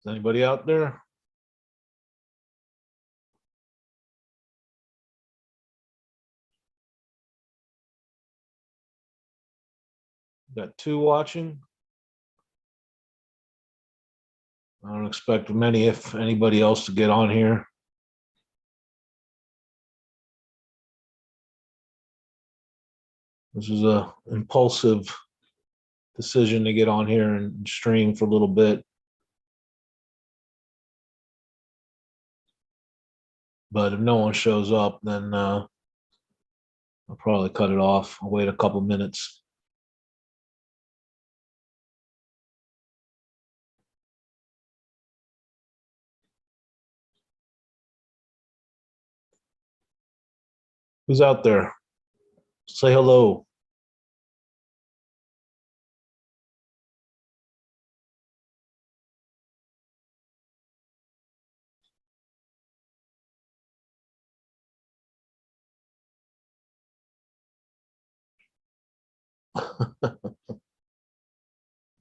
Anybody out there? Got 2 watching. I don't expect many, if anybody else, to get on here. This is a impulsive decision to get on here and stream for a little bit. But if no one shows up, then I'll probably cut it off. I'll wait a couple minutes. Who's out there? Say hello.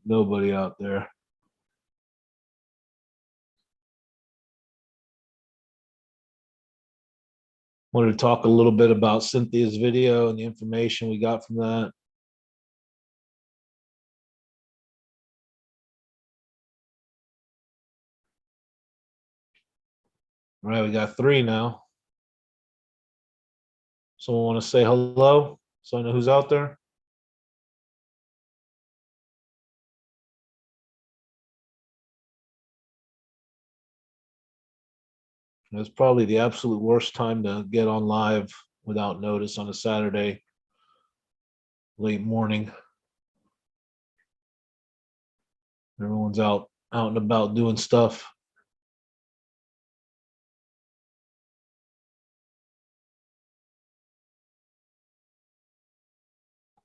Nobody out there. Wanted to talk a little bit about Cynthia's video and the information we got from that. All right, we got 3 now. Someone want to say hello so I know who's out there? It's probably the absolute worst time to get on live without notice on a Saturday late morning. Everyone's out and about doing stuff.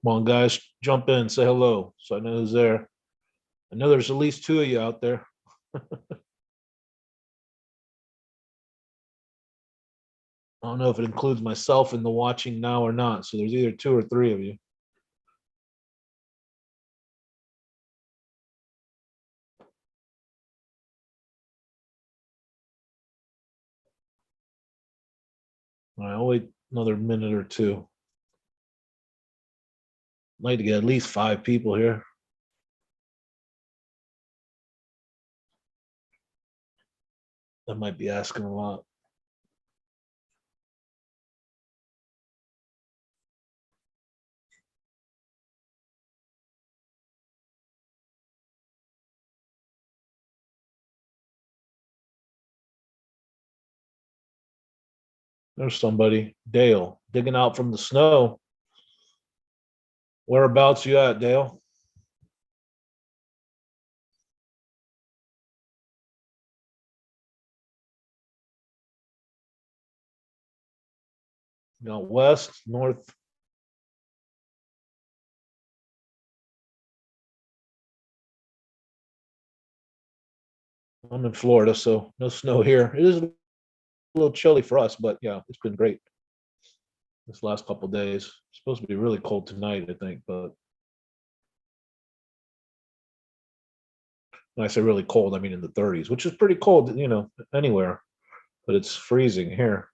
Come on, guys, jump in, say hello so I know who's there. I know there's at least 2 of you out there. I don't know if it includes myself in the watching now or not. So there's either 2 or 3 of you. All right, I'll wait another minute or 2. I'd like to get at least 5 people here. That might be asking a lot. There's somebody, Dale, digging out from the snow. Whereabouts you at, Dale? You know, west, north? I'm in Florida, so no snow here. It is a little chilly for us, but yeah, it's been great this last couple of days. It's supposed to be really cold tonight, I think, but when I say really cold, I mean in the 30s, which is pretty cold, you know, anywhere, but it's freezing here.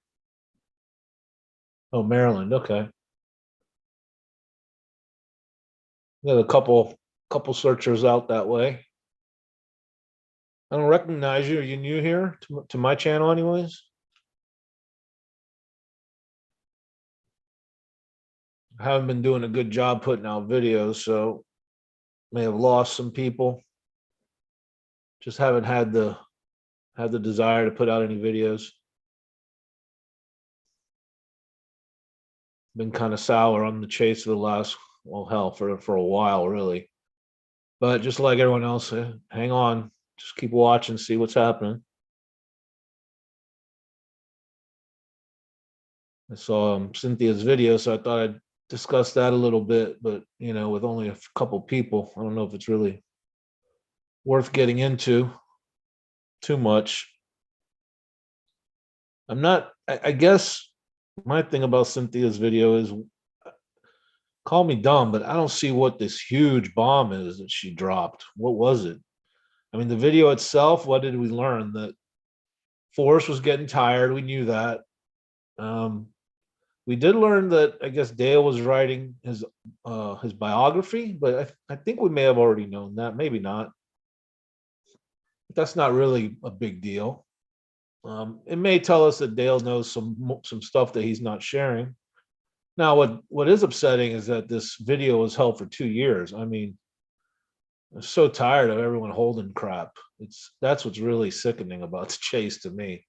Oh, Maryland, okay. Got a couple searchers out that way. I don't recognize you. Are you new here to my channel anyways? I haven't been doing a good job putting out videos, so may have lost some people. Just haven't had the desire to put out any videos. Been kind of sour on the chase for the last, well, hell, for a while, really. But just like everyone else, hang on. Just keep watching, see what's happening. I saw Cynthia's video, so I thought I'd discuss that a little bit, but you know, with only a couple people, I don't know if it's really worth getting into too much. I'm not, I guess my thing about Cynthia's video is, call me dumb, but I don't see what this huge bomb is that she dropped. What was it? I mean, the video itself, what did we learn? That Forrest was getting tired. We knew that. Um, we did learn that I guess Dale was writing his biography, but I think we may have already known that. Maybe not. But that's not really a big deal. It may tell us that Dale knows some stuff that he's not sharing. Now, what is upsetting is that this video was held for 2 years. I mean, I'm so tired of everyone holding crap. That's what's really sickening about the chase to me.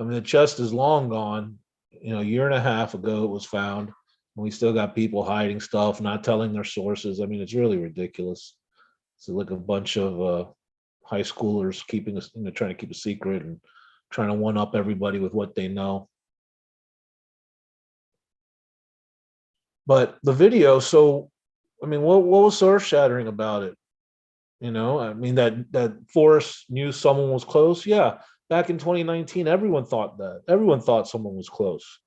I mean, the chest is long gone. You know, a year and a half ago it was found, and we still got people hiding stuff, not telling their sources. I mean, it's really ridiculous. It's like a bunch of high schoolers keeping us, trying to keep a secret and trying to one up everybody with what they know. But the video, so I mean, what was so earth shattering about it? I mean that Forrest knew someone was close. Yeah, back in 2019, everyone thought that. Everyone thought someone was close.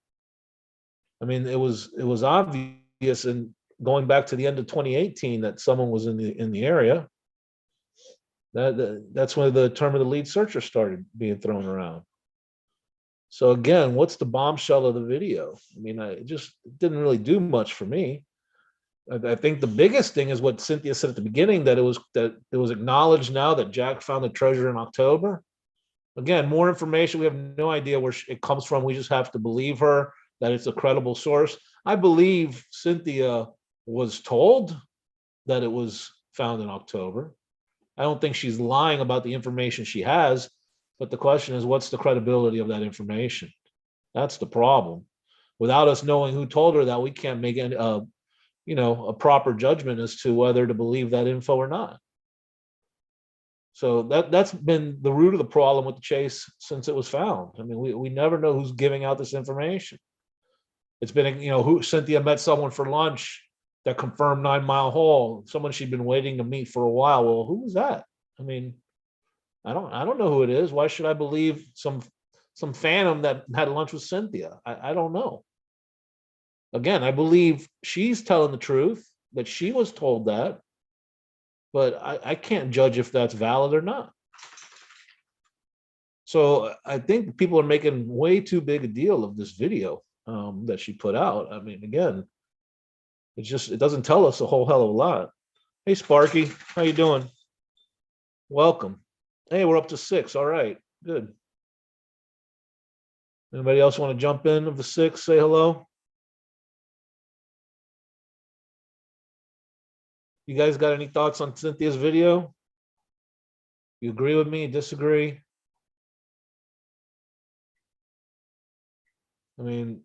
I mean, it was obvious, and going back to the end of 2018, that someone was in the area. That's when the term of the lead searcher started being thrown around. So again, what's the bombshell of the video? I mean, it just didn't really do much for me. I think the biggest thing is what Cynthia said at the beginning, that it was acknowledged now that Jack found the treasure in October. Again, more information. We have no idea where it comes from. We just have to believe her, that it's a credible source. I believe Cynthia was told that it was found in October. I don't think she's lying about the information she has, but the question is, what's the credibility of that information? That's the problem. Without us knowing who told her that, we can't make a proper judgment as to whether to believe that info or not. So that's been the root of the problem with the chase since it was found. I mean, we never know who's giving out this information. It's been, who Cynthia met someone for lunch that confirmed 9 Mile Hole, someone she'd been waiting to meet for a while. Well, who was that? I mean, I don't know who it is. Why should I believe some phantom that had lunch with Cynthia? I don't know. Again, I believe she's telling the truth, that she was told that, but I can't judge if that's valid or not. So I think people are making way too big a deal of this video that she put out. I mean, again, it doesn't tell us a whole hell of a lot. Hey, Sparky, how you doing? Welcome. Hey, we're up to 6. All right, good. Anybody else want to jump in of the 6? Say hello. You guys got any thoughts on Cynthia's video? You agree with me? Disagree? I mean,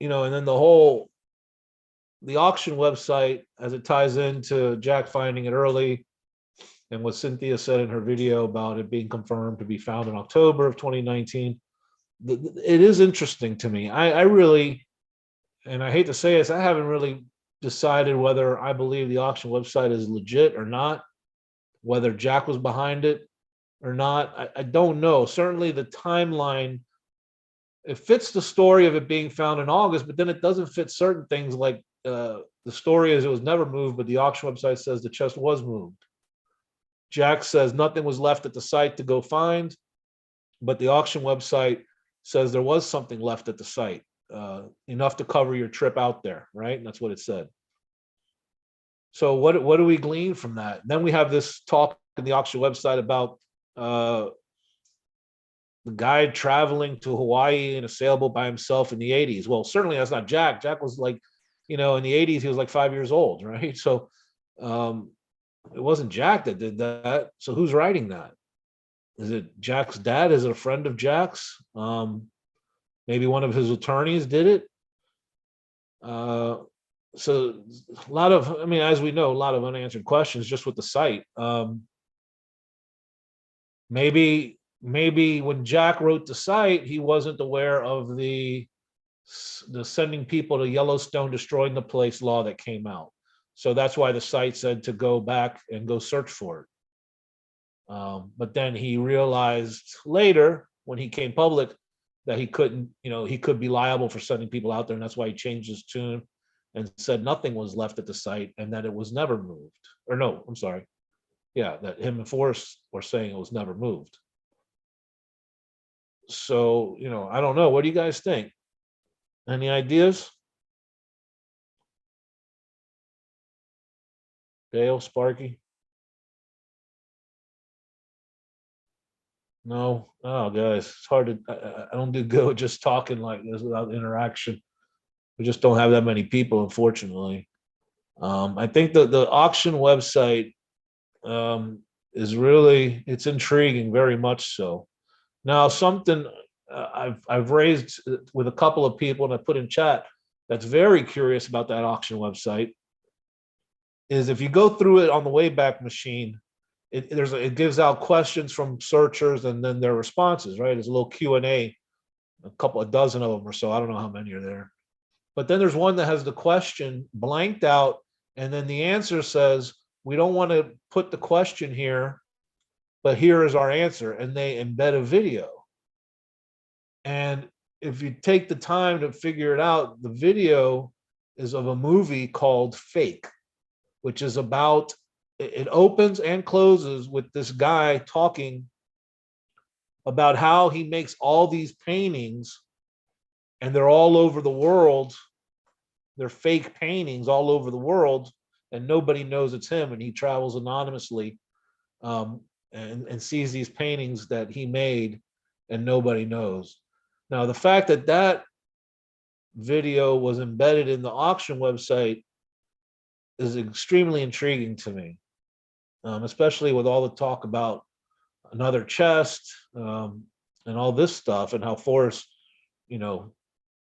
and then the auction website, as it ties into Jack finding it early, and what Cynthia said in her video about it being confirmed to be found in October of 2019, it is interesting to me. I really, and I hate to say this, I haven't really decided whether I believe the auction website is legit or not, whether Jack was behind it or not. I don't know. Certainly the timeline, it fits the story of it being found in August, but then it doesn't fit certain things, like the story is it was never moved, but the auction website says the chest was moved. Jack says nothing was left at the site to go find, but the auction website says there was something left at the site, enough to cover your trip out there, right? And that's what it said. So what do we glean from that? Then we have this talk in the auction website about the guy traveling to Hawaii in a sailboat by himself in the 80s. Well, certainly that's not Jack. Jack was like, in the 80s, he was like 5 years old, right? So it wasn't Jack that did that. So who's writing that? Is it Jack's dad? Is it a friend of Jack's? Maybe one of his attorneys did it. So a lot of, I mean, as we know, a lot of unanswered questions just with the site. Maybe when Jack wrote the site, he wasn't aware of the sending people to Yellowstone, destroying the place law that came out. So that's why the site said to go back and go search for it. But then he realized later, when he came public, that he couldn't, he could be liable for sending people out there. And that's why he changed his tune and said nothing was left at the site and that it was never moved. Or no, I'm sorry. Yeah, that him and Forrest were saying it was never moved. So, I don't know. What do you guys think? Any ideas? Dale, Sparky? No. Oh, guys, it's hard to. I don't do good with just talking like this without interaction. We just don't have that many people, unfortunately. I think the auction website is really it's intriguing, very much so. Now, something I've raised with a couple of people and I put in chat that's very curious about that auction website is if you go through it on the Wayback Machine, it gives out questions from searchers and then their responses. Right, there's a little Q&A, a dozen of them or so. I don't know how many are there, but then there's one that has the question blanked out, and then the answer says we don't want to put the question here, but here is our answer, and they embed a video. And if you take the time to figure it out, the video is of a movie called Fake, which is about it opens and closes with this guy talking about how he makes all these paintings and they're all over the world. They're fake paintings all over the world, and nobody knows it's him. And he travels anonymously and sees these paintings that he made, and nobody knows. Now, the fact that that video was embedded in the auction website is extremely intriguing to me, especially with all the talk about another chest and all this stuff, and how Forrest, you know,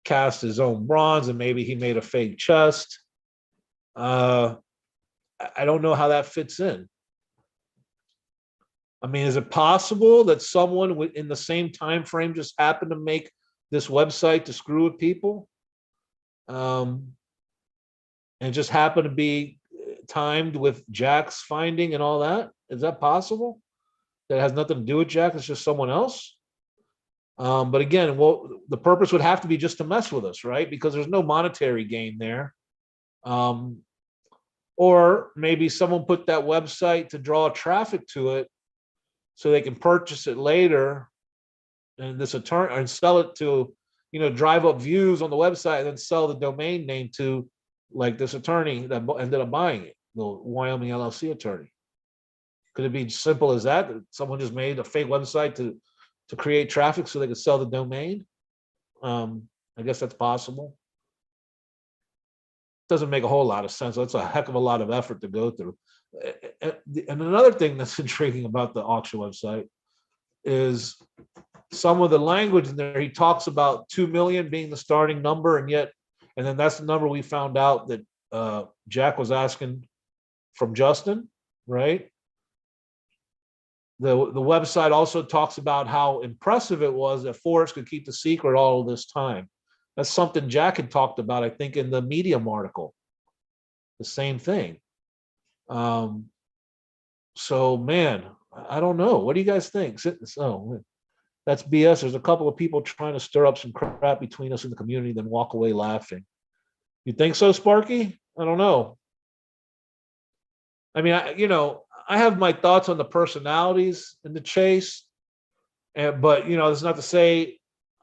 cast his own bronze and maybe he made a fake chest. I don't know how that fits in. I mean, is it possible that someone in the same time frame just happened to make this website to screw with people, and just happened to be timed with Jack's finding and all that? Is that possible? That has nothing to do with Jack. It's just someone else. But again, well, the purpose would have to be just to mess with us, right? Because there's no monetary gain there. Or maybe someone put that website to draw traffic to it so they can purchase it later and this attorney and sell it to, drive up views on the website and then sell the domain name to like this attorney that ended up buying it, the Wyoming LLC attorney. Could it be simple as that? That someone just made a fake website to create traffic so they could sell the domain? I guess that's possible. Doesn't make a whole lot of sense. That's a heck of a lot of effort to go through. And another thing that's intriguing about the auction website is some of the language in there. He talks about 2 million being the starting number, and then that's the number we found out that Jack was asking from Justin, right? The website also talks about how impressive it was that Forrest could keep the secret all of this time. That's something Jack had talked about, I think, in the Medium article. The same thing. So, man, I don't know. What do you guys think? So that's BS. There's a couple of people trying to stir up some crap between us in the community, then walk away laughing. You think so, Sparky? I don't know. I mean, I have my thoughts on the personalities in the chase, but that's not to say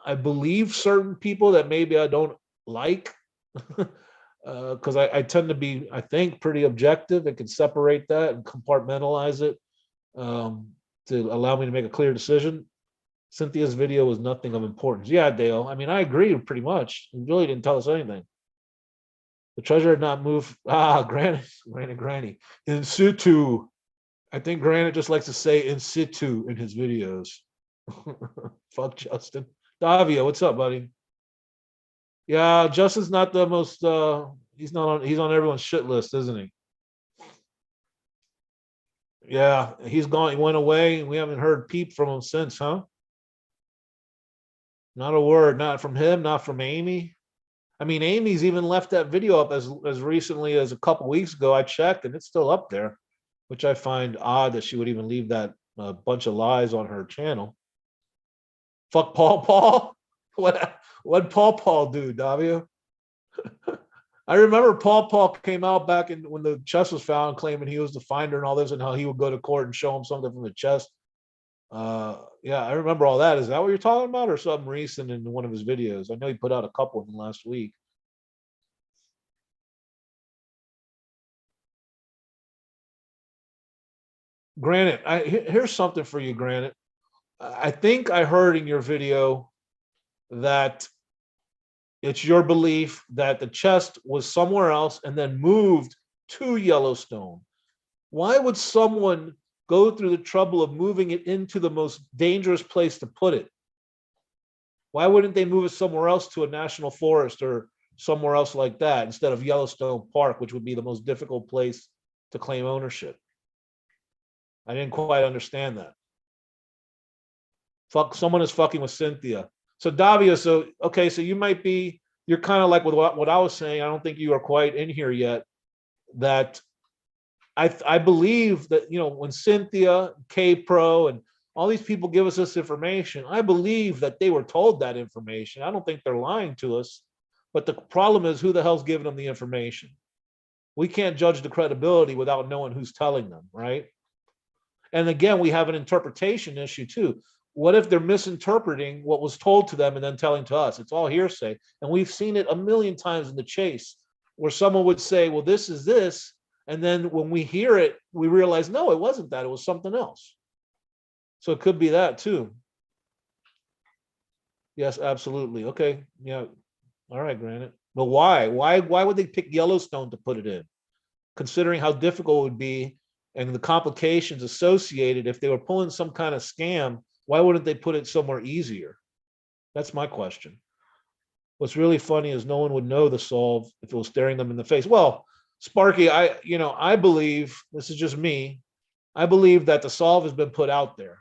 I believe certain people that maybe I don't like, because I tend to be, I think, pretty objective and can separate that and compartmentalize it to allow me to make a clear decision. Cynthia's video was nothing of importance. Yeah, Dale. I mean, I agree pretty much. It really didn't tell us anything. The treasure had not moved. Granny. In situ. I think Granite just likes to say in situ in his videos. Fuck Justin. Davia, what's up, buddy? Yeah, Justin's not the most he's on everyone's shit list, isn't he? Yeah, he's gone, he went away, and we haven't heard peep from him since, huh? Not a word, not from him, not from Amy. I mean, Amy's even left that video up as recently as a couple weeks ago. I checked and it's still up there, which I find odd that she would even leave that bunch of lies on her channel. Fuck Paul. What Paul do, Davio? I remember Paul came out back in when the chest was found, claiming he was the finder and all this, and how he would go to court and show him something from the chest. Yeah, I remember all that. Is that what you're talking about, or something recent in one of his videos? I know he put out a couple of them last week. Granted, here's something for you, Granted. I think I heard in your video that it's your belief that the chest was somewhere else and then moved to Yellowstone. Why would someone go through the trouble of moving it into the most dangerous place to put it? Why wouldn't they move it somewhere else to a national forest or somewhere else like that instead of Yellowstone Park, which would be the most difficult place to claim ownership? I didn't quite understand that. Someone is fucking with Cynthia. So Davia, so okay, so you're kind of like with what I was saying. I don't think you are quite in here yet. That I believe that, when Cynthia, K Pro, and all these people give us this information, I believe that they were told that information. I don't think they're lying to us. But the problem is, who the hell's giving them the information? We can't judge the credibility without knowing who's telling them, right? And again, we have an interpretation issue too. What if they're misinterpreting what was told to them and then telling to us? It's all hearsay. And we've seen it a million times in the chase where someone would say, well, this is this. And then when we hear it, we realize, no, it wasn't that. It was something else. So it could be that too. Yes, absolutely. Okay. Yeah. All right, granted. But why? Why would they pick Yellowstone to put it in? Considering how difficult it would be and the complications associated, if they were pulling some kind of scam, why wouldn't they put it somewhere easier? That's my question. What's really funny is no one would know the solve if it was staring them in the face. Well, Sparky, I believe, this is just me, I believe that the solve has been put out there.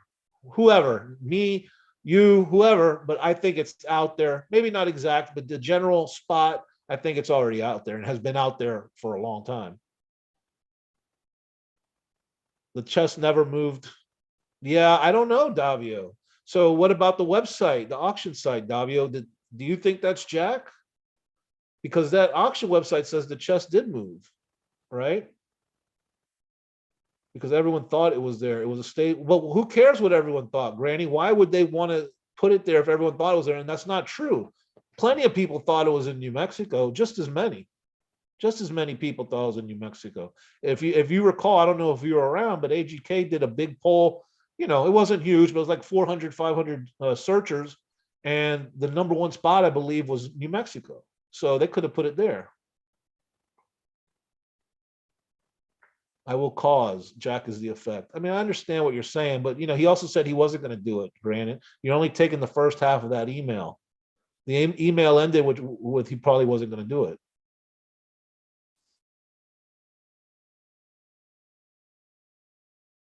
Whoever, me, you, whoever, but I think it's out there. Maybe not exact, but the general spot, I think it's already out there and has been out there for a long time. The chest never moved. Yeah, I don't know, Davio. So what about the website, the auction site, Davio? Do you think that's Jack? Because that auction website says the chest did move, right? Because everyone thought it was there. It was a state. Well, who cares what everyone thought, Granny? Why would they want to put it there if everyone thought it was there? And that's not true. Plenty of people thought it was in New Mexico, just as many. Just as many people thought it was in New Mexico. If you recall, I don't know if you were around, but AGK did a big poll. It wasn't huge, but it was like 400, 500 searchers. And the number one spot, I believe, was New Mexico. So they could have put it there. I will cause. Jack is the effect. I mean, I understand what you're saying, but he also said he wasn't going to do it. Granted, you're only taking the first half of that email. The email ended with he probably wasn't going to do it.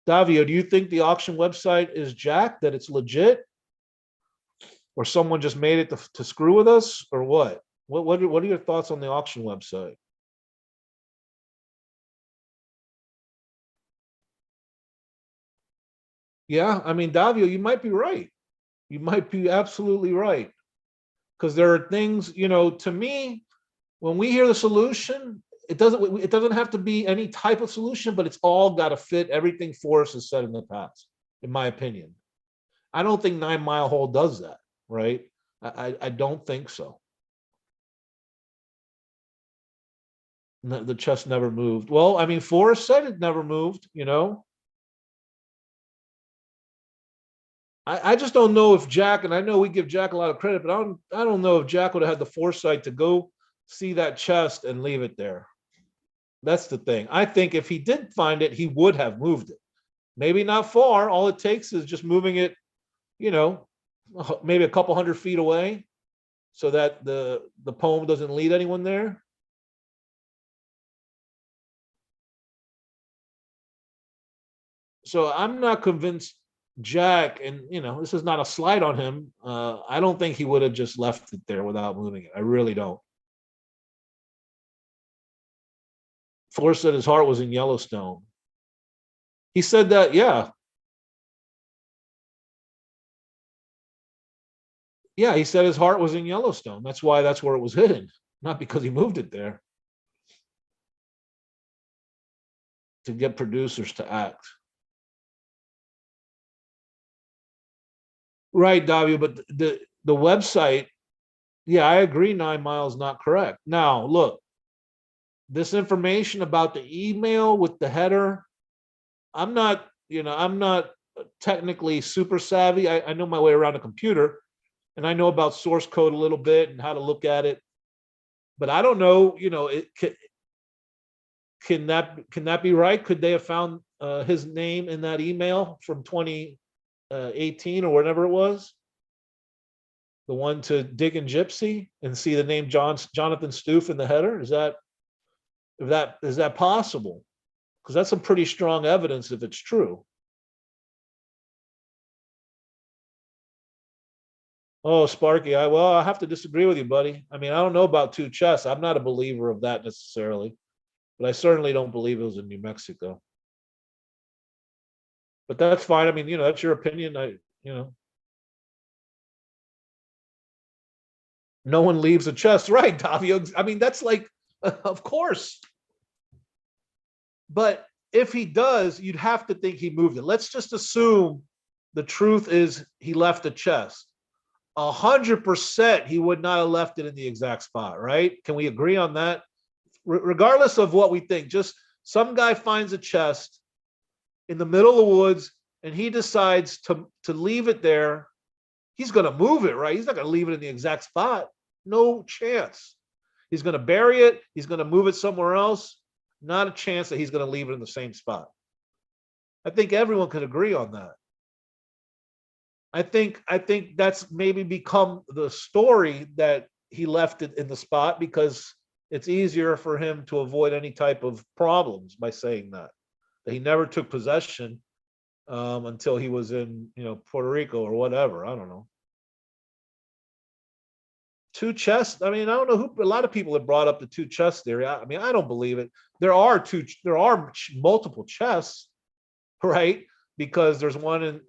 Davio, do you think the auction website is Jack, that it's legit, or someone just made it to screw with us, or what? What are your thoughts on the auction website? Yeah, I mean, Davio, you might be right. You might be absolutely right. Because there are things, to me, when we hear the solution, it doesn't have to be any type of solution, but it's all got to fit everything Forrest has said in the past, in my opinion. I don't think 9 Mile Hole does that, right? I don't think so. The chest never moved. Well, I mean, Forrest said it never moved. I just don't know if Jack, and I know we give Jack a lot of credit, but I don't know if Jack would have had the foresight to go see that chest and leave it there. That's the thing. I think if he did find it, he would have moved it. Maybe not far. All it takes is just moving it, you know, maybe a couple 100 feet away, so that the poem doesn't lead anyone there. So I'm not convinced Jack, and this is not a slight on him. I don't think he would have just left it there without moving it. I really don't. Forrest said his heart was in Yellowstone. He said that, yeah. Yeah, he said his heart was in Yellowstone. That's why that's where it was hidden, not because he moved it there. to get producers to act. Right, Davio, but the website, yeah, I agree 9 Miles not correct. Now, look, this information about the email with the header, I'm not technically super savvy. I know my way around a computer, and I know about source code a little bit and how to look at it. But I don't know, can that be right? Could they have found his name in that email from 2018 or whatever it was? The one to Dig and Gypsy and see the name Jonathan Stoof in the header? Is that possible? Because that's some pretty strong evidence if it's true. Oh, Sparky, I have to disagree with you, buddy. I mean, I don't know about two chests. I'm not a believer of that necessarily, but I certainly don't believe it was in New Mexico. But that's fine. I mean, that's your opinion. No one leaves a chest, right, Davio? I mean, that's like, of course. But if he does, you'd have to think he moved it. Let's just assume the truth is he left a chest. 100% he would not have left it in the exact spot, right? Can we agree on that? Regardless of what we think, just some guy finds a chest in the middle of the woods and he decides to leave it there. He's going to move it, right? He's not going to leave it in the exact spot. No chance. He's going to bury it. He's going to move it somewhere else. Not a chance that he's going to leave it in the same spot. I think everyone could agree on that. I think that's maybe become the story that he left it in the spot because it's easier for him to avoid any type of problems by saying that he never took possession until he was in Puerto Rico or whatever. I don't know. Two chests. I mean, I don't know who. A lot of people have brought up the two chest theory. I mean, I don't believe it. There are multiple chests, right? Because there's one in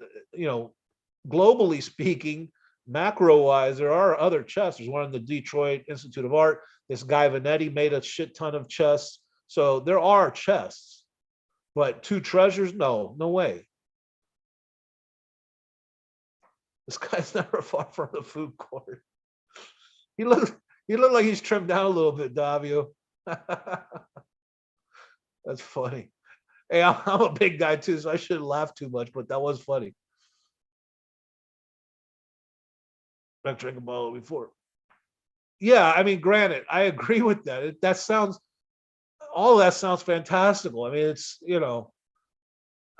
globally speaking, macro wise, there are other chests. There's one in the Detroit Institute of Art. This guy Vanetti made a shit ton of chests. So there are chests, but two treasures, no way. This guy's never far from the food court. He looked like he's trimmed down a little bit, Davio. That's funny. Hey, I'm a big guy too, so I shouldn't laugh too much, but that was funny. I've drank a bottle before. Yeah, I mean, granted, I agree with that. All that sounds fantastical. I mean, it's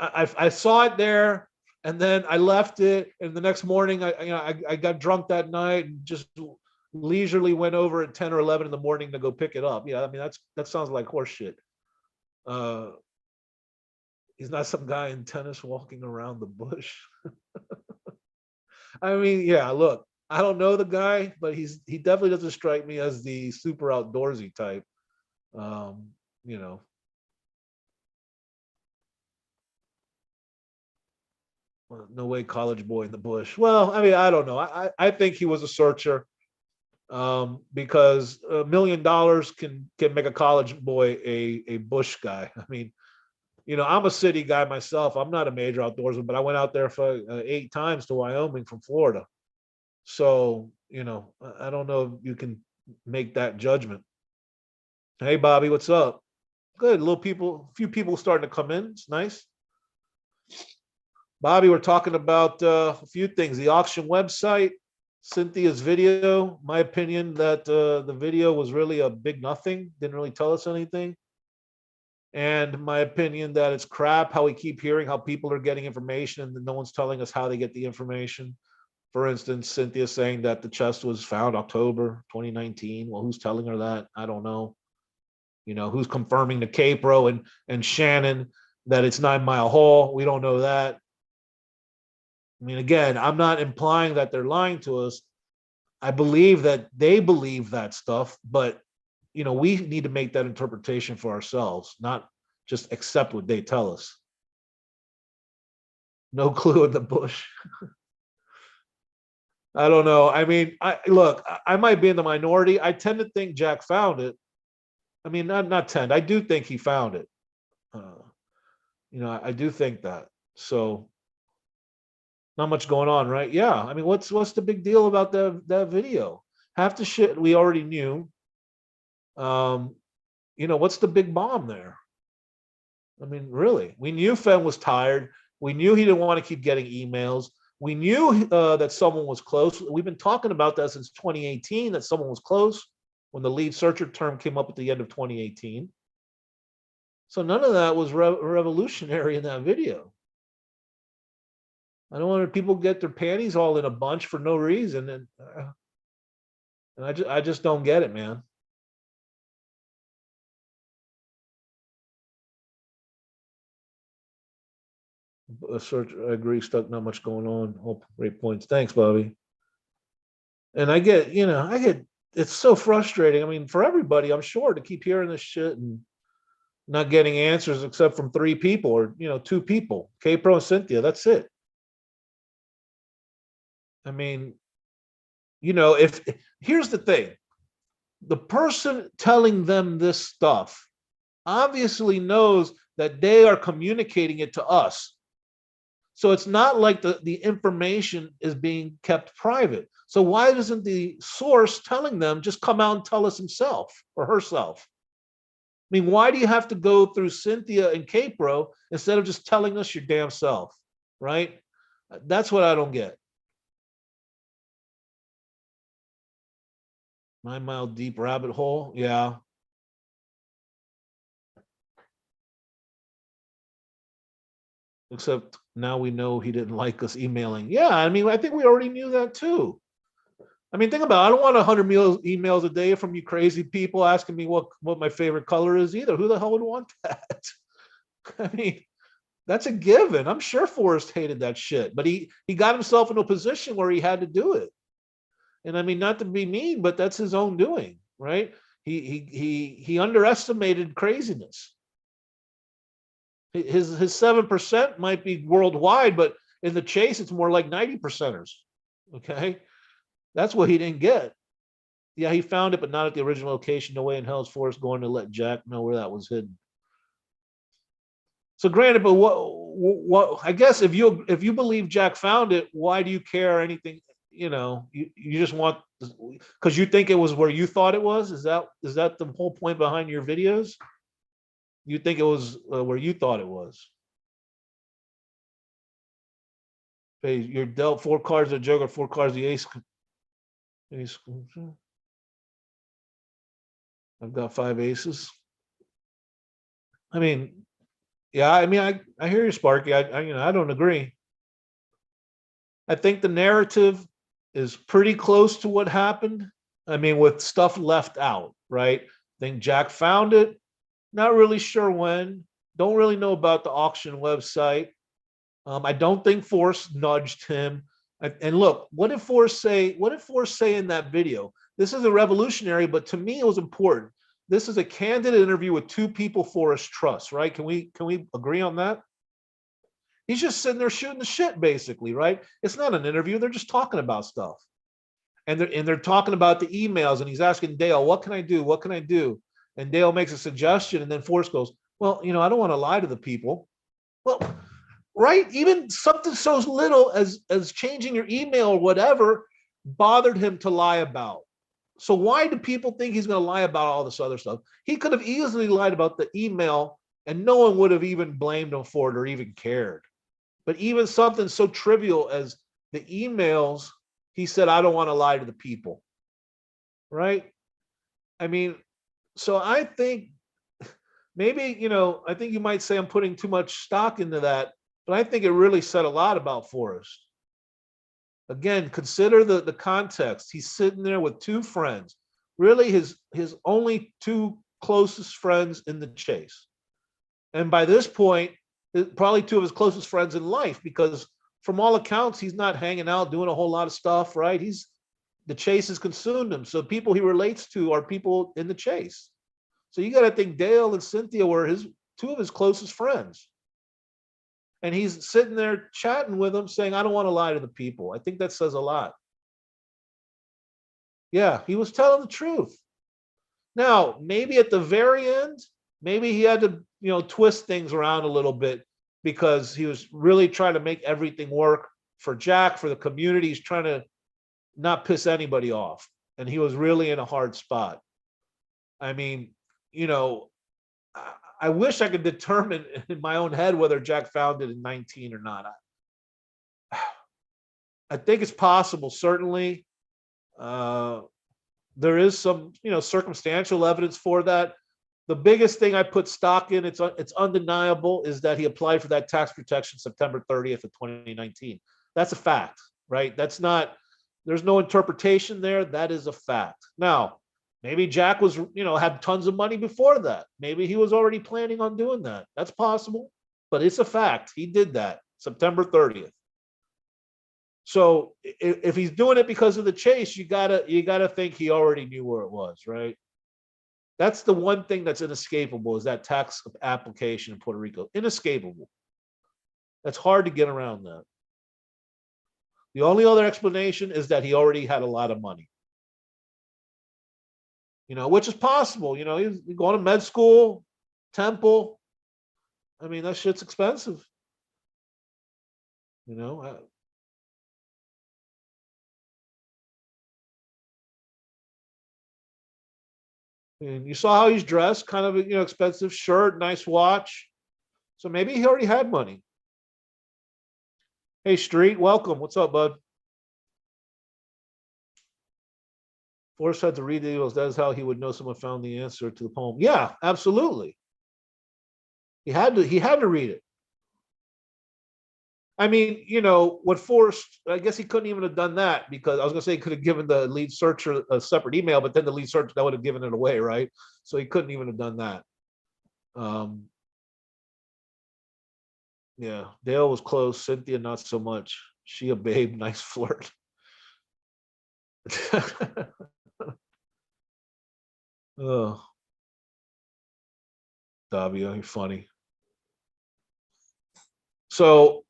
I saw it there, and then I left it, and the next morning, I got drunk that night and just leisurely went over at 10 or 11 in the morning to go pick it up. Yeah, I mean, that sounds like horse shit. He's not some guy in tennis walking around the bush. I mean, yeah, look, I don't know the guy, but he definitely doesn't strike me as the super outdoorsy type. No way college boy in the bush. Well, I mean, I don't know. I think he was a searcher because $1 million can make a college boy a bush guy. I mean, I'm a city guy myself. I'm not a major outdoorsman, but I went out there for 8 times to Wyoming from Florida. So, I don't know if you can make that judgment. Hey, Bobby, what's up? Good. A few people starting to come in. It's nice. Bobby, we're talking about a few things. The auction website, Cynthia's video. My opinion that the video was really a big nothing. Didn't really tell us anything. And my opinion that it's crap how we keep hearing how people are getting information and no one's telling us how they get the information. For instance, Cynthia saying that the chest was found October 2019. Well, who's telling her that? I don't know. Who's confirming to Capro and Shannon that it's 9 Mile Hall? We don't know that. I mean, again, I'm not implying that they're lying to us. I believe that they believe that stuff, but we need to make that interpretation for ourselves, not just accept what they tell us. No clue in the bush. I don't know. I mean, I might be in the minority. I tend to think Jack found it. I mean, not tend. I do think he found it. I do think that. So not much going on, right? Yeah. I mean, what's the big deal about that video? Half the shit we already knew. Um, what's the big bomb there? I mean, really, we knew Fenn was tired. We knew he didn't want to keep getting emails. We knew that someone was close. We've been talking about that since 2018, that someone was close when the lead searcher term came up at the end of 2018. So none of that was revolutionary in that video. I don't want people get their panties all in a bunch for no reason, and I just don't get it, man. Search, I agree. Stuck, not much going on. Oh, great points. Thanks, Bobby. And I get it's so frustrating. I mean, for everybody, I'm sure, to keep hearing this shit and not getting answers except from three people or two people, K Pro and Cynthia. That's it. I mean, if here's the thing, the person telling them this stuff obviously knows that they are communicating it to us. So it's not like the information is being kept private. So why doesn't the source telling them just come out and tell us himself or herself? I mean, why do you have to go through Cynthia and Capro instead of just telling us your damn self, right? That's what I don't get. 9 Mile Deep rabbit hole, yeah. Except now we know he didn't like us emailing. Yeah, I mean, I think we already knew that too. I mean, think about it. I don't want 100 emails a day from you crazy people asking me what my favorite color is either. Who the hell would want that? I mean, that's a given. I'm sure Forrest hated that shit, but he got himself in a position where he had to do it. And I mean, not to be mean, but that's his own doing, right? He underestimated craziness. His 7% might be worldwide, but in the chase, it's more like 90%ers. Okay, that's what he didn't get. Yeah, he found it, but not at the original location. No way in hell is Forrest going to let Jack know where that was hidden. So granted, but what I guess if you believe Jack found it, why do you care anything? You just want, because you think it was where you thought it was. Is that the whole point behind your videos? You think it was where you thought it was? Hey, you're dealt 4 cards of joker, 4 cards the ace. Ace. I've got 5 aces. I mean, yeah. I mean, I hear you, Sparky. I don't agree. I think the narrative is pretty close to what happened. I mean, with stuff left out, right? I think Jack found it. Not really sure when. Don't really know about the auction website. I don't think Forrest nudged him. And look, what did Forrest say? What did Forrest say in that video? This is a revolutionary, but to me, it was important. This is a candid interview with two people Forrest trusts, right? Can we agree on that? He's just sitting there shooting the shit, basically, right? It's not an interview. They're just talking about stuff. And they're talking about the emails, and he's asking Dale, what can I do? What can I do? And Dale makes a suggestion, and then Forrest goes, well, I don't want to lie to the people. Well, right? Even something so little as changing your email or whatever bothered him to lie about. So why do people think he's going to lie about all this other stuff? He could have easily lied about the email, and no one would have even blamed him for it or even cared. But even something so trivial as the emails, he said, I don't want to lie to the people. Right? I mean, so I think maybe, I think you might say I'm putting too much stock into that, but I think it really said a lot about Forrest. Again, consider the context. He's sitting there with two friends, really his only two closest friends in the chase. And by this point, probably two of his closest friends in life, because from all accounts, he's not hanging out doing a whole lot of stuff, right? The chase has consumed him. So people he relates to are people in the chase. So you got to think Dale and Cynthia were two of his closest friends. And he's sitting there chatting with them saying, I don't want to lie to the people. I think that says a lot. Yeah, he was telling the truth. Now, maybe at the very end, maybe he had to, twist things around a little bit because he was really trying to make everything work for Jack, for the community. He's trying to not piss anybody off. And he was really in a hard spot. I mean, you know, I wish I could determine in my own head whether Jack found it in 19 or not. I think it's possible, certainly. There is some, circumstantial evidence for that. The biggest thing I put stock in, it's undeniable, is that he applied for that tax protection September 30th of 2019. That's a fact, right? There's no interpretation there. That is a fact. Now, maybe Jack was, had tons of money before that. Maybe he was already planning on doing that. That's possible, but it's a fact. He did that September 30th. So if he's doing it because of the chase, you gotta think he already knew where it was, right? That's the one thing that's inescapable, is that tax application in Puerto Rico. Inescapable. That's hard to get around that. The only other explanation is that he already had a lot of money. Which is possible. He's going to med school, Temple. I mean, that shit's expensive. And you saw how he's dressed, kind of expensive shirt, nice watch. So maybe he already had money. Hey, Street, welcome. What's up, bud? Forrest had to read the emails. That is how he would know someone found the answer to the poem. Yeah, absolutely. He had to read it. I mean, what Forrest, I guess he couldn't even have done that, because I was going to say he could have given the lead searcher a separate email, but then the lead searcher, that would have given it away, right? So he couldn't even have done that. Yeah, Dale was close. Cynthia, not so much. She a babe, nice flirt. Oh, Davio, you're funny. So,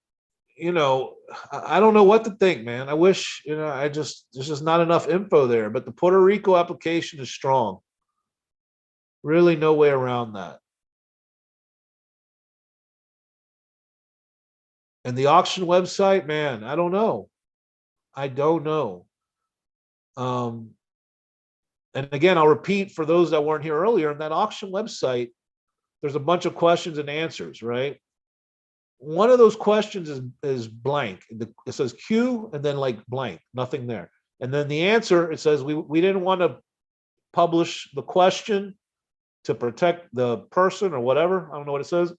I don't know what to think, man. I wish, there's just not enough info there, but the Puerto Rico application is strong. Really no way around that. And the auction website, man, I don't know. I don't know. And again, I'll repeat for those that weren't here earlier, in that auction website, there's a bunch of questions and answers, right? One of those questions is blank. It says Q and then like blank, nothing there. And then the answer, it says we didn't want to publish the question to protect the person or whatever. I don't know what it says,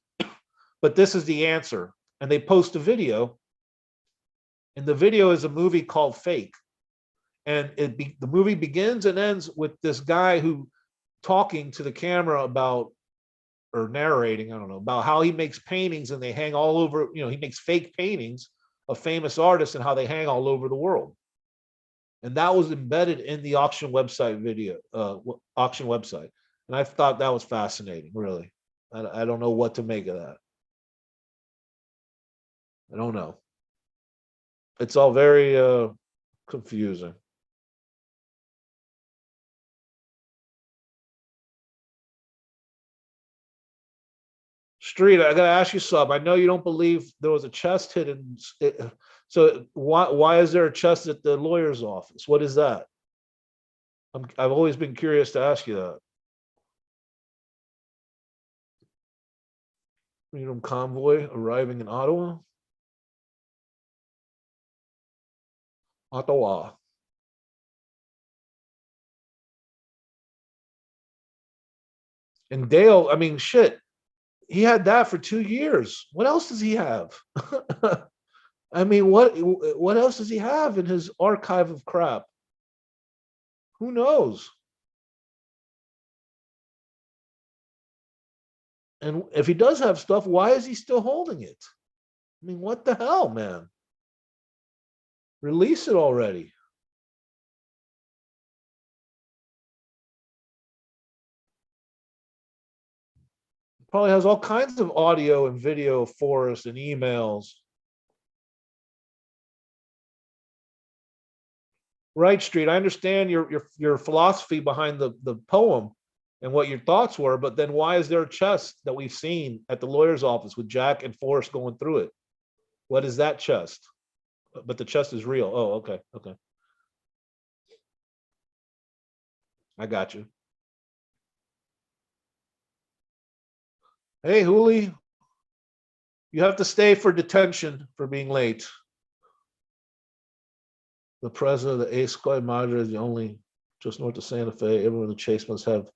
but this is the answer. And they post a video, and the video is a movie called Fake. And the movie begins and ends with this guy who talking to the camera about, or narrating, I don't know, about how he makes paintings and they hang all over, he makes fake paintings of famous artists and how they hang all over the world. And that was embedded in the auction website video, auction website. And I thought that was fascinating, really. I don't know what to make of that. I don't know. It's all very confusing. Street, I gotta ask you something. I know you don't believe there was a chest hidden. So why is there a chest at the lawyer's office? What is that? I've always been curious to ask you that. Freedom convoy arriving in Ottawa. Ottawa. And Dale, I mean, shit, he had that for 2 years. What else does he have? I mean, what else does he have in his archive of crap? Who knows? And if he does have stuff, why is he still holding it? I mean, what the hell, man? Release it already. Probably has all kinds of audio and video of Forrest and emails. Right, Street. I understand your philosophy behind the poem, and what your thoughts were. But then why is there a chest that we've seen at the lawyer's office with Jack and Forrest going through it? What is that chest? But the chest is real. Oh, okay. Okay. I got you. Hey, Hooli, you have to stay for detention for being late. The president of the A Squad Madre is the only just north of Santa Fe. Everyone in the Chase must have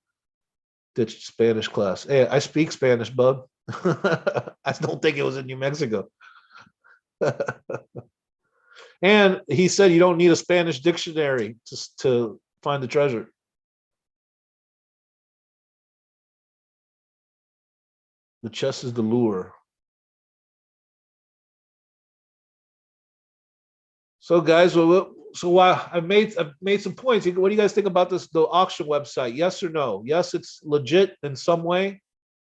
ditched Spanish class. Hey, I speak Spanish, bub. I don't think it was in New Mexico. And he said you don't need a Spanish dictionary to find the treasure. The chest is the lure. So, guys, so I've made some points. What do you guys think about this? The auction website? Yes or no? Yes, it's legit in some way,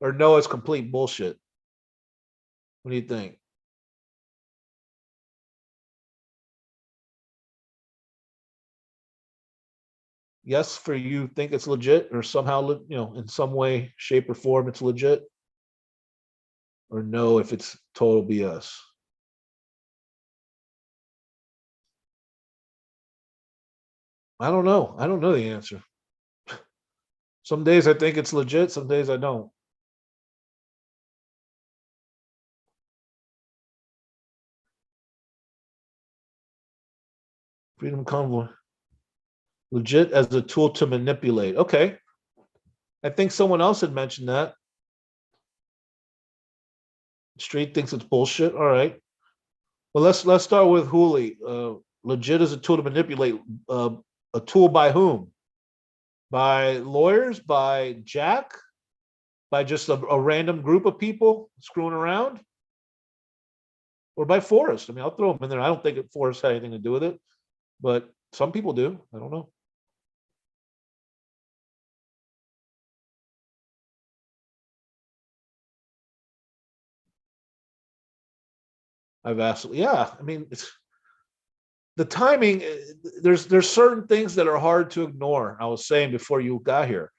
or no, it's complete bullshit. What do you think? Yes, for you think it's legit, or somehow, in some way, shape, or form, it's legit, or no, if it's total BS. I don't know. I don't know the answer. Some days I think it's legit. Some days I don't. Freedom Convoy. Legit as a tool to manipulate. Okay. I think someone else had mentioned that. Street thinks it's bullshit. All right. Well, let's start with Hooli. Legit as a tool to manipulate. A tool by whom? By lawyers? By Jack? By just a random group of people screwing around? Or by Forrest? I mean, I'll throw him in there. I don't think Forrest had anything to do with it, but some people do. I don't know. I've asked. Yeah, I mean, it's the timing. There's certain things that are hard to ignore. I was saying before you got here.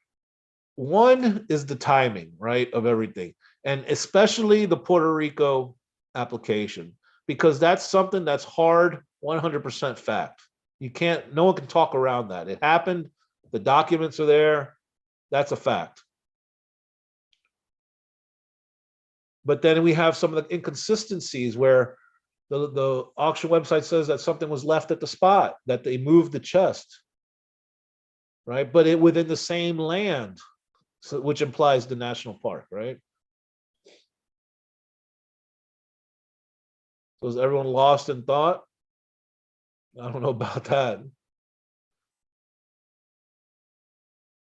One is the timing, right, of everything, and especially the Puerto Rico application, because that's something that's hard, 100% fact. You can't. No one can talk around that. It happened. The documents are there. That's a fact. But then we have some of the inconsistencies where the auction website says that something was left at the spot, that they moved the chest, right? But it within the same land, so, which implies the national park, right? So is everyone lost in thought? I don't know about that.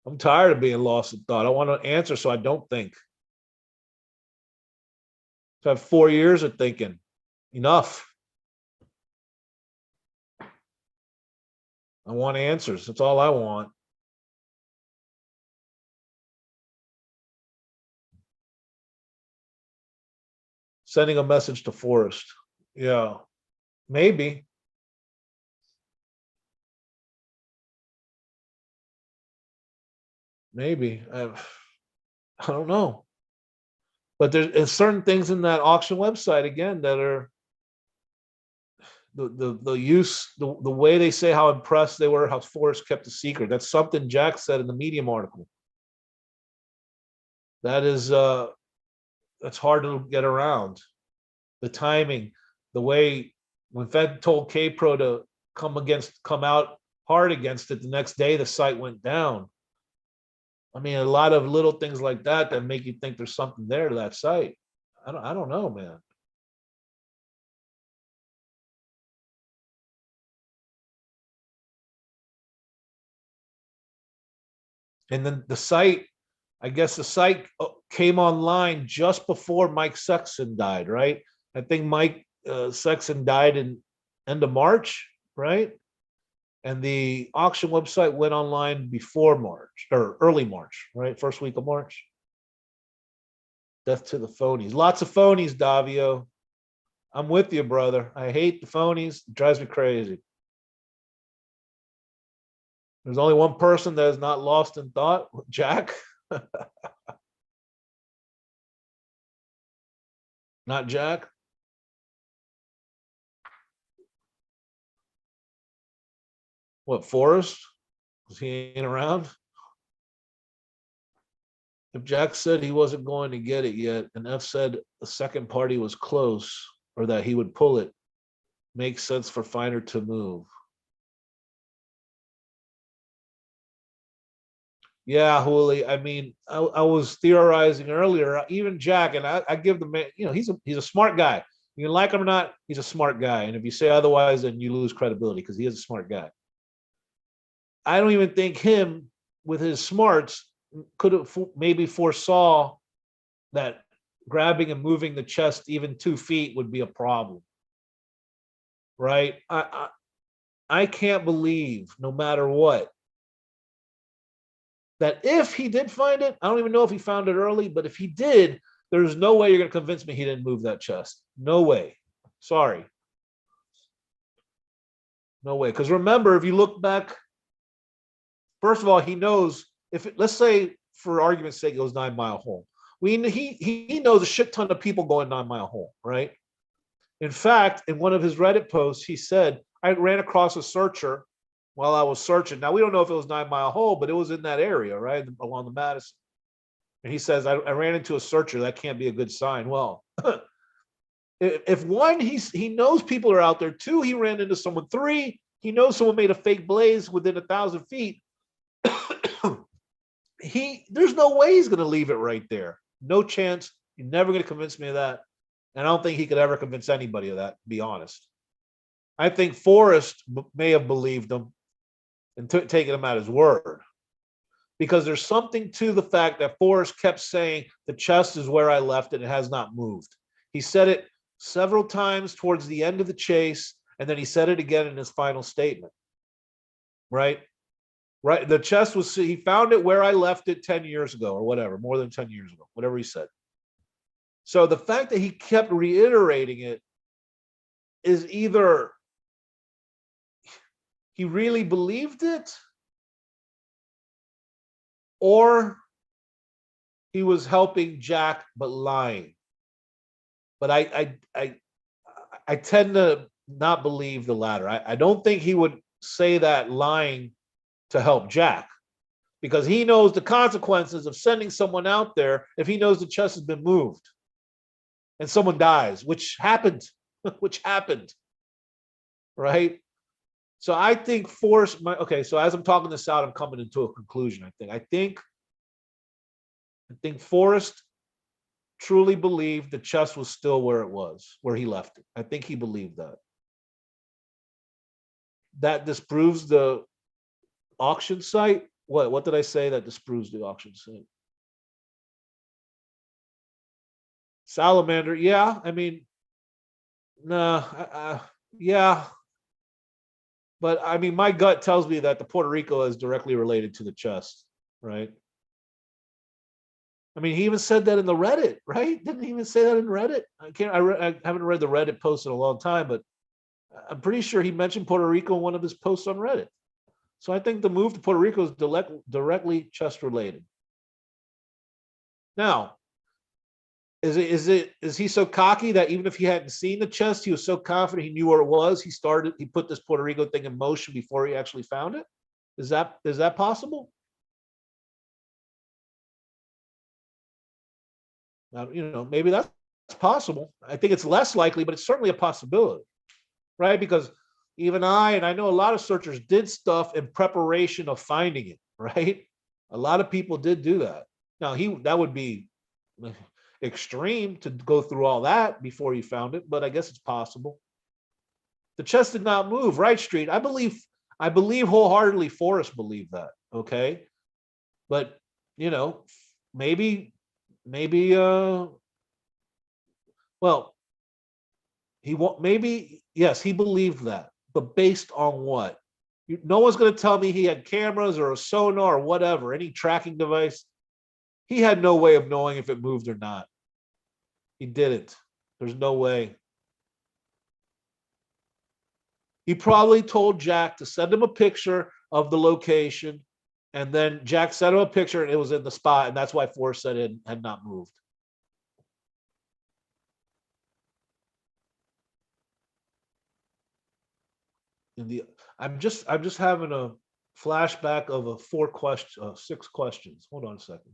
I'm tired of being lost in thought. I want to answer so I don't think. So I have 4 years of thinking. Enough. I want answers. That's all I want. Sending a message to Forrest. Yeah, maybe. Maybe. I don't know. But there's certain things in that auction website again that are the use the way they say how impressed they were how Forrest kept a secret. That's something Jack said in the Medium article. That is that's hard to get around. The timing, the way when Fed told K-Pro to come out hard against it, the next day the site went down. I mean, a lot of little things like that that make you think there's something there to that site. I don't know, man. And then the site, I guess the site came online just before Mike Sexton died, right? I think Mike Sexton died in end of March, right? And the auction website went online before March or early March, right? First week of March. Death to the phonies. Lots of phonies, Davio. I'm with you, brother. I hate the phonies. It drives me crazy. There's only one person that is not lost in thought, Jack. Not Jack? What, Forrest? Was he ain't around? If Jack said he wasn't going to get it yet, and F said the second party was close or that he would pull it, makes sense for Finer to move. Yeah, Hooli. I mean, I was theorizing earlier. Even Jack, and I give the man. He's a smart guy. You can like him or not, he's a smart guy. And if you say otherwise, then you lose credibility because he is a smart guy. I don't even think him, with his smarts, could have maybe foresaw that grabbing and moving the chest even 2 feet would be a problem. Right? I can't believe, no matter what, that if he did find it, I don't even know if he found it early, but if he did, there's no way you're going to convince me he didn't move that chest. No way. Sorry. No way. Because remember, if you look back, first of all, he knows let's say for argument's sake, it was 9 Mile Hole. He knows a shit ton of people going 9 Mile Hole, right? In fact, in one of his Reddit posts, he said, I ran across a searcher while I was searching. Now, we don't know if it was 9 Mile Hole, but it was in that area, right? Along the Madison. And he says, I ran into a searcher. That can't be a good sign. Well, if one, he knows people are out there. 2, he ran into someone. 3, he knows someone made a fake blaze within 1,000 feet. There's no way he's going to leave it right there. No chance. You're never going to convince me of that. And I don't think he could ever convince anybody of that, to be honest. I think Forrest may have believed him and taken him at his word. Because there's something to the fact that Forrest kept saying, the chest is where I left it. It has not moved. He said it several times towards the end of the chase, and then he said it again in his final statement. Right? Right. The chest he found it where I left it 10 years ago or whatever, more than 10 years ago, whatever he said. So the fact that he kept reiterating it is either he really believed it or he was helping Jack but lying. But I tend to not believe the latter. I don't think he would say that lying to help Jack, because he knows the consequences of sending someone out there if he knows the chest has been moved and someone dies, which happened, right? So I think Forrest, so as I'm talking this out, I'm coming into a conclusion. I think Forrest truly believed the chest was still where it was, where he left it. I think he believed that. That disproves the auction site. What did I say that disproves the auction site? Salamander. Yeah, I mean, nah, yeah. But I mean, my gut tells me that the Puerto Rico is directly related to the chest, right? I mean, he even said that in the Reddit, right? Didn't he even say that in Reddit? I haven't read the Reddit post in a long time, but I'm pretty sure he mentioned Puerto Rico in one of his posts on Reddit. So I think the move to Puerto Rico is directly chest related. Now, is he so cocky that even if he hadn't seen the chest, he was so confident he knew where it was? He put this Puerto Rico thing in motion before he actually found it. Is that possible? Maybe that's possible. I think it's less likely, but it's certainly a possibility, right? Because even I know a lot of searchers did stuff in preparation of finding it, right? A lot of people did do that. Now that would be extreme to go through all that before he found it, but I guess it's possible. The chest did not move, right, Street? I believe wholeheartedly Forrest believed that, okay? But, maybe yes, he believed that, but based on what? No one's going to tell me he had cameras or a sonar or whatever, any tracking device. He had no way of knowing if it moved or not. He didn't. There's no way. He probably told Jack to send him a picture of the location And then Jack sent him a picture and it was in the spot, and that's why Forrest said it had not moved. I'm just having a flashback of a 6 questions. Hold on a second.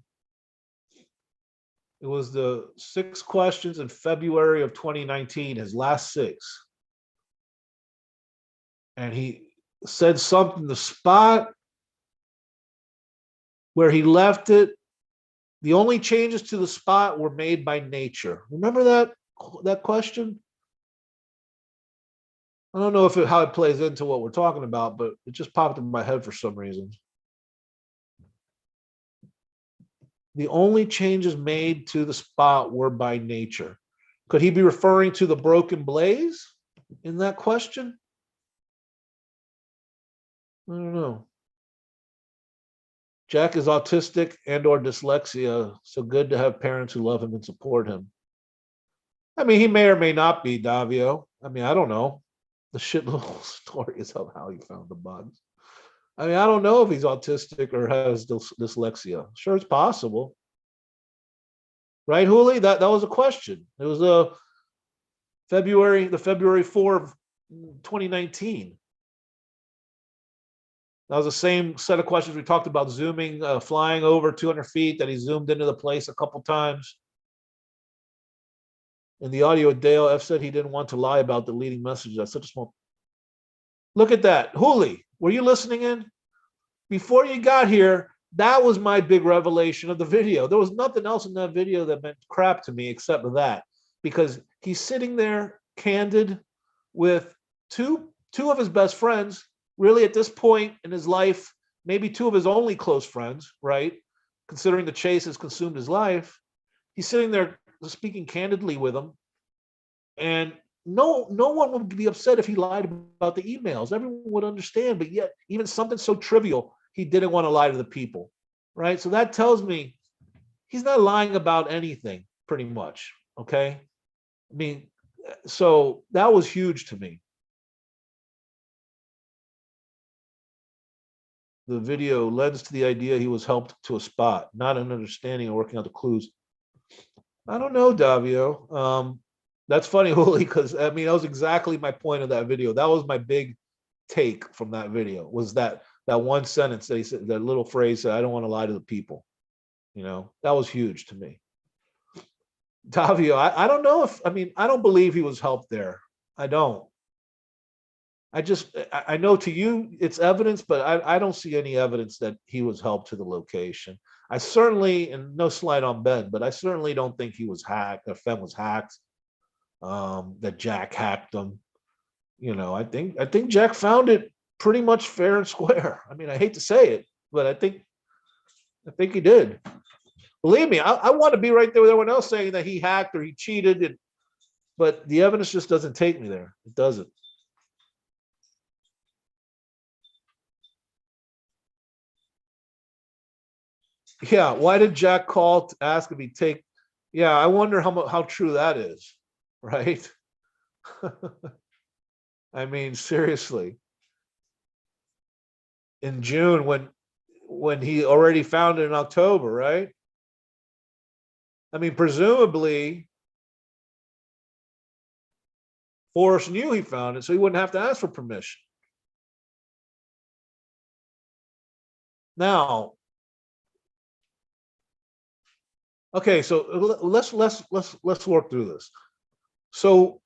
It was the 6 questions in February of 2019, his last 6. And he said something, the spot where he left it, the only changes to the spot were made by nature. Remember that question? I don't know how it plays into what we're talking about, but it just popped in my head for some reason. The only changes made to the spot were by nature. Could he be referring to the broken blaze in that question? I don't know. Jack is autistic and or dyslexia, so good to have parents who love him and support him. I mean, he may or may not be, Davio. I mean, I don't know. The shit little story is of how he found the bugs. I mean, I don't know if he's autistic or has dyslexia. Sure, it's possible. Right, Hooli? That was a question. It was the February 4 of 2019. That was the same set of questions we talked about zooming, flying over 200 feet, that he zoomed into the place a couple times. In the audio, Dale F said he didn't want to lie about deleting messages. That's such a small. Look at that. Hooli, were you listening in? Before you got here, that was my big revelation of the video. There was nothing else in that video that meant crap to me except for that, because he's sitting there candid with two of his best friends, really at this point in his life, maybe 2 of his only close friends, right? Considering the chase has consumed his life. He's sitting there speaking candidly with him. And no one would be upset if he lied about the emails. Everyone would understand, but yet even something so trivial, he didn't want to lie to the people, right? So that tells me he's not lying about anything, pretty much, okay? I mean, so that was huge to me. The video lends to the idea he was helped to a spot, not an understanding or working out the clues. I don't know, Davio. That's funny, Hooli, because I mean, that was exactly my point of that video. That was my big take from that video, was that one sentence that he said, that little phrase that I don't want to lie to the people. You know, that was huge to me. Davio, I don't know if, I mean, I don't believe he was helped there. I don't. I know to you it's evidence, but I don't see any evidence that he was helped to the location. I certainly, and no slight on Ben, but I certainly don't think he was hacked, or Fenn was hacked, that Jack hacked him. You know, I think Jack found it pretty much fair and square. I mean, I hate to say it, but I think he did. Believe me, I want to be right there with everyone else saying that he hacked or he cheated, but the evidence just doesn't take me there. It doesn't. Yeah, why did Jack call to ask if he'd take? Yeah, I wonder how true that is, right? I mean, seriously. In June, when he already found it in October, right? I mean, presumably Forrest knew he found it, so he wouldn't have to ask for permission. Now, okay, so let's work through this. So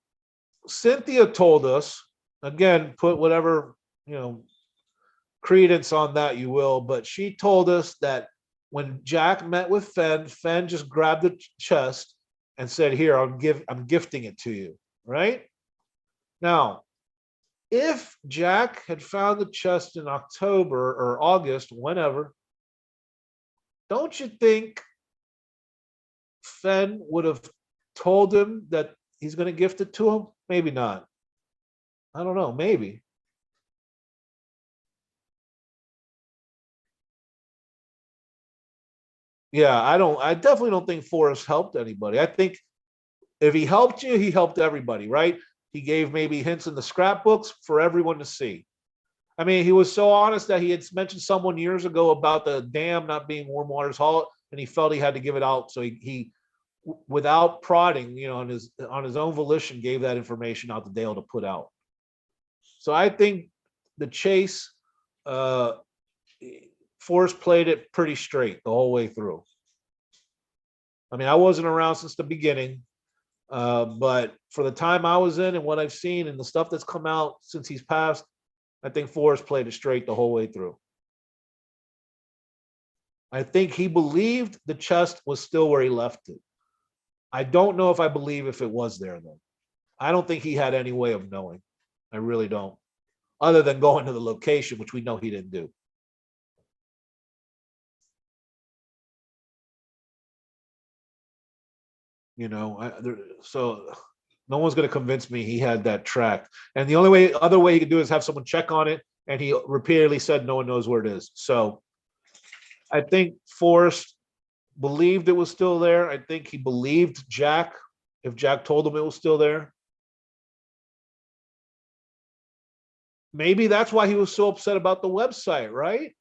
Cynthia told us, again, put whatever, credence on that you will, but she told us that when Jack met with Fenn just grabbed the chest and said, "Here, I'm gifting it to you." Right? Now, if Jack had found the chest in October or August, whenever, don't you think Fenn would have told him that he's going to gift it to him? Maybe not. I don't know. Maybe. Yeah, I definitely don't think Forrest helped anybody. I think if he helped you, he helped everybody, right? He gave maybe hints in the scrapbooks for everyone to see. I mean, he was so honest that he had mentioned someone years ago about the dam not being Warm Waters Hall, and he felt he had to give it out. So he without prodding, on his own volition, gave that information out to Dale to put out. So I think the chase, uh, Forrest played it pretty straight the whole way through. I mean, I wasn't around since the beginning, but for the time I was in and what I've seen and the stuff that's come out since he's passed, I think Forrest played it straight the whole way through. I think he believed the chest was still where he left it. I don't know if I believe if it was there, though. I don't think he had any way of knowing. I really don't. Other than going to the location, which we know he didn't do. So no one's going to convince me he had that track. And the other way he could do is have someone check on it. And he repeatedly said no one knows where it is. So I think Forrest believed it was still there. I think he believed Jack if Jack told him it was still there. Maybe that's why he was so upset about the website, right?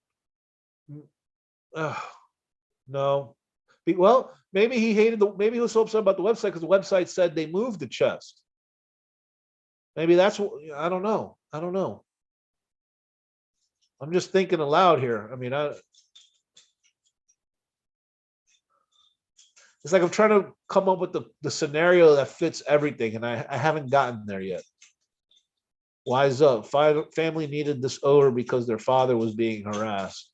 No. Well, maybe maybe he was so upset about the website because the website said they moved the chest. Maybe that's what, I don't know. I don't know. I'm just thinking aloud here. I mean, it's like I'm trying to come up with the scenario that fits everything, and I haven't gotten there yet. Wise up. Family needed this over because their father was being harassed.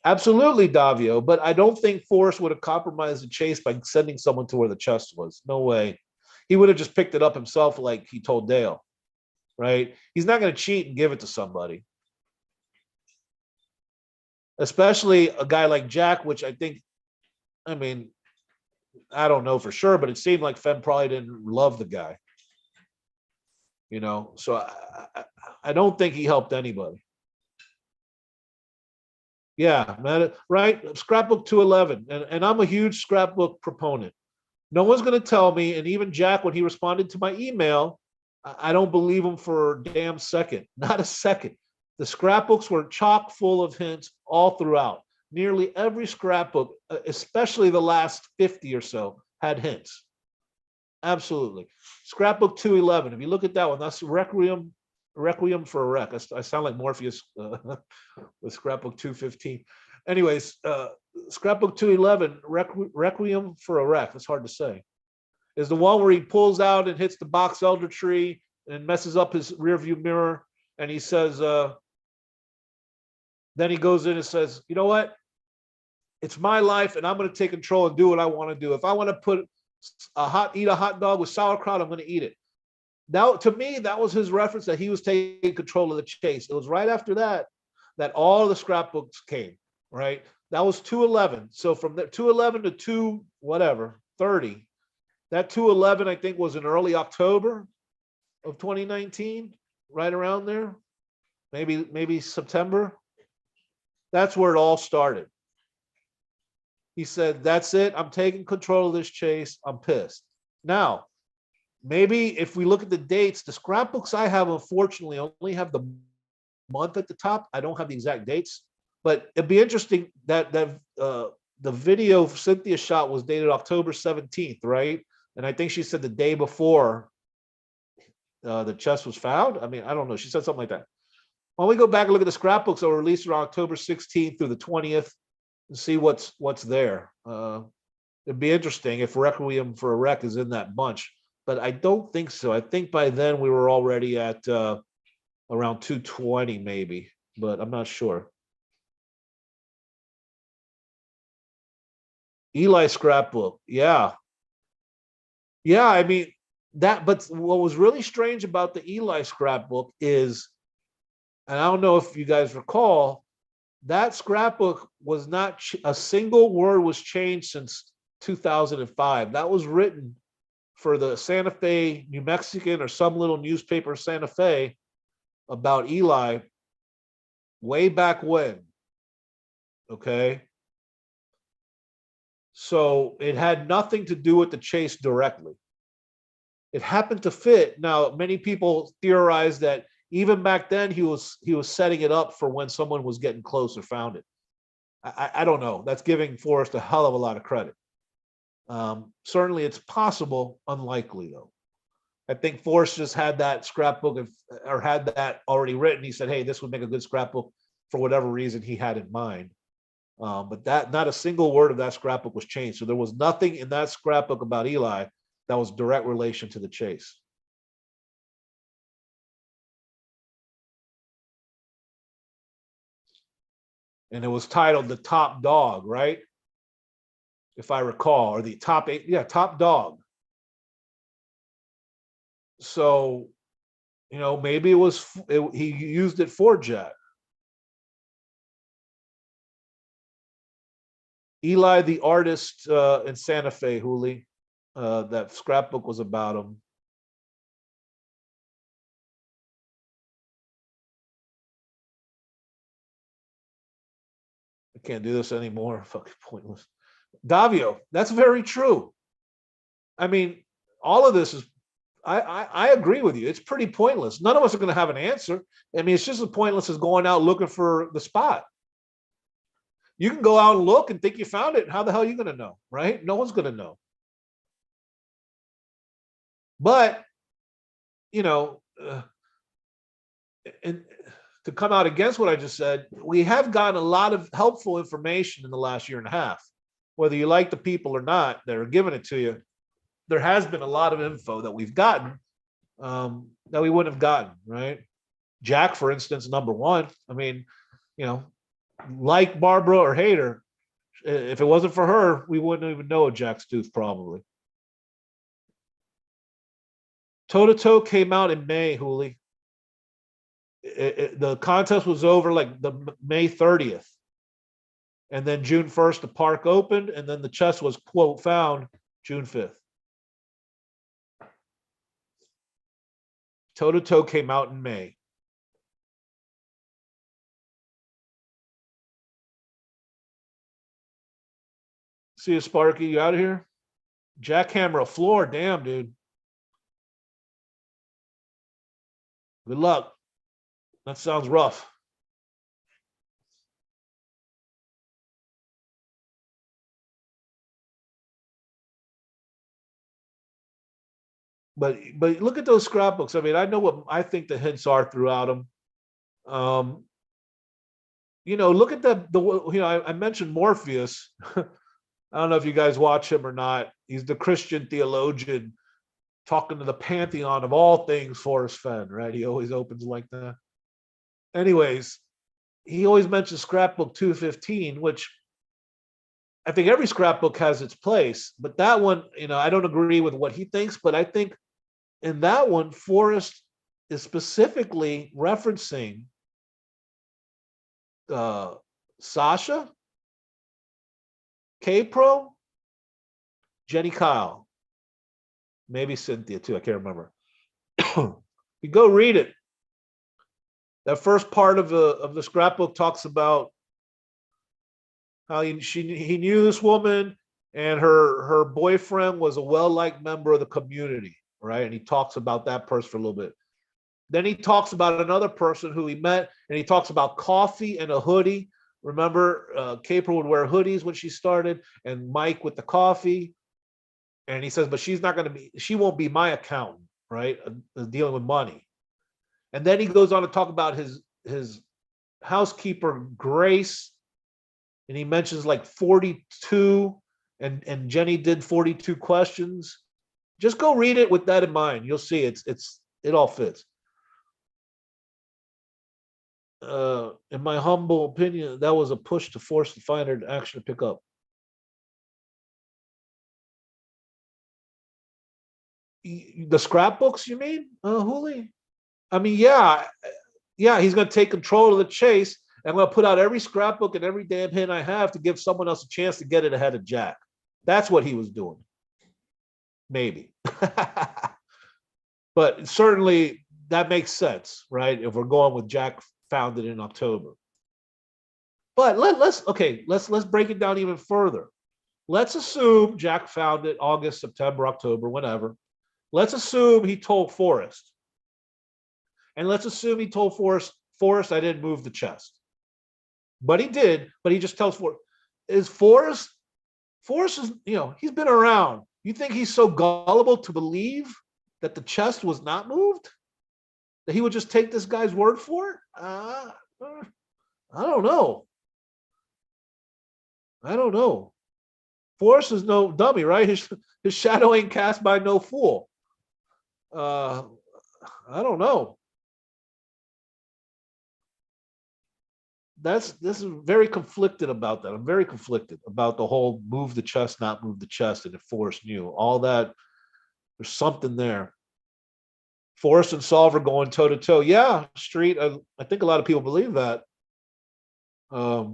Absolutely, Davio, but I don't think Forrest would have compromised the chase by sending someone to where the chest was. No way. He would have just picked it up himself like he told Dale, right? He's not going to cheat and give it to somebody. Especially a guy like Jack, which I mean, I don't know for sure, but it seemed like Fenn probably didn't love the guy. So I don't think he helped anybody. Yeah, man, right? Scrapbook 211. And I'm a huge scrapbook proponent. No one's going to tell me, and even Jack, when he responded to my email, I don't believe him for a damn second. Not a second. The scrapbooks were chock full of hints all throughout. Nearly every scrapbook, especially the last 50 or so, had hints. Absolutely. Scrapbook 211. If you look at that one, that's Requiem for a Wreck. I sound like Morpheus with Scrapbook 215. Anyways, Scrapbook 211, Requiem for a Wreck. That's hard to say. Is the one where he pulls out and hits the box elder tree and messes up his rearview mirror. And he says, then he goes in and says, you know what? It's my life, and I'm going to take control and do what I want to do. If I want to eat a hot dog with sauerkraut, I'm going to eat it. Now, to me, that was his reference that he was taking control of the chase. It was right after that all the scrapbooks came, right? That was 211. So from 211 to 30, that 211, I think, was in early October of 2019, right around there, maybe September. That's where it all started. He said, that's it. I'm taking control of this chase. I'm pissed. Now, maybe if we look at the dates, the scrapbooks I have, unfortunately, only have the month at the top. I don't have the exact dates, but it'd be interesting that the video Cynthia shot was dated October 17th, right? And I think she said the day before the chest was found. I mean, I don't know. She said something like that. When we go back and look at the scrapbooks that were released around October 16th through the 20th and see what's there. It'd be interesting if Requiem for a Wreck is in that bunch, but I don't think so. I think by then we were already at around 220 maybe, but I'm not sure. Eli scrapbook. Yeah. Yeah, I mean, but what was really strange about the Eli scrapbook is, and I don't know if you guys recall, that scrapbook was not a single word was changed since 2005. That was written for the Santa Fe New Mexican or some little newspaper Santa Fe about Eli way back when. Okay. So it had nothing to do with the chase directly. It happened to fit. Now, many people theorize that even back then, he was setting it up for when someone was getting close or found it. I don't know. That's giving Forrest a hell of a lot of credit. Certainly, it's possible. Unlikely, though. I think Forrest just had that scrapbook or had that already written. He said, "Hey, this would make a good scrapbook," for whatever reason he had in mind. But that not a single word of that scrapbook was changed. So there was nothing in that scrapbook about Eli that was direct relation to the chase. And it was titled "The Top Dog," right? If I recall, or the top 8, yeah, top dog. So, maybe it was he used it for Jack. Eli, the artist in Santa Fe, Hooli. That scrapbook was about him. I can't do this anymore. Fucking pointless. Davio, that's very true. I mean, all of this is. I agree with you. It's pretty pointless. None of us are going to have an answer. I mean, it's just as pointless as going out looking for the spot. You can go out and look and think you found it. How the hell are you going to know, right? No one's going to know. But, and to come out against what I just said, we have gotten a lot of helpful information in the last year and a half. Whether you like the people or not that are giving it to you, there has been a lot of info that we've gotten that we wouldn't have gotten, right? Jack, for instance, number one. I mean, like Barbara or Hader, if it wasn't for her, we wouldn't even know Jack's tooth probably. Toe to Toe came out in May, Hooli. The contest was over like the May 30th. And then June 1st, the park opened, and then the chest was, quote, found June 5th. Toe to Toe came out in May. See you, Sparky. You out of here? Jackhammer a floor. Damn, dude. Good luck. That sounds rough. But look at those scrapbooks. I mean, I know what I think the hints are throughout them. Look at I mentioned Morpheus. I don't know if you guys watch him or not. He's the Christian theologian talking to the pantheon of all things Forrest Fenn, right? He always opens like that. Anyways, he always mentions scrapbook 215, which I think every scrapbook has its place. But that one, I don't agree with what he thinks, but I think in that one, Forrest is specifically referencing Sasha, K-Pro, Jenny Kyle, maybe Cynthia too. I can't remember. You go read it. That first part of the scrapbook talks about how he knew this woman, and her boyfriend was a well-liked member of the community, right? And he talks about that person for a little bit. Then he talks about another person who he met, and he talks about coffee and a hoodie. Remember, K-Pro would wear hoodies when she started, and Mike with the coffee. And he says, but she won't be my accountant, right? Dealing with money. And then he goes on to talk about his housekeeper, Grace, and he mentions like 42, and Jenny did 42 questions. Just go read it with that in mind. You'll see it all fits. In my humble opinion, that was a push to force the finder to actually pick up. The scrapbooks, you mean, Hooli? I mean, yeah, he's going to take control of the chase. I'm going to put out every scrapbook and every damn hint I have to give someone else a chance to get it ahead of Jack. That's what he was doing. Maybe. But certainly that makes sense, right? If we're going with Jack found it in October. But let's break it down even further. Let's assume Jack found it August, September, October, whenever. Let's assume he told Forrest. And let's assume he told Forrest, I didn't move the chest. But he did, but he just tells Forrest. Is Forrest is, he's been around. You think he's so gullible to believe that the chest was not moved? That he would just take this guy's word for it? I don't know. I don't know. Forrest is no dummy, right? His shadow ain't cast by no fool. I don't know. This is very conflicted about that. I'm very conflicted about the whole move the chest, not move the chest, and if Forrest knew all that. There's something there. Forrest and Solver going toe to toe. Yeah, Street. I think a lot of people believe that. I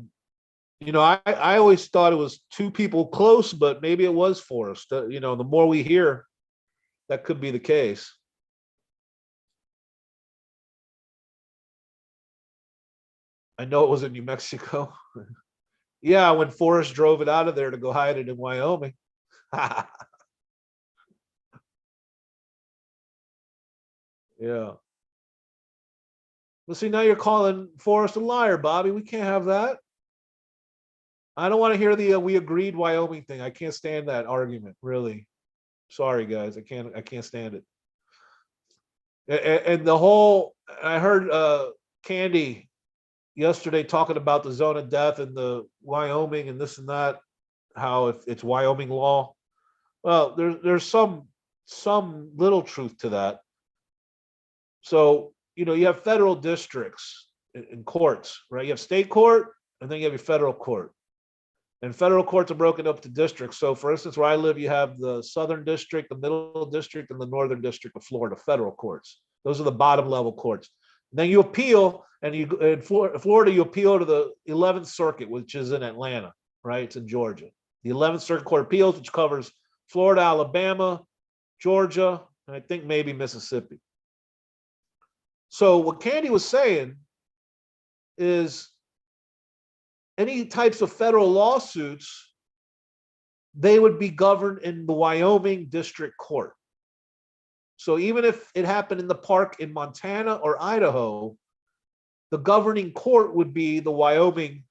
always thought it was two people close, but maybe it was Forrest. The more we hear, that could be the case. I know it was in New Mexico. Yeah, when Forrest drove it out of there to go hide it in Wyoming. Yeah. Well, see, now you're calling Forrest a liar, Bobby. We can't have that. I don't want to hear the we agreed Wyoming thing. I can't stand that argument, really. Sorry, guys. I can't stand it. And the whole I heard Candy yesterday talking about the zone of death and the Wyoming and this and that, how if it's Wyoming law. Well, there's some little truth to that. So, you have federal districts in courts, right? You have state court and then you have your federal court. And federal courts are broken up to districts. So, for instance, where I live, you have the Southern District, the Middle District, and the Northern District of Florida, federal courts. Those are the bottom level courts. And then you appeal, and in Florida, you appeal to the 11th Circuit, which is in Atlanta, right? It's in Georgia. The 11th Circuit Court of Appeals, which covers Florida, Alabama, Georgia, and I think maybe Mississippi. So what Candy was saying is any types of federal lawsuits, they would be governed in the Wyoming District Court. So even if it happened in the park in Montana or Idaho, the governing court would be the Wyoming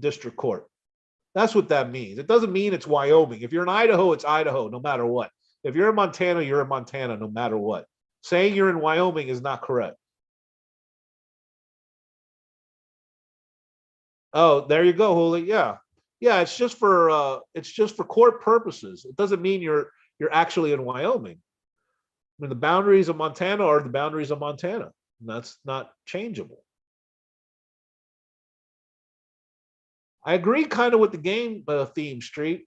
District Court. That's what that means. It doesn't mean it's Wyoming. If you're in Idaho, it's Idaho, no matter what. If you're in Montana, you're in Montana, no matter what. Saying you're in Wyoming is not correct. Oh, there you go, Holy. Yeah. Yeah, it's just for court purposes. It doesn't mean you're actually in Wyoming. I mean, the boundaries of Montana are the boundaries of Montana. And that's not changeable. I agree kind of with the game theme, Street.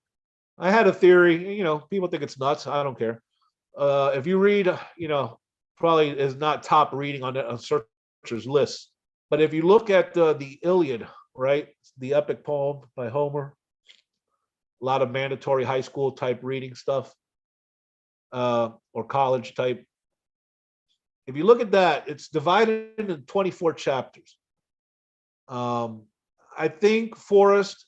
I had a theory, people think it's nuts. I don't care. If you read, probably is not top reading on a searcher's list. But if you look at the Iliad, right, the epic poem by Homer, a lot of mandatory high school type reading stuff, or college type. If you look at that, it's divided into 24 chapters. I think Forrest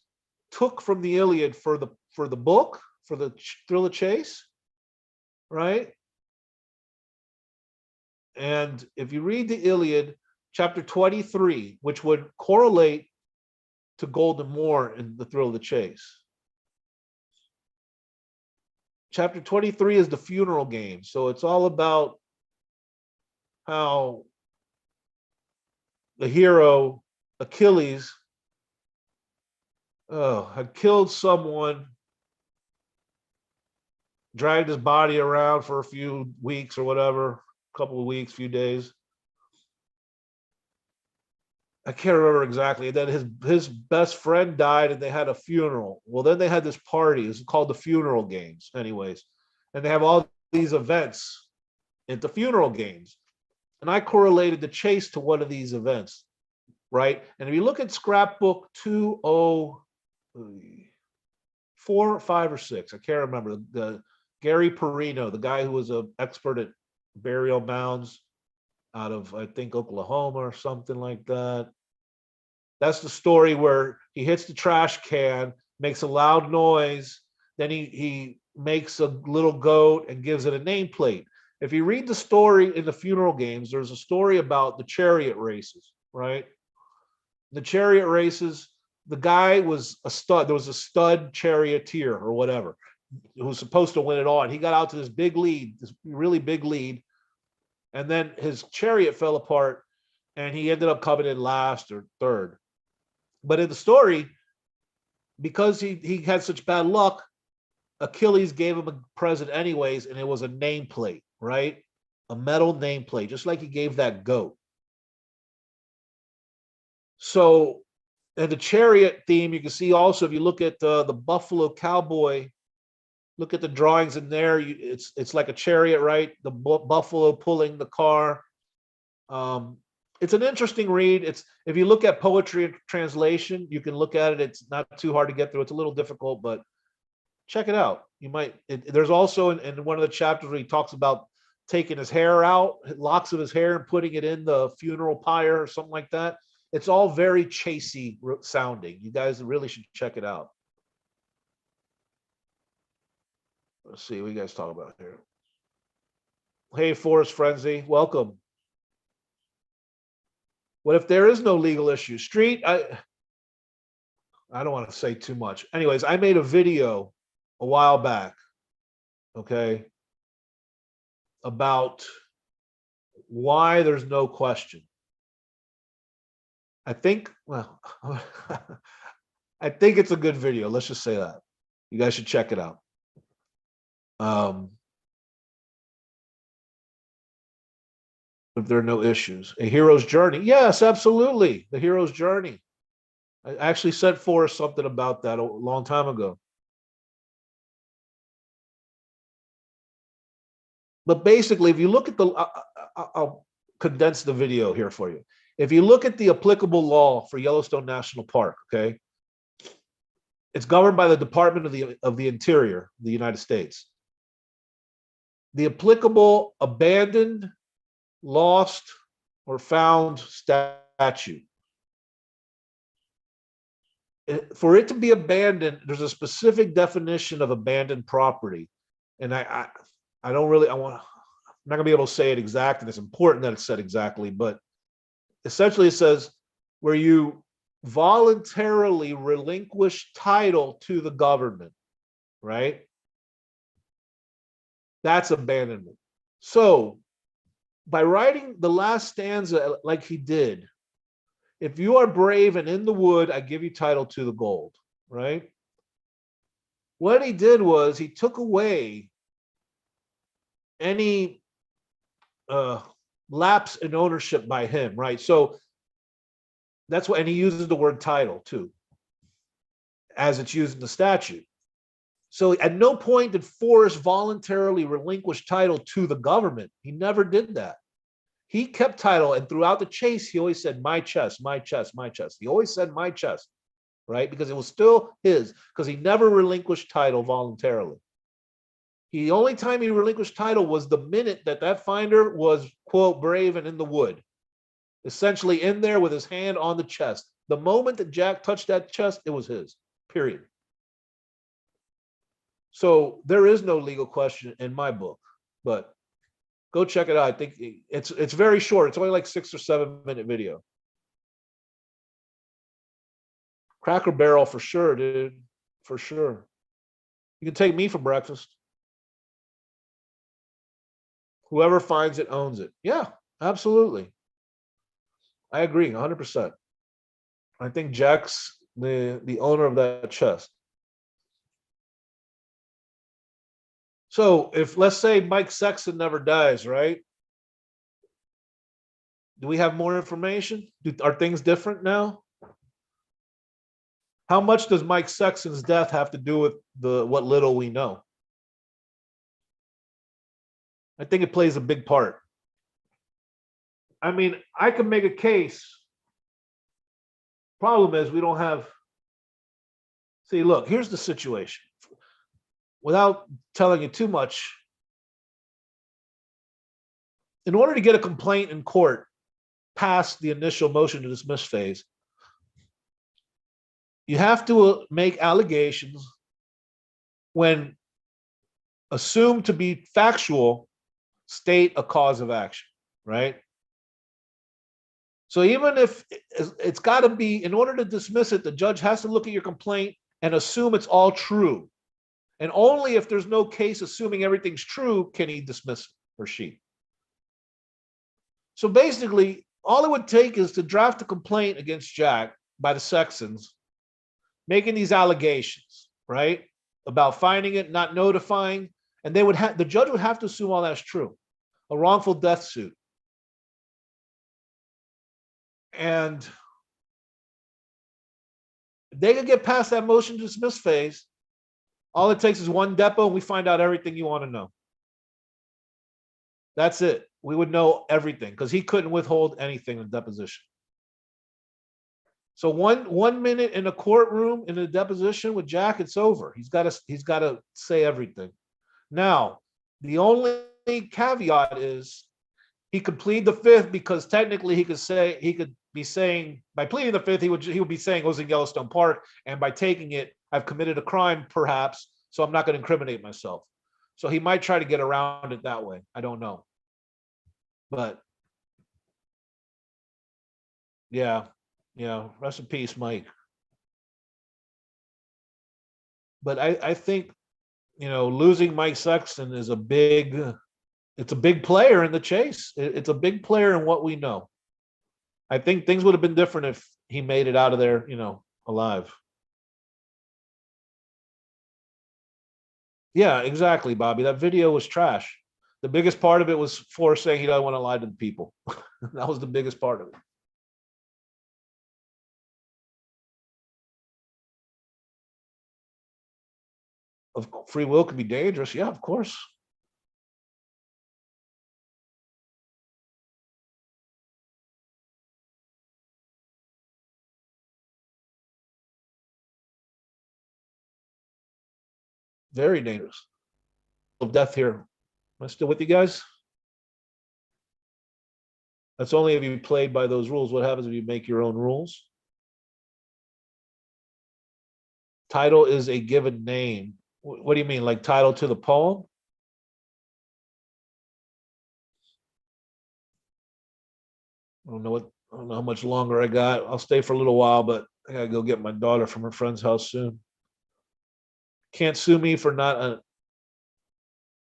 took from the Iliad for the book, for the thrill of chase, right? And if you read the Iliad, chapter 23, which would correlate to Golden Moor in the thrill of the chase. Chapter 23 is the funeral game. So it's all about how the hero, Achilles, had killed someone, dragged his body around for a few weeks or whatever, a couple of weeks, few days. I can't remember exactly. And then his best friend died and they had a funeral. Well, then they had this party. It's called the funeral games, anyways. And they have all these events into funeral games. And I correlated the chase to one of these events, right? And if you look at scrapbook 204, 5, or 6, I can't remember. The Gary Perino, the guy who was an expert at burial mounds out of, I think, Oklahoma or something like that. That's the story where he hits the trash can, makes a loud noise, then he makes a little goat and gives it a nameplate. If you read the story in the funeral games, there's a story about the chariot races, right? The chariot races, the guy was a stud. There was a stud charioteer or whatever who was supposed to win it all. And he got out to this big lead, this really big lead. And then his chariot fell apart and he ended up coming in last or third. But in the story, because he had such bad luck, Achilles gave him a present anyways, and it was a nameplate, right? A metal nameplate, just like he gave that goat. So, and the chariot theme, you can see also, if you look at the Buffalo Cowboy, look at the drawings in there, it's like a chariot, right? The buffalo pulling the car. It's an interesting read. It's, if you look at poetry and translation, you can look at it. It's not too hard to get through. It's a little difficult, but check it out. You might. There's also in one of the chapters where he talks about taking his hair out, locks of his hair, and putting it in the funeral pyre or something like that. It's all very chasey sounding. You guys really should check it out. Let's see what you guys talk about here. Hey, Forrest Frenzy, welcome. What if there is no legal issue? Street, I don't want to say too much. Anyways, I made a video a while back, okay, about why there's no question. I think, well, I think it's a good video. Let's just say that. You guys should check it out. If there are no issues. A hero's journey. Yes, absolutely. The hero's journey. I actually sent Forrest something about that a long time ago. But basically, if you look at the, I'll condense the video here for you. If you look at the applicable law for Yellowstone National Park, okay, it's governed by the Department of the Interior, the United States. The applicable abandoned, lost, or found statute. For it to be abandoned, there's a specific definition of abandoned property, and I don't really, I'm not gonna be able to say it exactly. It's important that it's said exactly, but essentially it says where you voluntarily relinquish title to the government, right? That's abandonment. So by writing the last stanza like he did, if you are brave and in the wood, I give you title to the gold, right? What he did was he took away any lapse in ownership by him, right? So that's what, and he uses the word title too, as it's used in the statute. So at no point did Forrest voluntarily relinquish title to the government. He never did that. He kept title, and throughout the chase, he always said, my chest, my chest, my chest. He always said my chest, right? Because it was still his, because he never relinquished title voluntarily. The only time he relinquished title was the minute that finder was, quote, brave and in the wood, essentially in there with his hand on the chest. The moment that Jack touched that chest, it was his, period. So there is no legal question in my book, but go check it out. I think it's very short. It's only like 6 or 7 minute video. Cracker Barrel for sure, dude. For sure. You can take me for breakfast. Whoever finds it owns it. Yeah, absolutely. I agree 100%. I think Jack's the owner of that chest. So if, let's say, Mike Sexton never dies, right? Do we have more information? Are things different now? How much does Mike Sexton's death have to do with what little we know? I think it plays a big part. I mean, I can make a case. Problem is we don't have. See, look, here's the situation. Without telling you too much, in order to get a complaint in court past the initial motion to dismiss phase, you have to make allegations when assumed to be factual state a cause of action, right? So even if it's got to be, in order to dismiss it, the judge has to look at your complaint and assume it's all true. And only if there's no case assuming everything's true can he dismiss or she. So basically, all it would take is to draft a complaint against Jack by the Sextons, making these allegations, right? About finding it, not notifying, and they would have the judge would have to assume all that's true. A wrongful death suit. And they could get past that motion to dismiss phase. All it takes is one depo, and we find out everything you want to know. That's it. We would know everything because he couldn't withhold anything in deposition. So one minute in a courtroom in a deposition with Jack, it's over. He's got to say everything. Now, the only caveat is he could plead the fifth because technically he could be saying by pleading the fifth he would be saying it was in Yellowstone Park, and by taking it I've committed a crime perhaps, so I'm not going to incriminate myself. So he might try to get around it that way. I don't know, but yeah, rest in peace, Mike. But I think losing Mike Sexton is it's a big player in the chase. It's a big player in what we know. I think things would have been different if he made it out of there, alive. Yeah, exactly, Bobby. That video was trash. The biggest part of it was Forrest saying he doesn't want to lie to the people. That was the biggest part of it. Of free will could be dangerous. Yeah, of course. Very dangerous. Of death here. Am I still with you guys? That's only if you played by those rules. What happens if you make your own rules? Title is a given name. What do you mean, like title to the poem? I don't know how much longer I got. I'll stay for a little while, but I gotta go get my daughter from her friend's house soon. Can't sue me for not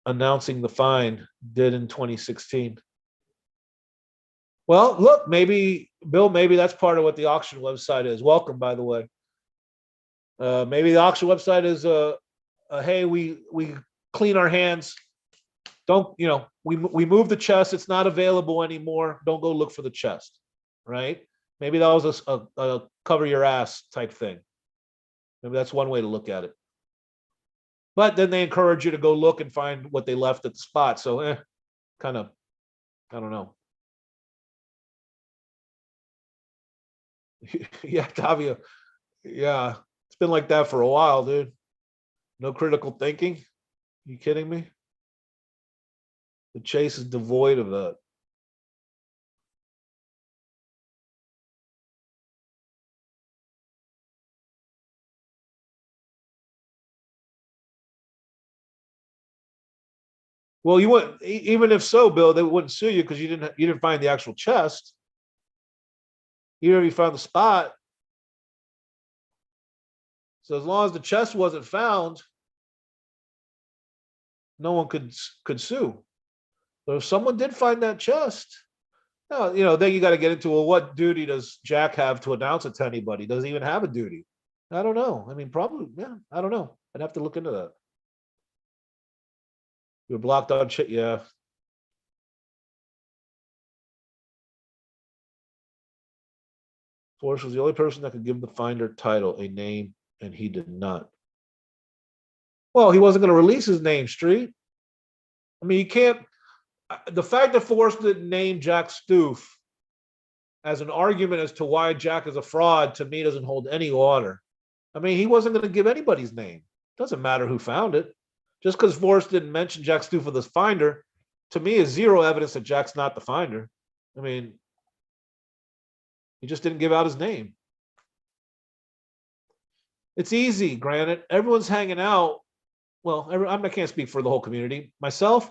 announcing the fine. Did in 2016. Well, look, maybe Bill, maybe that's part of what the auction website is. Welcome, by the way. Maybe the auction website is hey, we clean our hands. Don't we move the chest? It's not available anymore. Don't go look for the chest, right? Maybe that was a cover your ass type thing. Maybe that's one way to look at it. But then they encourage you to go look and find what they left at the spot. So, kind of, I don't know. Yeah, Tavia. Yeah, it's been like that for a while, dude. No critical thinking. You kidding me? The chase is devoid of that. Well, you wouldn't, even if so, Bill, they wouldn't sue you because you didn't find the actual chest. Even if you found the spot. So as long as the chest wasn't found, no one could sue. But if someone did find that chest, then you got to get into, well, what duty does Jack have to announce it to anybody? Does he even have a duty? I don't know. I mean, probably, yeah. I don't know. I'd have to look into that. You're blocked on shit, yeah. Forrest was the only person that could give the finder title a name, and he did not. Well, he wasn't going to release his name, Street. I mean, you can't. The fact that Forrest didn't name Jack Stoof as an argument as to why Jack is a fraud, to me, doesn't hold any water. I mean, he wasn't going to give anybody's name. Doesn't matter who found it. Just because Forrest didn't mention Jack Stoof as the finder, to me, is zero evidence that Jack's not the finder. I mean, he just didn't give out his name. It's easy, granted. Everyone's hanging out. Well, I can't speak for the whole community. Myself,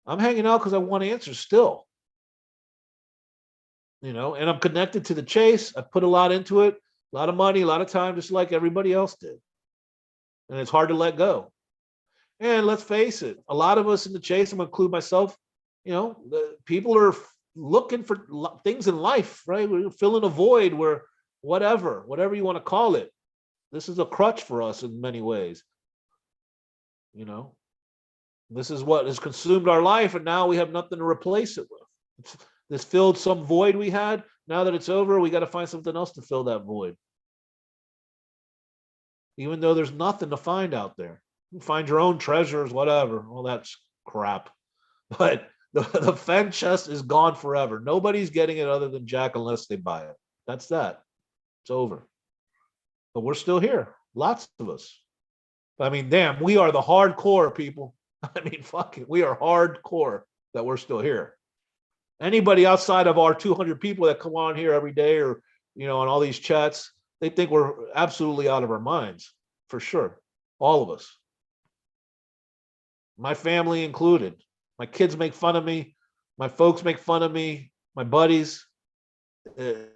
I'm hanging out because I want answers still, and I'm connected to the chase. I put a lot into it, a lot of money, a lot of time, just like everybody else did. And it's hard to let go. And let's face it, a lot of us in the chase, I'm going to include myself, the people are looking for things in life, right? We're filling a void where whatever you want to call it. This is a crutch for us in many ways. This is what has consumed our life, and now we have nothing to replace it with. This filled some void we had. Now that it's over, we got to find something else to fill that void. Even though there's nothing to find out there. You find your own treasures, whatever. Well, that's crap. But the Fenn chest is gone forever. Nobody's getting it other than Jack unless they buy it. That's that. It's over. But we're still here. Lots of us. I mean, damn, we are the hardcore people. I mean, fuck it. We are hardcore that we're still here. Anybody outside of our 200 people that come on here every day or, on all these chats, they think we're absolutely out of our minds, for sure. All of us. My family included. My kids make fun of me. My folks make fun of me. My buddies. And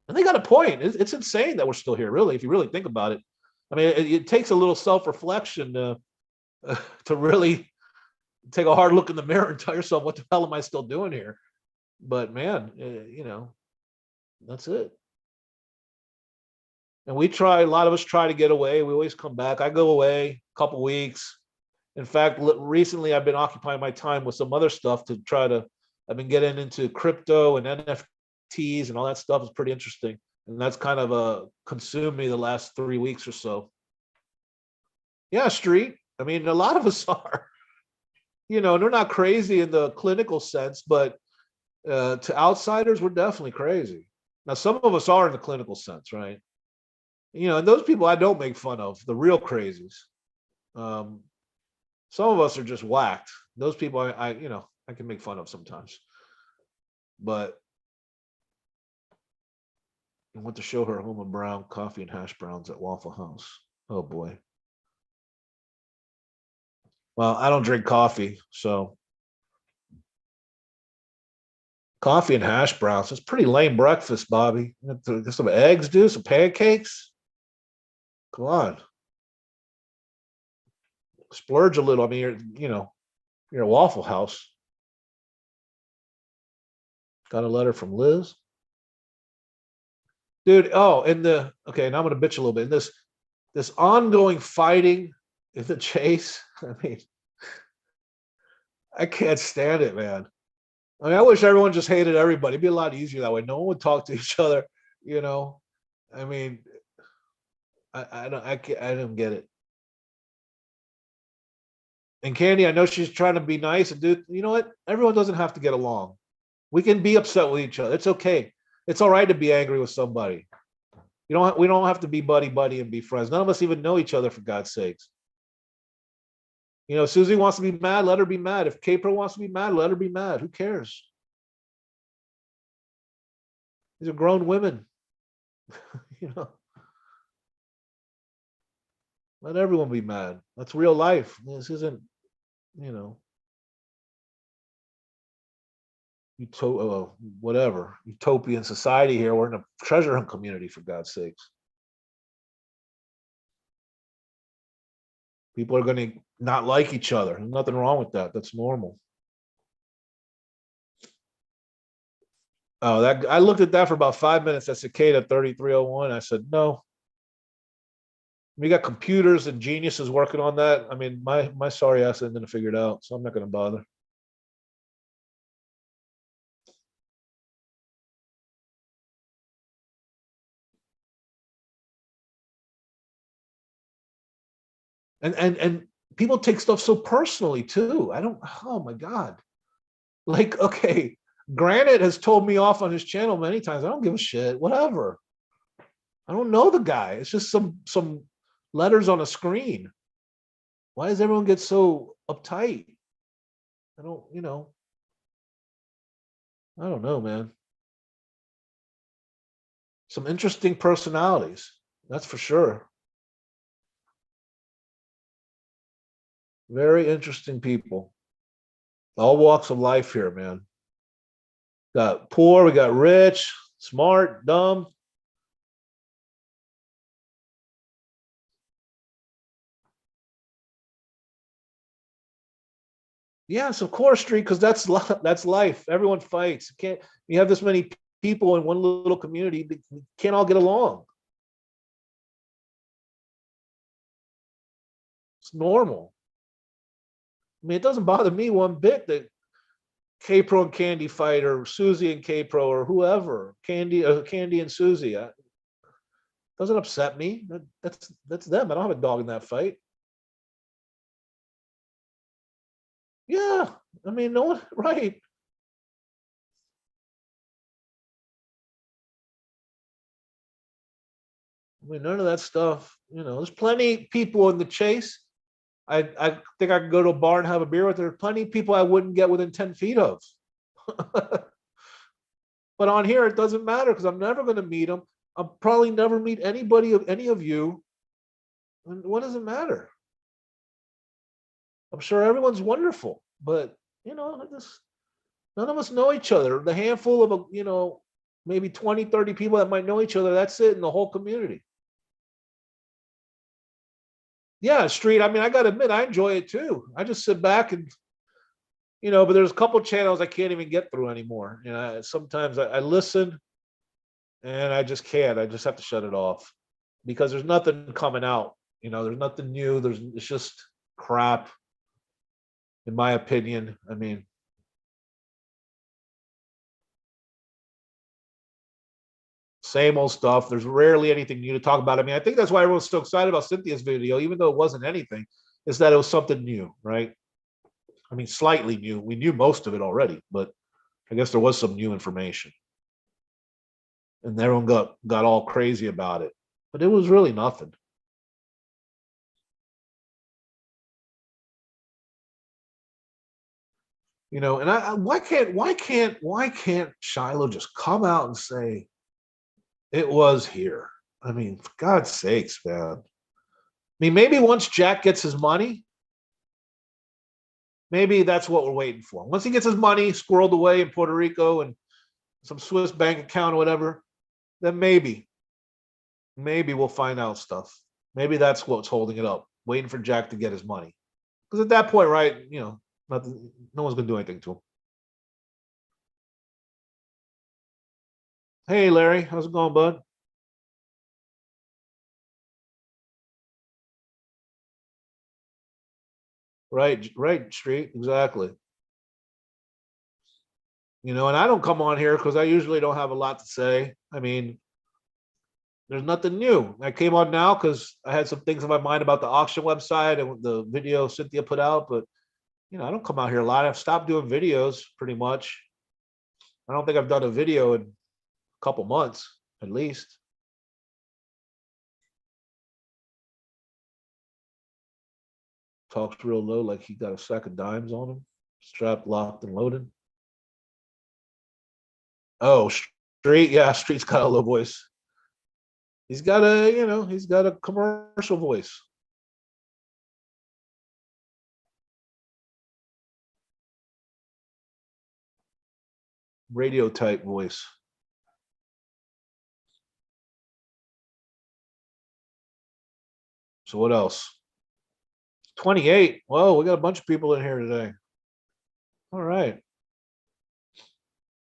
they got a point. It's insane that we're still here, really, if you really think about it. I mean, it takes a little self-reflection to really take a hard look in the mirror and tell yourself, what the hell am I still doing here? But man, that's it. And a lot of us try to get away. We always come back. I go away a couple weeks. In fact, recently I've been occupying my time with some other stuff I've been getting into crypto and NFTs and all that stuff. Is pretty interesting. And that's kind of consumed me the last 3 weeks or so. Yeah, street. I mean, a lot of us are. They're not crazy in the clinical sense, but to outsiders, we're definitely crazy. Now, some of us are in the clinical sense, right? And those people I don't make fun of, the real crazies. Some of us are just whacked. Those people I can make fun of sometimes. But I went to show her home and brown coffee and hash browns at Waffle House. Oh boy. Well, I don't drink coffee, so coffee and hash browns. It's pretty lame breakfast, Bobby. Get some eggs, dude, some pancakes. Come on. Splurge a little. I mean, you're a Waffle House. Got a letter from Liz. Dude, okay, now I'm gonna bitch a little bit. In this ongoing fighting in the chase, I mean, I can't stand it, man. I mean, I wish everyone just hated everybody. It'd be a lot easier that way. No one would talk to each other, I mean, I don't get it. And Candy, I know she's trying to be nice and do, you know what? Everyone doesn't have to get along. We can be upset with each other. It's okay. It's all right to be angry with somebody. We don't have to be buddy and be friends. None of us even know each other, for God's sakes. Susie wants to be mad, let her be mad. If K-Pro wants to be mad, let her be mad. Who cares? These are grown women. Let everyone be mad. That's real life. This isn't, whatever utopian society here. We're in a treasure hunt community, for God's sakes. People are going to not like each other. There's nothing wrong with that. That's normal. Oh, that I looked at that for about 5 minutes. That cicada 3301. I said, no. We got computers and geniuses working on that. I mean, my sorry ass isn't going to figure it out, so I'm not going to bother. And people take stuff so personally too. Oh my God. Like, okay, Granite has told me off on his channel many times. I don't give a shit. Whatever. I don't know the guy. It's just some letters on a screen. Why does everyone get so uptight? I don't know, man. Some interesting personalities. That's for sure. Very interesting people. All walks of life here, man. Got poor, we got rich, smart, dumb. Yes, of course, Street, because that's life. Everyone fights. You have this many people in one little community, they can't all get along. It's normal. I mean, it doesn't bother me one bit that K-Pro and Candy fight, or Susie and K-Pro, or whoever, Candy and Susie. Doesn't upset me. That's them. I don't have a dog in that fight. Yeah, I mean, no one, right? I mean, none of that stuff. There's plenty of people in the chase. I think I could go to a bar and have a beer with. There's plenty of people I wouldn't get within 10 feet of. But on here, it doesn't matter because I'm never going to meet them. I'll probably never meet anybody of any of you. And what does it matter? I'm sure everyone's wonderful, but none of us know each other. The handful of maybe 20, 30 people that might know each other, that's it in the whole community. Yeah, Street. I mean, I gotta admit, I enjoy it too. I just sit back and but there's a couple channels I can't even get through anymore. Sometimes I listen and I just can't. I just have to shut it off because there's nothing coming out. There's nothing new. It's just crap, in my opinion. I mean, same old stuff. There's rarely anything new to talk about. I mean, I think that's why everyone's so excited about Cynthia's video, even though it wasn't anything, is that it was something new, right? I mean, slightly new. We knew most of it already, but I guess there was some new information. And everyone got all crazy about it. But it was really nothing. And why can't Shiloh just come out and say it was here? I mean, for God's sakes, man. I mean, maybe once Jack gets his money, maybe that's what we're waiting for. Once he gets his money squirreled away in Puerto Rico and some Swiss bank account or whatever, then maybe we'll find out stuff. Maybe that's what's holding it up, waiting for Jack to get his money. Because at that point, right, nothing, no one's gonna do anything to him. Hey, Larry, how's it going, bud? Right, Street, exactly. And I don't come on here because I usually don't have a lot to say. I mean, there's nothing new. I came on now because I had some things in my mind about the auction website and the video Cynthia put out, but I don't come out here a lot. I've stopped doing videos pretty much. I don't think I've done a video in a couple months at least. Talks real low, like he got a sack of dimes on him, strapped, locked, and loaded. Oh, Street, yeah, Street's got a low voice. He's got a commercial voice. Radio type voice. So what else? 28. Whoa, we got a bunch of people in here today. All right.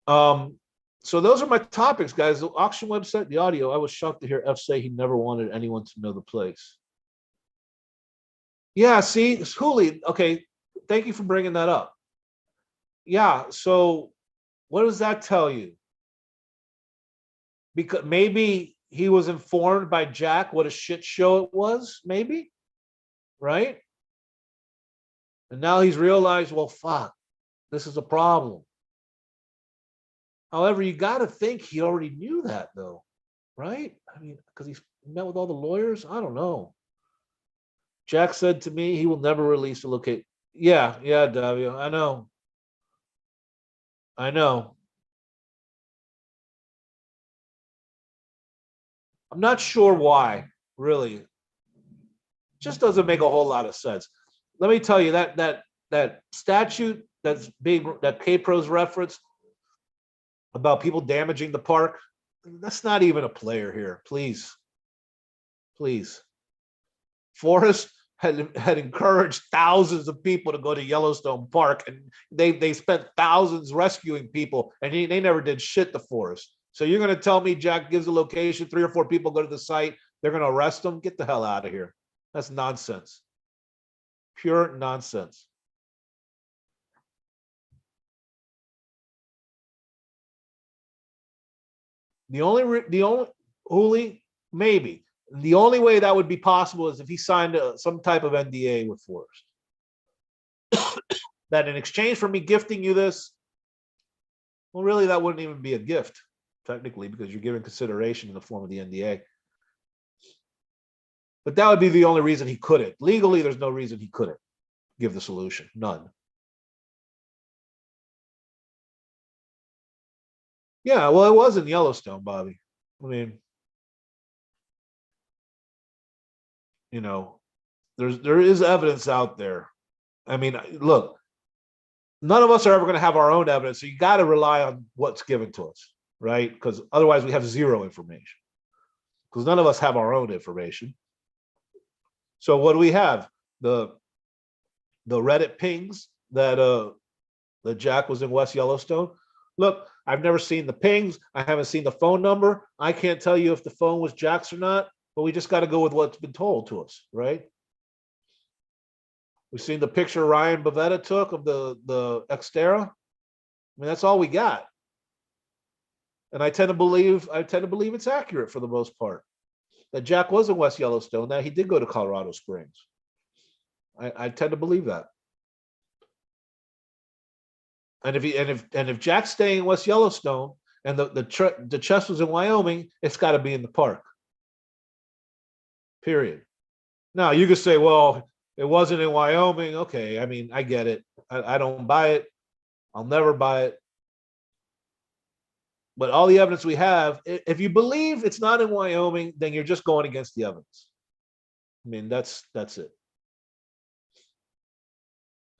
So those are my topics, guys. The auction website, the audio. I was shocked to hear F say he never wanted anyone to know the place. Yeah, see, Hooli. Okay, thank you for bringing that up. Yeah, so what does that tell you? Because maybe he was informed by Jack what a shit show it was, maybe, right? And now he's realized, well, fuck, this is a problem. However, you got to think he already knew that, though, right? I mean, because he's met with all the lawyers. I don't know. Jack said to me he will never release the location. Yeah, yeah, Davio. I know. I know. I'm not sure why, really. Just doesn't make a whole lot of sense. Let me tell you that statute that's big that K-Pros referenced about people damaging the park, that's not even a player here. Please, please. Forrest had encouraged thousands of people to go to Yellowstone Park, and they spent thousands rescuing people, and they never did shit to Forrest. So you're going to tell me Jack gives a location, 3 or 4 people go to the site, they're going to arrest him? Get the hell out of here. That's nonsense. Pure nonsense. The only Hooli, maybe. The only way that would be possible is if he signed some type of NDA with Forrest. That in exchange for me gifting you this, well, really, that wouldn't even be a gift, technically, because you're giving consideration in the form of the NDA. But that would be the only reason he couldn't. Legally, there's no reason he couldn't give the solution. None. Yeah, well, it was in Yellowstone, Bobby. I mean, you know, there is evidence out there. I mean, look, none of us are ever going to have our own evidence, so you got to rely on what's given to us, right? Because otherwise, we have zero information. Because none of us have our own information. So what do we have? The Reddit pings that Jack was in West Yellowstone. Look, I've never seen the pings. I haven't seen the phone number. I can't tell you if the phone was Jack's or not, but we just got to go with what's been told to us, right? We've seen the picture Ryan Bavetta took of the Xterra. I mean, that's all we got. And I tend to believe it's accurate for the most part. That Jack was in West Yellowstone, that he did go to Colorado Springs. I tend to believe that. And if Jack's staying in West Yellowstone and the chest was in Wyoming, it's got to be in the park. Period. Now you could say, well, it wasn't in Wyoming. Okay, I mean, I get it. I don't buy it. I'll never buy it. But all the evidence we have, if you believe it's not in Wyoming, then you're just going against the evidence. I mean, that's it.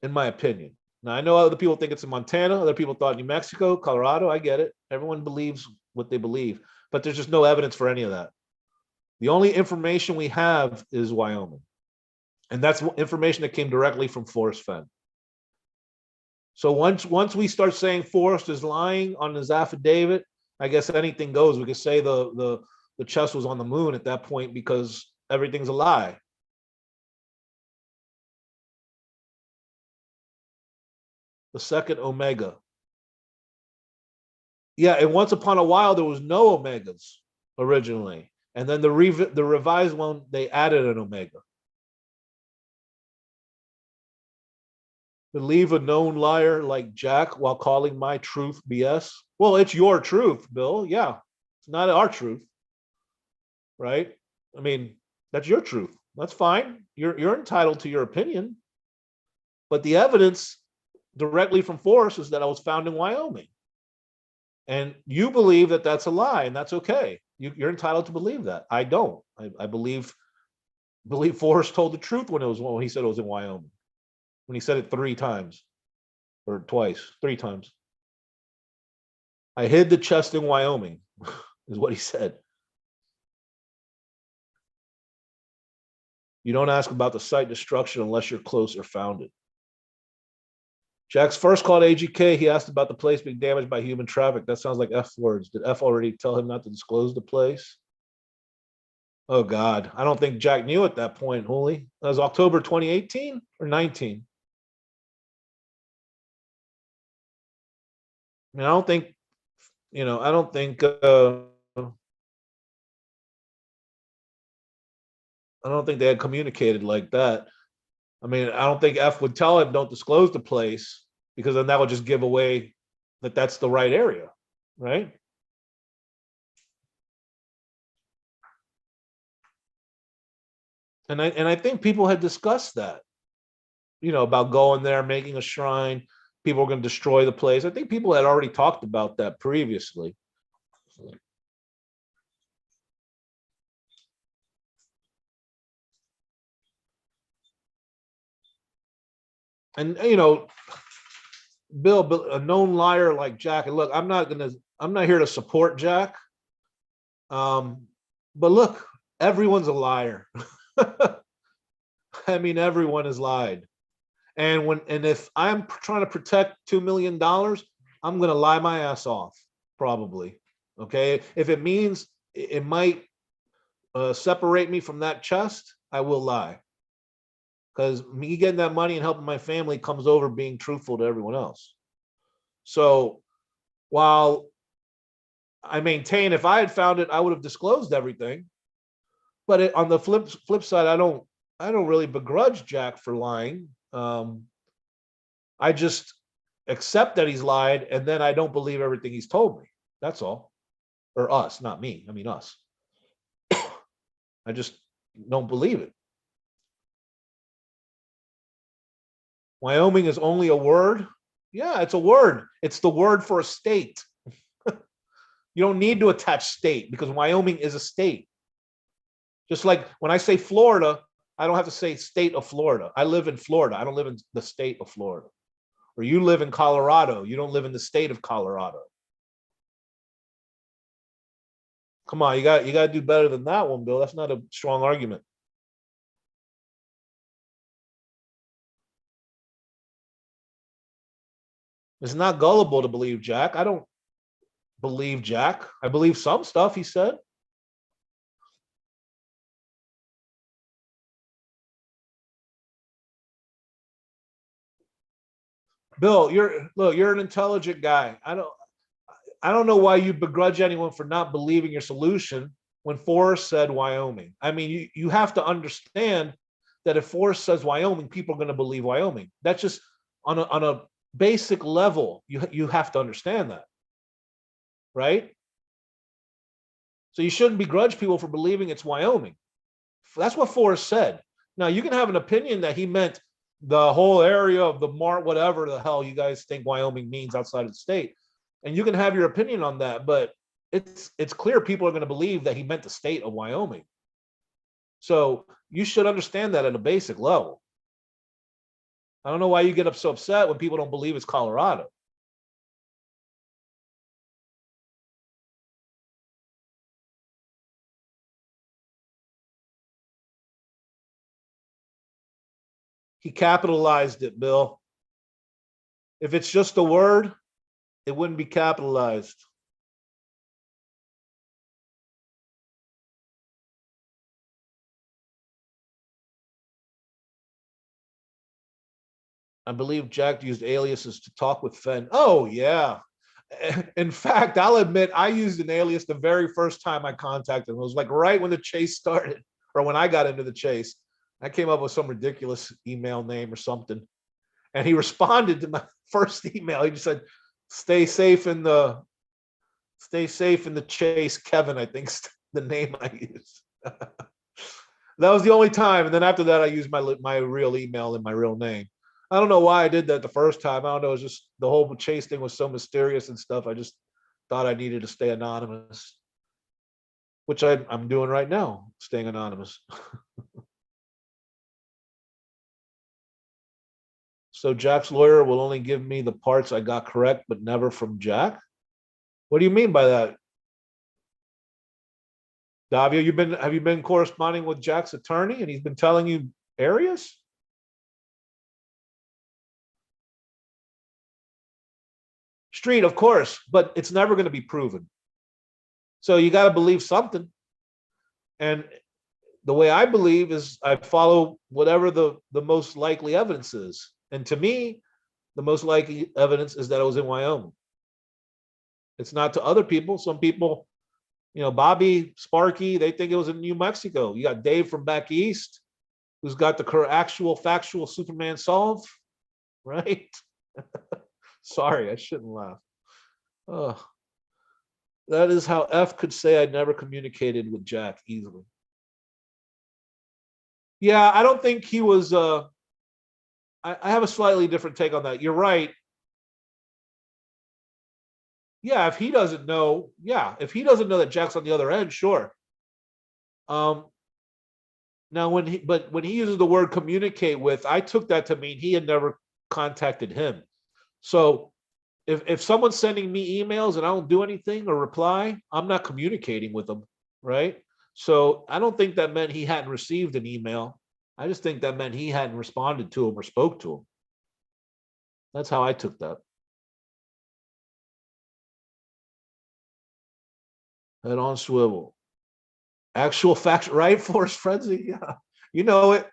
In my opinion. Now, I know other people think it's in Montana. Other people thought New Mexico, Colorado. I get it. Everyone believes what they believe, but there's just no evidence for any of that. The only information we have is Wyoming. And that's information that came directly from Forrest Fenn. So once we start saying Forrest is lying on his affidavit, I guess anything goes. We could say the chest was on the moon at that point because everything's a lie. The second Omega. Yeah, and once upon a while there was no Omegas originally, and then the revised one they added an Omega. Believe a known liar like Jack while calling my truth BS. Well, it's your truth, Bill. Yeah, it's not our truth, right? I mean, that's your truth. That's fine. You're entitled to your opinion, but the evidence directly from Forrest is that I was found in Wyoming. And you believe that that's a lie, and that's okay. You're entitled to believe that. I don't. I believe Forrest told the truth when he said it was in Wyoming. When he said it 3 times or twice, 3 times. I hid the chest in Wyoming, is what he said. You don't ask about the site destruction unless you're close or found it. Jack's first called AGK. He asked about the place being damaged by human traffic. That sounds like F words. Did F already tell him not to disclose the place? Oh, God. I don't think Jack knew at that point, Holy. That was October 2018 or 19. I mean, I don't think, I don't think they had communicated like that. I mean, I don't think F would tell him don't disclose the place because then that would just give away that that's the right area, right? And I think people had discussed that, about going there, making a shrine. People were going to destroy the place. I think people had already talked about that previously. And Bill, a known liar like Jack. And look, I'm not here to support Jack. But look, everyone's a liar. I mean, everyone has lied. And if I'm trying to protect $2 million, I'm going to lie my ass off, probably. Okay. If it means it might separate me from that chest, I will lie. Because me getting that money and helping my family comes over being truthful to everyone else. So while I maintain if I had found it, I would have disclosed everything. But on the flip side, I don't really begrudge Jack for lying. I just accept that he's lied, and then I don't believe everything he's told me. That's all. Or us, not me. I mean us. I just don't believe it. Wyoming is only a word. Yeah, it's a word. It's the word for a state. You don't need to attach state because Wyoming is a state. Just like when I say Florida, I don't have to say state of Florida. I live in Florida. I don't live in the state of Florida. Or you live in Colorado. You don't live in the state of Colorado. Come on, you got to do better than that one, Bill. That's not a strong argument. It's not gullible to believe Jack. I don't believe Jack. I believe some stuff he said. Bill, you're an intelligent guy. I don't know why you begrudge anyone for not believing your solution when Forrest said Wyoming. I mean, you have to understand that if Forrest says Wyoming, people are going to believe Wyoming. That's just on a basic level. You have to understand that, right? So you shouldn't begrudge people for believing it's Wyoming. That's what Forrest said. Now you can have an opinion that he meant the whole area of the whatever the hell you guys think Wyoming means outside of the state, and you can have your opinion on that. But it's clear people are going to believe that he meant the state of Wyoming. So you should understand that at a basic level. I don't know why you get so upset when people don't believe it's Colorado. He capitalized it, Bill. If it's just a word, it wouldn't be capitalized. I believe Jack used aliases to talk with Fenn. Oh, yeah. In fact, I'll admit I used an alias the very first time I contacted him. It was like right when the chase started, or when I got into the chase. I came up with some ridiculous email name or something. And he responded to my first email. He just said, stay safe in the chase, Kevin, I think's the name I used. That was the only time. And then after that, I used my real email and my real name. I don't know why I did that the first time. I don't know. It's just the whole chase thing was so mysterious and stuff. I just thought I needed to stay anonymous, which I'm doing right now, staying anonymous. So Jack's lawyer will only give me the parts I got correct, but never from Jack. What do you mean by that? Davio, have you been corresponding with Jack's attorney and he's been telling you areas? Street, of course, but it's never going to be proven. So you got to believe something. And the way I believe is I follow whatever the most likely evidence is. And to me, the most likely evidence is that it was in Wyoming. It's not to other people. Some people, Bobby, Sparky, they think it was in New Mexico. You got Dave from back east, who's got the actual factual Superman solve, right? Sorry, I shouldn't laugh. Oh, that is how F could say I never communicated with Jack easily. Yeah, I don't think he was. I have a slightly different take on that. You're right. Yeah, if he doesn't know, if he doesn't know that Jack's on the other end, sure. Now when he uses the word communicate with, I took that to mean he had never contacted him. So if someone's sending me emails and I don't do anything or reply, I'm not communicating with them, right? So I don't think that meant he hadn't received an email. I just think that meant he hadn't responded to him or spoke to him. That's how I took that. Head on swivel. Actual facts, right? Force frenzy. Yeah, you know it.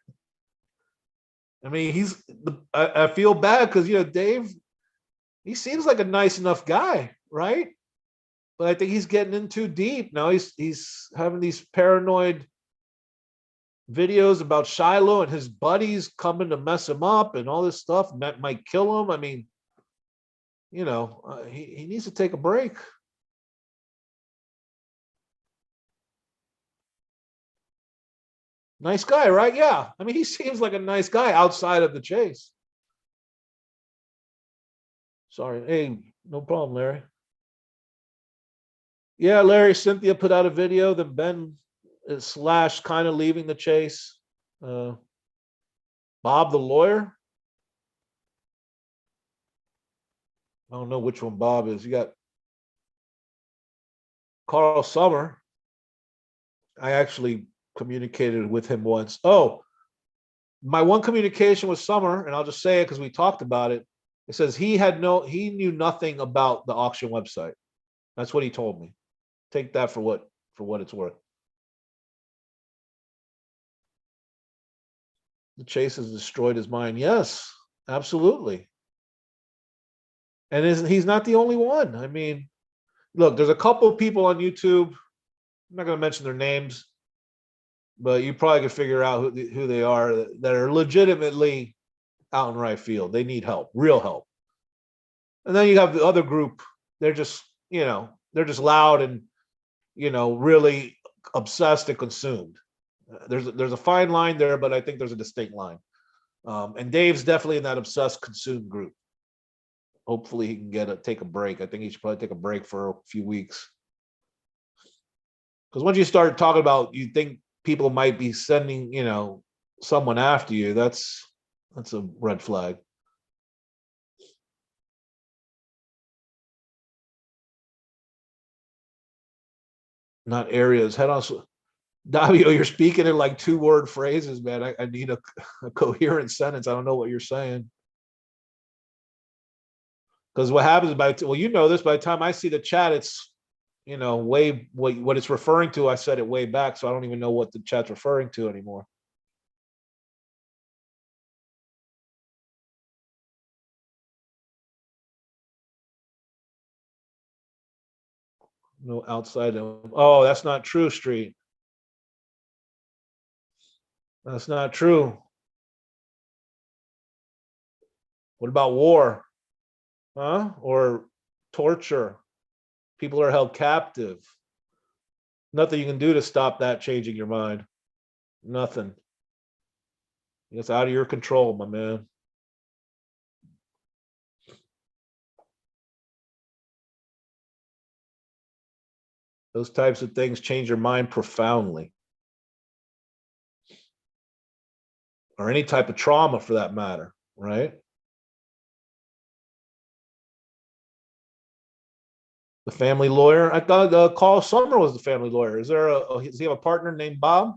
I mean, I feel bad because Dave. He seems like a nice enough guy, right? But I think he's getting in too deep. Now he's having these paranoid videos about Shiloh and his buddies coming to mess him up and all this stuff that might kill him. I mean, he needs to take a break. Nice guy, right? Yeah. I mean, he seems like a nice guy outside of the chase. Sorry. Hey, no problem, Larry. Yeah, Larry, Cynthia put out a video. Then Ben is slash kind of leaving the chase. Bob the lawyer. I don't know which one Bob is. You got Carl Summer. I actually communicated with him once. Oh, my one communication with Summer, and I'll just say it because we talked about it. It says he knew nothing about the auction website. That's what he told me. Take that for what it's worth. The chase has destroyed his mind. Yes, absolutely. And he's not the only one. I mean, look, there's a couple of people on YouTube. I'm not going to mention their names, but you probably can figure out who they are that are legitimately out in right field. They need help, real help. And then you have the other group. They're just, they're just loud and, really obsessed and consumed. There's a fine line there, but I think there's a distinct line. And Dave's definitely in that obsessed consumed group. Hopefully he can take a break. I think he should probably take a break for a few weeks. Because once you start talking about, you think people might be sending, someone after you, that's a red flag. Not areas. Head on. Davio, you're speaking in like 2-word phrases, man. I need a coherent sentence. I don't know what you're saying. Because what happens well, you know this, by the time I see the chat, it's, way what it's referring to. I said it way back, so I don't even know what the chat's referring to anymore. No outside of, oh, that's not true, Street. That's not true. What about war? Huh? Or torture? People are held captive. Nothing you can do to stop that changing your mind. Nothing. It's out of your control, my man. Those types of things change your mind profoundly. Or any type of trauma for that matter, right? The family lawyer. I thought Carl Summer was the family lawyer. Does he have a partner named Bob?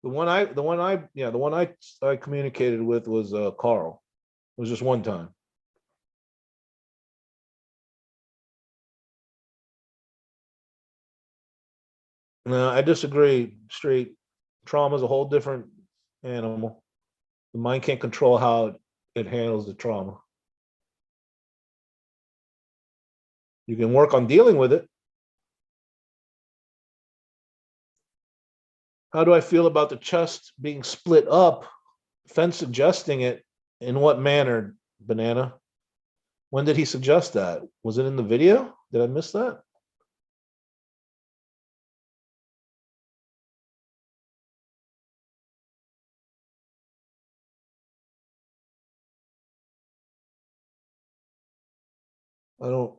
The one I communicated with was Carl. It was just one time. No, I disagree. Straight trauma is a whole different animal. The mind can't control how it handles the trauma. You can work on dealing with it. How do I feel about the chest being split up? Fenn suggesting it. In what manner, Banana? When did he suggest that? Was it in the video? Did I miss that? I don't.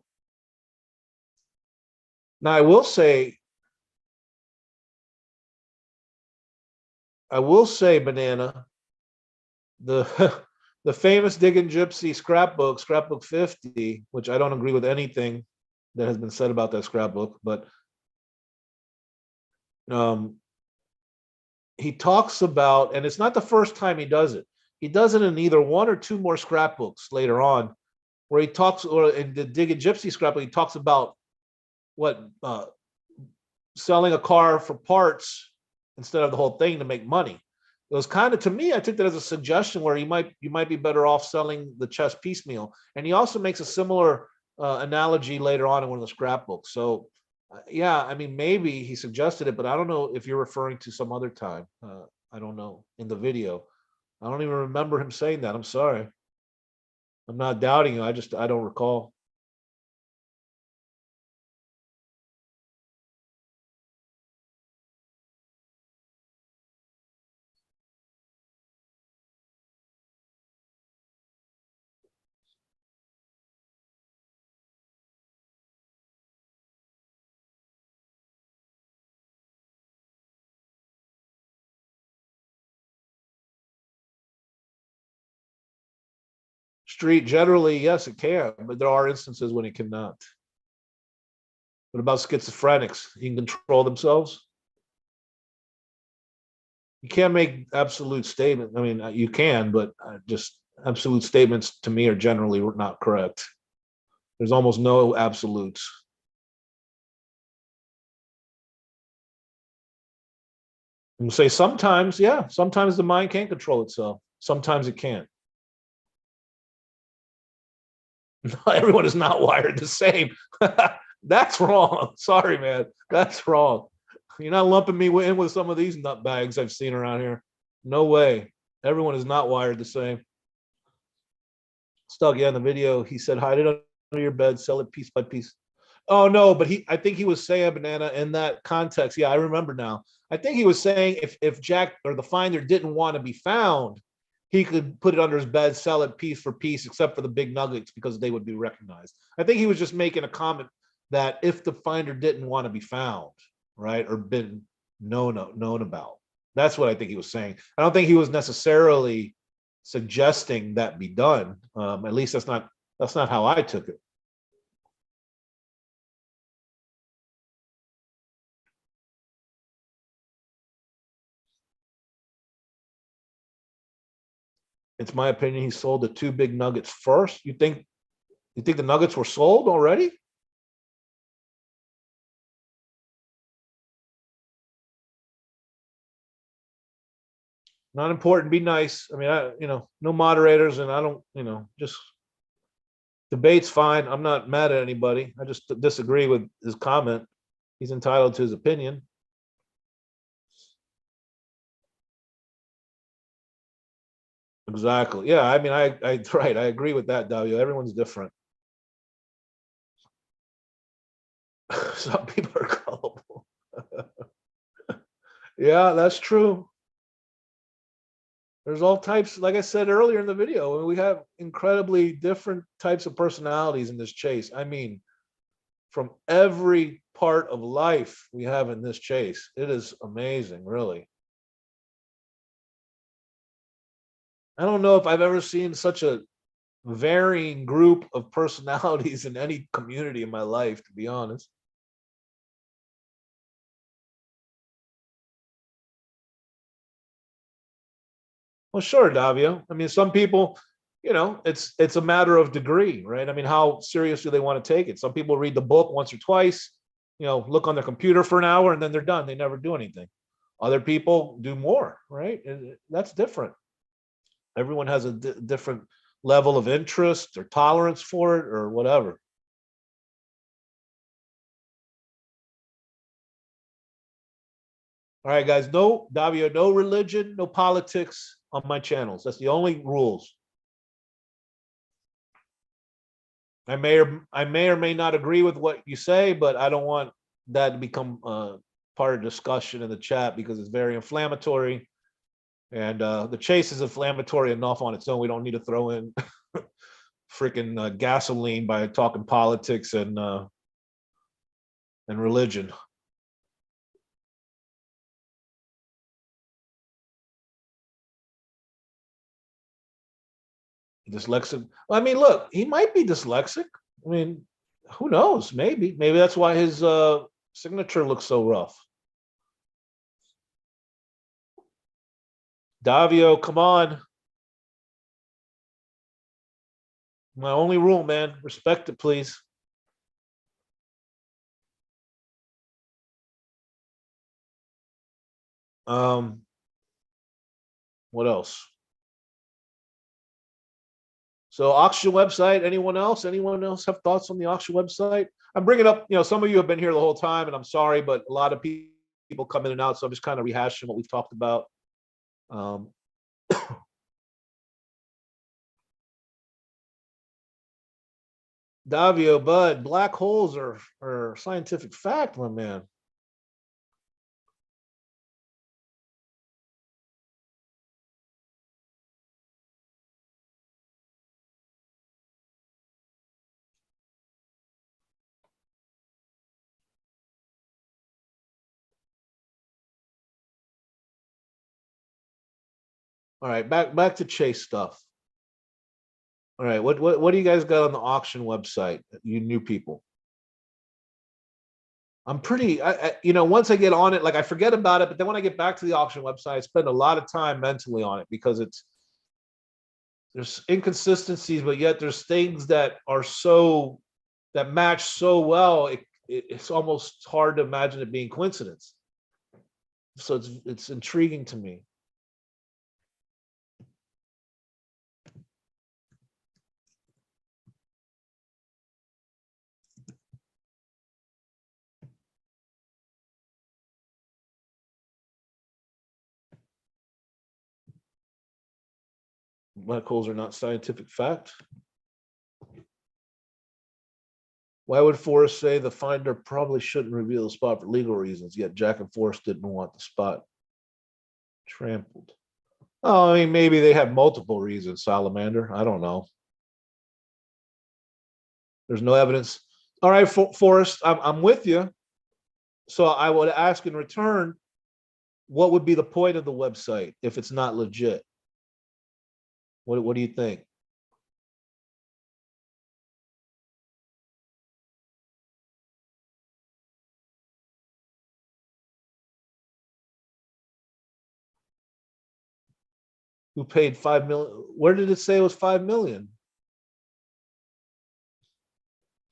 Now I will say, Banana, the the famous Diggin' Gypsy scrapbook, Scrapbook 50, which I don't agree with anything that has been said about that scrapbook, but um, he talks about, and it's not the first time he does it. He does it in either one or two more scrapbooks later on, where he talks, or in the Diggin' Gypsy scrapbook, he talks about what selling a car for parts instead of the whole thing to make money. It was kind of, to me, I took that as a suggestion where you might be better off selling the chest piecemeal. And he also makes a similar analogy later on in one of the scrapbooks. So yeah, I mean, maybe he suggested it, but I don't know if you're referring to some other time. I don't know, in the video. I don't even remember him saying that. I'm sorry. I'm not doubting you. I don't recall. Street generally, yes, it can, but there are instances when it cannot. What about schizophrenics? You can control themselves. You can't make absolute statements. I mean, you can, but just absolute statements to me are generally not correct. There's almost no absolutes. I'm say sometimes, yeah, sometimes the mind can control itself. Sometimes it can't. Everyone is not wired the same. That's wrong. Sorry, man. That's wrong. You're not lumping me in with some of these nut bags I've seen around here. No way. Everyone is not wired the same. Stuck, yeah, in the video, he said, hide it under your bed, sell it piece by piece. Oh no, but I think he was saying, Banana, in that context. Yeah, I remember now. I think he was saying if Jack or the finder didn't want to be found, he could put it under his bed, sell it piece for piece, except for the big nuggets because they would be recognized. I think he was just making a comment that if the finder didn't want to be found, right, or been known about. That's what I think he was saying. I don't think he was necessarily suggesting that be done. At least that's not how I took it. It's my opinion he sold the two big nuggets first. You think the nuggets were sold already? Not important. Be nice. I mean, no moderators, and I don't, just debate's fine. I'm not mad at anybody. I just disagree with his comment. He's entitled to his opinion. Exactly. Yeah. I mean, I right. I agree with that, W. Everyone's different. Some people are gullible. Yeah, that's true. There's all types, like I said earlier in the video, we have incredibly different types of personalities in this chase. I mean, from every part of life we have in this chase. It is amazing, really. I don't know if I've ever seen such a varying group of personalities in any community in my life, to be honest. Well, sure, Davio. I mean, some people, it's a matter of degree, right? I mean, how serious do they want to take it? Some people read the book once or twice, look on their computer for an hour and then they're done. They never do anything. Other people do more, right? And that's different. Everyone has a different level of interest or tolerance for it or whatever. All right, guys. No, Davio, no religion, no politics on my channels. That's the only rules. I may or may not agree with what you say, but I don't want that to become part of discussion in the chat because it's very inflammatory. And the chase is inflammatory enough on its own. We don't need to throw in freaking gasoline by talking politics and religion. Dyslexic. I mean, look, he might be dyslexic. I mean, who knows? Maybe that's why his signature looks so rough. Davio, come on. My only rule, man. Respect it, please. Um, what else? So auction website. Anyone else? Anyone else have thoughts on the auction website? I'm bringing up. Some of you have been here the whole time, and I'm sorry, but a lot of people come in and out, so I'm just kind of rehashing what we've talked about. Um, Davio, Bud, black holes are scientific fact, my man. All right, back to Chase stuff. All right, what do you guys got on the auction website? You new people. I'm pretty, once I get on it, like I forget about it, but then when I get back to the auction website, I spend a lot of time mentally on it because there's inconsistencies, but yet there's things that match so well. It's almost hard to imagine it being coincidence. So it's intriguing to me. Black holes are not scientific fact. Why would Forrest say the finder probably shouldn't reveal the spot for legal reasons, yet Jack and Forrest didn't want the spot trampled? Oh, I mean, maybe they have multiple reasons, Salamander. I don't know. There's no evidence. All right, Forrest, I'm with you. So I would ask in return, what would be the point of the website if it's not legit? What do you think? Who paid 5 million? Where did it say it was 5 million?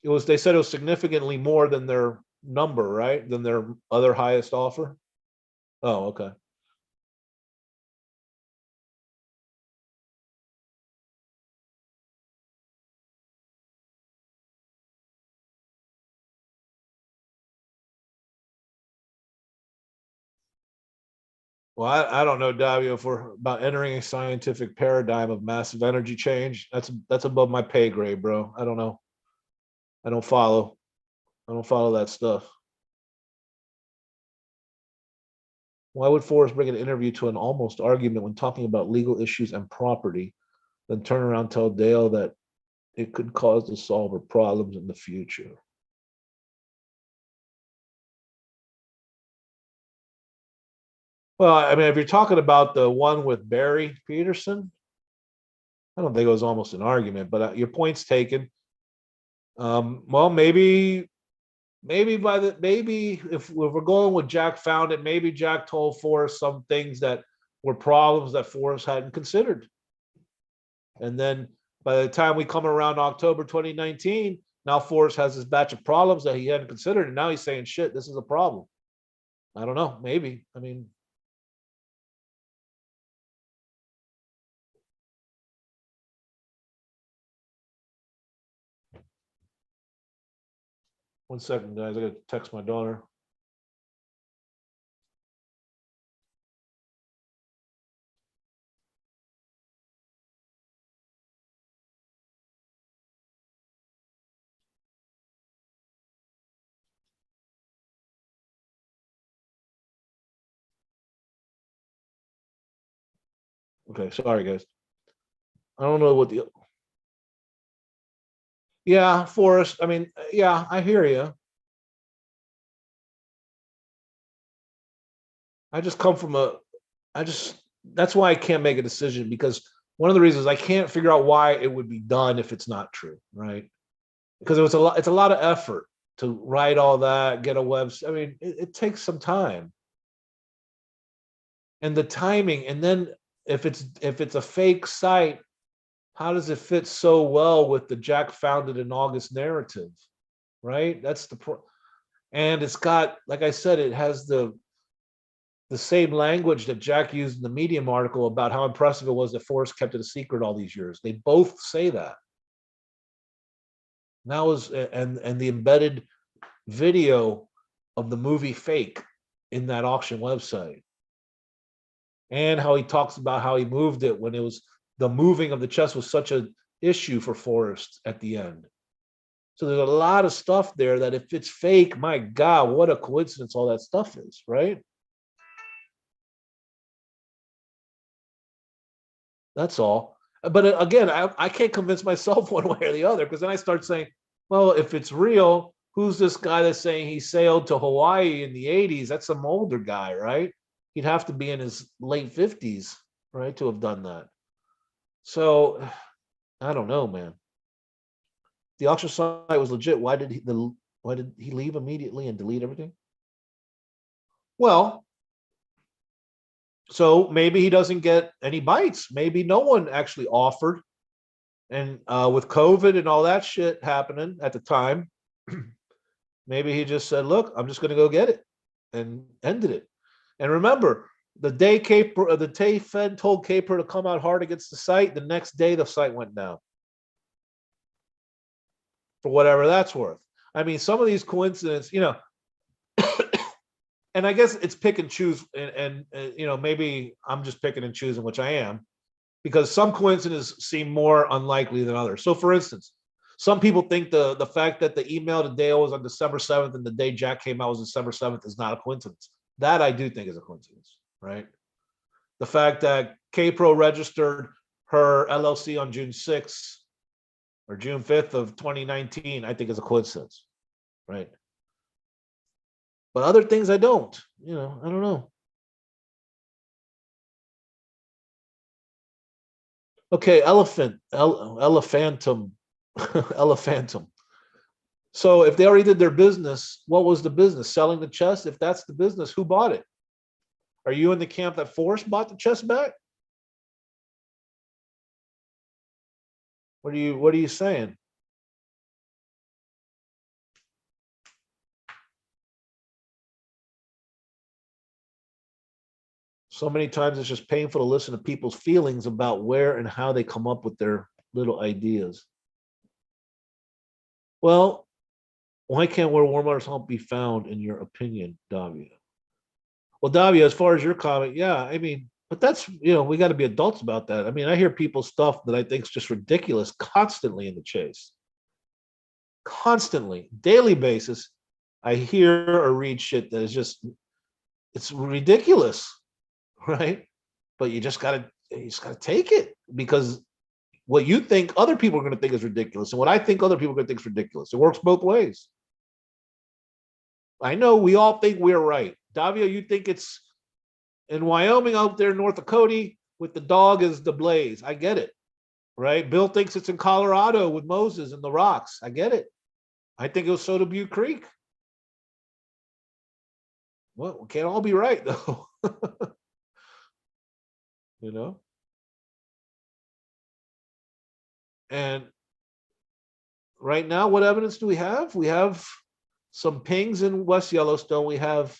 It was. They said it was significantly more than their number, right? Than their other highest offer. Oh, okay. Well, I don't know, Davio, if we're about entering a scientific paradigm of massive energy change. That's above my pay grade, bro. I don't know. I don't follow. I don't follow that stuff. Why would Forrest bring an interview to an almost argument when talking about legal issues and property, then turn around and tell Dale that it could cause to solve her problems in the future? Well, I mean, if you're talking about the one with Barry Peterson, I don't think it was almost an argument, but your point's taken. Well, maybe if we're going with Jack found it, maybe Jack told Forrest some things that were problems that Forrest hadn't considered. And then by the time we come around October 2019, now Forrest has this batch of problems that he hadn't considered, and now he's saying, "Shit, this is a problem." I don't know. Maybe. I mean, 1 second, guys. I got to text my daughter. Okay, sorry, guys. I don't know what the Yeah, Forrest. I mean, yeah, I hear you. I just come from a, I just, that's why I can't make a decision because one of the reasons I can't figure out why it would be done if it's not true, right? Because it's a lot of effort to write all that, get a website. I mean, it takes some time and the timing. And then if it's a fake site, how does it fit so well with the Jack founded in August narrative, right? That's the pro. And it's got, like I said, it has the same language that Jack used in the Medium article about how impressive it was that Forrest kept it a secret all these years. They both say that. Now is and the embedded video of the movie Fake in that auction website, and how he talks about how he moved it when it was the moving of the chest was such an issue for Forrest at the end. So there's a lot of stuff there that if it's fake, my God, what a coincidence all that stuff is, right? That's all. But again, I can't convince myself one way or the other because then I start saying, well, if it's real, who's this guy that's saying he sailed to Hawaii in the 80s? That's some older guy, right? He'd have to be in his late 50s, right, to have done that. So I don't know, man. The auction site was legit. Why did he leave immediately and delete everything? Well, so maybe he doesn't get any bites. Maybe no one actually offered. And with COVID and all that shit happening at the time, maybe he just said, "Look, I'm just going to go get it," and ended it. And remember, the day Fenn told Caper to come out hard against the site, the next day the site went down for whatever that's worth. I mean, some of these coincidences, and I guess it's pick and choose, and maybe I'm just picking and choosing, which I am, because some coincidences seem more unlikely than others. So, for instance, some people think the fact that the email to Dale was on December 7th and the day Jack came out was December 7th is not a coincidence. That I do think is a coincidence, right? The fact that KPRO registered her LLC on June 6th or June 5th of 2019, I think is a coincidence, right? But other things I don't, I don't know. Okay, elephantum, elephantum. So if they already did their business, what was the business? Selling the chest? If that's the business, who bought it? Are you in the camp that Forrest bought the chest back? What are you saying? So many times it's just painful to listen to people's feelings about where and how they come up with their little ideas. Well, why can't where warm waters help be found in your opinion, Davia? Well, Davia, as far as your comment, yeah, I mean, but that's we got to be adults about that. I mean, I hear people's stuff that I think is just ridiculous constantly in the chase, constantly, daily basis. I hear or read shit that is just it's ridiculous, right? But you just gotta take it because what you think other people are going to think is ridiculous, and what I think other people are going to think is ridiculous. It works both ways. I know we all think we're right. Davia, you think it's in Wyoming out there, North Dakota, with the dog is the blaze. I get it, right? Bill thinks it's in Colorado with Moses and the rocks. I get it. I think it was Soda Butte Creek. Well, we can't all be right though, you know. And right now, what evidence do we have? We have some pings in West Yellowstone. We have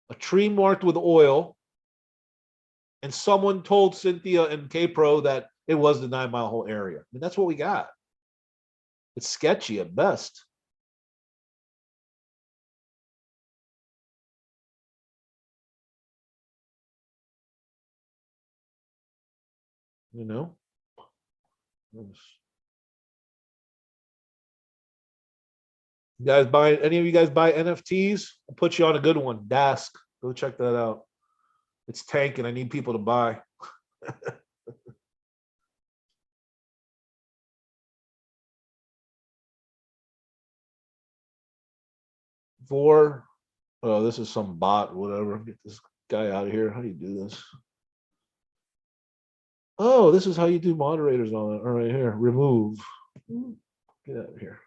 a tree marked with oil, and someone told Cynthia and K-Pro that it was the 9 Mile Hole area. I mean, that's what we got. It's sketchy at best. You know. You guys buy any of you guys buy NFTs? I'll put you on a good one. Dask. Go check that out. It's tanking. I need people to buy. For, oh, this is some bot, whatever. Get this guy out of here. How do you do this? Oh, this is how you do moderators on it. All right, here, remove. Get out of here.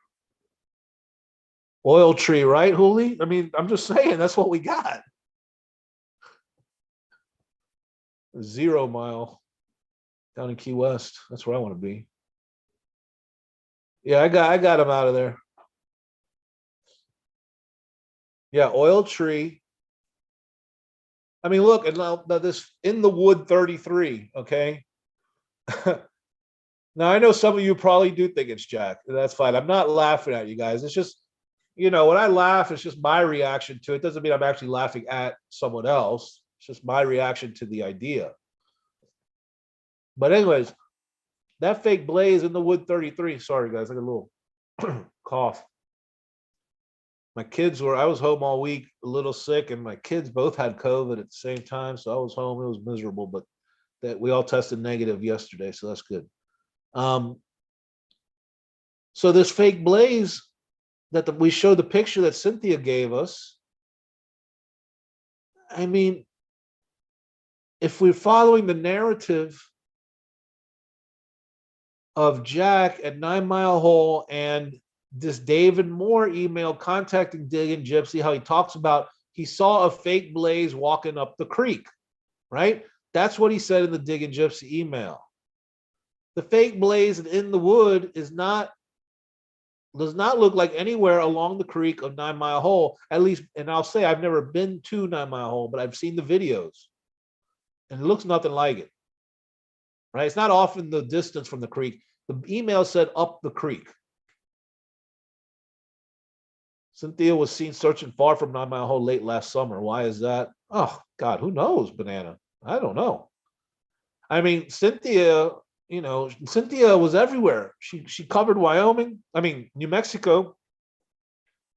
Oil tree, right, Hooli? I mean, I'm just saying that's what we got. 0 Mile down in Key West. That's where I want to be. Yeah, I got him out of there. Yeah, oil tree. I mean, look, and now this in the wood 33. Okay. Now I know some of you probably do think it's Jack. That's fine. I'm not laughing at you guys. It's just, when I laugh, it's just my reaction to it. Doesn't mean I'm actually laughing at someone else. It's just my reaction to the idea. But anyways, that fake blaze in the wood 33. Sorry, guys, I got a little cough. I was home all week, a little sick, and my kids both had COVID at the same time. So I was home. It was miserable, but that we all tested negative yesterday. So that's good. So this fake blaze that we showed the picture that Cynthia gave us. I mean, if we're following the narrative of Jack at 9 Mile Hole and this David Moore email contacting Digging Gypsy, how he talks about he saw a fake blaze walking up the creek, right? That's what he said in the Digging Gypsy email. The fake blaze in the wood does not look like anywhere along the creek of 9 Mile Hole, at least. And I'll say I've never been to 9 Mile Hole, but I've seen the videos and it looks nothing like it, right? It's not off in the distance from the creek. The email said up the creek. Cynthia was seen searching far from 9 Mile Hole late last summer. Why is that? Oh, God, who knows, Banana? I don't know. I mean, Cynthia was everywhere. She covered Wyoming. I mean, New Mexico.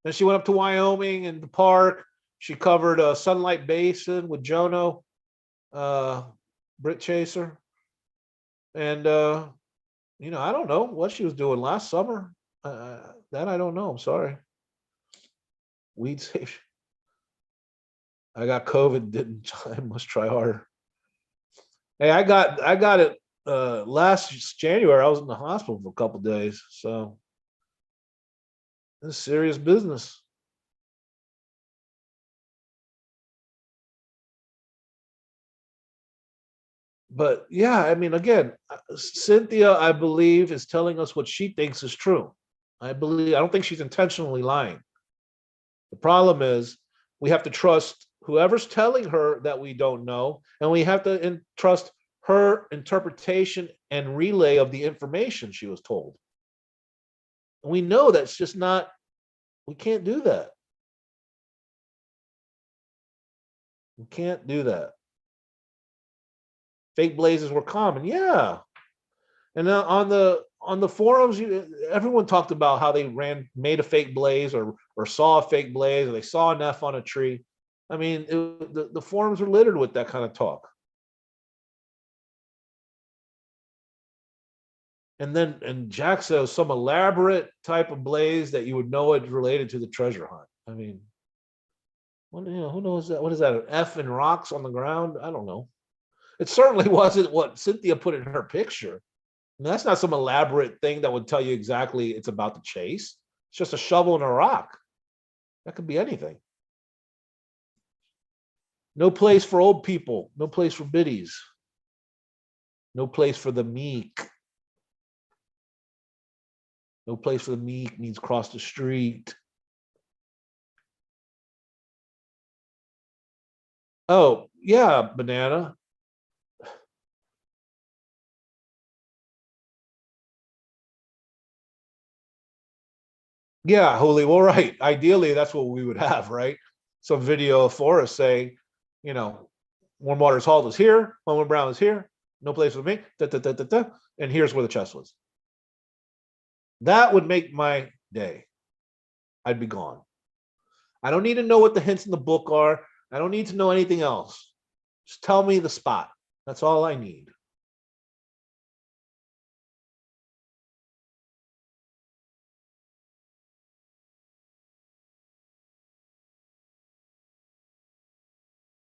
Then she went up to Wyoming and the park. She covered Sunlight Basin with Jono, Brit Chaser. And, I don't know what she was doing last summer. That I don't know. I'm sorry. Weed safe. I got COVID. I must try harder. Hey, I got it last January. I was in the hospital for a couple of days. So this is serious business. But yeah, I mean, again, Cynthia, I believe, is telling us what she thinks is true. I don't think she's intentionally lying. The problem is we have to trust whoever's telling her that we don't know, and we have to trust her interpretation and relay of the information she was told. And we know that's just not, we can't do that. We can't do that. Fake blazes were common, yeah. And on the forums, everyone talked about how they made a fake blaze or saw a fake blaze, or they saw an F on a tree. I mean, the forums were littered with that kind of talk. And Jack says some elaborate type of blaze that you would know it related to the treasure hunt. I mean, who knows that? What is that? An F and rocks on the ground? I don't know. It certainly wasn't what Cynthia put in her picture. And that's not some elaborate thing that would tell you exactly it's about the chase. It's just a shovel and a rock. That could be anything. No place for old people. No place for biddies. No place for the meek. No place for the meek means cross the street. Oh, yeah, Banana. Yeah, Holy. Well, right. Ideally, that's what we would have, right? Some video of Forrest saying, Warm Waters Hall is here, Homer Brown is here, no place for me, and here's where the chest was. That would make my day. I'd be gone. I don't need to know what the hints in the book are. I don't need to know anything else. Just tell me the spot. That's all I need.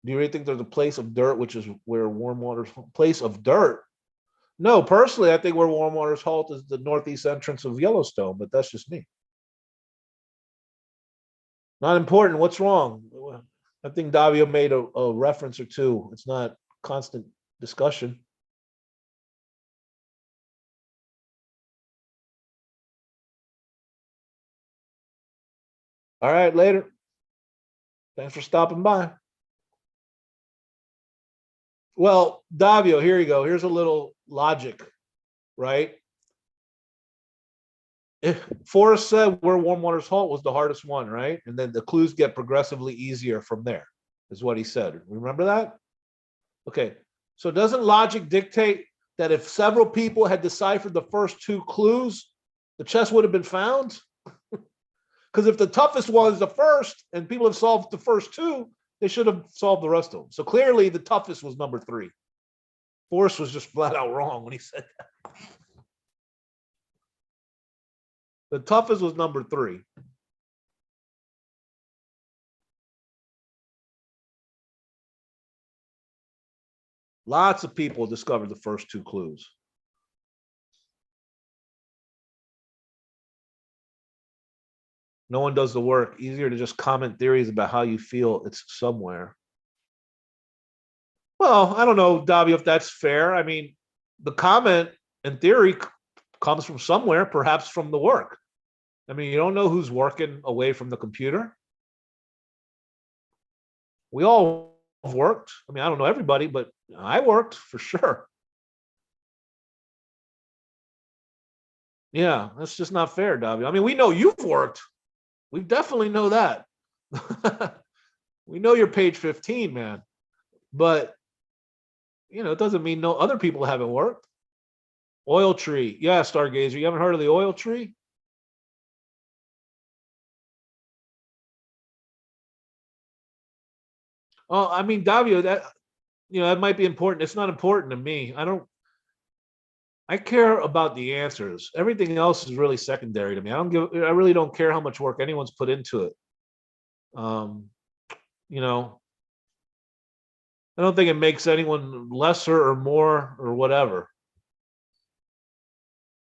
Do you really think there's a place of dirt, which is where warm water's place of dirt? No, personally, I think where warm water's halt is the northeast entrance of Yellowstone, but that's just me. Not important. What's wrong? I think Davio made a reference or two. It's not constant discussion. All right, later. Thanks for stopping by. Well, Davio, here you go. Here's a little logic, right? If Forrest said where warm water's halt was the hardest one, right? And then the clues get progressively easier from there, is what he said. Remember that? Okay. So doesn't logic dictate that if several people had deciphered the first two clues, the chest would have been found? Because if the toughest one is the first and people have solved the first two, they should have solved the rest of them. So clearly the toughest was number 3. Forrest was just flat out wrong when he said that. The toughest was number 3. Lots of people discovered the first 2 clues. No one does the work. Easier to just comment theories about how you feel it's somewhere. Well, I don't know, Davio, if that's fair. I mean, the comment in theory comes from somewhere, perhaps from the work. I mean, you don't know who's working away from the computer. We all worked. I mean, I don't know everybody, but I worked for sure. Yeah, that's just not fair, Davio. I mean, we know you've worked. We definitely know that. We know you're page 15, man. But, it doesn't mean no other people haven't worked. Oil tree. Yeah, Stargazer. You haven't heard of the oil tree? Oh, I mean, Davio, that might be important. It's not important to me. I care about the answers. Everything else is really secondary to me. I really don't care how much work anyone's put into it. Um, you know, I don't think it makes anyone lesser or more or whatever.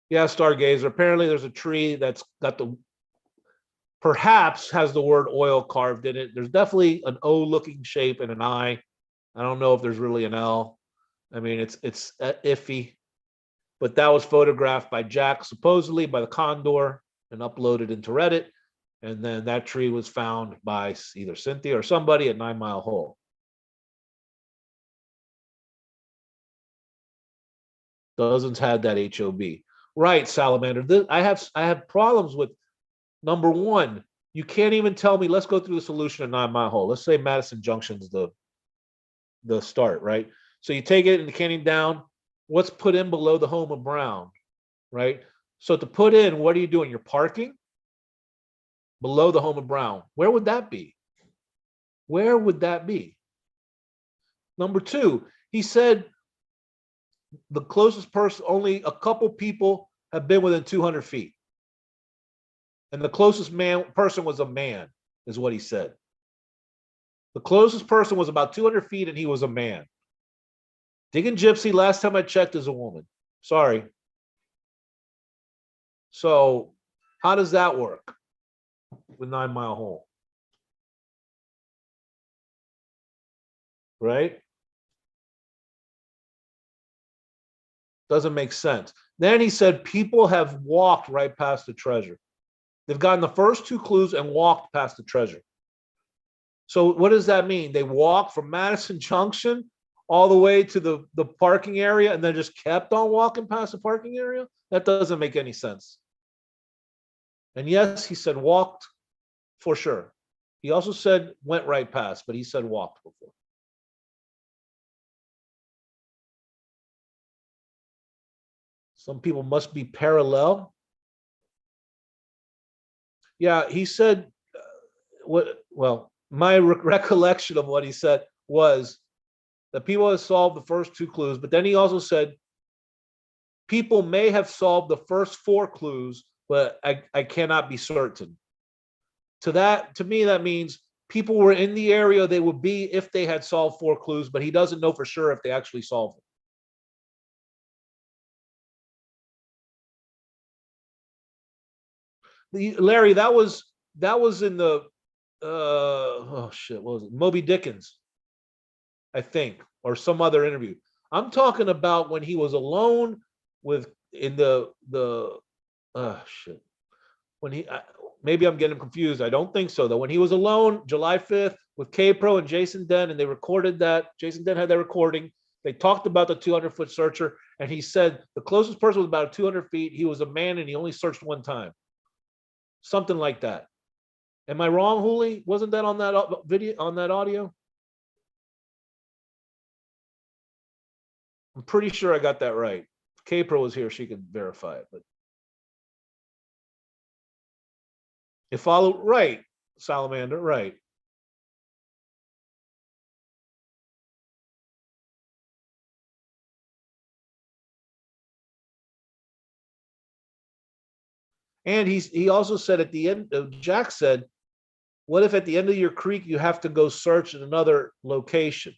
Yeah, Stargazer. Apparently there's a tree that's got perhaps has the word oil carved in it. There's definitely an O looking shape and an I. I don't know if there's really an L. I mean, it's iffy. But that was photographed by Jack, supposedly by the Condor, and uploaded into Reddit. And then that tree was found by either Cynthia or somebody at 9 Mile Hole. Dozens had that HOB. Right, Salamander. I have problems with number 1. You can't even tell me, let's go through the solution at 9 Mile Hole. Let's say Madison Junction's the start, right? So you take it and the canyon down. What's put in below the home of Brown, right? So to put in, what are you doing? You're parking below the home of Brown. Where would that be? Where would that be? Number 2, he said the closest person, only a couple people have been within 200 feet. And the closest person was a man, is what he said. The closest person was about 200 feet and he was a man. Digging Gypsy, last time I checked, is a woman. Sorry. So how does that work with 9 Mile Hole? Right? Doesn't make sense. Then he said people have walked right past the treasure. They've gotten the first 2 clues and walked past the treasure. So what does that mean? They walked from Madison Junction all the way to the parking area and then just kept on walking past the parking area? That doesn't make any sense. And yes, he said walked for sure. He also said went right past, but he said walked before. Some people must be parallel. Yeah, he said my recollection of what he said was that people have solved the first 2 clues, but then he also said people may have solved the first 4 clues, but I cannot be certain. To me, that means people were in the area they would be if they had solved 4 clues, but he doesn't know for sure if they actually solved them. Larry, that was in the oh shit, what was it? Moby Dickens, I think, or some other interview. I'm talking about when he was alone with in the shit. When he maybe I'm getting confused. I don't think so though. When he was alone, July 5th, with K-Pro and Jason Den, and they recorded that. Jason Den had that recording. They talked about the 200-foot searcher, and he said the closest person was about 200 feet. He was a man, and he only searched one time. Something like that. Am I wrong, Hooli? Wasn't that on that video, on that audio? I'm pretty sure I got that right. If K-Pro was here, she could verify it. But it followed right, Salamander, right. And he also said at the end, Jack said, what if at the end of your creek you have to go search in another location,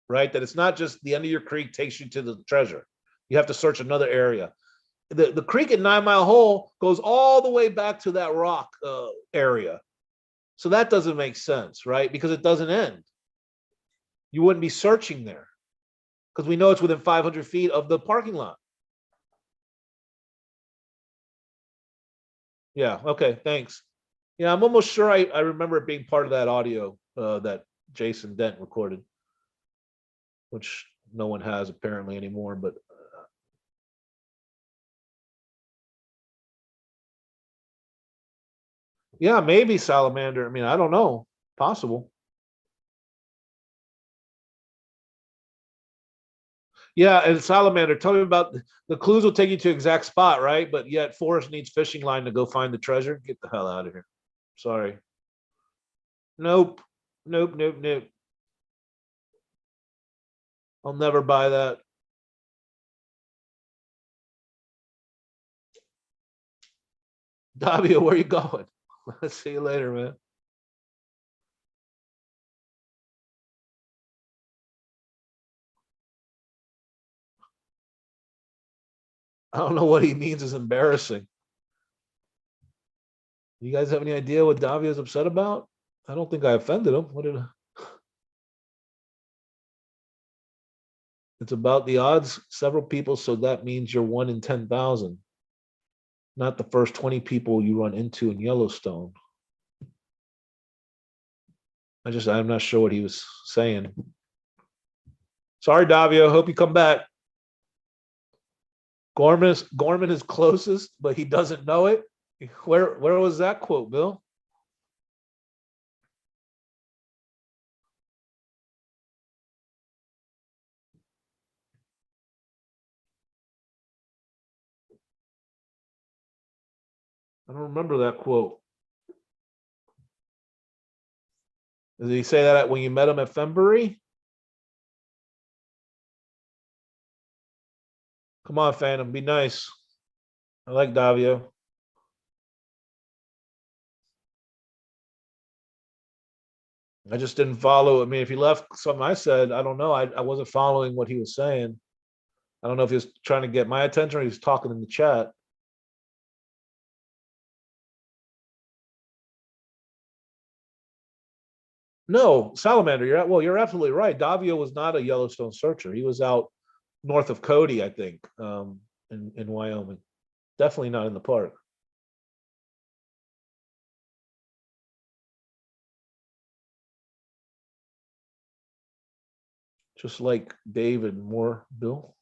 right? That it's not just the end of your creek takes you to the treasure. You have to search another area. The creek at 9 Mile Hole goes all the way back to that rock area. So that doesn't make sense, right? Because it doesn't end. You wouldn't be searching there because we know it's within 500 feet of the parking lot. Yeah. Okay. Thanks. Yeah, I'm almost sure I remember it being part of that audio that Jason Dent recorded, which no one has apparently anymore. But yeah, maybe Salamander. I mean, I don't know. Possible. Yeah, and Salamander, tell me about the clues will take you to exact spot, right? But yet Forrest needs fishing line to go find the treasure. Get the hell out of here. Sorry. Nope. Nope. Nope. Nope. I'll never buy that. Davio, where you going? Let's see you later, man. I don't know what he means is embarrassing. You guys have any idea what Davio's upset about? I don't think I offended him. What did I... It's about the odds, several people, so that means you're 1 in 10,000, not the first 20 people you run into in Yellowstone. I'm not sure what he was saying. Sorry, Davio. Hope you come back. Gorman is closest, but he doesn't know it. Where was that quote, Bill? I don't remember that quote. Did he say that when you met him at Fembury? Come on, Phantom, be nice. I like Davio. I just didn't follow. I mean, if he left something I said, I don't know. I wasn't following what he was saying. I don't know if he was trying to get my attention or he was talking in the chat. No, Salamander, you're absolutely right. Davio was not a Yellowstone searcher. He was out north of Cody, I think, in Wyoming. Definitely not in the park. Just like David Moore, Bill.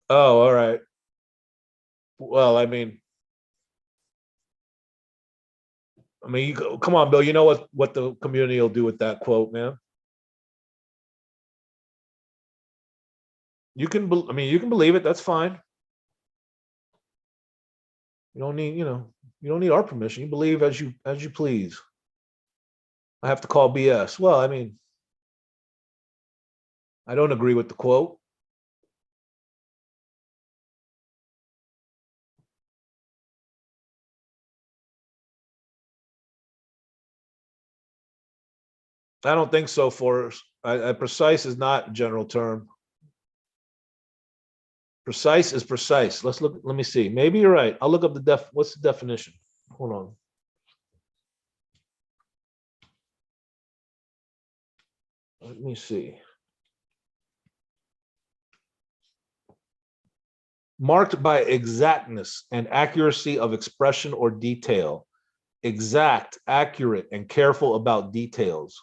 Oh, all right. Well, come on, Bill. You know what the community will do with that quote, man. You can believe it. That's fine. You don't need, you don't need our permission. You believe as you please. I have to call BS. Well, I don't agree with the quote. I don't think so. Forrest. Precise is not a general term. Precise is precise. Let's look. Let me see. Maybe you're right. I'll look up the What's the definition? Hold on. Let me see. Marked by exactness and accuracy of expression or detail. Exact, accurate, and careful about details.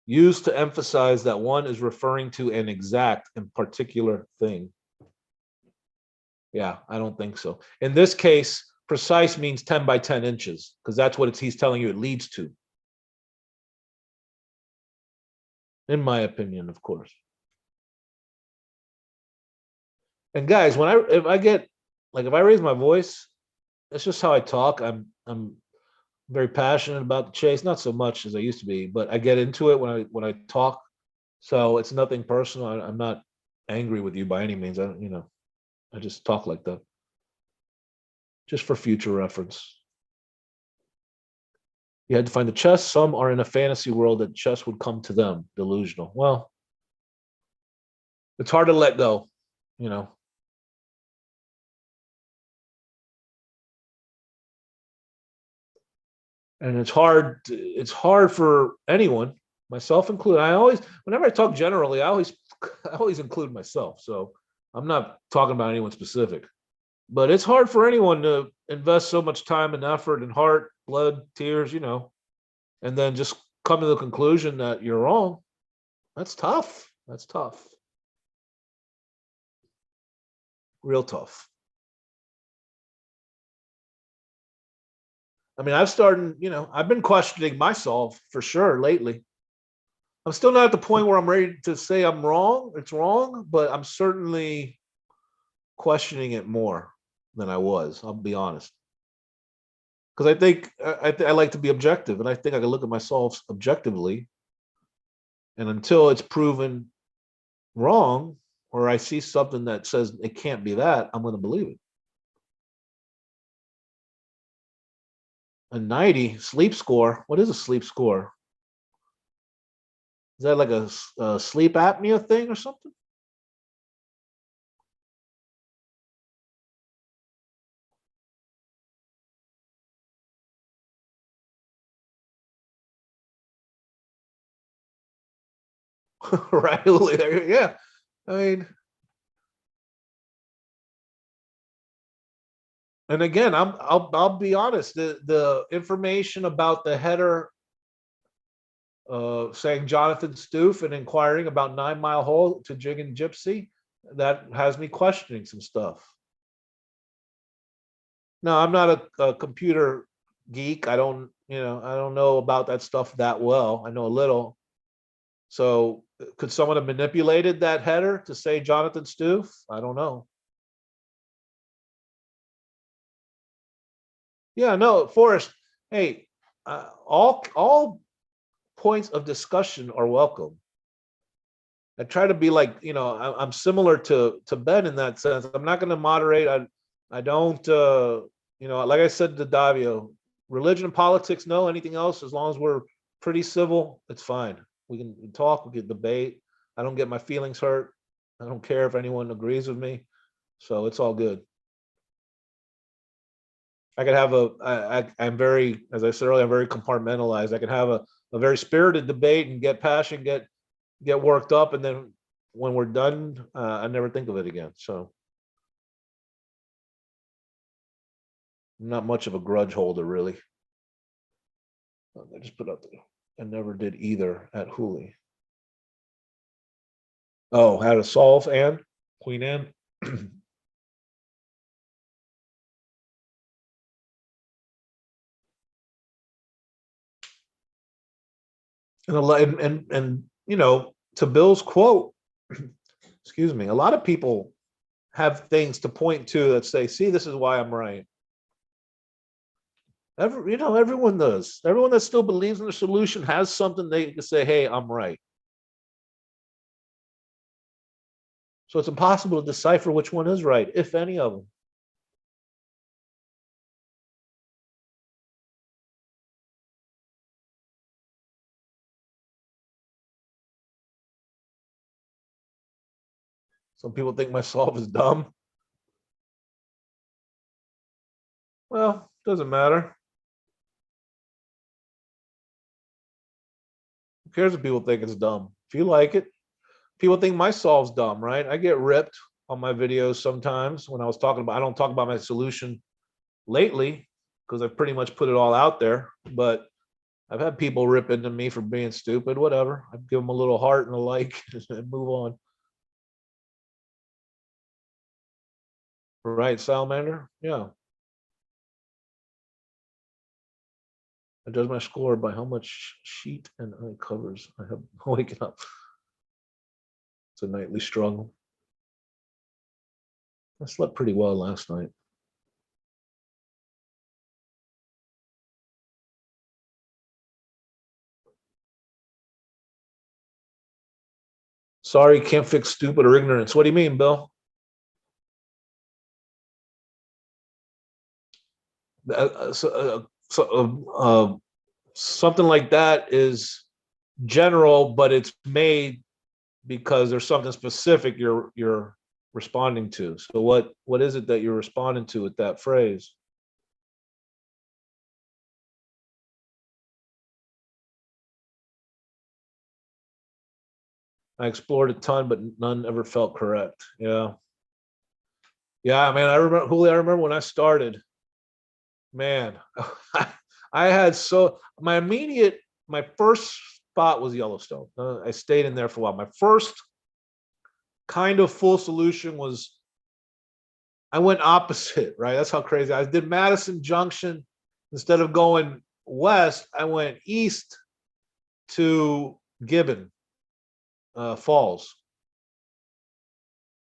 Used to emphasize that one is referring to an exact and particular thing. Yeah, I don't think so. In this case, precise means 10 by 10 inches because that's what he's telling you it leads to. In my opinion, of course. And guys, if I raise my voice, that's just how I talk. I'm very passionate about the chase, not so much as I used to be, but I get into it when I talk. So it's nothing personal. I'm not angry with you by any means. I just talk like that, just for future reference. You had to find the chest. Some are in a fantasy world that chess would come to them. Delusional. Well, it's hard to let go, you know. And it's hard for anyone, myself included. Whenever I talk generally, I always include myself. So I'm not talking about anyone specific. But it's hard for anyone to invest so much time and effort and heart, blood, tears, and then just come to the conclusion that you're wrong. That's tough. That's tough. Real tough. I mean, I've been questioning myself for sure lately. I'm still not at the point where I'm ready to say I'm wrong. It's wrong, but I'm certainly questioning it more than I was. I'll be honest, because I like to be objective, and I think I can look at myself objectively. And until it's proven wrong, or I see something that says it can't be that, I'm going to believe it. A 90 sleep score. What is a sleep score? Is that like a sleep apnea thing or something? Right? Yeah. I mean, and again, I'll be honest. The information about the header saying Jonathan Stoof and inquiring about 9 Mile Hole to Jig and Gypsy, that has me questioning some stuff. No, I'm not a computer geek. I don't know about that stuff that well. I know a little. So could someone have manipulated that header to say Jonathan Stoof? I don't know. Yeah, no, Forrest. Hey, all points of discussion are welcome. I try to be like, I'm similar to Ben in that sense. I'm not going to moderate. I don't, like I said to Davio, religion and politics, no, anything else, as long as we're pretty civil, it's fine. We can talk, we can debate. I don't get my feelings hurt. I don't care if anyone agrees with me. So it's all good. I could have I'm very, as I said earlier, I'm very compartmentalized. I can have a very spirited debate and get passion, get worked up, and then when we're done, I never think of it again. So I'm not much of a grudge holder, really. I just put up there. I never did either at Hooley. Oh, how to solve Anne, Queen Anne. And to Bill's quote, excuse me, a lot of people have things to point to that say, see, this is why I'm right. Everyone does. Everyone that still believes in the solution has something they can say, hey, I'm right. So it's impossible to decipher which one is right, if any of them. Some people think my solve is dumb. Well, doesn't matter. Who cares if people think it's dumb? If you like it, people think my solve's dumb, right? I get ripped on my videos sometimes when I was talking about, I don't talk about my solution lately because I've pretty much put it all out there, but I've had people rip into me for being stupid, whatever. I give them a little heart and a like and move on. Right, salamander? Yeah. I judge my score by how much sheet and eye covers I have waking up. It's a nightly struggle. I slept pretty well last night. Sorry, can't fix stupid or ignorance. What do you mean, Bill? Something like that is general, but it's made because there's something specific you're responding to. So what is it that you're responding to with that phrase? I explored a ton, but none ever felt correct. Yeah. Yeah, man. I remember, Julio, I remember when I started, man, I had my first spot was Yellowstone. I stayed in there for a while. My first kind of full solution was I went opposite, right? That's how crazy I did Madison Junction. Instead of going west, I went east to Gibbon Falls,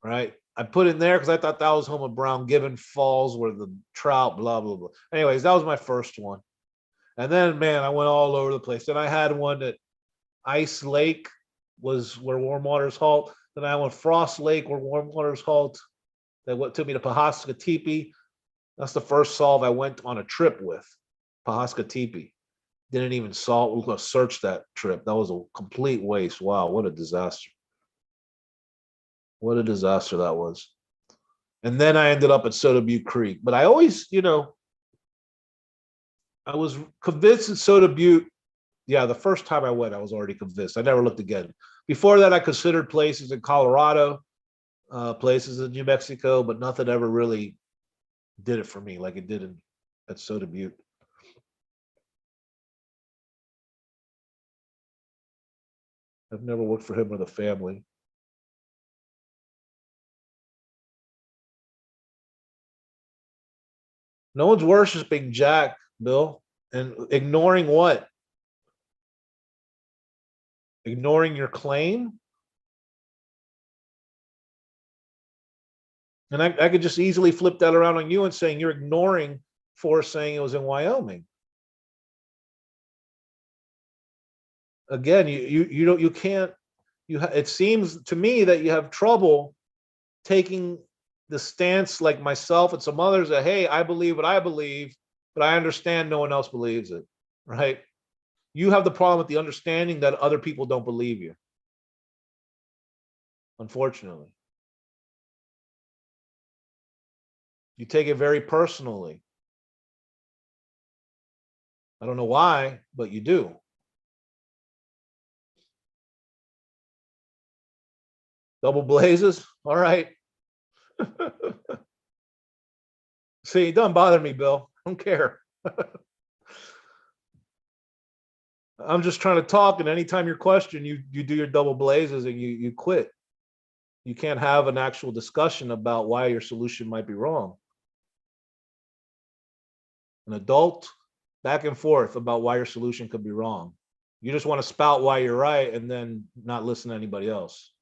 right? I put in there because I thought that was home of Brown. Gibbon Falls, where the trout, blah, blah, blah. Anyways, that was my first one. And then, man, I went all over the place. Then I had one that Ice Lake was where warm waters halt. Then I went Frost Lake where warm waters halt. That what took me to Pahasca Teepee. That's the first solve I went on a trip with. Pahasca Teepee. Didn't even solve. We're gonna search that trip. That was a complete waste. Wow, what a disaster. What a disaster that was. And then I ended up at Soda Butte Creek. But I always, I was convinced at Soda Butte. Yeah, the first time I went, I was already convinced. I never looked again. Before that, I considered places in Colorado, places in New Mexico, but nothing ever really did it for me like it did at Soda Butte. I've never worked for him or the family. No one's worshiping Jack, Bill, and ignoring what? Ignoring your claim. And I could just easily flip that around on you and saying you're ignoring Forrest saying it was in Wyoming. Again, you don't you can't it seems to me that you have trouble taking the stance like myself and some others that hey, I believe what I believe, but I understand no one else believes it, right? You have the problem with the understanding that other people don't believe you, unfortunately. You take it very personally. I don't know why, but you do. Double blazes. All right. See, it doesn't bother me, Bill. I don't care. I'm just trying to talk, and anytime you're questioned, you do your double blazes and you quit. You can't have an actual discussion about why your solution might be wrong. An adult back and forth about why your solution could be wrong. You just want to spout why you're right and then not listen to anybody else.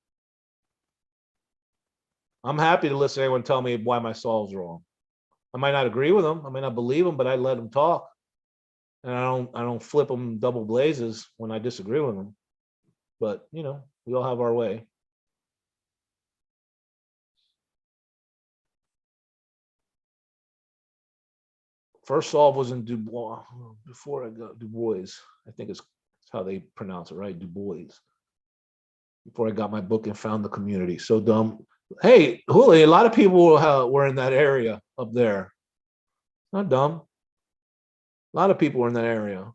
I'm happy to listen to anyone tell me why my solve's wrong. I might not agree with them, I may not believe them, but I let them talk. And I don't flip them double blazes when I disagree with them. But we all have our way. First solve was in Dubois before I got Du Bois. I think it's how they pronounce it, right? Du Bois. Before I got my book and found the community. So dumb. Hey, Huli, a lot of people were in that area up there. Not dumb. A lot of people were in that area.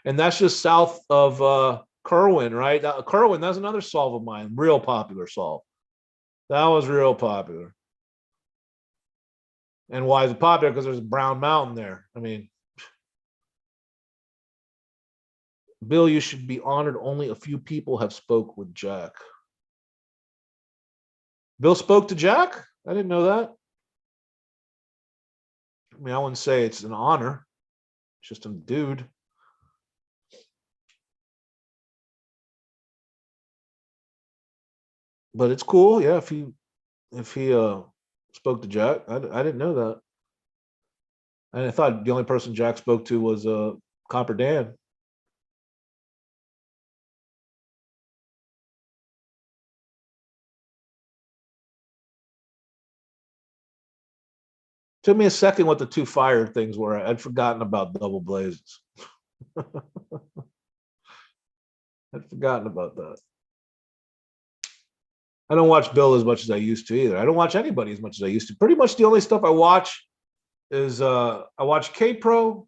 And that's just south of Kerwin, right? Kerwin, that's another solve of mine. Real popular solve. That was real popular. And why is it popular? Because there's a Brown Mountain there. I mean, Bill, you should be honored. Only a few people have spoke with Jack. Bill spoke to Jack? I didn't know that. I mean, I wouldn't say it's an honor. It's just a dude. But it's cool, yeah. If he spoke to Jack, I didn't know that. And I thought the only person Jack spoke to was Copper Dan. Took me a second what the two fire things were. I'd forgotten about double blazes. I'd forgotten about that. I don't watch Bill as much as I used to either. I don't watch anybody as much as I used to. Pretty much the only stuff I watch is I watch K Pro.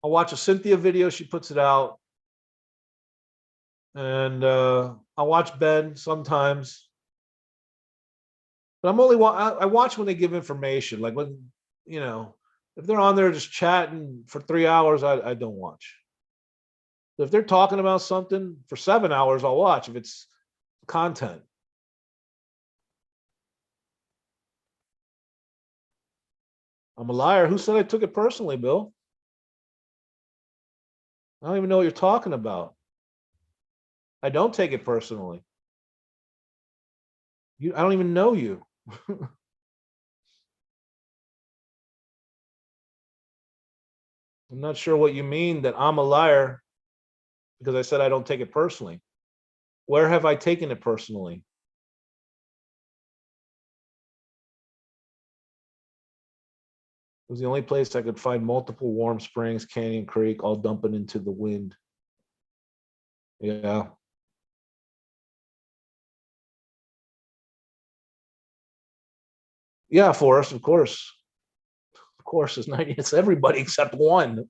I'll watch a Cynthia video. She puts it out. And I watch Ben sometimes. But I watch when they give information. Like when, if they're on there just chatting for 3 hours, I don't watch. If they're talking about something for 7 hours, I'll watch if it's content. I'm a liar. Who said I took it personally, Bill? I don't even know what you're talking about. I don't take it personally. I don't even know you. I'm not sure what you mean that I'm a liar because I said I don't take it personally. Where have I taken it personally? It was the only place I could find multiple warm springs, Canyon Creek, all dumping into the wind. Yeah. Yeah, Forrest, of course. Of course, it's everybody except one.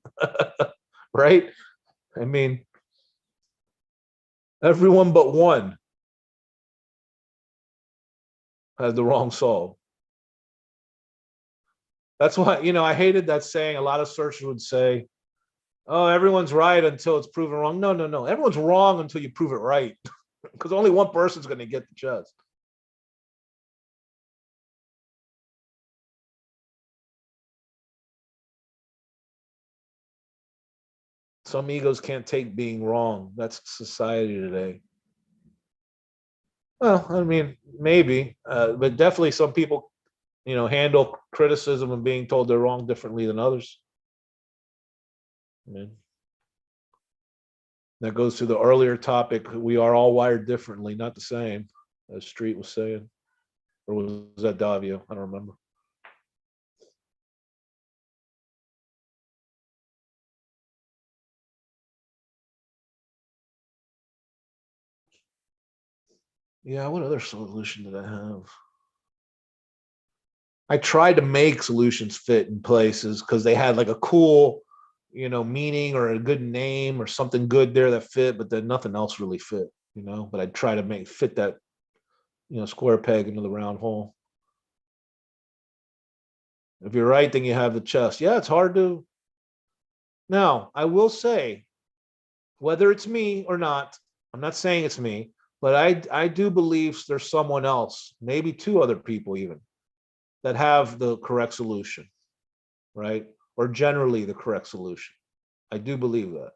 Right? I mean, everyone but one has the wrong solve. That's why, I hated that saying. A lot of searchers would say, oh, everyone's right until it's proven wrong. No, no, no. Everyone's wrong until you prove it right. Because only one person's going to get the chest. Some egos can't take being wrong. That's society today. Well, I mean, maybe, but definitely some people, handle criticism and being told they're wrong differently than others. I mean, that goes to the earlier topic. We are all wired differently, not the same, as Street was saying. Or was that Davio? I don't remember. Yeah, what other solution did I have? I tried to make solutions fit in places because they had like a cool, meaning or a good name or something good there that fit, but then nothing else really fit, But I try to make fit that, square peg into the round hole. If you're right, then you have the chest. Yeah, it's hard to. Now, I will say, whether it's me or not, I'm not saying it's me, but I do believe there's someone else, maybe two other people even, that have the correct solution, right? Or generally the correct solution. I do believe that.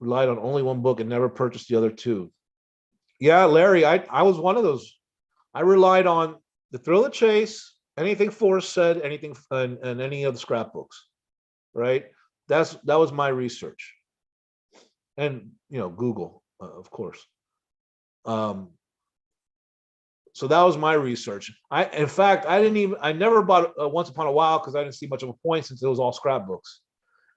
Relied on only one book and never purchased the other two. Yeah, Larry, I was one of those. I relied on the Thrill of Chase, anything Forrest said, anything, and any of the scrapbooks, right? That was my research, and Google, of course. Um, so that was my research. In fact, I never bought Once Upon a While because I didn't see much of a point since it was all scrapbooks,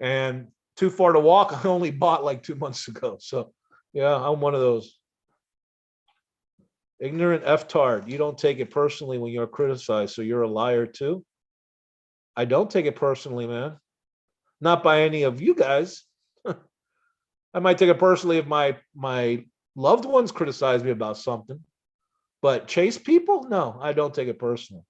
and too far to walk. I only bought like 2 months ago. So yeah, I'm one of those. Ignorant F-tard. You don't take it personally when you're criticized, so you're a liar too. I don't take it personally, man. Not by any of you guys. I might take it personally if my loved ones criticize me about something, but chase people? No, I don't take it personally.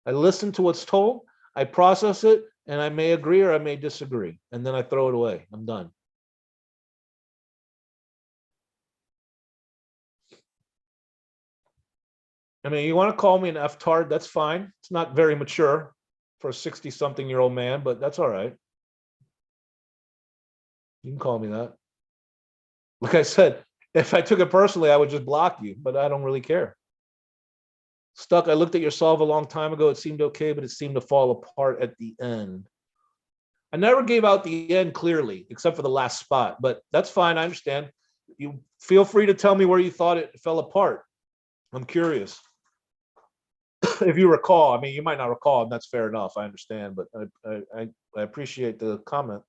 I listen to what's told, I process it, and I may agree or I may disagree, and then I throw it away. I'm done. I mean, you want to call me an F-tard, that's fine. It's not very mature for a 60-something-year-old man, but that's all right. You can call me that. Like I said, if I took it personally, I would just block you, but I don't really care. Stuck, I looked at your solve a long time ago. It seemed okay, but it seemed to fall apart at the end. I never gave out the end clearly, except for the last spot, but that's fine. I understand. You feel free to tell me where you thought it fell apart. I'm curious. If you recall, I mean, you might not recall, and that's fair enough. I understand, but I appreciate the comment.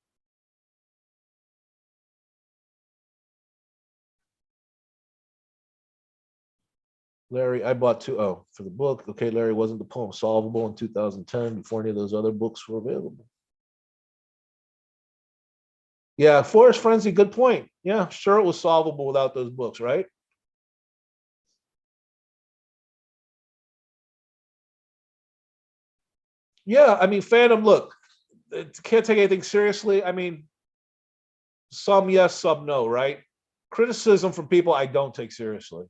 Larry, I bought two. Oh, for the book. Okay, Larry, wasn't the poem solvable in 2010 before any of those other books were available? Yeah, Forrest Frenzy, good point. Yeah, sure, it was solvable without those books, right? Yeah, I mean, Phantom, look, it can't take anything seriously. I mean, some yes, some no, right? Criticism from people I don't take seriously.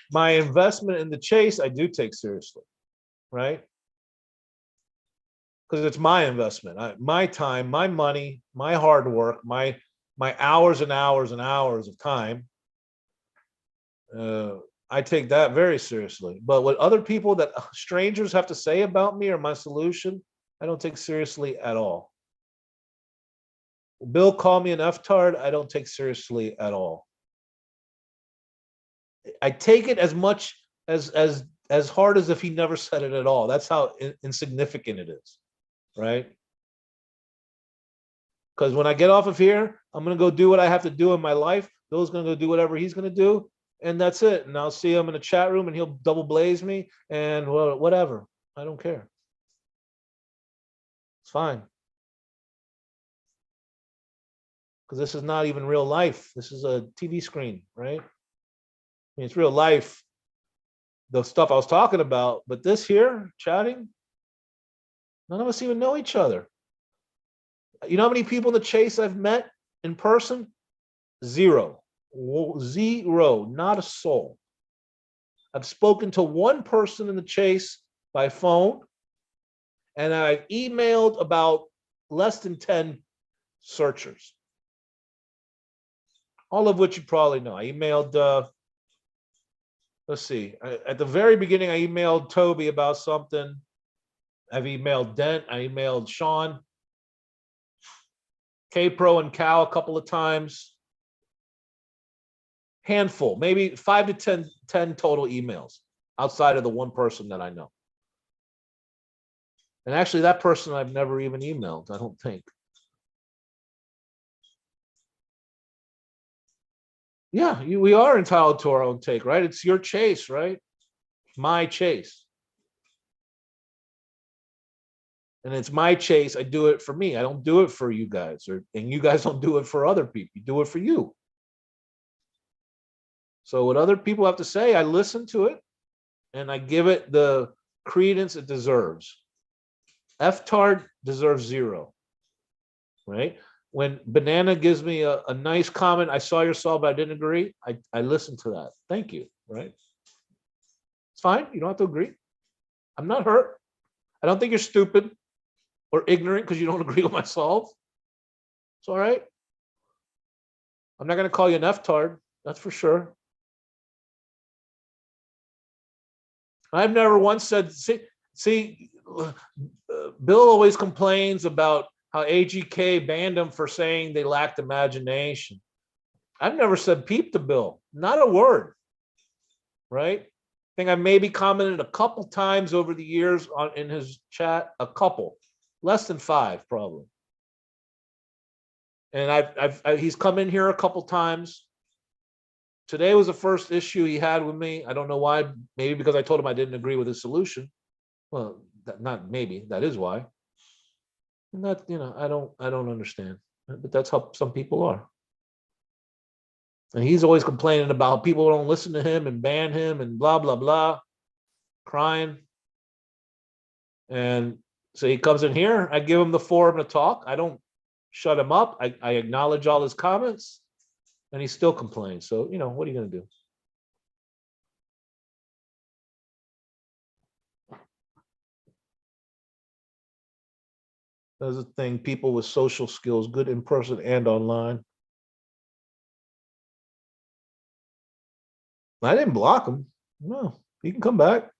My investment in the chase, I do take seriously, right? Because it's my investment, my time, my money, my hard work, my hours and hours and hours of time. Uh, I take that very seriously. But what other people that strangers have to say about me or my solution, I don't take seriously at all. Bill called me an F-tard. I don't take seriously at all. I take it as much as hard as if he never said it at all. That's how insignificant it is, right? Because when I get off of here, I'm gonna go do what I have to do in my life. Bill's gonna go do whatever he's gonna do, and that's it. And I'll see him in a chat room, and he'll double blaze me, and well, whatever. I don't care. It's fine. Because this is not even real life. This is a TV screen, right? I mean, it's real life, the stuff I was talking about, but this here, chatting, none of us even know each other. You know how many people in the chase I've met in person? Zero. Zero, not a soul. I've spoken to one person in the chase by phone, and I've emailed about less than 10 searchers, all of which you probably know. I emailed, let's see, at the very beginning, I emailed Toby about something. I've emailed Dent, I emailed Sean, K-Pro and Cal a couple of times. Handful, maybe 5 to 10 total emails outside of the one person that I know. And actually, that person I've never even emailed, I don't think. Yeah, we are entitled to our own take, right? It's your chase, right? My chase. And it's my chase. I do it for me. I don't do it for you guys, and you guys don't do it for other people. You do it for you. So what other people have to say, I listen to it, and I give it the credence it deserves. F-tard deserves 0, right? When Banana gives me a nice comment, I saw your solve, but I didn't agree. I listen to that. Thank you, right? It's fine. You don't have to agree. I'm not hurt. I don't think you're stupid or ignorant because you don't agree with my solve. It's all right. I'm not going to call you an F-tard. That's for sure. I've never once said, see, Bill always complains about how AGK banned them for saying they lacked imagination. I've never said peep to Bill, not a word, right? I think I maybe commented a couple times over the years in his chat, a couple, less than 5 probably. And he's come in here a couple times. Today was the first issue he had with me. I don't know why. Maybe because I told him I didn't agree with his solution. Well, not maybe. That is why. And that, I don't understand. But that's how some people are. And he's always complaining about people don't listen to him and ban him and blah blah blah, crying. And so he comes in here. I give him the forum to talk. I don't shut him up. I acknowledge all his comments, and he still complains. So what are you going to do? That's the thing. People with social skills, good in person and online. I didn't block him. No, he can come back.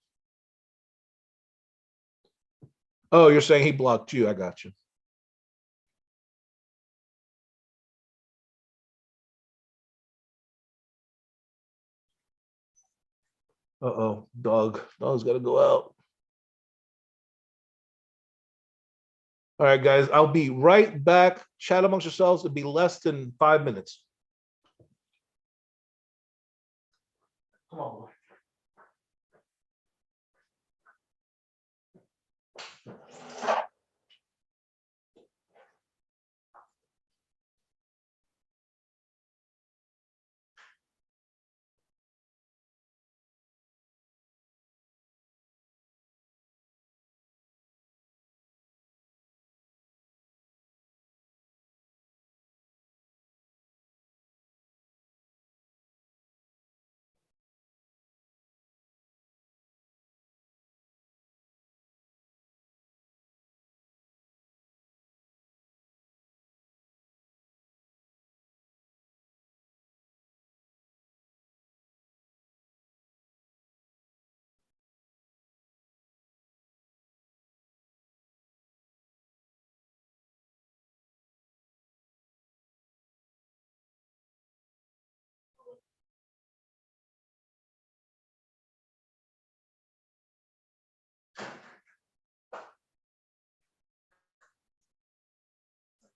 Oh, you're saying he blocked you. I got you. Uh-oh, dog's got to go out. All right, guys, I'll be right back. Chat amongst yourselves. It'll be less than 5 minutes. Come on, boy.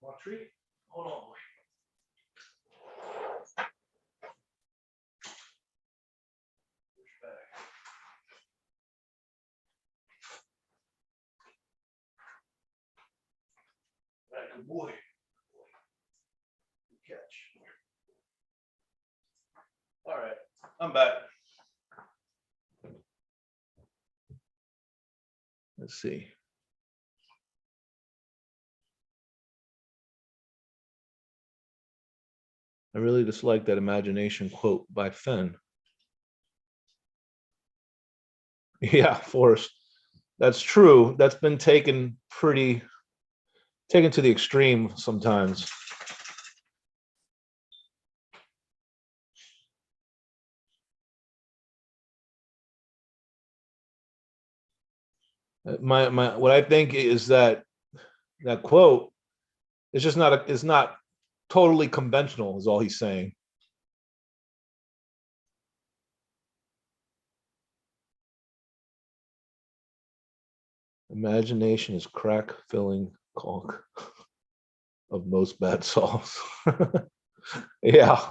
Want a treat? Hold on, boy. Good boy. Good catch. All right, I'm back. Let's see. I really dislike that imagination quote by Fenn. Yeah, Forrest. That's true. That's been taken to the extreme sometimes. What I think is that quote is just not totally conventional, is all he's saying. Imagination is crack filling caulk of most bad solves. Yeah.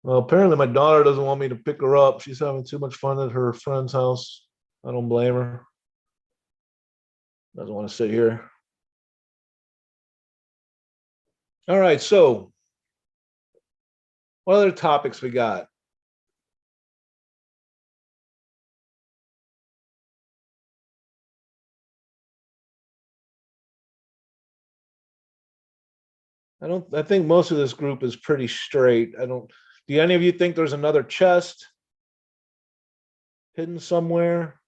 Well, apparently my daughter doesn't want me to pick her up. She's having too much fun at her friend's house. I don't blame her. Doesn't want to sit here. All right, so what other topics we got? I think most of this group is pretty straight. Do any of you think there's another chest hidden somewhere?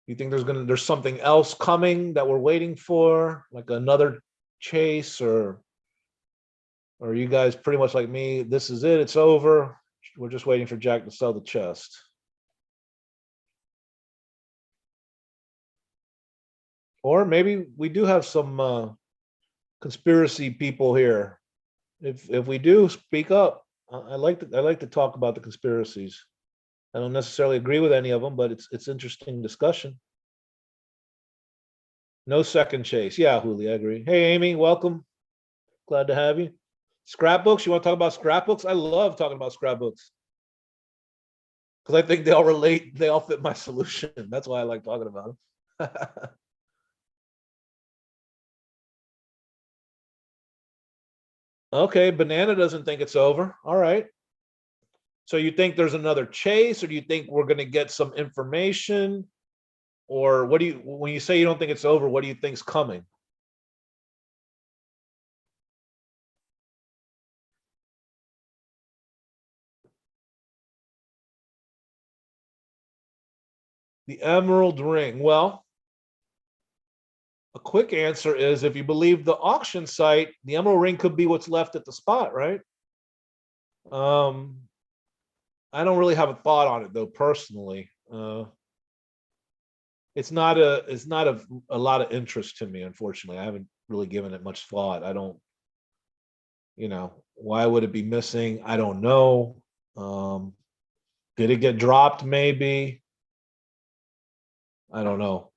You think there's something else coming that we're waiting for, like another chase, or are you guys pretty much like me? This is it, it's over. We're just waiting for Jack to sell the chest. Or maybe we do have some conspiracy people here. If we do, speak up. I like to talk about the conspiracies. I don't necessarily agree with any of them, but it's interesting discussion. No second chase. Yeah, Huli, I agree. Hey, Amy, welcome. Glad to have you. Scrapbooks. You want to talk about scrapbooks? I love talking about scrapbooks because I think they all relate. They all fit my solution. That's why I like talking about them. Okay, Banana doesn't think it's over. All right. So you think there's another chase, or do you think we're going to get some information? Or what do you, when you say you don't think it's over, what do you think's coming? The Emerald Ring. Well, a quick answer is if you believe the auction site, the Emerald Ring could be what's left at the spot, right? Um, I don't really have a thought on it though, personally. It's not a lot of interest to me, unfortunately. I haven't really given it much thought. I don't, why would it be missing? I don't know. Um, did it get dropped? Maybe. I don't know.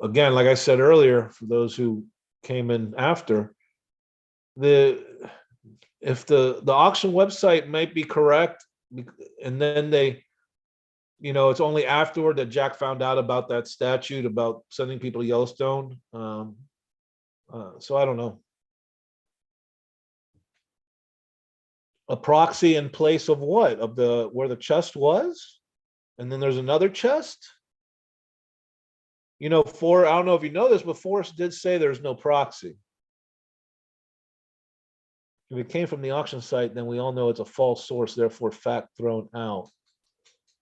Again, like I said earlier, for those who came in after, the if the auction website might be correct, and then it's only afterward that Jack found out about that statute about sending people to Yellowstone. So I don't know. A proxy in place of what? Of the where the chest was, and then there's another chest. I don't know if you know this, but Forrest did say there's no proxy. If it came from the auction site, then we all know it's a false source, therefore fact thrown out.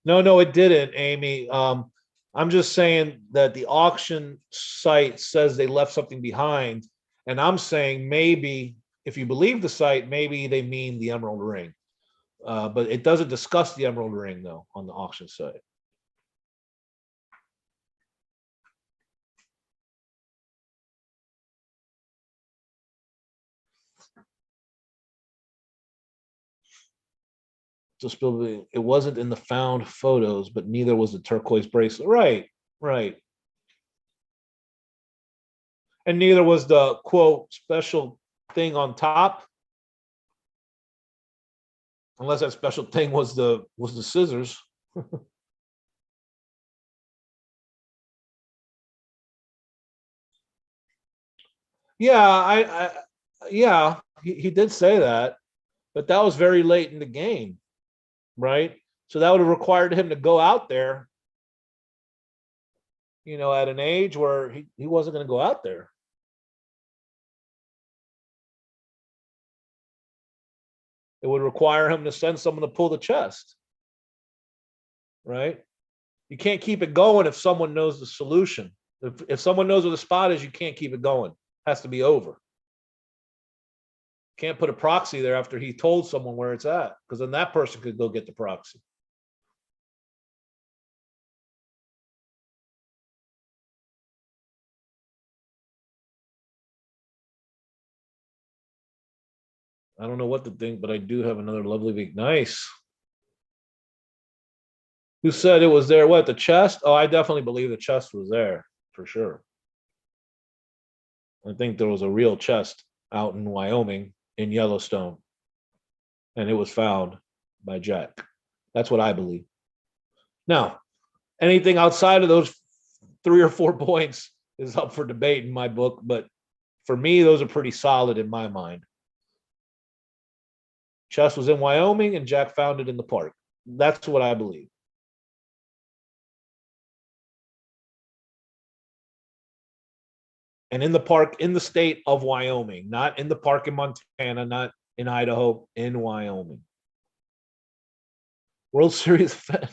No, it didn't, Amy. I'm just saying that the auction site says they left something behind, and I'm saying maybe if you believe the site, maybe they mean the Emerald Ring. But it doesn't discuss the Emerald Ring though on the auction site. Just building, it wasn't in the found photos, but neither was the turquoise bracelet. Right. And neither was the quote special thing on top, unless that special thing was the scissors. Yeah, yeah, he did say that, but that was very late in the game, right? So that would have required him to go out there, at an age where he wasn't going to go out there. It would require him to send someone to pull the chest, right? You can't keep it going if someone knows the solution. If someone knows where the spot is, you can't keep it going. It has to be over. Can't put a proxy there after he told someone where it's at, because then that person could go get the proxy. I don't know what to think, but I do have another lovely week. Nice. Who said it was there? What, the chest? Oh, I definitely believe the chest was there for sure. I think there was a real chest out in Wyoming in Yellowstone, and it was found by Jack. That's what I believe. Now, anything outside of those 3 or 4 points is up for debate in my book, but for me, those are pretty solid in my mind. Chest was in Wyoming, and Jack found it in the park. That's what I believe. And in the park in the state of Wyoming, not in the park in Montana, not in Idaho, in Wyoming. World Series fan.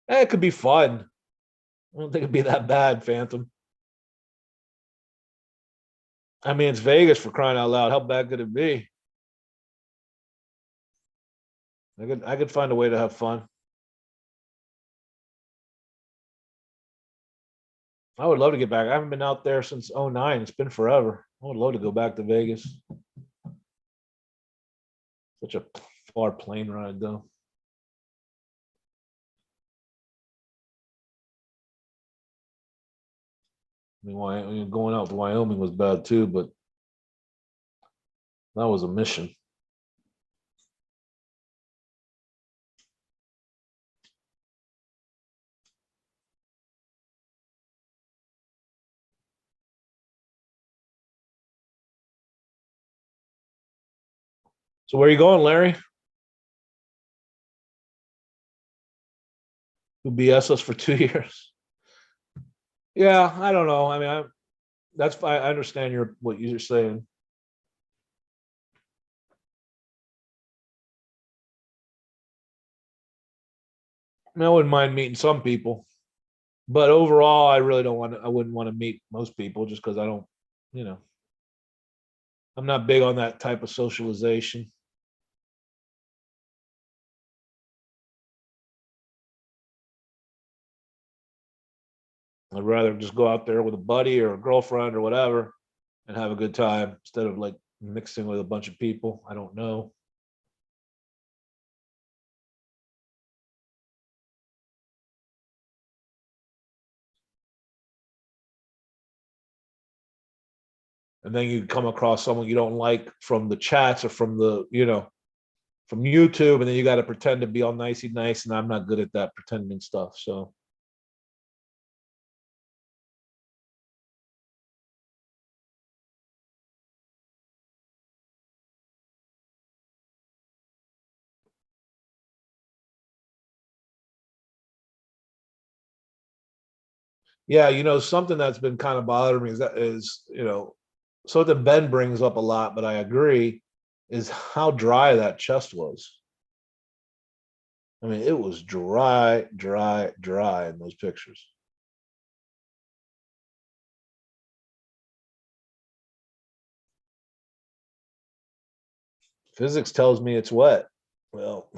It could be fun. I don't think it'd be that bad, Phantom. I mean, it's Vegas, for crying out loud. How bad could it be? I could find a way to have fun. I would love to get back. I haven't been out there since '09. It's been forever. I would love to go back to Vegas. Such a far plane ride, though. I mean, going out to Wyoming was bad too, but that was a mission. So where are you going, Larry? Who BS us for 2 years? Yeah, I don't know. I mean, I understand what you're saying. I mean, I wouldn't mind meeting some people, but overall, I really don't want. I wouldn't want to meet most people just because I don't. You know, I'm not big on that type of socialization. I'd rather just go out there with a buddy or a girlfriend or whatever and have a good time instead of like mixing with a bunch of people I don't know. And then you come across someone you don't like from the chats or from from YouTube, and then you got to pretend to be all nicey nice, and I'm not good at that pretending stuff. So yeah, something that's been kind of bothering me is something Ben brings up a lot, but I agree, is how dry that chest was. I mean, it was dry, dry, dry in those pictures. Physics tells me it's wet. Well,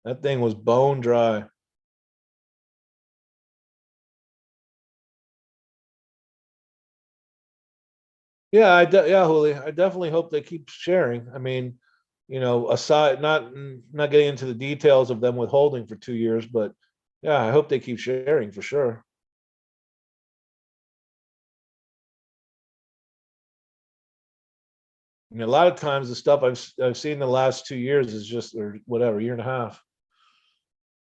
that thing was bone dry. Yeah, yeah, Juli, I definitely hope they keep sharing. I mean, aside not getting into the details of them withholding for 2 years, but yeah, I hope they keep sharing for sure. I mean, a lot of times the stuff I've seen the last 2 years is just or whatever year and a half.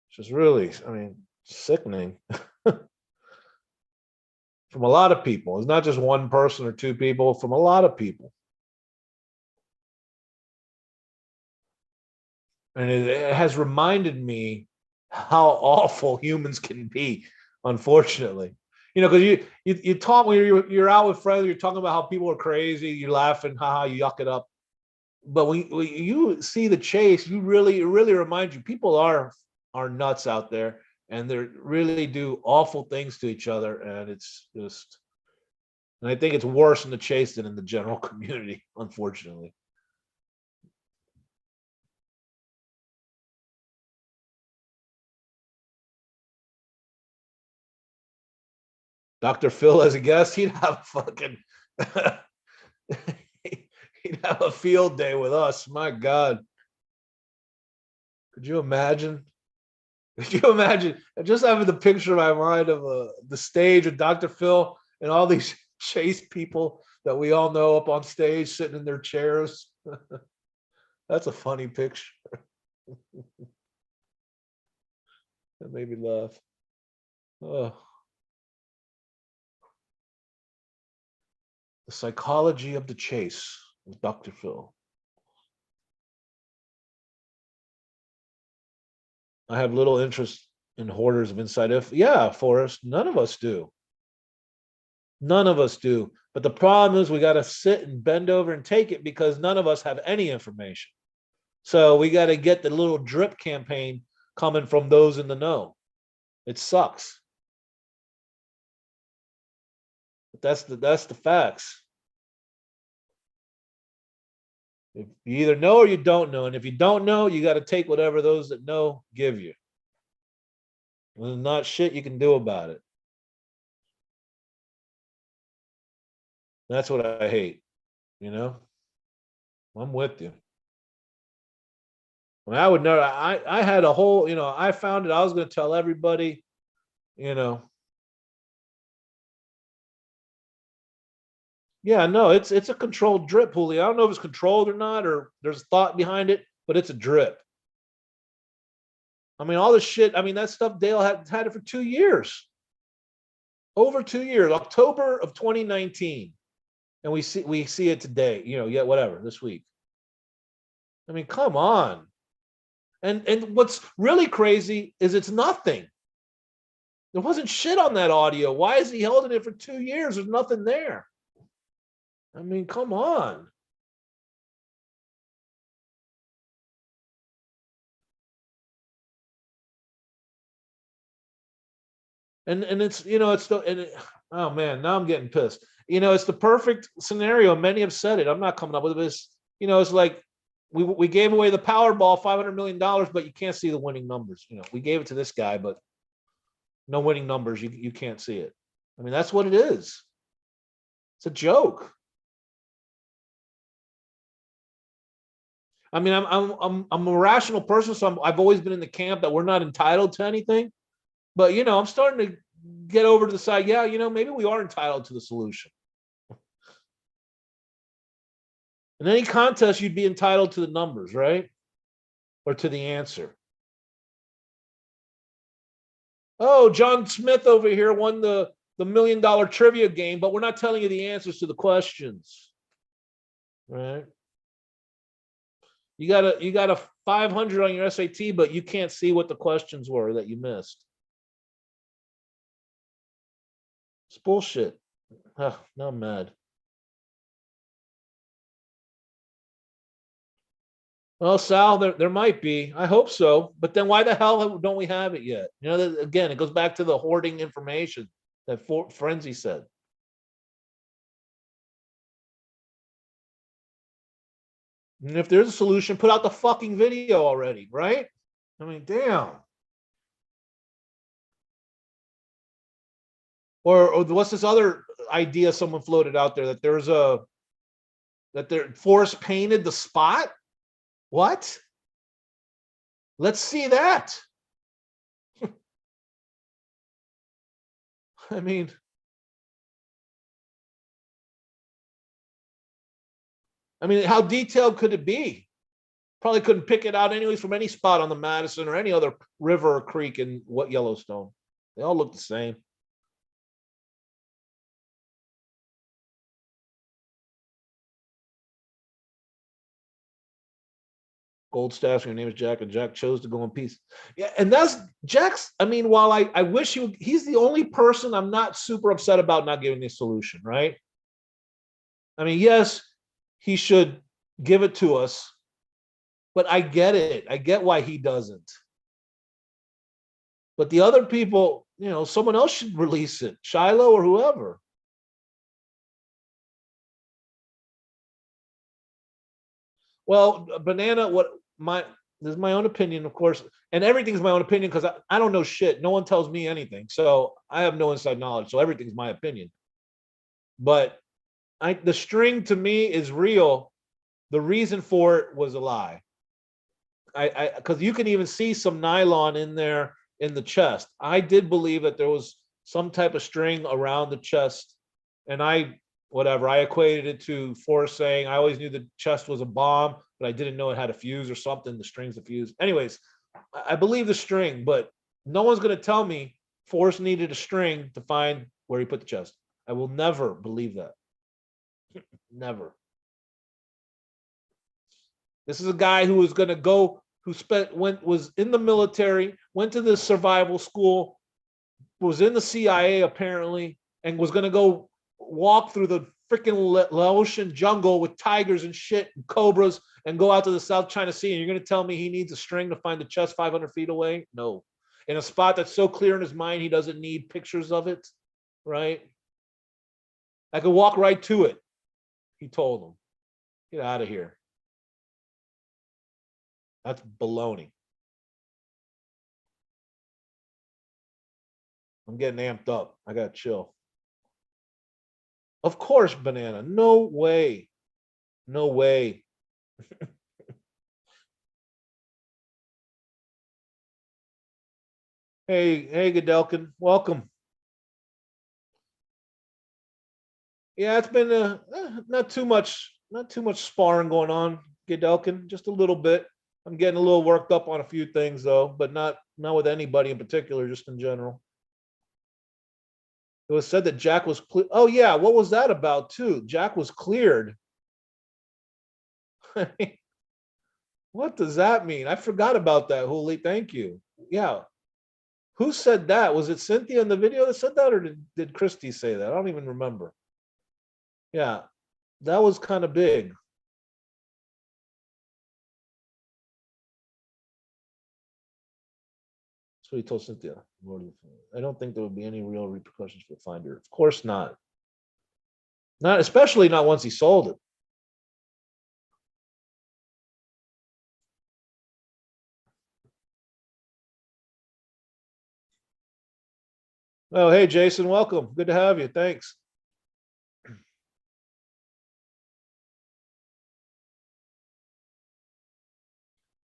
It's just really, I mean, sickening from a lot of people. It's not just one person or two people. From a lot of people, and it has reminded me how awful humans can be. Unfortunately, because you talk when you're out with friends, you're talking about how people are crazy, you're laughing, haha, you yuck it up. But when you see the chase, it really reminds you people are nuts out there, and they really do awful things to each other, and it's just, and I think it's worse in the chase than in the general community, unfortunately. Dr. Phil as a guest, he'd have fucking he'd have a field day with us. My God. Could you imagine? Could you imagine just having the picture in my mind of the stage with Dr. Phil and all these chase people that we all know up on stage sitting in their chairs? That's a funny picture. That made me laugh. Oh, the psychology of the chase with Dr. Phil. I have little interest in hoarders of inside info. Yeah, Forrest, none of us do. None of us do. But the problem is we got to sit and bend over and take it because none of us have any information. So we got to get the little drip campaign coming from those in the know. It sucks. But that's the facts. If you either know or you don't know, and if you don't know, you got to take whatever those that know give you. There's not shit you can do about it. That's what I hate. You know, I'm with you. I mean, I would never. I had a whole, I found it. I was going to tell everybody, you know. Yeah, no, it's a controlled drip, Julio. I don't know if it's controlled or not, or there's thought behind it, but it's a drip. I mean, all this shit. I mean, that stuff Dale had it for 2 years, over 2 years, October of 2019, and we see it today. Yet whatever this week. I mean, come on. And what's really crazy is it's nothing. There wasn't shit on that audio. Why is he holding it for 2 years? There's nothing there. I mean, come on. And it's the and it, oh man, now I'm getting pissed. It's the perfect scenario. Many have said it. I'm not coming up with this. It's like we gave away the Powerball, $500 million, but you can't see the winning numbers. We gave it to this guy, but no winning numbers. You can't see it. I mean, that's what it is. It's a joke. I mean, I'm a rational person, so I've always been in the camp that we're not entitled to anything. But I'm starting to get over to the side. Yeah, maybe we are entitled to the solution. In any contest, you'd be entitled to the numbers, right? Or to the answer. Oh, John Smith over here won the $1 million trivia game, but we're not telling you the answers to the questions. Right? You got a 500 on your SAT, but you can't see what the questions were that you missed. It's bullshit. Oh, now I'm mad. Well, Sal, there might be. I hope so. But then why the hell don't we have it yet? Again, it goes back to the hoarding information that Frenzy said. And if there's a solution, put out the fucking video already, right? I mean, damn. Or what's this other idea someone floated out there that Forrest painted the spot? What? Let's see that. I mean, how detailed could it be? Probably couldn't pick it out anyways from any spot on the Madison or any other river or creek in Yellowstone. They all look the same. Gold stash. Your name is Jack, and Jack chose to go in peace. Yeah, and that's Jack's. I mean, while I wish he's the only person I'm not super upset about not giving the solution, right? I mean, yes, he should give it to us, but I get it. I get why he doesn't. But the other people, someone else should release it, Shiloh or whoever. Well, Banana, this is my own opinion, of course, and everything's my own opinion because I don't know shit. No one tells me anything, so I have no inside knowledge. So everything's my opinion. But the string to me is real. The reason for it was a lie. Because you can even see some nylon in there in the chest. I did believe that there was some type of string around the chest, and I equated it to Forrest saying I always knew the chest was a bomb, but I didn't know it had a fuse or something. The string's a fuse. Anyways, I believe the string, but no one's going to tell me Forrest needed a string to find where he put the chest. I will never believe that. Never. This is a guy who was going to go, was in the military, went to the survival school, was in the CIA apparently, and was going to go walk through the freaking Laotian jungle with tigers and shit and cobras and go out to the South China Sea. And you're going to tell me he needs a string to find the chest 500 feet away? No. In a spot that's so clear in his mind, he doesn't need pictures of it, right? I could walk right to it, he told him. Get out of here. That's baloney. I'm getting amped up. I got to chill. Of course, Banana. No way. No way. Hey, Godelkin, welcome. Yeah, it's been not too much sparring going on, Godelkin, just a little bit. I'm getting a little worked up on a few things though, but not with anybody in particular, just in general. It was said that Jack was oh yeah, what was that about too? Jack was cleared. What does that mean? I forgot about that, Hooli. Thank you. Yeah. Who said that? Was it Cynthia in the video that said that, or did Christy say that? I don't even remember. Yeah, that was kind of big. So he told Cynthia. I don't think there would be any real repercussions for Finder. Of course not. Not especially not once he sold it. Oh, hey, Jason, welcome. Good to have you. Thanks.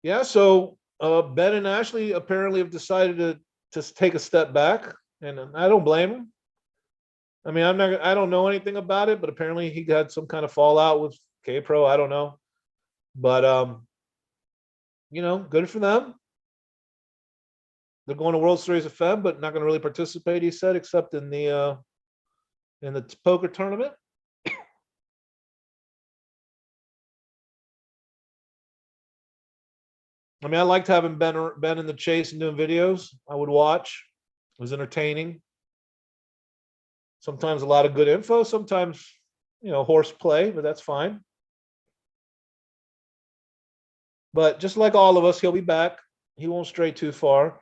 Yeah, so Ben and Ashley apparently have decided to take a step back, and I don't blame him. I mean, I don't know anything about it, but apparently he had some kind of fallout with K Pro. I don't know, but good for them. They're going to World Series of Fem, but not going to really participate. He said, except in the poker tournament. I mean, I liked having Ben in the chase and doing videos. I would watch. It was entertaining. Sometimes a lot of good info. Sometimes horse play, but that's fine. But just like all of us, he'll be back. He won't stray too far.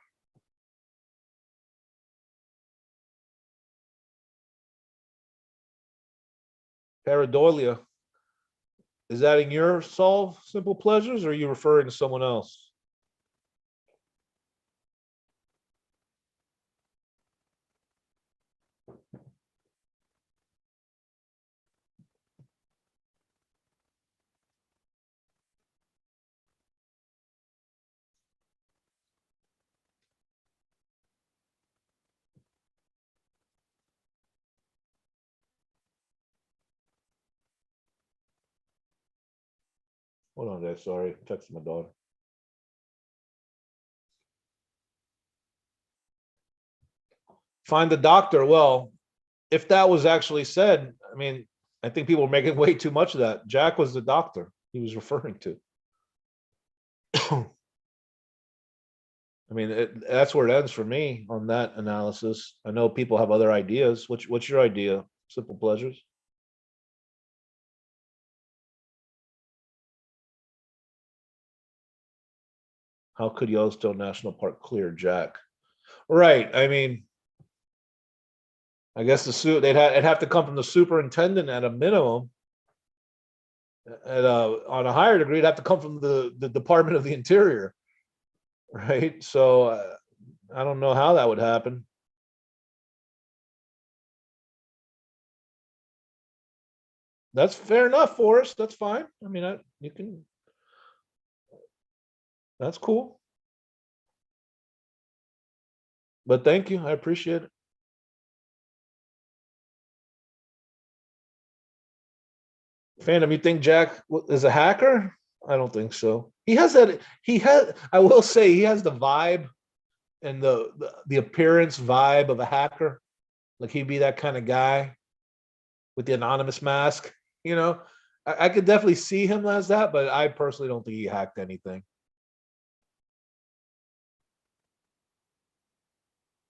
Pareidolia. Is that in your solve simple pleasures, or are you referring to someone else? Hold on there. Sorry, texting my daughter. Find the doctor. Well, if that was actually said, I mean, I think people were making way too much of that. Jack was the doctor he was referring to. I mean, that's where it ends for me on that analysis. I know people have other ideas. What's your idea? Simple pleasures. How could Yellowstone National Park clear Jack? Right. I mean, I guess the suit it'd have to come from the superintendent at a minimum. On a higher degree, it'd have to come from the Department of the Interior, right? So I don't know how that would happen. That's fair enough, Forrest. That's fine. I mean, you can. That's cool. But thank you. I appreciate it. Phantom, you think Jack is a hacker? I don't think so. He has that. He has. I will say he has the vibe and the appearance vibe of a hacker. Like he'd be that kind of guy with the anonymous mask. You know, I could definitely see him as that, but I personally don't think he hacked anything.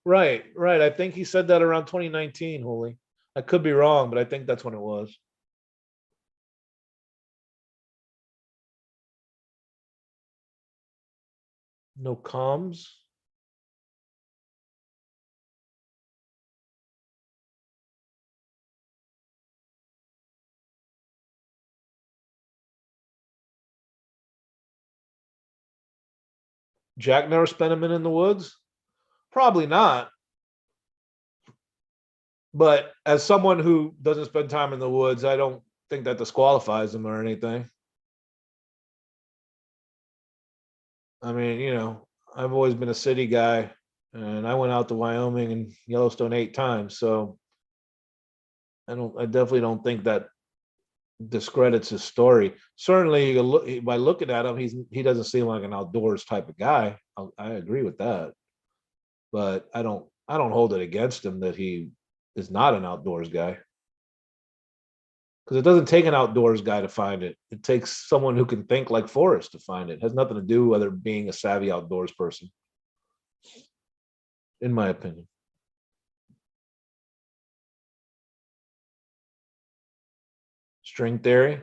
Right, right. I think he said that around 2019, Holy. I could be wrong, but I think that's when it was. No comms. Jack never spent a minute in the woods? Probably not. But as someone who doesn't spend time in the woods, I don't think that disqualifies him or anything. I mean, I've always been a city guy, and I went out to Wyoming and Yellowstone 8 times. So I definitely don't think that discredits his story. Certainly, you look, by looking at him, he doesn't seem like an outdoors type of guy. I agree with that, but I don't hold it against him that he is not an outdoors guy, because it doesn't take an outdoors guy to find it. It takes someone who can think like Forrest to find it. It has nothing to do with whether being a savvy outdoors person, in my opinion. String theory.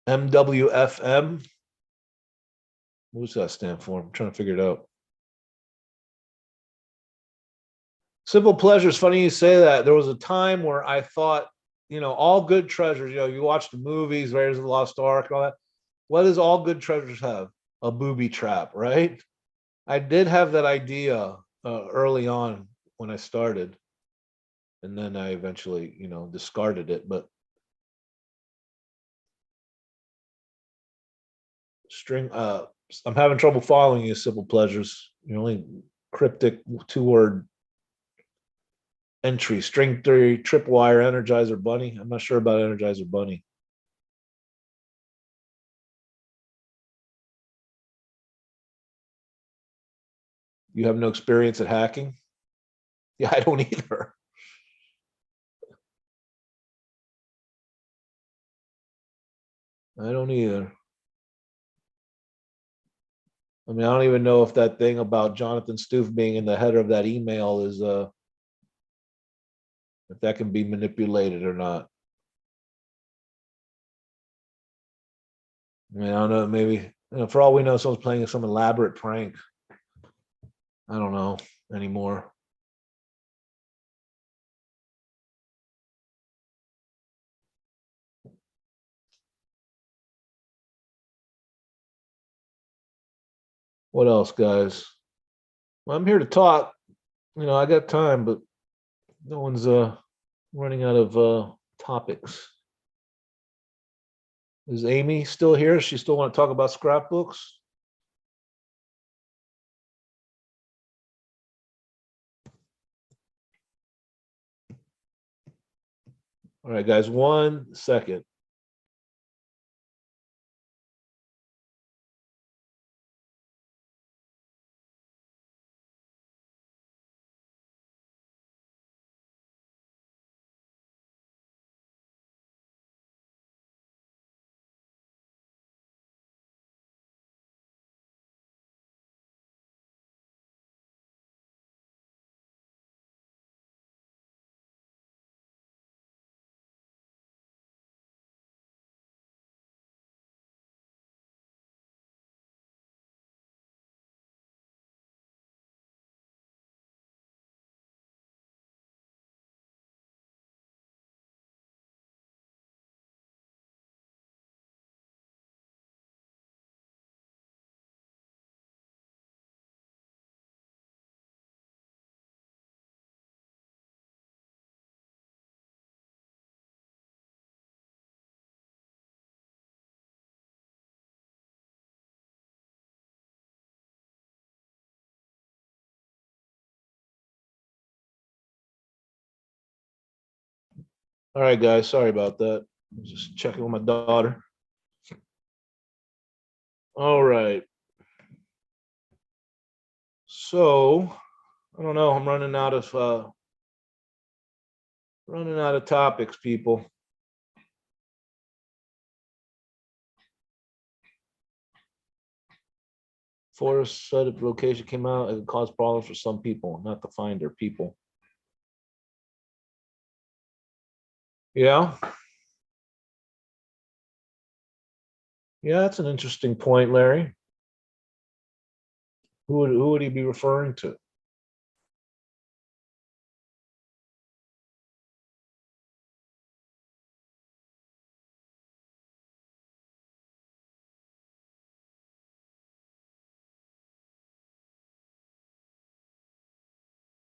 MWFM. What's that stand for? I'm trying to figure it out. Simple pleasures. Funny you say that. There was a time where I thought, all good treasures. You watch the movies, Raiders of the Lost Ark, and all that. What does all good treasures have? A booby trap, right? I did have that idea early on when I started, and then I eventually, discarded it. But string, I'm having trouble following you. Simple pleasures. You're only cryptic 2-word entry. String theory, tripwire, Energizer Bunny. I'm not sure about Energizer Bunny. You have no experience at hacking? Yeah, I don't either. I don't either. I mean, I don't even know if that thing about Jonathan Stoof being in the header of that email is if that can be manipulated or not. I mean, I don't know. Maybe for all we know, someone's playing some elaborate prank. I don't know anymore. What else, guys? Well, I'm here to talk. I got time, but no one's running out of topics. Is Amy still here? She still want to talk about scrapbooks? All right, guys, 1 second. All right, guys, sorry about that. Just checking with my daughter. All right. So I don't know. I'm running out of topics, people. Forrest said if the location came out, it could cause problems for some people, not to find their people. Yeah. Yeah, that's an interesting point, Larry. Who would he be referring to?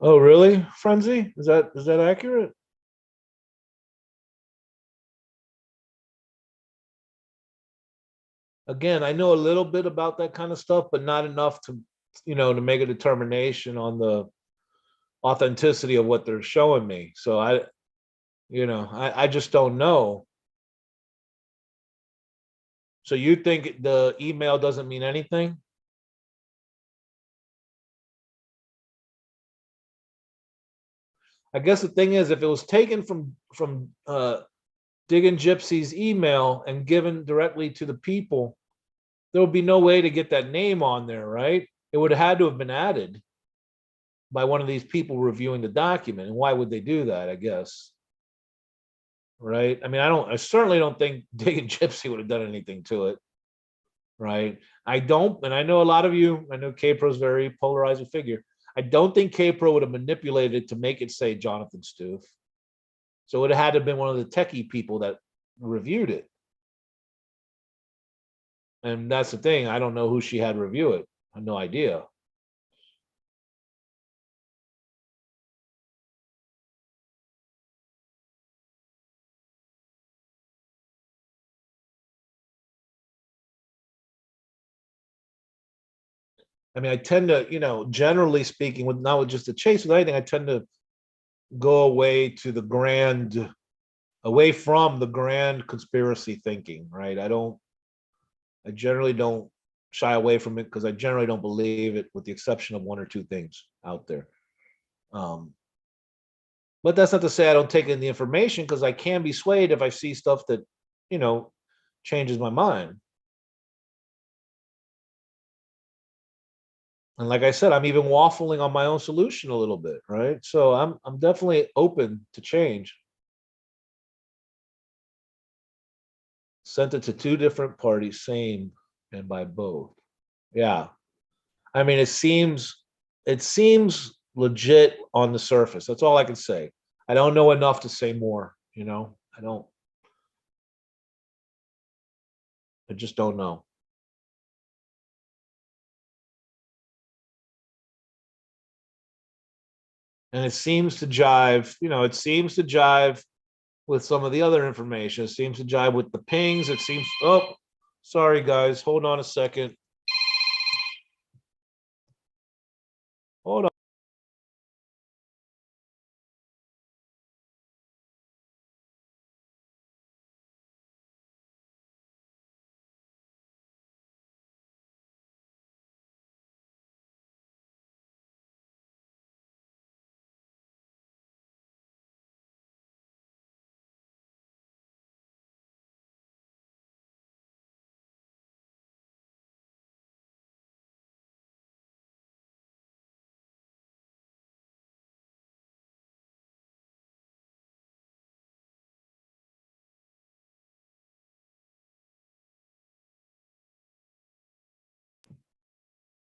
Oh, really? Frenzy? Is that accurate? Again, I know a little bit about that kind of stuff, but not enough to, to make a determination on the authenticity of what they're showing me. So I just don't know. So you think the email doesn't mean anything? I guess the thing is, if it was taken from Digging Gypsy's email and given directly to the people, there would be no way to get that name on there, right? It would have had to have been added by one of these people reviewing the document. And why would they do that? I guess, right? I mean, I certainly don't think Digging Gypsy would have done anything to it, right? I don't, and I know a lot of you. I know K-Pro's very polarizing figure. I don't think K-Pro would have manipulated it to make it say Jonathan Stoof. So it had to have been one of the techie people that reviewed it. And that's the thing. I don't know who she had review it. I have no idea. I mean, I tend to, generally speaking, with not with just the chase, with anything, I tend to go away from the grand conspiracy thinking, right? I generally don't shy away from it because I generally don't believe it, with the exception of one or two things out there. Um, but that's not to say I don't take in the information, because I can be swayed if I see stuff that, you know, changes my mind. And like I said, I'm even waffling on my own solution a little bit, right? So I'm definitely open to change. Sent it to two different parties, same and by both. Yeah. I mean, it seems legit on the surface. That's all I can say. I don't know enough to say more, I don't, I just don't know. And it seems to jive with some of the other information. It seems to jive with the pings. Sorry guys, hold on a second. Hold on.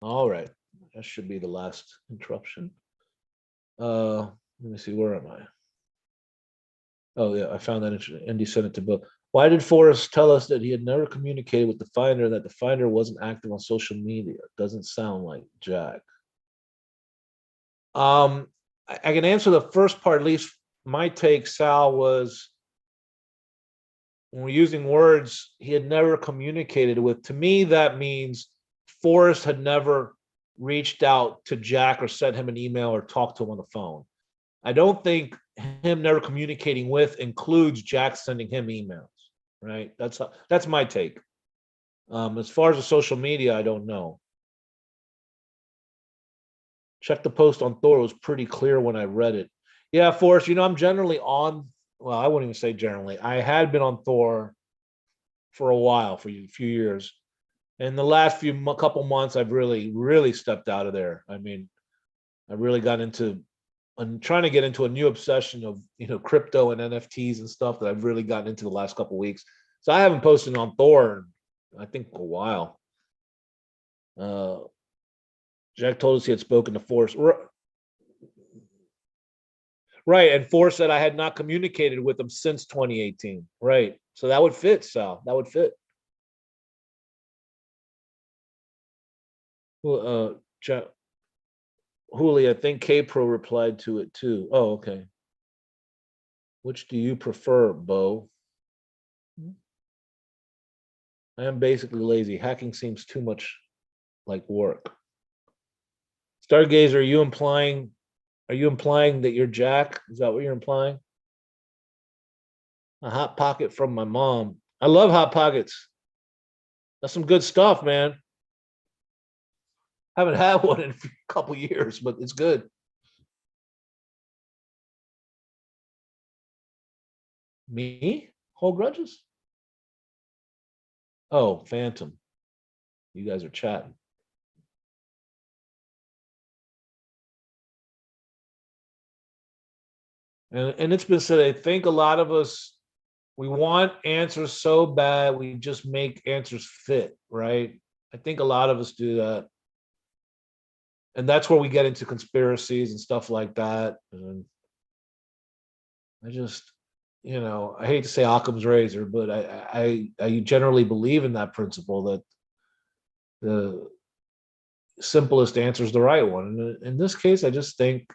All right. That should be the last interruption. Let me see, where am I? Oh yeah, I found that interesting. Andy sent it to Bill. Why did Forrest tell us that he had never communicated with the finder, that the finder wasn't active on social media? Doesn't sound like Jack. I can answer the first part. At least my take, Sal, was when we're using words, he had never communicated with. To me, that means Forrest had never reached out to Jack or sent him an email or talked to him on the phone. I don't think him never communicating with includes Jack sending him emails, right? That's my take. As far as the social media, I don't know. Check the post on Thor. It was pretty clear when I read it. Yeah, Forrest, I'm generally on, well, I wouldn't even say generally. I had been on Thor for a while, for a few years. In the last couple months, I've really stepped out of there. I mean, I really got into, I'm trying to get into a new obsession of, crypto and NFTs and stuff that I've really gotten into the last couple weeks. So I haven't posted on Thor in, I think, a while. Uh, Jack told us he had spoken to Forrest. Right. And Forrest said I had not communicated with him since 2018. Right. So that would fit, Sal. That would fit. Well, Hooli, I think K Pro replied to it too. Oh, okay. Which do you prefer, Bo? I am basically lazy. Hacking seems too much like work. Stargazer, are you implying that you're Jack? Is that what you're implying? A hot pocket from my mom. I love hot pockets. That's some good stuff, man. Haven't had one in a couple years, but it's good. Me? Hold grudges? Oh, Phantom. You guys are chatting. And it's been said, I think a lot of us, we want answers so bad, we just make answers fit, right? I think a lot of us do that. And that's where we get into conspiracies and stuff like that. And I just, I hate to say Occam's razor, but I generally believe in that principle that the simplest answer is the right one. And in this case, I just think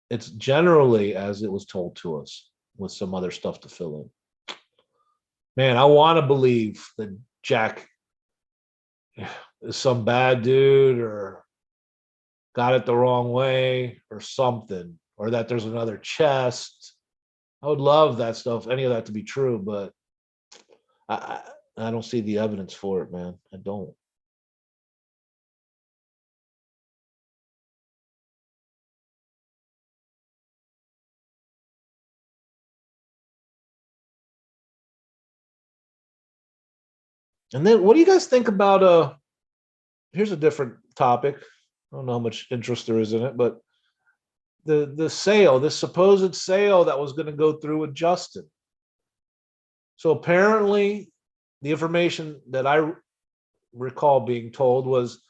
it's generally as it was told to us with some other stuff to fill in. Man, I want to believe that Jack is some bad dude or got it the wrong way or something, or that there's another chest. I would love that stuff, any of that to be true, but I I don't see the evidence for it, man. I don't. And then what do you guys think about here's a different topic. I don't know how much interest there is in it, but the sale, this supposed sale that was going to go through with Justin. So apparently the information that I recall being told was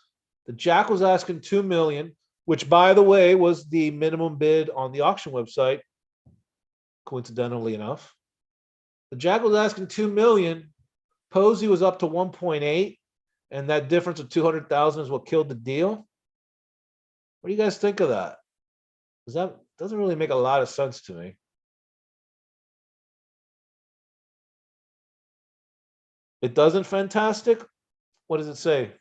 that Jack was asking 2 million, which by the way was the minimum bid on the auction website, coincidentally enough. The Jack was asking 2 million, Posey was up to 1.8, and that difference of 200,000 is what killed the deal. What do you guys think of that? Because that doesn't really make a lot of sense to me. It doesn't. Fantastic. What does it say?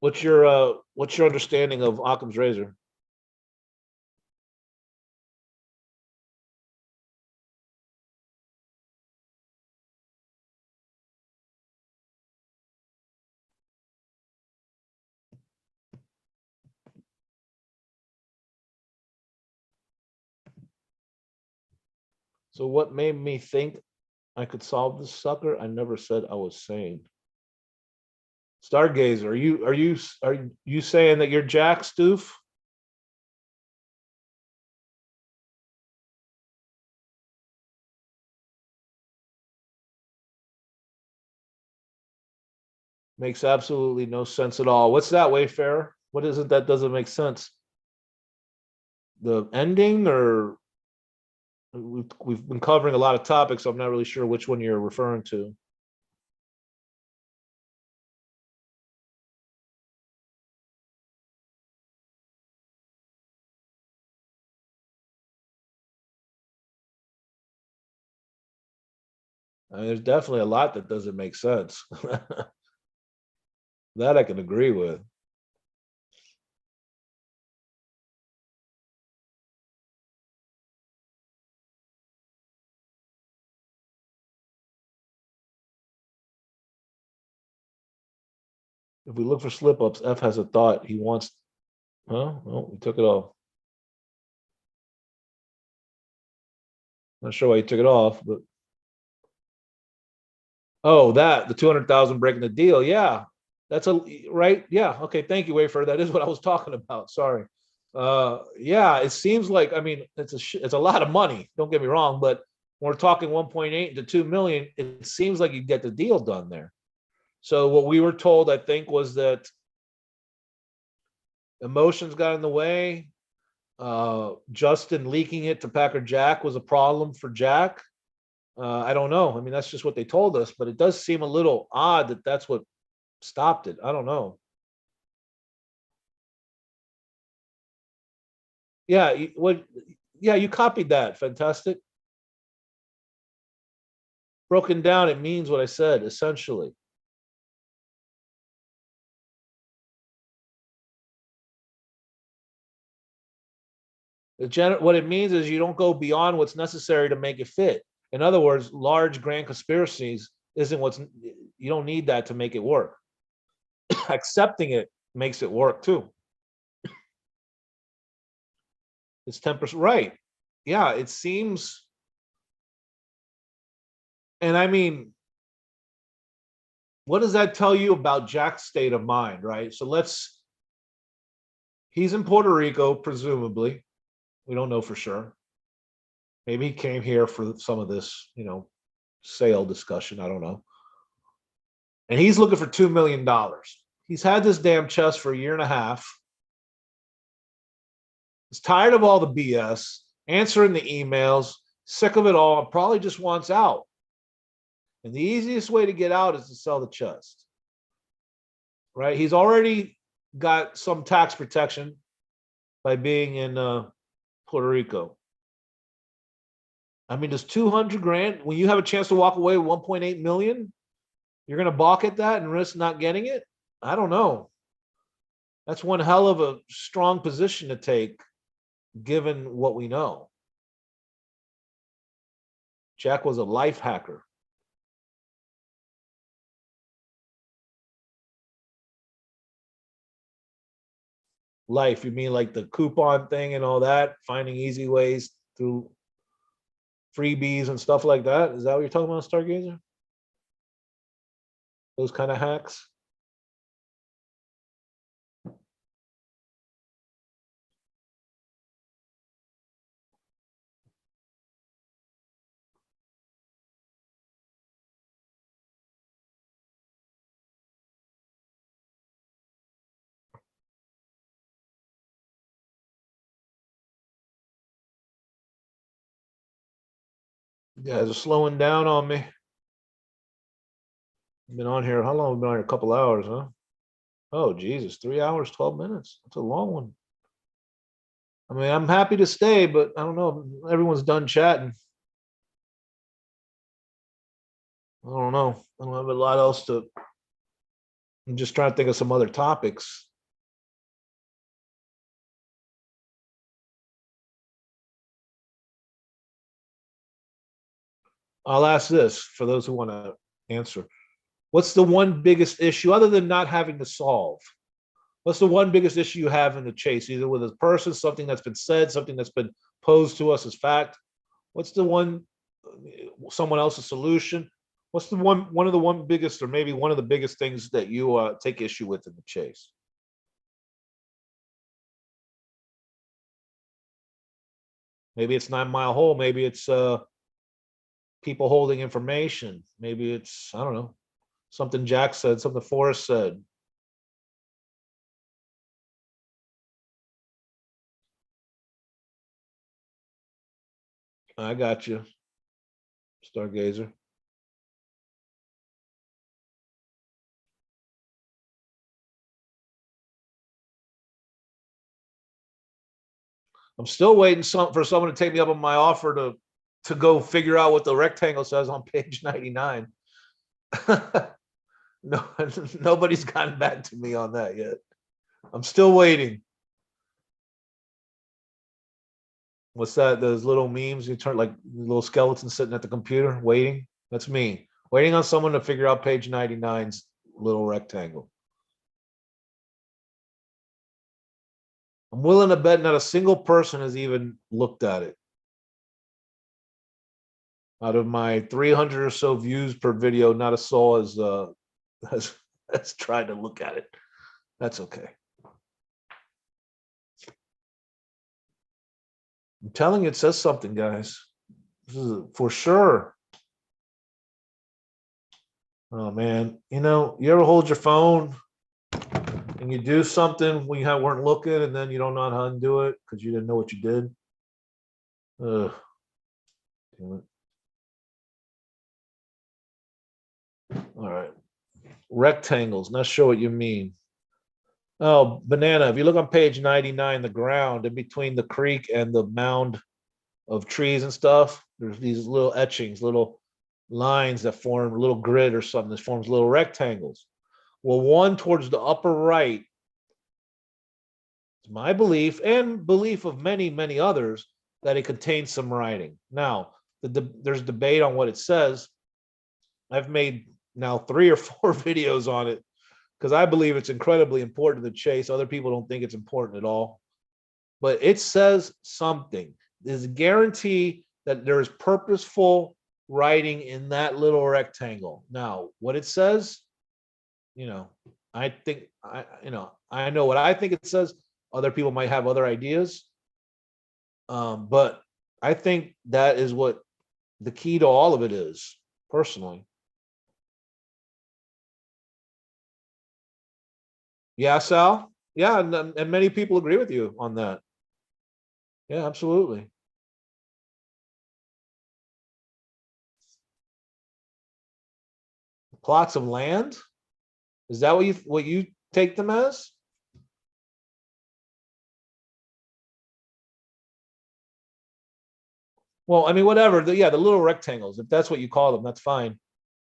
What's your understanding of Occam's razor? So what made me think I could solve this sucker? I never said I was sane. Stargazer, are you saying that you're Jack Stoof? Makes absolutely no sense at all. What's that, Wayfarer? What is it that doesn't make sense? The ending, or we've been covering a lot of topics, so I'm not really sure which one you're referring to. I mean, there's definitely a lot that doesn't make sense. That I can agree with. If we look for slip ups, F has a thought. He wants, huh? Oh, we took it off. Not sure why he took it off, but oh, that the 200,000 breaking the deal. Yeah, that's a right. Yeah, okay. Thank you, Wayfair. That is what I was talking about. Sorry. Yeah, it seems like, I mean, it's a lot of money. Don't get me wrong, but when we're talking 1.8 to 2 million, it seems like you get the deal done there. So what we were told, I think, was that emotions got in the way. Justin leaking it to Packer Jack was a problem for Jack. I don't know. I mean, that's just what they told us, but it does seem a little odd that that's what stopped it. I don't know. Yeah, what Yeah, you copied that. Fantastic. Broken down, it means what I said, essentially. What it means is you don't go beyond what's necessary to make it fit. In other words, large grand conspiracies isn't what's, you don't need that to make it work. Accepting it makes it work too. It's 10% right. Yeah, it seems, and I mean, what does that tell you about Jack's state of mind, right? So he's in Puerto Rico, presumably. We don't know for sure. Maybe he came here for some of this, sale discussion. I don't know. And he's looking for $2 million. He's had this damn chest for a year and a half. He's tired of all the BS, answering the emails, sick of it all, and probably just wants out. And the easiest way to get out is to sell the chest. Right? He's already got some tax protection by being in Puerto Rico. I mean, does 200 grand, when you have a chance to walk away with 1.8 million, you're going to balk at that and risk not getting it? I don't know. That's one hell of a strong position to take, given what we know. Jack was a life hacker. Life, you mean like the coupon thing and all that, finding easy ways through freebies and stuff like that? Is that what you're talking about, Stargazer? Those kind of hacks? You guys are slowing down on me. I've been on here. How long have we been on here? A couple hours, huh? Oh, Jesus. 3 hours, 12 minutes. That's a long one. I mean, I'm happy to stay, but I don't know. Everyone's done chatting. I don't know. I don't have a lot else to. I'm just trying to think of some other topics. I'll ask this for those who want to answer. What's the one biggest issue, other than not having to solve? What's the one biggest issue you have in the chase, either with a person, something that's been said, something that's been posed to us as fact? What's the one, someone else's solution? What's the one of the one biggest, or maybe one of the biggest things that you take issue with in the chase? Maybe it's 9 Mile Hole. Maybe it's people holding information. Maybe it's, I don't know, something Jack said, something Forrest said. I got you, Stargazer. I'm still waiting for someone to take me up on my offer to go figure out what the rectangle says on page 99. No, nobody's gotten back to me on that yet. I'm still waiting. What's that? Those little memes you turn, like little skeletons sitting at the computer waiting? That's me. Waiting on someone to figure out page 99's little rectangle. I'm willing to bet not a single person has even looked at it. Out of my 300 or so views per video, not a soul has tried to look at it. That's okay. I'm telling you, it says something, guys. This is for sure. Oh man, you ever hold your phone and you do something when you weren't looking, and then you don't know how to undo it because you didn't know what you did? Ugh. Damn it. All right. Rectangles. Not sure what you mean. Oh, banana. If you look on page 99, the ground in between the creek and the mound of trees and stuff, there's these little etchings, little lines that form a little grid or something that forms little rectangles. Well, one towards the upper right, it's my belief and belief of many, many others that it contains some writing. Now, there's debate on what it says. I've made now 3 or 4 videos on it because I believe it's incredibly important to the chase. Other people don't think it's important at all. But it says something. There's a guarantee that there is purposeful writing in that little rectangle. Now, what it says, I think I know what I think it says. Other people might have other ideas, but I think that is what the key to all of it is, personally. Yeah, Sal. Yeah, and many people agree with you on that. Yeah, absolutely. Plots of land? Is that what you take them as? Well, I mean, whatever. The little rectangles. If that's what you call them, that's fine.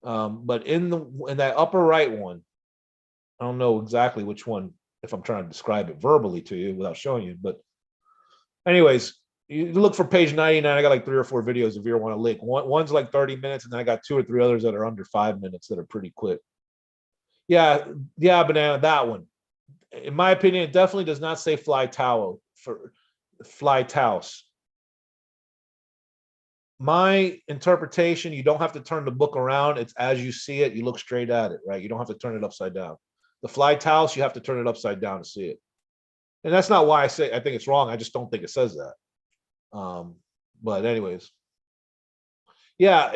But in that upper right one, I don't know exactly which one. If I'm trying to describe it verbally to you without showing you, but anyways, you look for page 99. I got like 3 or 4 videos if you ever want to link. One's like 30 minutes, and then I got 2 or 3 others that are under 5 minutes that are pretty quick. Yeah, yeah, banana. That one, in my opinion, it definitely does not say fly towel for fly towels. My interpretation, you don't have to turn the book around. It's as you see it, you look straight at it, right? You don't have to turn it upside down. The fly towels, you have to turn it upside down to see it. And that's not why I think it's wrong. I just don't think it says that. But anyways, yeah,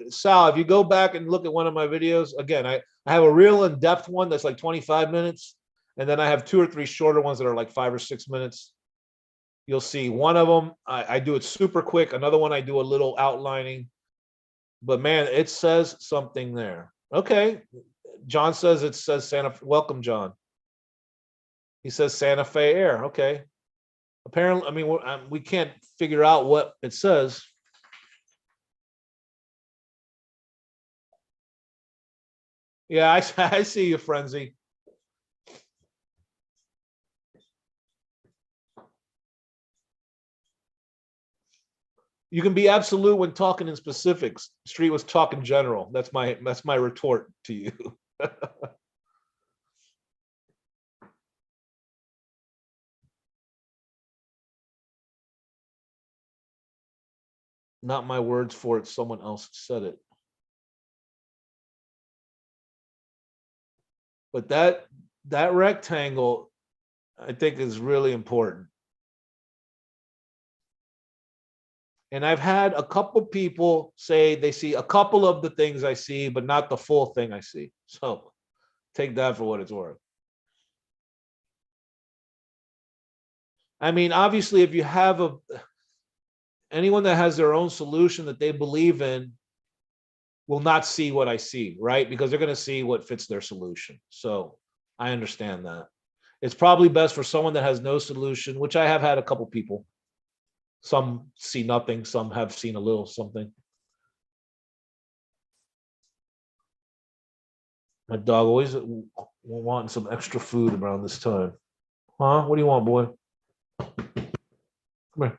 Sal, if you go back and look at one of my videos, again, I have a real in-depth one that's like 25 minutes, and then I have 2 or 3 shorter ones that are like 5 or 6 minutes. You'll see one of them, I do it super quick. Another one, I do a little outlining. But man, it says something there. Okay. John says it says Santa. Welcome, John. He says Santa Fe Air. Okay. Apparently, I mean, we can't figure out what it says. Yeah, I see you, Frenzy. You can be absolute when talking in specifics. Street was talking general. That's my retort to you. Not my words for it. Someone else said it. But that rectangle, I think, is really important. And I've had a couple people say they see a couple of the things I see, but not the full thing I see. So take that for what it's worth. I mean, obviously, if you have anyone that has their own solution that they believe in will not see what I see, right? Because they're going to see what fits their solution. So I understand that. It's probably best for someone that has no solution, which I have had a couple people. Some see nothing, some have seen a little something. My dog always wanting some extra food around this time. Huh? What do you want, boy? Come here.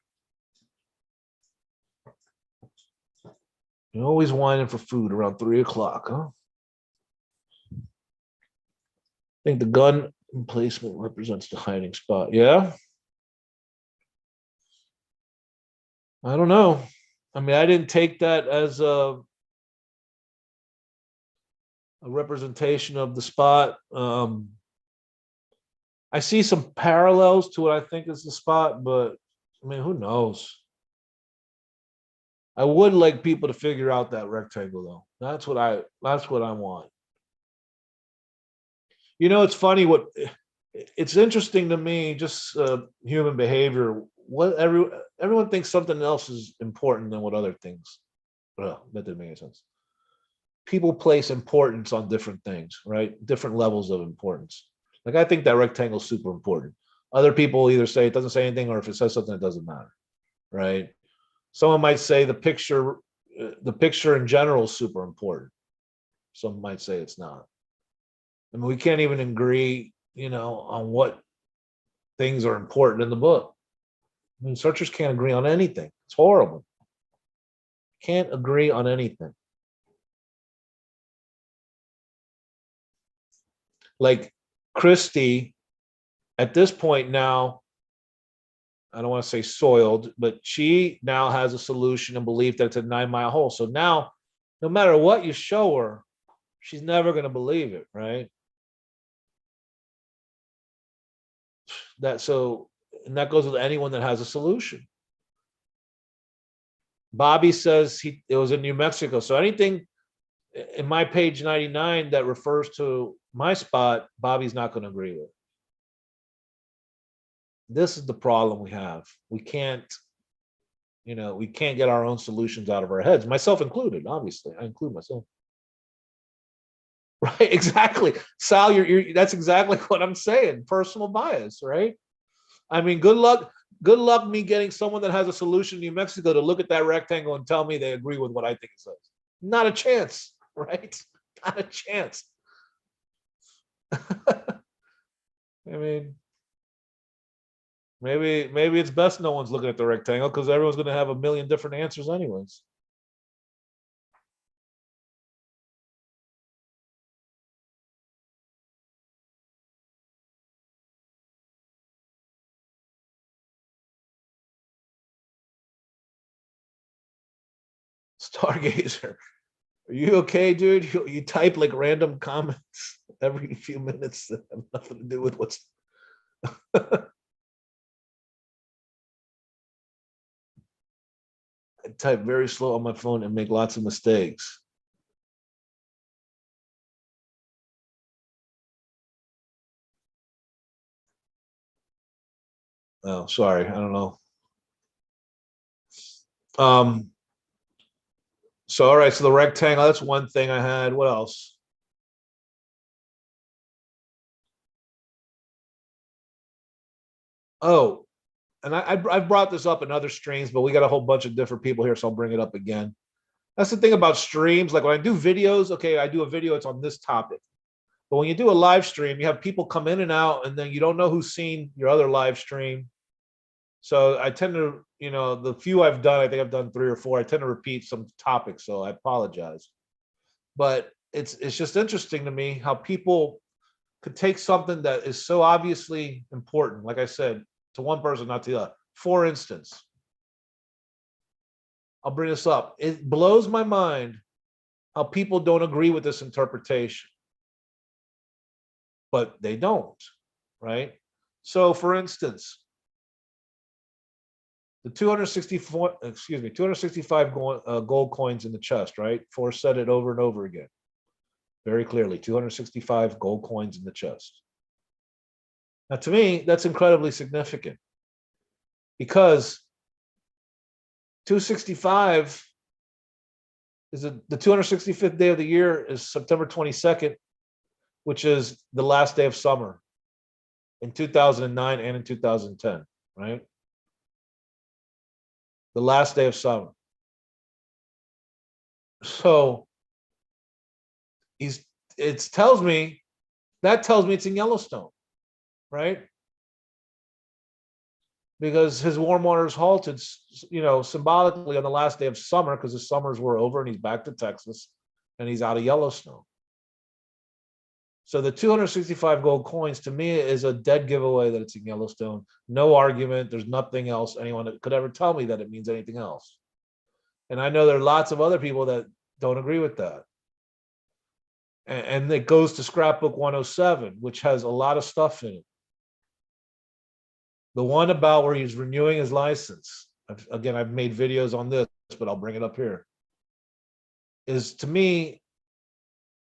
You're always whining for food around 3 o'clock, huh? I think the gun emplacement represents the hiding spot. Yeah? I don't know. I mean, I didn't take that as a representation of the spot. I see some parallels to what I think is the spot, but I mean, who knows? I would like people to figure out that rectangle though. That's what I want. It's funny it's interesting to me, just human behavior. What everyone thinks something else is important than what other things. Well, that didn't make any sense. People place importance on different things, right? Different levels of importance. Like I think that rectangle is super important. Other people either say it doesn't say anything, or if it says something, it doesn't matter, right? Someone might say the picture in general is super important. Some might say it's not. I mean, we can't even agree, on what things are important in the book. I mean, searchers can't agree on anything. It's horrible. Can't agree on anything. Like Christie, at this point now, I don't want to say soiled, but she now has a solution and belief that it's a 9-mile hole. So now, no matter what you show her, she's never going to believe it, right? And that goes with anyone that has a solution. Bobby says it was in New Mexico. So anything in my page 99 that refers to my spot, Bobby's not going to agree with. This is the problem we have. We can't get our own solutions out of our heads, myself included. Obviously, I include myself. Right? Exactly, Sal. That's exactly what I'm saying. Personal bias, right? I mean, good luck me getting someone that has a solution in New Mexico to look at that rectangle and tell me they agree with what I think it says. Not a chance, right? Not a chance. I mean, maybe it's best no one's looking at the rectangle because everyone's going to have a million different answers anyways. Stargazer, are you okay, dude? You type like random comments every few minutes that have nothing to do with what's. I type very slow on my phone and make lots of mistakes. Oh, sorry. I don't know. So, all right. So the rectangle, that's one thing I had. What else? Oh, and I've brought this up in other streams, but we got a whole bunch of different people here, so I'll bring it up again. That's the thing about streams. Like when I do videos, okay, I do a video, it's on this topic. But when you do a live stream, you have people come in and out, and then you don't know who's seen your other live stream. So I tend to, the few I've done, I think I've done 3 or 4. I tend to repeat some topics, so I apologize. But it's just interesting to me how people could take something that is so obviously important, like I said, to one person, not to the other. For instance, I'll bring this up. It blows my mind how people don't agree with this interpretation, but they don't, right? So, for instance, the 265 gold coins in the chest, right? Forrest said it over and over again, very clearly. 265 gold coins in the chest. Now, to me, that's incredibly significant because 265 is the 265th day of the year is September 22nd, which is the last day of summer in 2009 and in 2010, right? The last day of summer. So it tells me it's in Yellowstone, right? Because his warm waters halted, symbolically on the last day of summer because the summers were over and he's back to Texas and he's out of Yellowstone. So the 265 gold coins to me is a dead giveaway that it's in Yellowstone. No argument. There's nothing else anyone could ever tell me that it means anything else. And I know there are lots of other people that don't agree with that. And it goes to scrapbook 107, which has a lot of stuff in it. The one about where he's renewing his license. I've made videos on this, but I'll bring it up here. Is to me,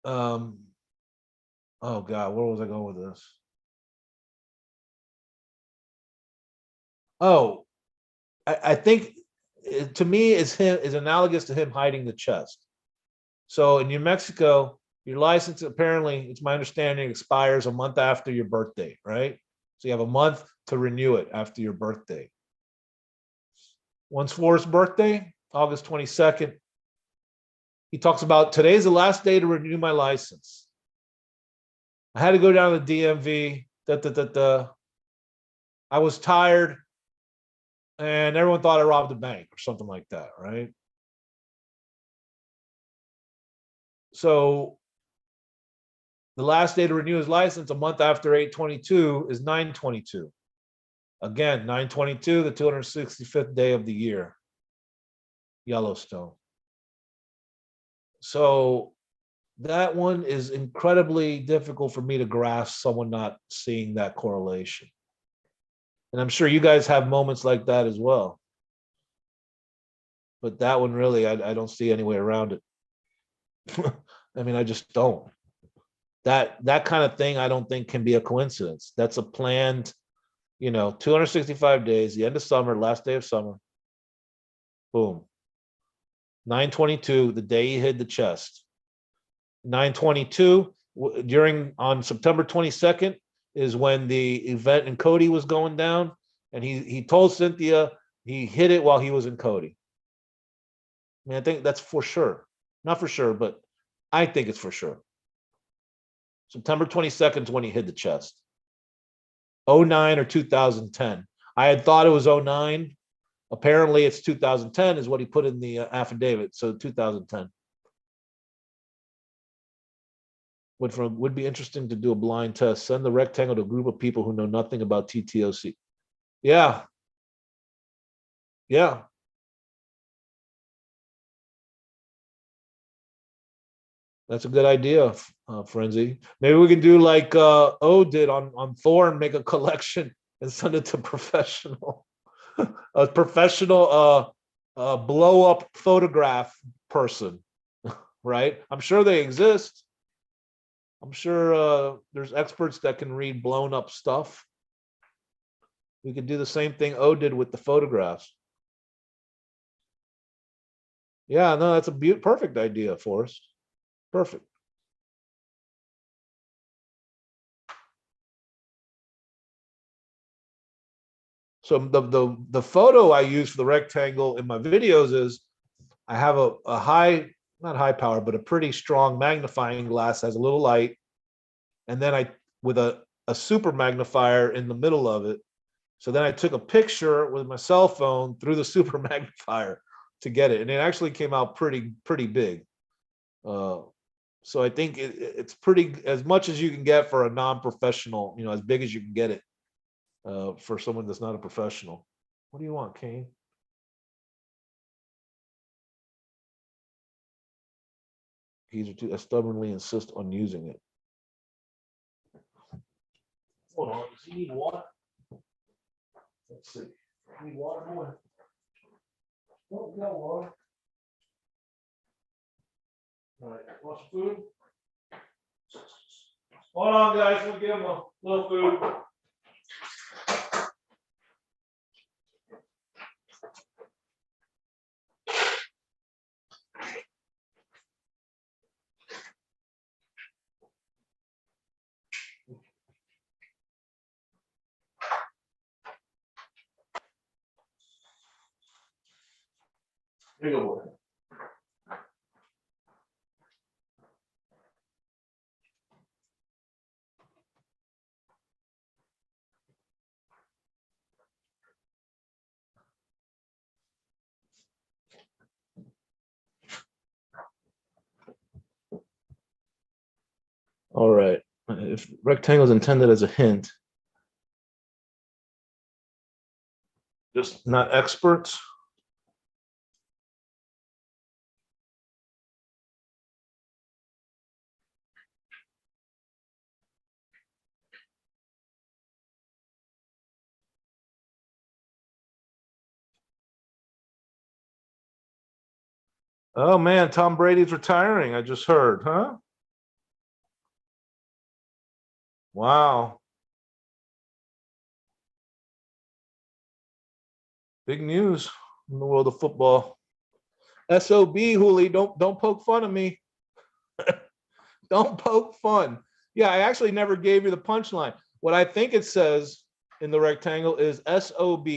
oh God, where was I going with this? Oh, I think to me is analogous to him hiding the chest. So in New Mexico, your license apparently, it's my understanding, expires a month after your birthday, right? So you have a month to renew it after your birthday. When's Forrest's birthday? August 22nd. He talks about today's the last day to renew my license. I had to go down to the DMV. I was tired, and everyone thought I robbed a bank or something like that, right? So the last day to renew his license a month after 8/22 is 9/22. Again, 9/22, the 265th day of the year, Yellowstone. So that one is incredibly difficult for me to grasp, someone not seeing that correlation. And I'm sure you guys have moments like that as well. But that one really, I don't see any way around it. I mean, I just don't. That kind of thing, I don't think can be a coincidence. That's a planned, 265 days, the end of summer, last day of summer. Boom. 9/22, the day he hid the chest. 9/22, on September 22nd, is when the event in Cody was going down, and he told Cynthia he hid it while he was in Cody. I mean, I think that's for sure. Not for sure, but I think it's for sure. September 22nd is when he hid the chest. 09 or 2010. I had thought it was 09. Apparently it's 2010 is what he put in the affidavit. So 2010. Would be interesting to do a blind test. Send the rectangle to a group of people who know nothing about TTOC. Yeah. Yeah. That's a good idea, Frenzy. Maybe we can do like O did on Thor and make a collection and send it to professional, a professional blow up photograph person, right? I'm sure they exist. I'm sure there's experts that can read blown up stuff. We could do the same thing O did with the photographs. Yeah, no, that's a perfect idea, Forrest. Perfect. So the photo I use for the rectangle in my videos is I have a high, not high power, but a pretty strong magnifying glass, has a little light, and then I with a super magnifier in the middle of it. So then I took a picture with my cell phone through the super magnifier to get it, and it actually came out pretty big. So I think it's pretty, as much as you can get for a non-professional, as big as you can get it for someone that's not a professional. What do you want, Kane? I stubbornly insist on using it. Hold on, does he need water? Let's see. Need water, boy? Oh, we got water. All right, want some food? Hold on, guys. We'll give him a little food. Here you go, boy. All right. If rectangle is intended as a hint, just not experts. Oh man, Tom Brady's retiring. I just heard, huh? Wow. Big news in the world of football. SOB, Hooli, don't poke fun of me. Don't poke fun. Yeah, I actually never gave you the punchline. What I think it says in the rectangle is SOB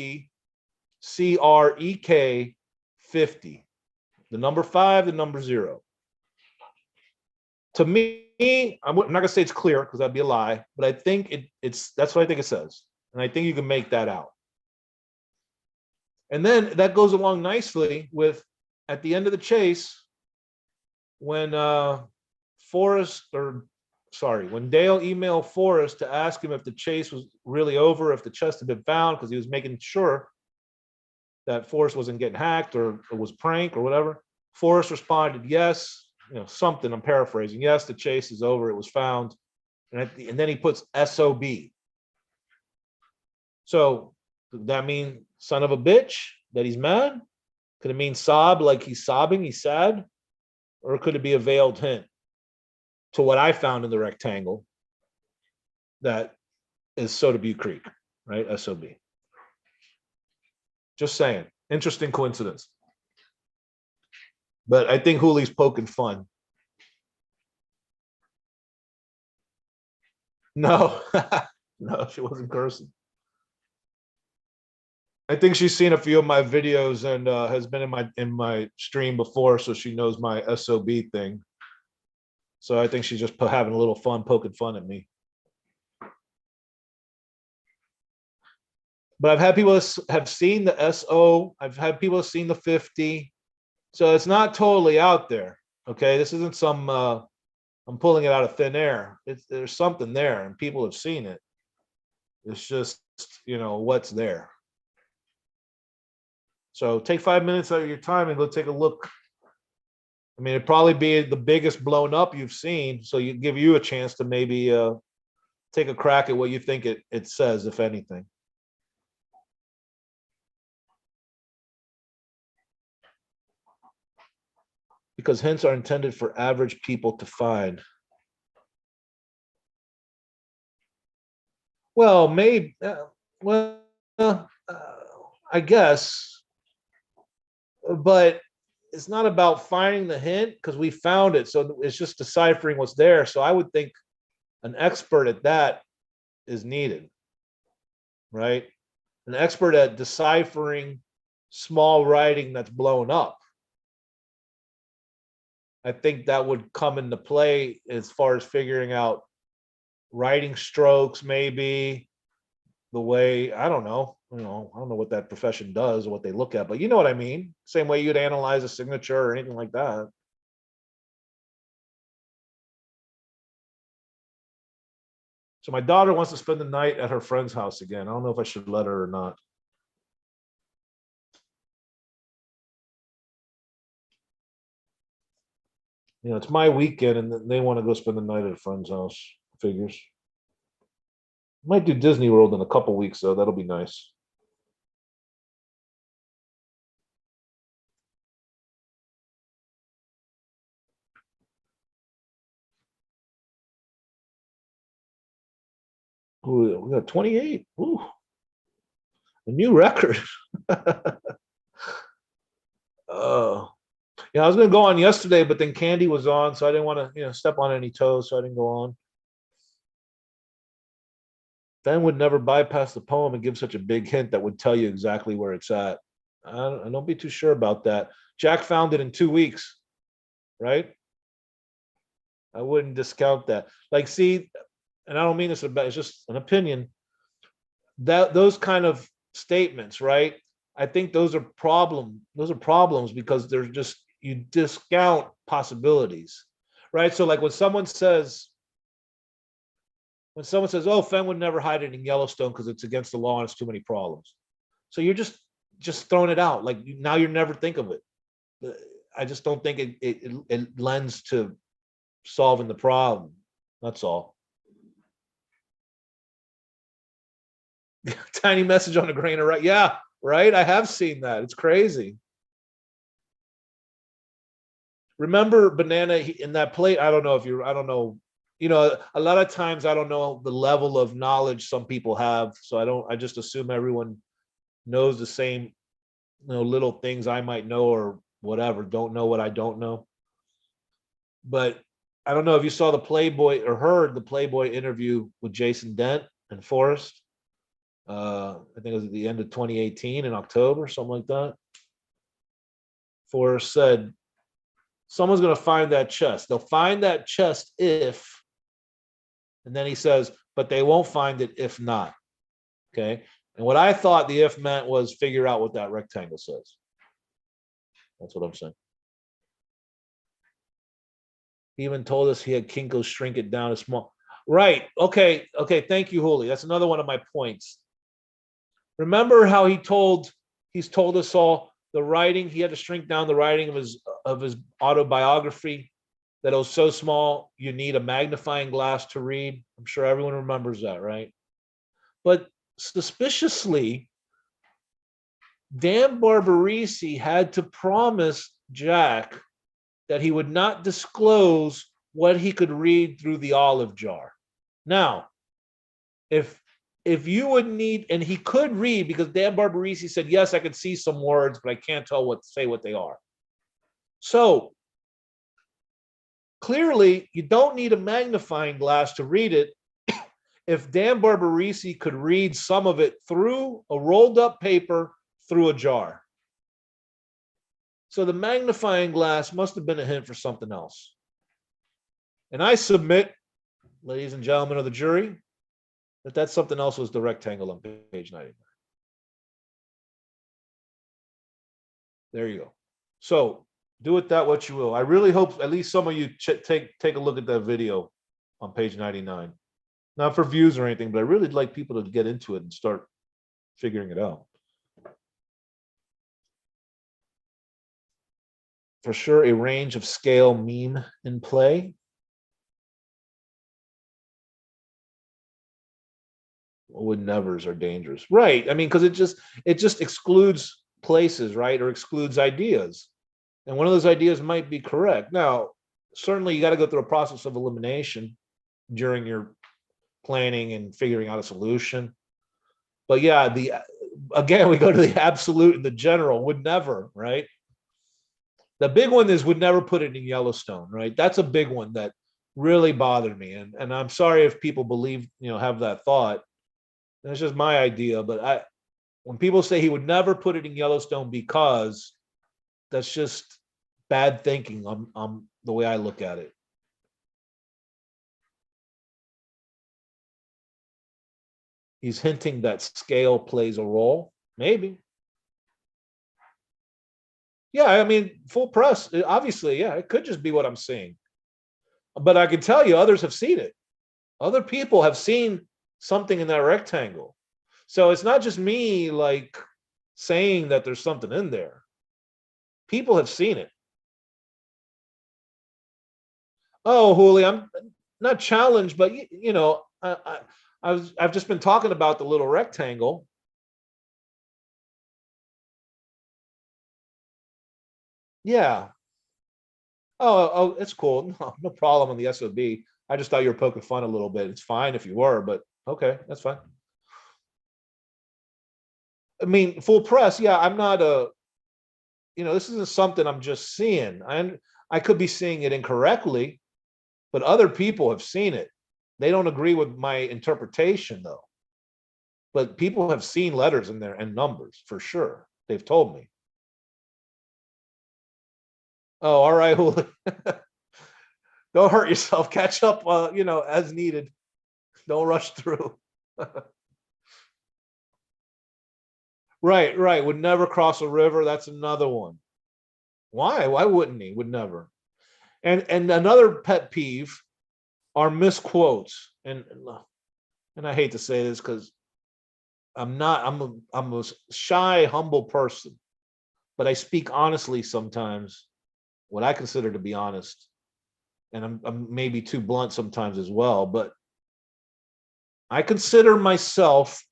CREK 50. The number 5, the number 0. To me, I'm not gonna say it's clear because that'd be a lie, but I think that's what I think it says, and I think you can make that out. And then that goes along nicely with at the end of the chase when when Dale emailed Forrest to ask him if the chase was really over, if the chest had been found, because he was making sure that Forrest wasn't getting hacked or it was prank or whatever. Forrest responded, yes, something, I'm paraphrasing. Yes, the chase is over. It was found. And then he puts SOB. So does that mean son of a bitch, that he's mad? Could it mean sob, like he's sobbing, he's sad? Or could it be a veiled hint to what I found in the rectangle that is Soda Butte Creek, right? SOB. Just saying. Interesting coincidence. But I think Hoolie's poking fun. No, no, she wasn't cursing. I think she's seen a few of my videos and has been in my stream before, so she knows my SOB thing. So I think she's just having a little fun, poking fun at me. But I've had people have seen the SO. I've had people have seen the 50. So it's not totally out there. Okay, this isn't some. I'm pulling it out of thin air. There's something there, and people have seen it. It's just what's there. So take 5 minutes out of your time and go take a look. I mean, it'd probably be the biggest blown up you've seen, so you give you a chance to maybe take a crack at what you think it says, if anything. Because hints are intended for average people to find. Well, maybe. I guess, but it's not about finding the hint because we found it. So it's just deciphering what's there. So I would think an expert at that is needed, right? An expert at deciphering small writing that's blown up. I think that would come into play as far as figuring out writing strokes, maybe the way, I don't know what that profession does or what they look at, but you know what I mean? Same way you'd analyze a signature or anything like that. So my daughter wants to spend the night at her friend's house again. I don't know if I should let her or not. It's my weekend and they want to go spend the night at a friend's house. Figures. Might do Disney World in a couple weeks, though. That'll be nice. Ooh, we got 28. Ooh, a new record. Yeah, I was going to go on yesterday, but then Candy was on, so I didn't want to, step on any toes, so I didn't go on. Fenn would never bypass the poem and give such a big hint that would tell you exactly where it's at. I don't be too sure about that. Jack found it in 2 weeks, right? I wouldn't discount that. Like, see, and I don't mean this about, it's just an opinion. Those kind of statements, right? I think those are problems because they're just, you discount possibilities, right? So like when someone says, oh, Fenn would never hide it in Yellowstone because it's against the law and it's too many problems. So you're just throwing it out. Like now you never think of it. I just don't think it lends to solving the problem. That's all. Tiny message on a grain of rice. Yeah, right. I have seen that. It's crazy. Remember Banana in that plate? I don't know. A lot of times I don't know the level of knowledge some people have. So I just assume everyone knows the same, little things I might know or whatever, don't know what I don't know. But I don't know if you saw the Playboy or heard the Playboy interview with Jason Dent and Forrest. I think it was at the end of 2018 in October, something like that. Forrest said, someone's going to find that chest. They'll find that chest if, and then he says, but they won't find it if not. Okay. And what I thought the if meant was figure out what that rectangle says. That's what I'm saying. He even told us he had Kinko's shrink it down to small. Right. Okay. Okay. Thank you, Hooli. That's another one of my points. Remember how he's told us all the writing, he had to shrink down the writing of his autobiography, that it was so small you need a magnifying glass to read. I'm sure everyone remembers that, right? But suspiciously, Dan Barbarisi had to promise Jack that he would not disclose what he could read through the olive jar. Now, if you would need, and he could read, because Dan Barbarisi said, yes, I could see some words, but I can't tell what they are. So clearly, you don't need a magnifying glass to read it. If Dan Barbarisi could read some of it through a rolled up paper through a jar. So the magnifying glass must have been a hint for something else. And I submit, ladies and gentlemen of the jury, that something else was the rectangle on page 99. There you go. So do with that what you will. I really hope at least some of you take a look at that video on page 99. Not for views or anything, but I really like people to get into it and start figuring it out. For sure, a range of scale meme in play. Would nevers are dangerous, right? I mean, because it just excludes places, right, or excludes ideas, and one of those ideas might be correct. Now, certainly, you got to go through a process of elimination during your planning and figuring out a solution. But yeah, again, we go to the absolute and the general. Would never, right? The big one is would never put it in Yellowstone, right? That's a big one that really bothered me, and I'm sorry if people believe, have that thought. That's just my idea, but when people say he would never put it in Yellowstone because, that's just bad thinking on the way I look at it. He's hinting that scale plays a role, maybe. Yeah, I mean, full press, obviously, yeah, it could just be what I'm seeing. But I can tell you others have seen it. Other people have seen something in that rectangle. So it's not just me like saying that there's something in there. People have seen it. Oh, Julie, I'm not challenged, but I've just been talking about the little rectangle. Yeah. Oh, it's cool. No problem on the SOB. I just thought you were poking fun a little bit. It's fine if you were, but okay, that's fine. I mean, full press. Yeah, I'm not this isn't something I'm just seeing. I could be seeing it incorrectly, but other people have seen it. They don't agree with my interpretation though. But people have seen letters in there and numbers for sure. They've told me. Oh, all right. Don't hurt yourself. Catch up, as needed. Don't rush through. Right. Would never cross a river. That's another one. Why? Why wouldn't he? Would never. And another pet peeve are misquotes. And I hate to say this because I'm a shy, humble person, but I speak honestly sometimes, what I consider to be honest. And I'm maybe too blunt sometimes as well, but I consider myself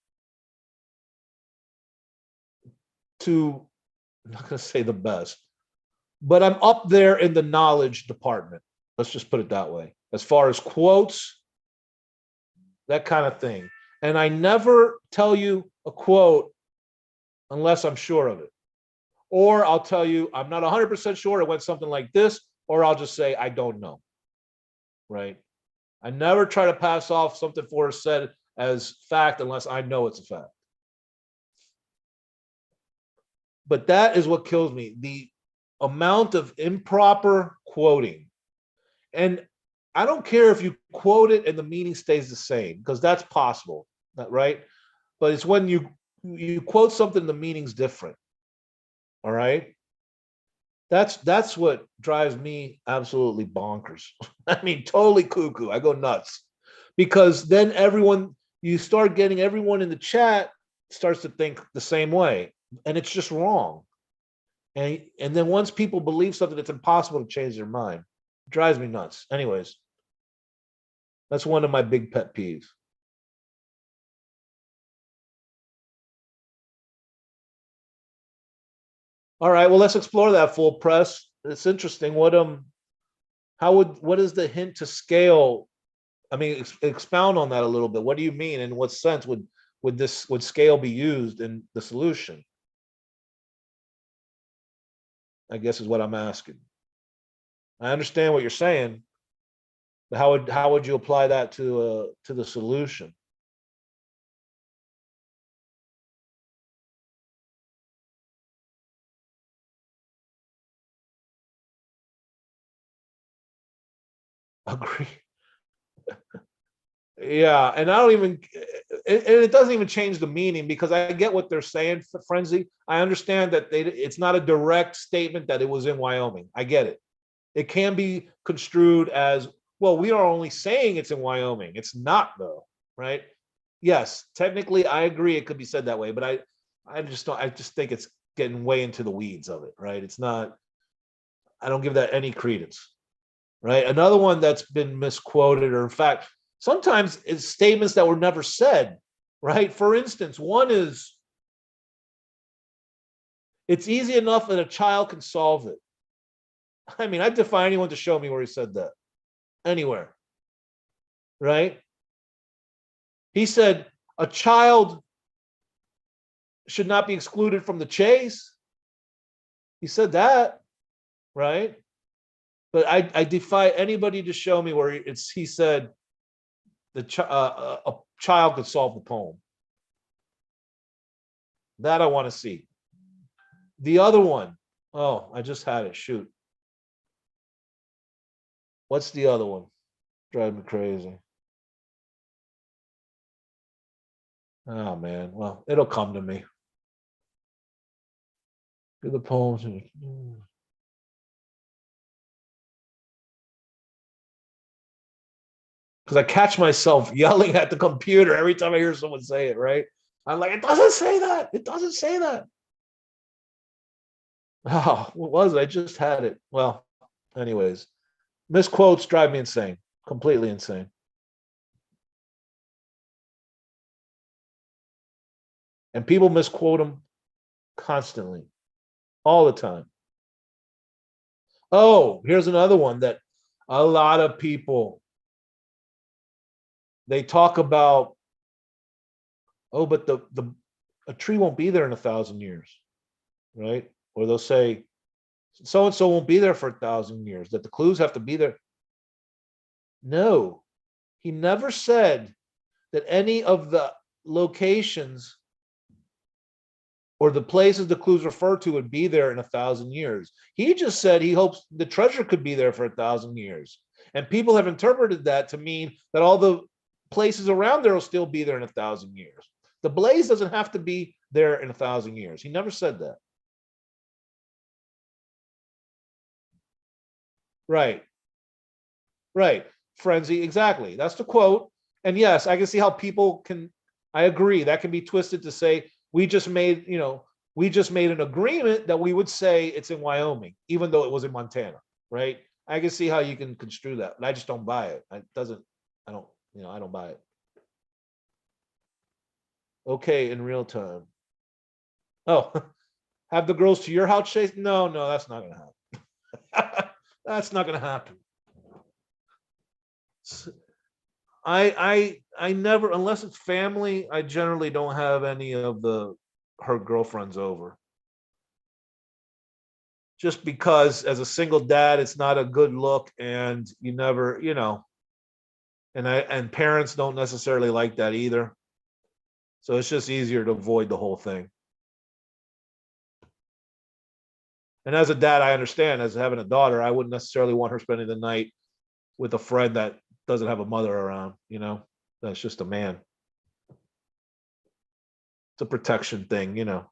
to, I'm not going to say the best, but I'm up there in the knowledge department. Let's just put it that way. As far as quotes, that kind of thing. And I never tell you a quote unless I'm sure of it. Or I'll tell you, I'm not 100% sure it went something like this, or I'll just say, I don't know. Right? I never try to pass off something Forrest said as fact unless I know it's a fact. But that is what kills me. The amount of improper quoting. And I don't care if you quote it and the meaning stays the same, because that's possible, right? But it's when you quote something, the meaning's different. All right. That's what drives me absolutely bonkers. I mean, totally cuckoo. I go nuts because then you start getting everyone in the chat starts to think the same way, and it's just wrong. And then once people believe something, it's impossible to change their mind. It drives me nuts. Anyways, that's one of my big pet peeves. All right, well, let's explore that full press. It's interesting. What is the hint to scale? I mean, expound on that a little bit. What do you mean? In what sense would scale be used in the solution? I guess is what I'm asking. I understand what you're saying, but how would you apply that to the solution? Agree. Yeah, and I don't even, and it doesn't even change the meaning because I get what they're saying, frenzy. I understand that it's not a direct statement that it was in Wyoming. I get it. It can be construed as, well, we are only saying it's in Wyoming. It's not though, right? Yes, technically I agree it could be said that way, but I just think it's getting way into the weeds of it, right? It's not, I don't give that any credence, right? Another one that's been misquoted, or in fact, sometimes it's statements that were never said, right? For instance, one is, it's easy enough that a child can solve it. I mean, I defy anyone to show me where he said that anywhere, right? He said a child should not be excluded from the chase. He said that, right? But I defy anybody to show me where he said a child could solve the poem. That I want to see. The other one, oh, I just had it. Shoot. What's the other one? Drive me crazy. Oh man. Well, it'll come to me. Do the poems. Because I catch myself yelling at the computer every time I hear someone say it, right? I'm like, it doesn't say that. It doesn't say that. Oh, what was it? I just had it. Well, anyways, misquotes drive me insane, completely insane. And people misquote them constantly, all the time. Oh, here's another one that a lot of people, they talk about, oh, but the a tree won't be there in 1,000 years, right? Or they'll say so and so won't be there for 1,000 years, that the clues have to be there. No, he never said that any of the locations or the places the clues refer to would be there in 1,000 years. He just said he hopes the treasure could be there for 1,000 years. And people have interpreted that to mean that all the places around there will still be there in 1,000 years. The blaze doesn't have to be there in 1,000 years. He never said that. Right, right. Frenzy, exactly. That's the quote. And yes, I can see how people can, I agree, that can be twisted to say, we just made an agreement that we would say it's in Wyoming, even though it was in Montana, right? I can see how you can construe that, but I just don't buy it. It doesn't, I don't, I don't buy it. Okay, in real time. Oh, have the girls to your house chase? No, no, that's not gonna happen. That's not gonna happen. I never, unless it's family, I generally don't have any of the her girlfriends over. Just because as a single dad, it's not a good look, and you never, and parents don't necessarily like that either. So it's just easier to avoid the whole thing. And as a dad, I understand. As having a daughter, I wouldn't necessarily want her spending the night with a friend that doesn't have a mother around. That's just a man. It's a protection thing. I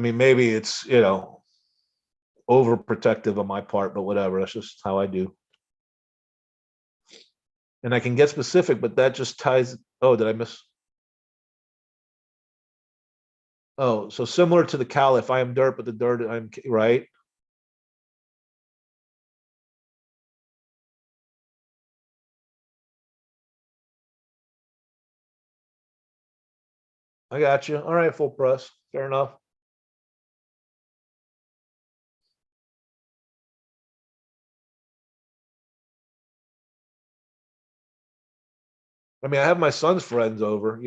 mean, maybe it's overprotective on my part, but whatever. That's just how I do. And I can get specific, but that just ties. Oh, did I miss? Oh, so similar to the caliph, I am dirt, but the dirt I'm right. I got you. All right, full press. Fair enough. I mean, I have my son's friends over,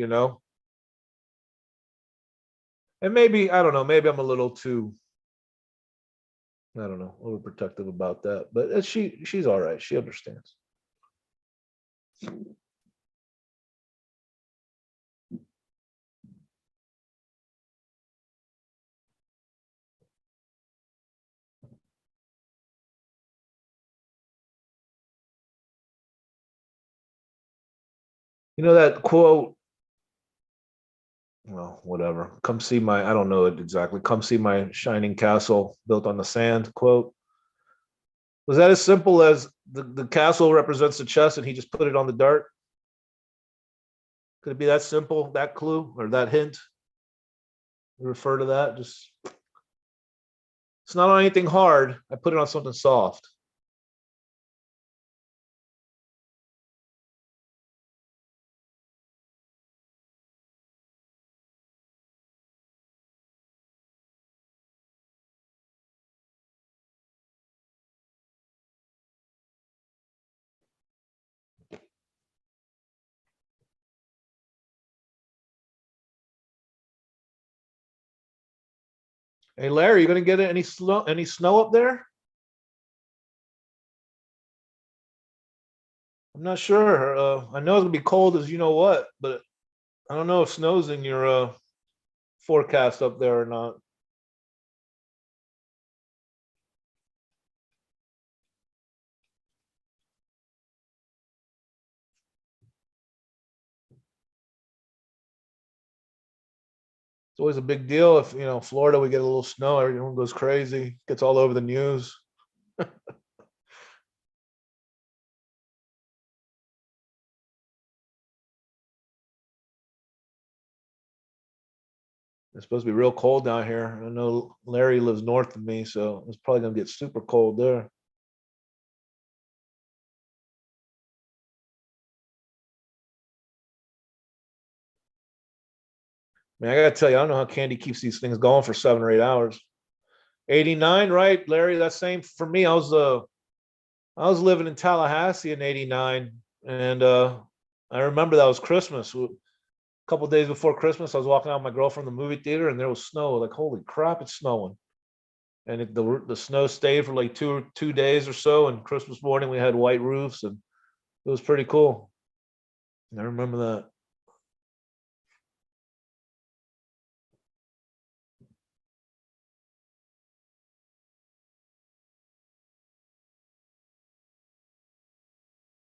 and maybe I don't know. Maybe I'm a little too, I don't know, overprotective about that. But she's all right. She understands. You know that quote. Well, whatever. Come see my. I don't know it exactly. Come see my shining castle built on the sand. Quote. Was that as simple as the castle represents the chest and he just put it on the dirt? Could it be that simple? That clue or that hint? Refer to that. Just it's not on anything hard. I put it on something soft. Hey Larry, you gonna get any snow up there? I'm not sure. I know it's gonna be cold as you know what, but I don't know if snow's in your forecast up there or not. It's always a big deal if Florida we get a little snow, everyone goes crazy, gets all over the news. It's supposed to be real cold down here. I know Larry lives north of me, so it's probably gonna get super cold there. Man, I gotta tell you, I don't know how Candy keeps these things going for 7 or 8 hours. 89, right, Larry? That's same for me. I was living in Tallahassee in '89, and I remember that was Christmas. A couple days before Christmas, I was walking out with my girlfriend in the movie theater, and there was snow. Like, holy crap, it's snowing! And the snow stayed for like two days or so. And Christmas morning, we had white roofs, and it was pretty cool. I remember that.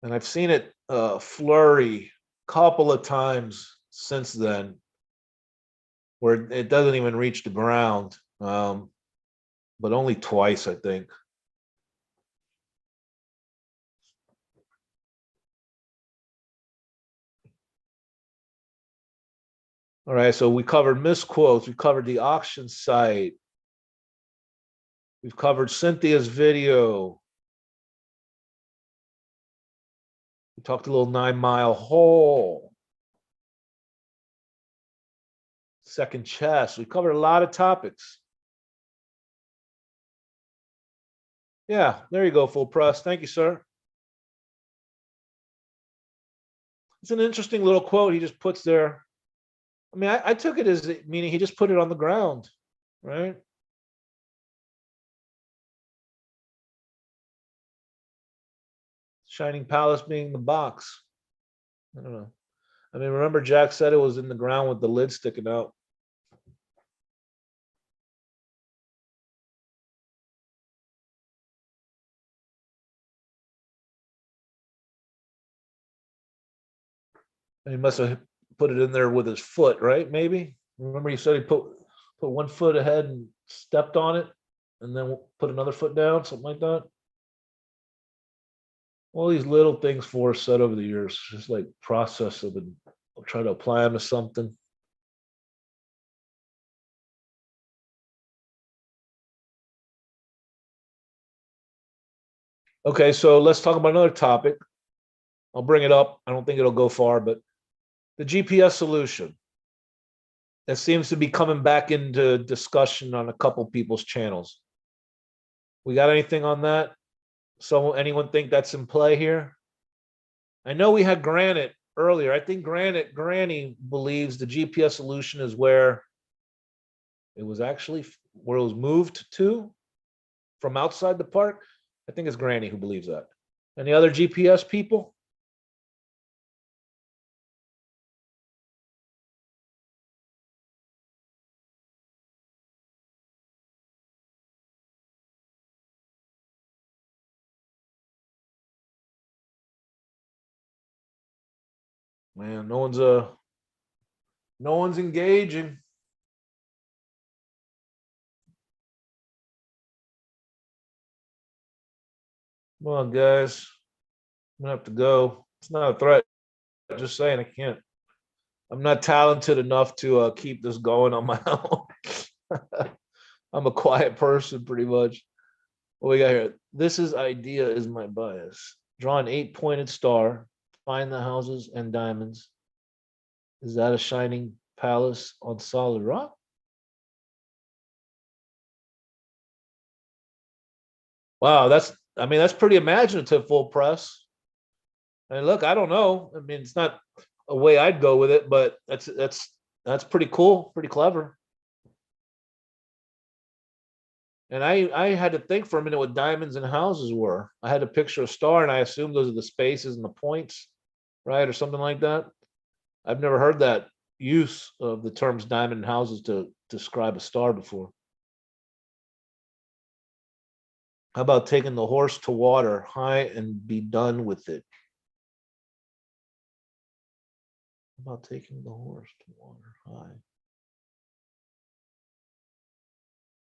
And I've seen it flurry a couple of times since then, where it doesn't even reach the ground, but only twice, I think. All right, so we covered misquotes, we covered the auction site, we've covered Cynthia's video, we talked a little 9 Mile hole, second chest. We covered a lot of topics. Yeah, there you go, full press. Thank you, sir. It's an interesting little quote he just puts there. I mean, I took it as meaning he just put it on the ground, right? Shining Palace being the box. I don't know. I mean, remember Jack said it was in the ground with the lid sticking out. And he must have put it in there with his foot, right? Maybe. Remember, he said he put one foot ahead and stepped on it, and then put another foot down, something like that. All these little things Forrest said over the years, just like process them and try to apply them to something. Okay, so let's talk about another topic. I'll bring it up. I don't think it'll go far, but the GPS solution that seems to be coming back into discussion on a couple people's channels. We got anything on that? So anyone think that's in play here? I know we had Granite earlier. I think Granny believes the GPS solution is where it was actually where it was moved to from outside the park. I think it's Granny who believes that. Any other GPS people? Man, no one's engaging. Come on, guys. I'm gonna have to go. It's not a threat. Just saying I can't. I'm not talented enough to keep this going on my own. I'm a quiet person, pretty much. What we got here? This is idea is my bias. Draw an 8-pointed star. Find the houses and diamonds. Is that a shining palace on solid rock? Wow, I mean, that's pretty imaginative, full press. And look, I don't know. I mean, it's not a way I'd go with it, but that's pretty cool, pretty clever. And I had to think for a minute what diamonds and houses were. I had to picture a star, and I assumed those are the spaces and the points, right, or something like that. I've never heard that use of the terms diamond and houses to describe a star before. How about taking the horse to water high and be done with it? How about taking the horse to water high?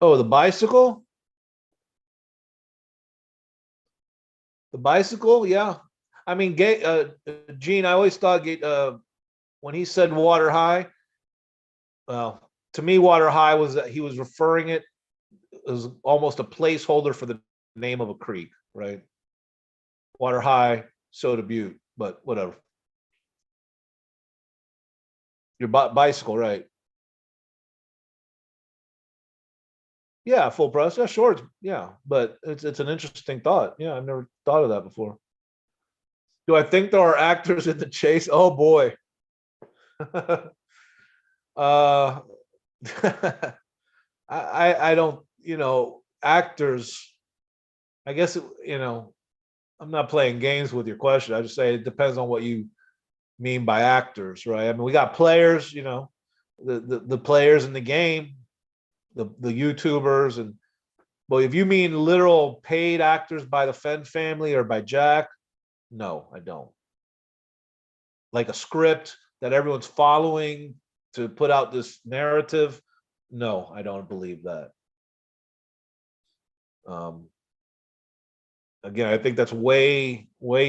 Oh, the bicycle? The bicycle? Yeah. I mean, Gene, I always thought when he said water high, well, to me, water high was that he was referring it as almost a placeholder for the name of a creek, right? Water high, Soda Butte, but whatever. Your bicycle, right? Yeah, full price. Yeah, sure. Yeah, but it's an interesting thought. Yeah, I've never thought of that before. Do I think there are actors in the chase? Oh boy. uh I don't, actors, I guess I'm not playing games with your question. I just say it depends on what you mean by actors, right? I mean, we got players, the players in the game, the YouTubers, and well, if you mean literal paid actors by the Fenn family or by Jack, no, I don't. Like a script that everyone's following to put out this narrative, no, I don't believe that. Um, Again, I think that's way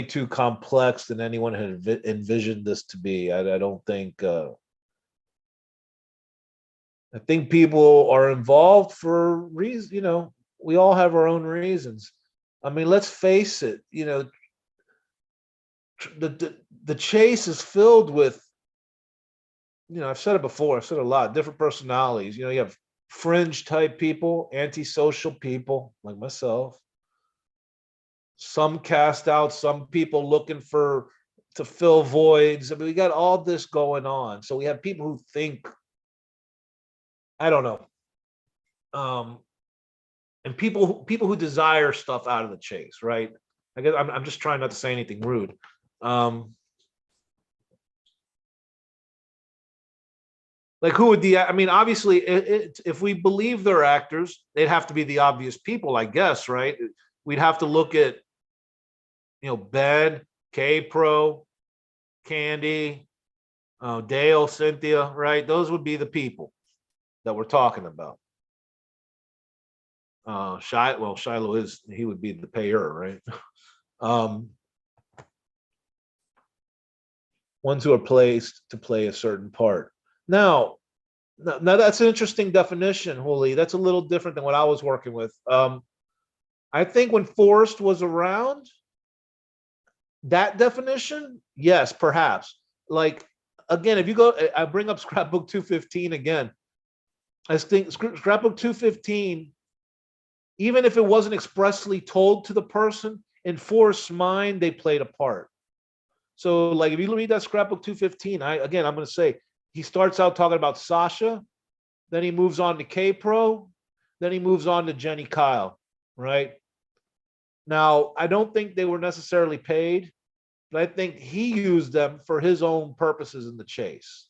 too complex than anyone had envisioned this to be. I don't think. I think people are involved for reasons. We all have our own reasons. I mean, let's face it. The chase is filled with. I've said it before. I've said it a lot. Different personalities. You have fringe type people, antisocial people like myself, some cast out, some people looking to fill voids. I mean, we got all this going on. So we have people who think, I don't know, and people who desire stuff out of the chase, right? I guess I'm just trying not to say anything rude. Um, Like who would the? I mean, obviously, if we believe they're actors, they'd have to be the obvious people, I guess, right? We'd have to look at Ben, K Pro, Candy, Dale, Cynthia, right? Those would be the people that we're talking about. Shiloh he would be the payer, right? um, Ones who are placed to play a certain part. Now, that's an interesting definition, Holy. That's a little different than what I was working with. I think when Forrest was around, that definition, yes, perhaps. Like again, if you go, I bring up Scrapbook 215 again. I think Scrapbook 215, even if it wasn't expressly told to the person, in Forrest's mind, they played a part. So, like, if you read that Scrapbook 215, I'm going to say he starts out talking about Sasha, then he moves on to K Pro, then he moves on to Jenny Kyle, right? Now, I don't think they were necessarily paid, but I think he used them for his own purposes in the chase.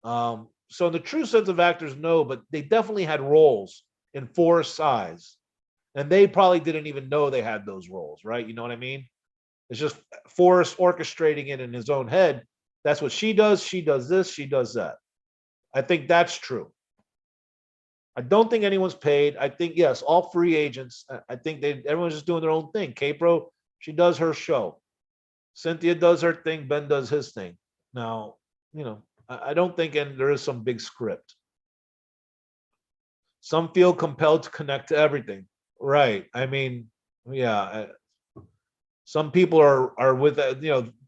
So in the true sense of actors, no, but they definitely had roles in Forrest's eyes. And they probably didn't even know they had those roles, right? You know what I mean? It's just Forrest orchestrating it in his own head. That's what she does. She does this. She does that. I think that's true. I don't think anyone's paid. I think, yes, all free agents. I think everyone's just doing their own thing. K-Pro, she does her show. Cynthia does her thing. Ben does his thing. Now, I don't think there is some big script. Some feel compelled to connect to everything. Right. I mean, yeah. Some people are with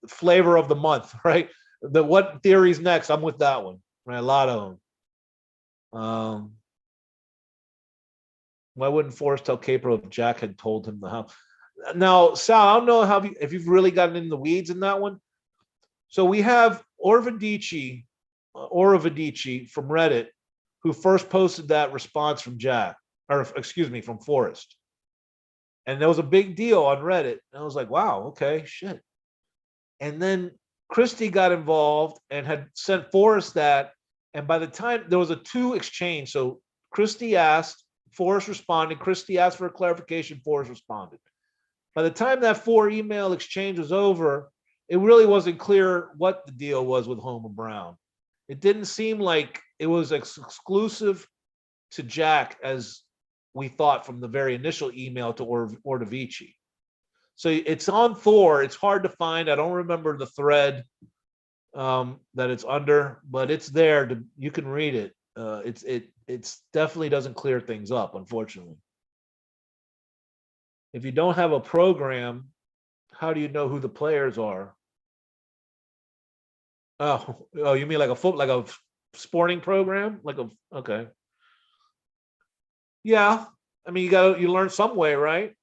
flavor of the month, right? What theory's next? I'm with that one. Right. A lot of them. Why wouldn't Forrest tell Capro if Jack had told him the house? Now, Sal, I don't know if you've really gotten in the weeds in that one. So we have Orvadici from Reddit, who first posted that response from Jack, or excuse me, from Forrest. And there was a big deal on Reddit. And I was like, wow, okay, shit. And then Christie got involved and had sent Forrest that. And by the time there was a 2 exchange, so Christie asked, Forrest responded, Christie asked for a clarification, Forrest responded. By the time that 4 email exchange was over, it really wasn't clear what the deal was with Homer Brown. It didn't seem like it was exclusive to Jack as we thought from the very initial email to Ordovici. So it's on Thor. It's hard to find. I don't remember the thread that it's under, but it's there. You can read it. It's definitely doesn't clear things up, unfortunately. If you don't have a program, how do you know who the players are? Oh, you mean like a sporting program? Okay. Yeah. I mean, you learn some way, right?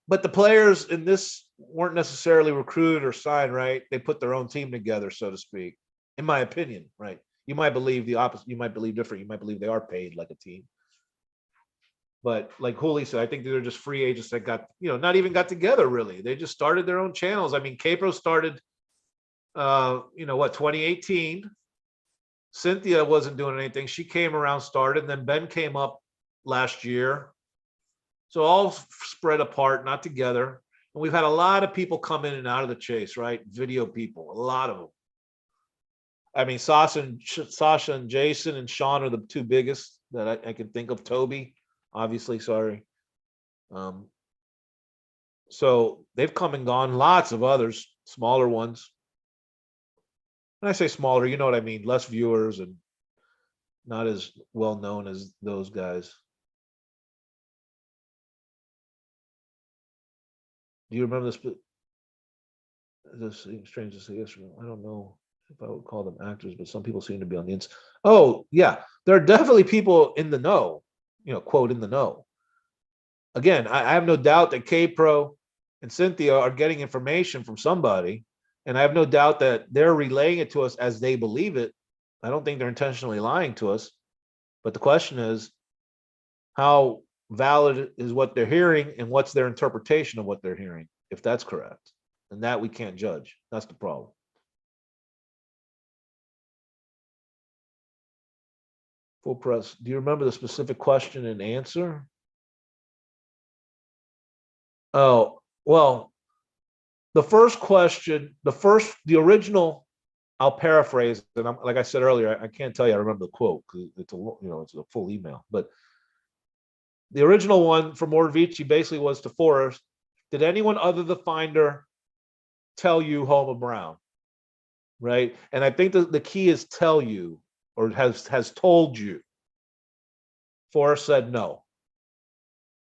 But the players in this weren't necessarily recruited or signed, right? They put their own team together, so to speak, in my opinion, right? You might believe the opposite. You might believe different. You might believe they are paid like a team. But like Hooley said, I think they're just free agents that not even got together really. They just started their own channels. I mean, Capro started, 2018. Cynthia wasn't doing anything. She came around, started, and then Ben came up last year. So all spread apart, not together. And we've had a lot of people come in and out of the chase, right? Video people, a lot of them. I mean, Sasha and Jason and Sean are the 2 biggest that I can think of. Toby, obviously, sorry. So they've come and gone. Lots of others, smaller ones. When I say smaller, you know what I mean. Less viewers and not as well known as those guys. Do you remember this? This strange to say yes. I don't know if I would call them actors, but some people seem to be on the inside. Oh, yeah. There are definitely people in the know, quote, in the know. Again, I have no doubt that K-Pro and Cynthia are getting information from somebody, and I have no doubt that they're relaying it to us as they believe it. I don't think they're intentionally lying to us. But the question is, how valid is what they're hearing and what's their interpretation of what they're hearing, if that's correct? And that we can't judge. That's the problem. Full press. Do you remember the specific question and answer? Oh, well, the first question, the original, I'll paraphrase, and like I said earlier, I can't tell you I remember the quote because it's a full email. But the original one from Orvici basically was to Forrest: did anyone other than the finder tell you Homa Brown? Right, and I think the key is tell you, or has told you. Forrest said no.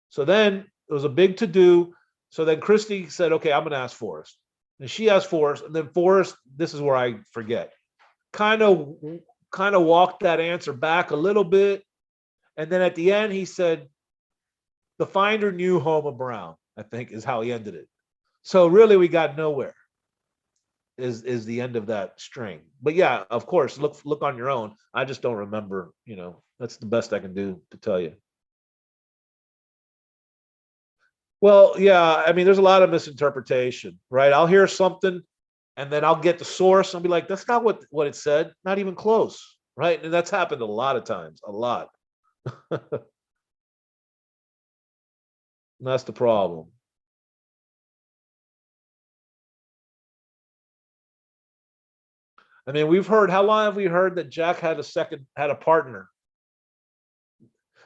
So then it was a big to do. So then Christy said, okay, I'm going to ask Forrest. And she asked Forrest, and then Forrest, this is where I forget, kind of walked that answer back a little bit. And then at the end, he said, the finder knew Homa Brown, I think is how he ended it. So really, we got nowhere. Is the end of that string. But yeah, of course, look on your own. I just don't remember, that's the best I can do to tell you. Well, yeah, I mean, there's a lot of misinterpretation, right? I'll hear something and then I'll get the source and I'll be like, that's not what it said, not even close, right? And that's happened a lot of times, a lot. That's the problem. I mean, how long have we heard that Jack had a partner?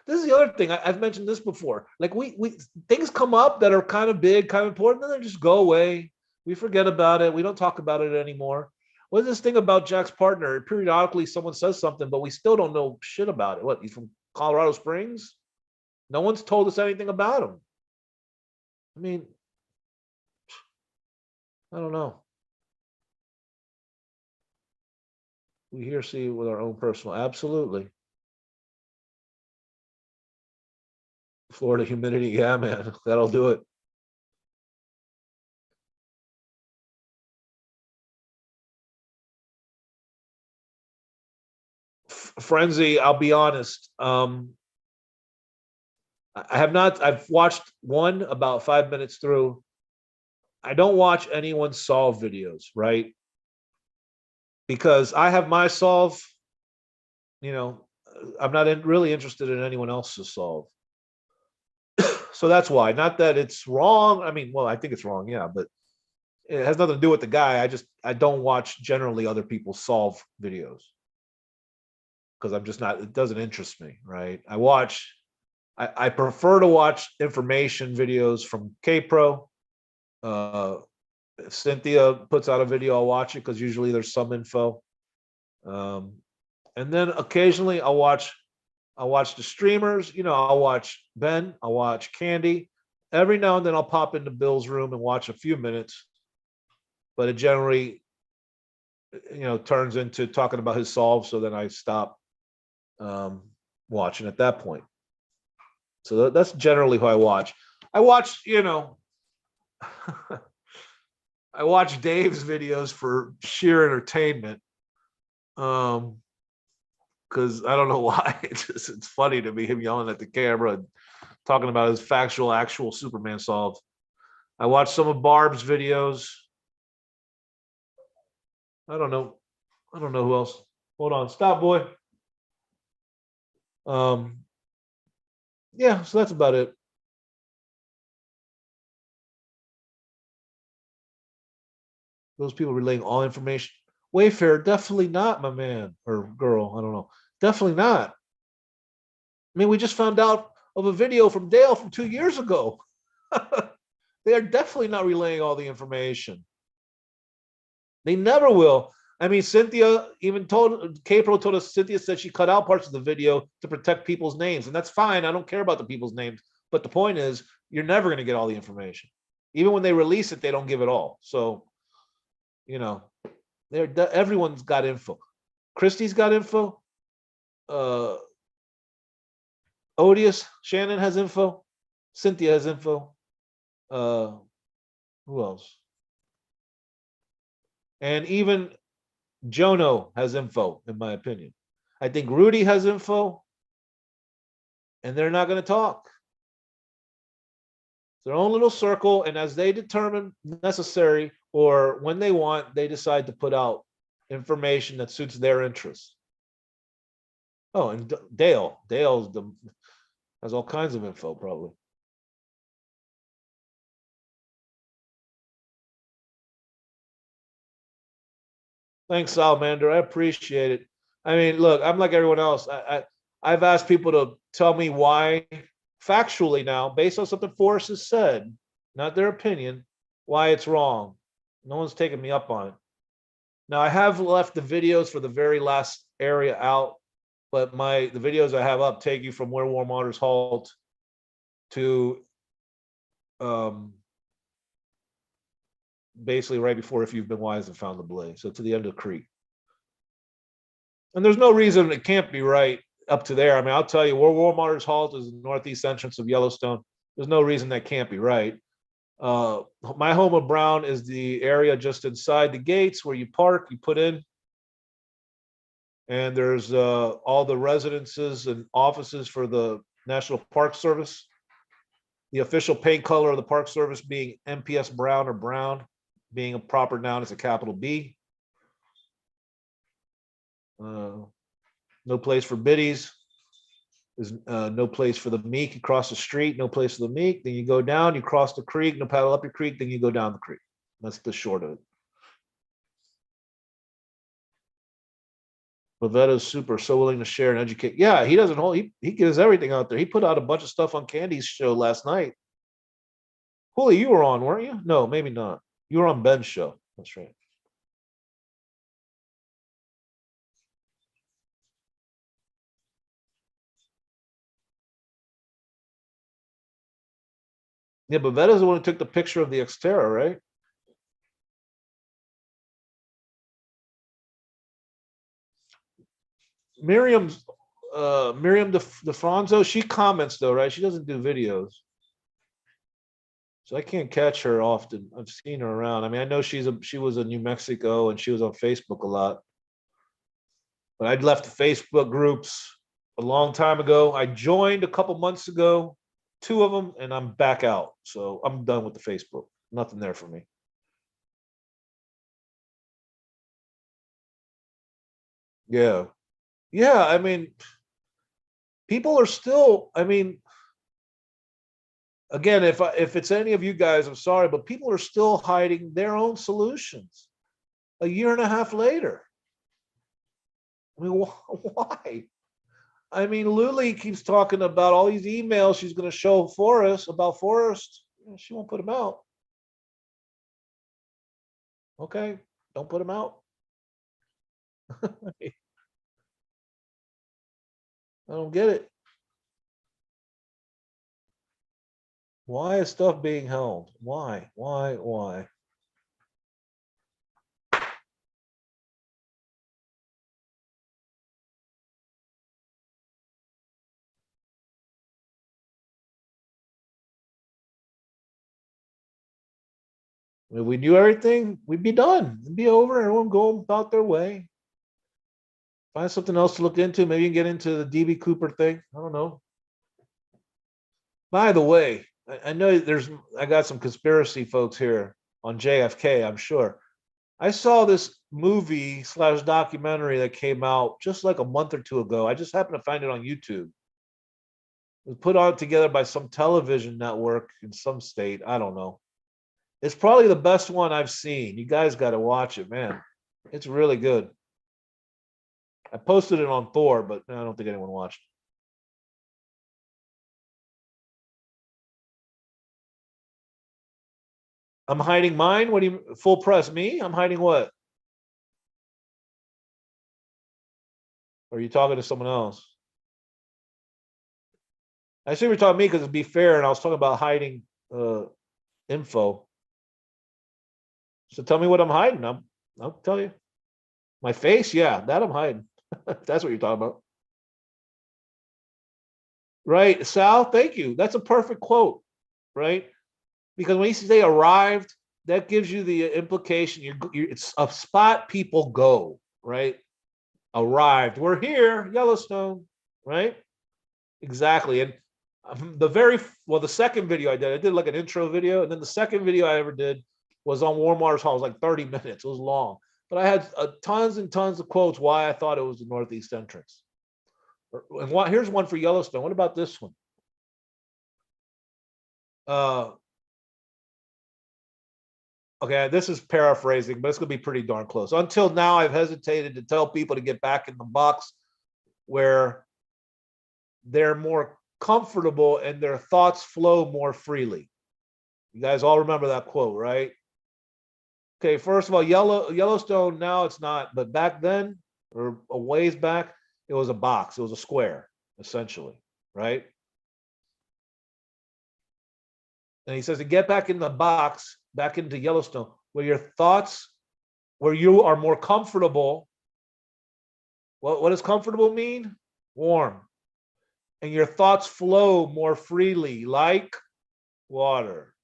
This is the other thing. I've mentioned this before. Like we things come up that are kind of big, kind of important, and then just go away. We forget about it. We don't talk about it anymore. What's this thing about Jack's partner? Periodically, someone says something, but we still don't know shit about it. What, he's from Colorado Springs? No one's told us anything about him. I mean, I don't know. We hear, see with our own personal. Absolutely. Florida humidity. Yeah, man. That'll do it. Frenzy, I'll be honest. I have not, I've watched one about 5 minutes through. I don't watch anyone solve videos, right? Because I have my solve, you know, I'm not really interested in anyone else's solve. So that's why. Not that it's wrong. I mean, well, I think it's wrong, yeah, but it has nothing to do with the guy. I don't watch generally other people solve videos because I'm just not, it doesn't interest me, right? I prefer to watch information videos from KPro. If Cynthia puts out a video, I'll watch it because usually there's some info. And then occasionally I'll watch the streamers. I'll watch Ben, I'll watch Candy. Every now and then I'll pop into Bill's room and watch a few minutes, but it generally, turns into talking about his solve. So then I stop watching at that point. So that's generally who I watch. I watch, I watch Dave's videos for sheer entertainment. Because I don't know why. It's funny to me, him yelling at the camera and talking about his actual Superman solve. I watch some of Barb's videos. I don't know who else. Hold on, stop, boy. Yeah, so that's about it. Those people relaying all information. Wayfair, definitely not, my man or girl. I don't know. Definitely not. I mean, we just found out of a video from Dale from 2 years ago. They are definitely not relaying all the information. They never will. I mean, Cynthia even told Kpro told us Cynthia said she cut out parts of the video to protect people's names, and that's fine. I don't care about the people's names, but the point is, you're never going to get all the information. Even when they release it, they don't give it all. So, everyone's got info. Christie's got info. Odious Shannon has info. Cynthia has info. Who else? And even Jono has info, in my opinion. I think Rudy has info, and they're not going to talk. It's their own little circle, and as they determine necessary or when they want, they decide to put out information that suits their interests. Oh, and Dale's has all kinds of info probably. Thanks, Salamander. I appreciate it. I mean, look, I'm like everyone else. I've asked people to tell me why, factually now, based on something Forrest has said, not their opinion, why it's wrong. No one's taken me up on it. Now I have left the videos for the very last area out, but the videos I have up take you from where warm waters halt to um, basically right before if you've been wise and found the blaze. So to the end of the creek. And there's no reason it can't be right up to there. I mean, I'll tell you, where warm waters halt is the northeast entrance of Yellowstone. There's no reason that can't be right. My home of Brown is the area just inside the gates where you park, you put in, and there's all the residences and offices for the National Park Service. The official paint color of the Park Service being MPS brown or brown, being a proper noun is a capital B. No place for biddies. There's no place for the meek. You cross the street, no place for the meek. Then you go down, you cross the creek, no paddle up your creek, then you go down the creek. That's the short of it. Pavetta's super, so willing to share and educate. Yeah, he doesn't hold, he gives everything out there. He put out a bunch of stuff on Candy's show last night. Holy, you were on, weren't you? No, maybe not. You were on Ben's show. That's right. Yeah, but Vetta's the one who took the picture of the Xterra, right? Miriam's Miriam DeFranzo, she comments though, right? She doesn't do videos. So I can't catch her often. I've seen her around. I mean, I know she was in New Mexico and she was on Facebook a lot. But I'd left the Facebook groups a long time ago. I joined a couple months ago, two of them, and I'm back out. So I'm done with the Facebook. Nothing there for me. Yeah. Yeah, I mean, people are still, I mean, again, if it's any of you guys, I'm sorry, but people are still hiding their own solutions a year and a half later. I mean, why? I mean, Lily keeps talking about all these emails she's going to show Forrest about Forrest. She won't put them out. Okay, don't put them out. I don't get it. Why is stuff being held? Why? Why? Why? If we knew everything, we'd be done. It'd be over. Everyone go about their way. Find something else to look into. Maybe you can get into the DB Cooper thing. I don't know. By the way, I know I got some conspiracy folks here on JFK, I'm sure. I saw this movie slash documentary that came out just like a month or two ago. I just happened to find it on YouTube. It was put on together by some television network in some state. I don't know. It's probably the best one I've seen. You guys got to watch it, man. It's really good. I posted it on Thor, but I don't think anyone watched. I'm hiding mine. What do you full press me? I'm hiding what? Or are you talking to someone else? I assume you're talking to me because it'd be fair, and I was talking about hiding info. So tell me what I'm hiding. I'll tell you. My face, yeah, that I'm hiding. That's what you're talking about. Right, Sal, thank you. That's a perfect quote, right? Because when you say arrived, that gives you the implication it's a spot people go, right? Arrived. We're here, Yellowstone, right? Exactly. And the second video I did like an intro video, and then the second video I ever did was on Warm Waters Hall. It was like 30 minutes. It was long, but I had tons and tons of quotes why I thought it was the northeast entrance. And here's one for Yellowstone. What about this one? Okay, this is paraphrasing, but it's going to be pretty darn close. Until now, I've hesitated to tell people to get back in the box where they're more comfortable and their thoughts flow more freely. You guys all remember that quote, right? Okay, first of all, Yellowstone, now it's not, but back then, or a ways back, it was a box, it was a square, essentially, right? And he says to get back in the box, back into Yellowstone, where your thoughts, where you are more comfortable. What does comfortable mean? Warm. And your thoughts flow more freely, like water.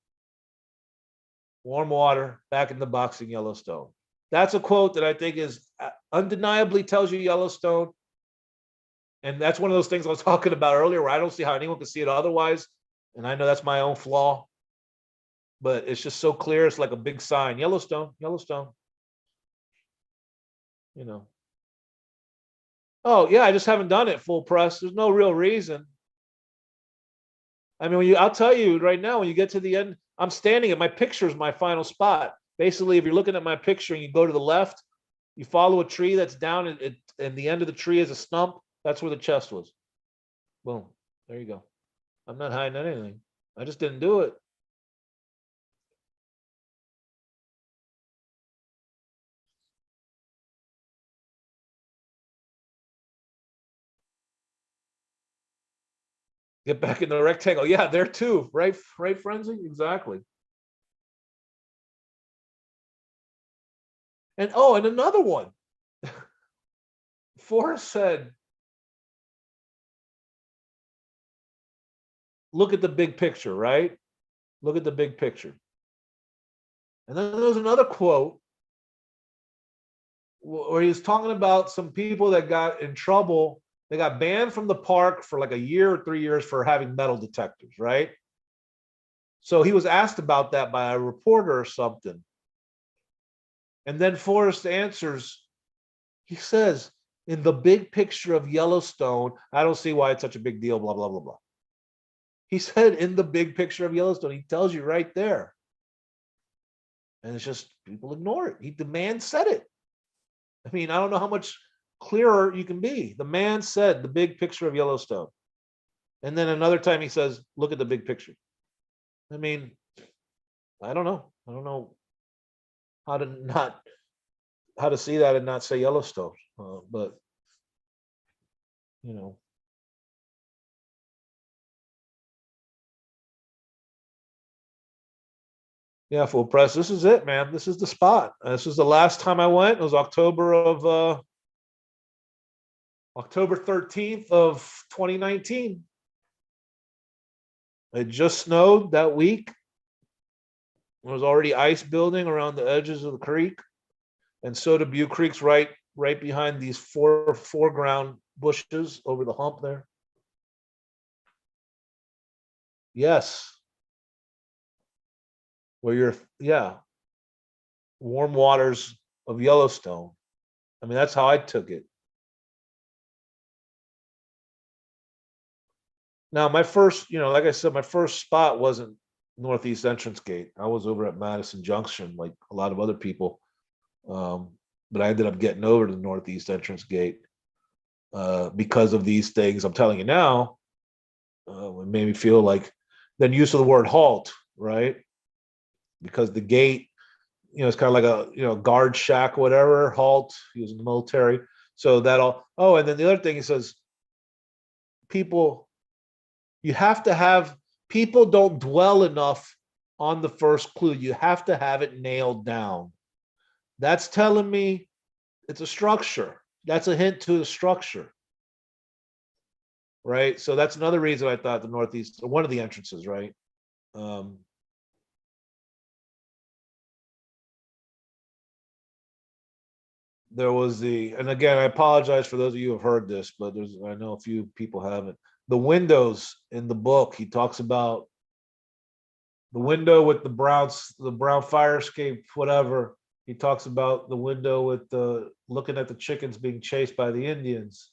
Warm water, back in the box in Yellowstone. That's a quote that I think is undeniably tells you Yellowstone. And that's one of those things I was talking about earlier where I don't see how anyone can see it otherwise. And I know that's my own flaw, but it's just so clear. It's like a big sign. Yellowstone, Yellowstone. You know. Oh, yeah, I just haven't done it full press. There's no real reason. I mean, I'll tell you right now, when you get to the end, I'm standing at my picture is my final spot. Basically, if you're looking at my picture and you go to the left, you follow a tree that's down, and the end of the tree is a stump. That's where the chest was. Boom. There you go. I'm not hiding anything. I just didn't do it. Get back in the rectangle. Yeah, there too. Right, Frenzy? Exactly. And and another one. Forrest said, look at the big picture, right? Look at the big picture. And then there's another quote where he was talking about some people that got in trouble. They got banned from the park for like a year or 3 years for having metal detectors, right? So he was asked about that by a reporter or something. And then Forrest answers, he says, in the big picture of Yellowstone, I don't see why it's such a big deal, blah, blah, blah, blah. He said, in the big picture of Yellowstone, he tells you right there. And it's just people ignore it. The man said it. I mean, I don't know how much clearer you can be. The man said the big picture of Yellowstone. And then another time he says, look at the big picture. I mean, I don't know. I don't know how to see that and not say Yellowstone. But you know. Yeah, full press. This is it, man. This is the spot. This was the last time I went. It was October 13th of 2019. It just snowed that week. There was already ice building around the edges of the creek. And Soda Butte Creek's right behind these foreground bushes over the hump there. Yes. Where warm waters of Yellowstone. I mean, that's how I took it. Now, my first, like I said, my first spot wasn't Northeast Entrance Gate. I was over at Madison Junction, like a lot of other people. But I ended up getting over to the Northeast Entrance Gate because of these things. I'm telling you now, it made me feel like then use of the word halt, right? Because the gate, it's kind of like a guard shack, whatever, halt. He was in the military. So and then the other thing he says, you have to have, people don't dwell enough on the first clue. You have to have it nailed down. That's telling me it's a structure. That's a hint to the structure. Right. So that's another reason I thought the Northeast, one of the entrances, right? There was and again, I apologize for those of you who have heard this, but I know a few people haven't. The windows in the book, he talks about the window with the brown fire escape, whatever. He talks about the window with looking at the chickens being chased by the Indians.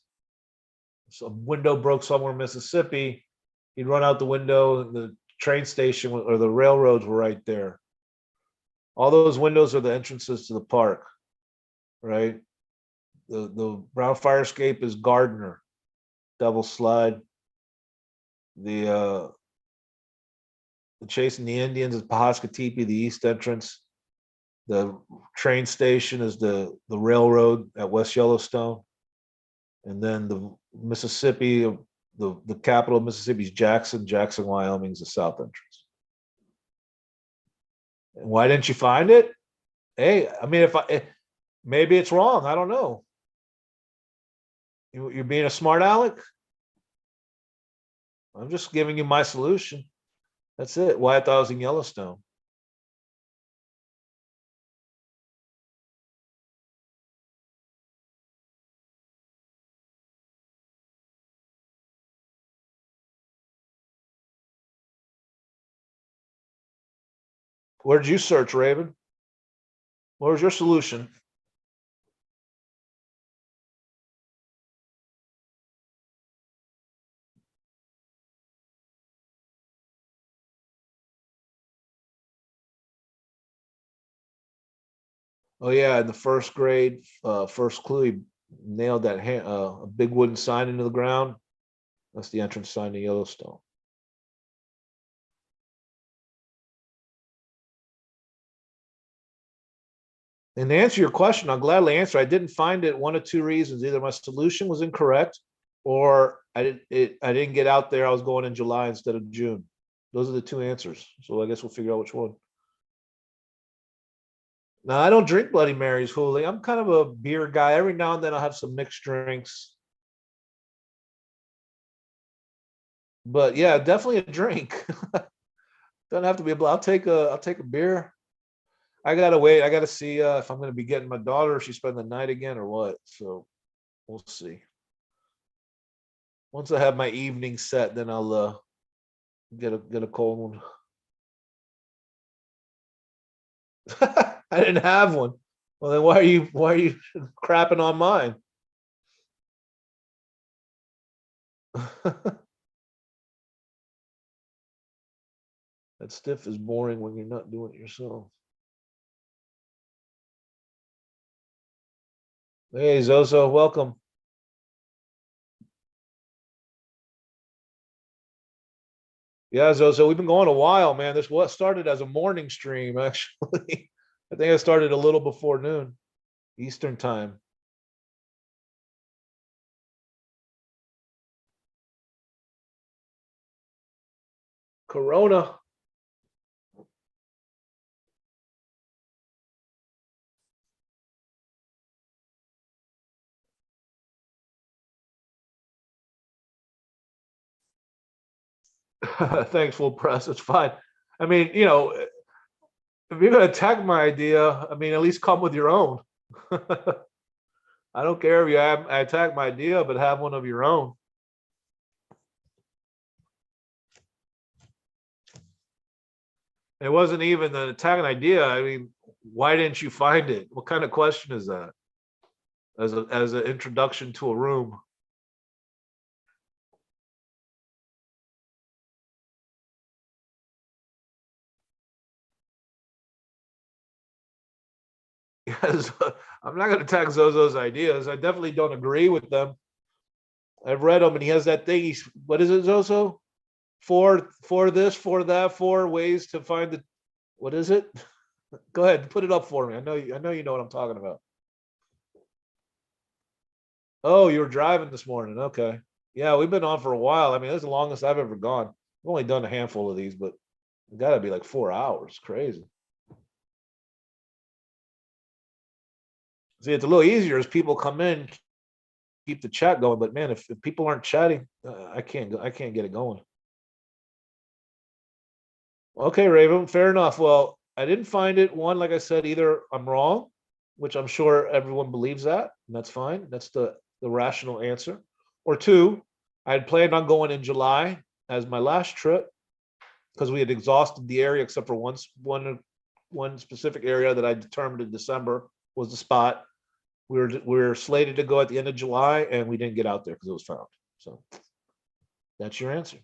a window broke somewhere in Mississippi, he'd run out the window, and the train station or the railroads were right there. All those windows are the entrances to the park, right? The brown fire escape is Gardner, Devil's Slide. The chasing the Indians is Pahascatipi, the east entrance. The train station is the railroad at West Yellowstone, and then the Mississippi, the capital of Mississippi is Jackson. Jackson, Wyoming is the south entrance. And why didn't you find it? Hey, I mean, maybe it's wrong. I don't know. You're being a smart aleck. I'm just giving you my solution. That's it. Why I thought it was in Yellowstone. Where did you search, Raven? What was your solution? Oh yeah, in the first grade, first clue, he nailed that a big wooden sign into the ground. That's the entrance sign to Yellowstone. And to answer your question, I'll gladly answer. I didn't find it one of two reasons. Either my solution was incorrect, or I didn't get out there. I was going in July instead of June. Those are the two answers. So I guess we'll figure out which one. Now, I don't drink Bloody Marys, Hooli. I'm kind of a beer guy. Every now and then I'll have some mixed drinks. But yeah, definitely a drink. Doesn't have to be a. I'll take a beer. I gotta wait. I gotta see if I'm gonna be getting my daughter, if she spend the night again or what. So we'll see. Once I have my evening set, then I'll get a cold one. I didn't have one. Well, then why are you crapping on mine? That stiff is boring when you're not doing it yourself. Hey, Zozo, welcome. Yeah, Zozo, we've been going a while, man. This what started as a morning stream, actually. I think I started a little before noon, Eastern time. Corona. Thanks, full press. It's fine. I mean, if you're gonna attack my idea, I mean, at least come with your own. I don't care if you attack my idea, but have one of your own. It wasn't even an attacking idea. I mean, why didn't you find it? What kind of question is that? As an introduction to a room. Yes, I'm not going to attack Zozo's ideas. I definitely don't agree with them. I've read them, and he has that thing. What is it, Zozo? For this, for that, for ways to find the. What is it? Go ahead, put it up for me. I know you know what I'm talking about. Oh, you were driving this morning. Okay. Yeah, we've been on for a while. I mean, that's the longest I've ever gone. I've only done a handful of these, but it got to be like 4 hours. Crazy. See, it's a little easier as people come in, keep the chat going. But man, if people aren't chatting, I can't go. I can't get it going. Okay, Raven, fair enough. Well, I didn't find it. One, like I said, either I'm wrong, which I'm sure everyone believes that, and that's fine. That's the rational answer. Or two, I had planned on going in July as my last trip because we had exhausted the area except for one specific area that I determined in December was the spot. We were slated to go at the end of July, and we didn't get out there because it was found. So that's your answer.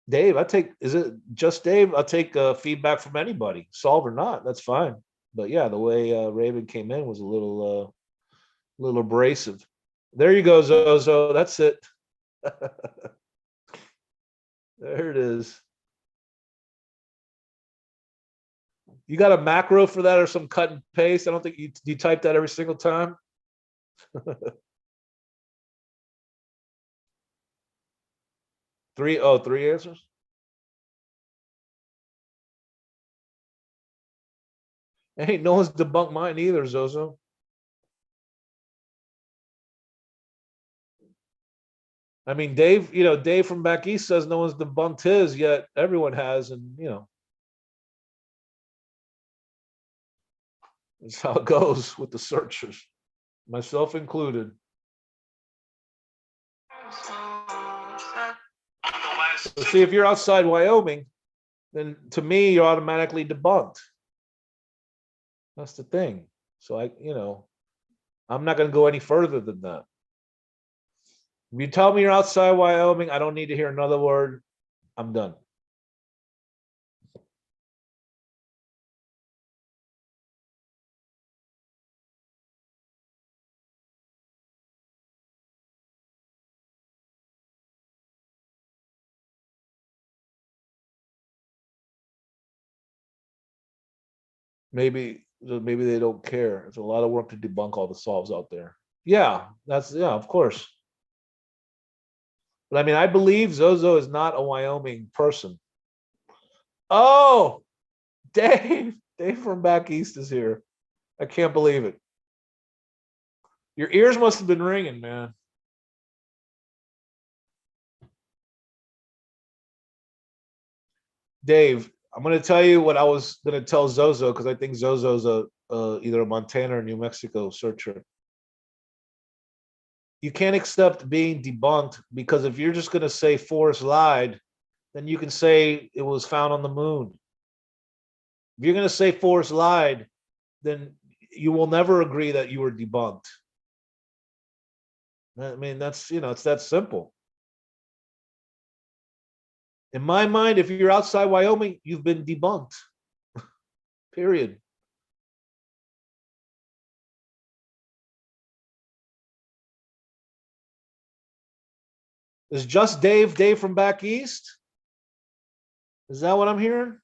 Dave, is it just Dave? I'll take feedback from anybody, solve or not. That's fine. But yeah, the way Raven came in was a little abrasive. There you go, Zozo. That's it. There it is. You got a macro for that or some cut and paste? I don't think you type that every single time. Three answers. Hey, no one's debunked mine either, Zozo. I mean, Dave, Dave from back east says no one's debunked his, yet everyone has, and it's how it goes with the searchers, myself included. So see, if you're outside Wyoming, then to me, you're automatically debunked. That's the thing. So I'm not going to go any further than that. If you tell me you're outside Wyoming, I don't need to hear another word. I'm done. Maybe they don't care. It's a lot of work to debunk all the solves out there. Yeah, of course. But I mean, I believe Zozo is not a Wyoming person. Oh, Dave from back east is here. I can't believe it. Your ears must have been ringing, man. Dave, I'm going to tell you what I was going to tell Zozo because I think Zozo's either a Montana or New Mexico searcher. You can't accept being debunked because if you're just going to say Forrest lied, then you can say it was found on the moon. If you're going to say Forrest lied, then you will never agree that you were debunked. I mean, it's that simple. In my mind, if you're outside Wyoming, you've been debunked. Period. Is just Dave from back east? Is that what I'm hearing?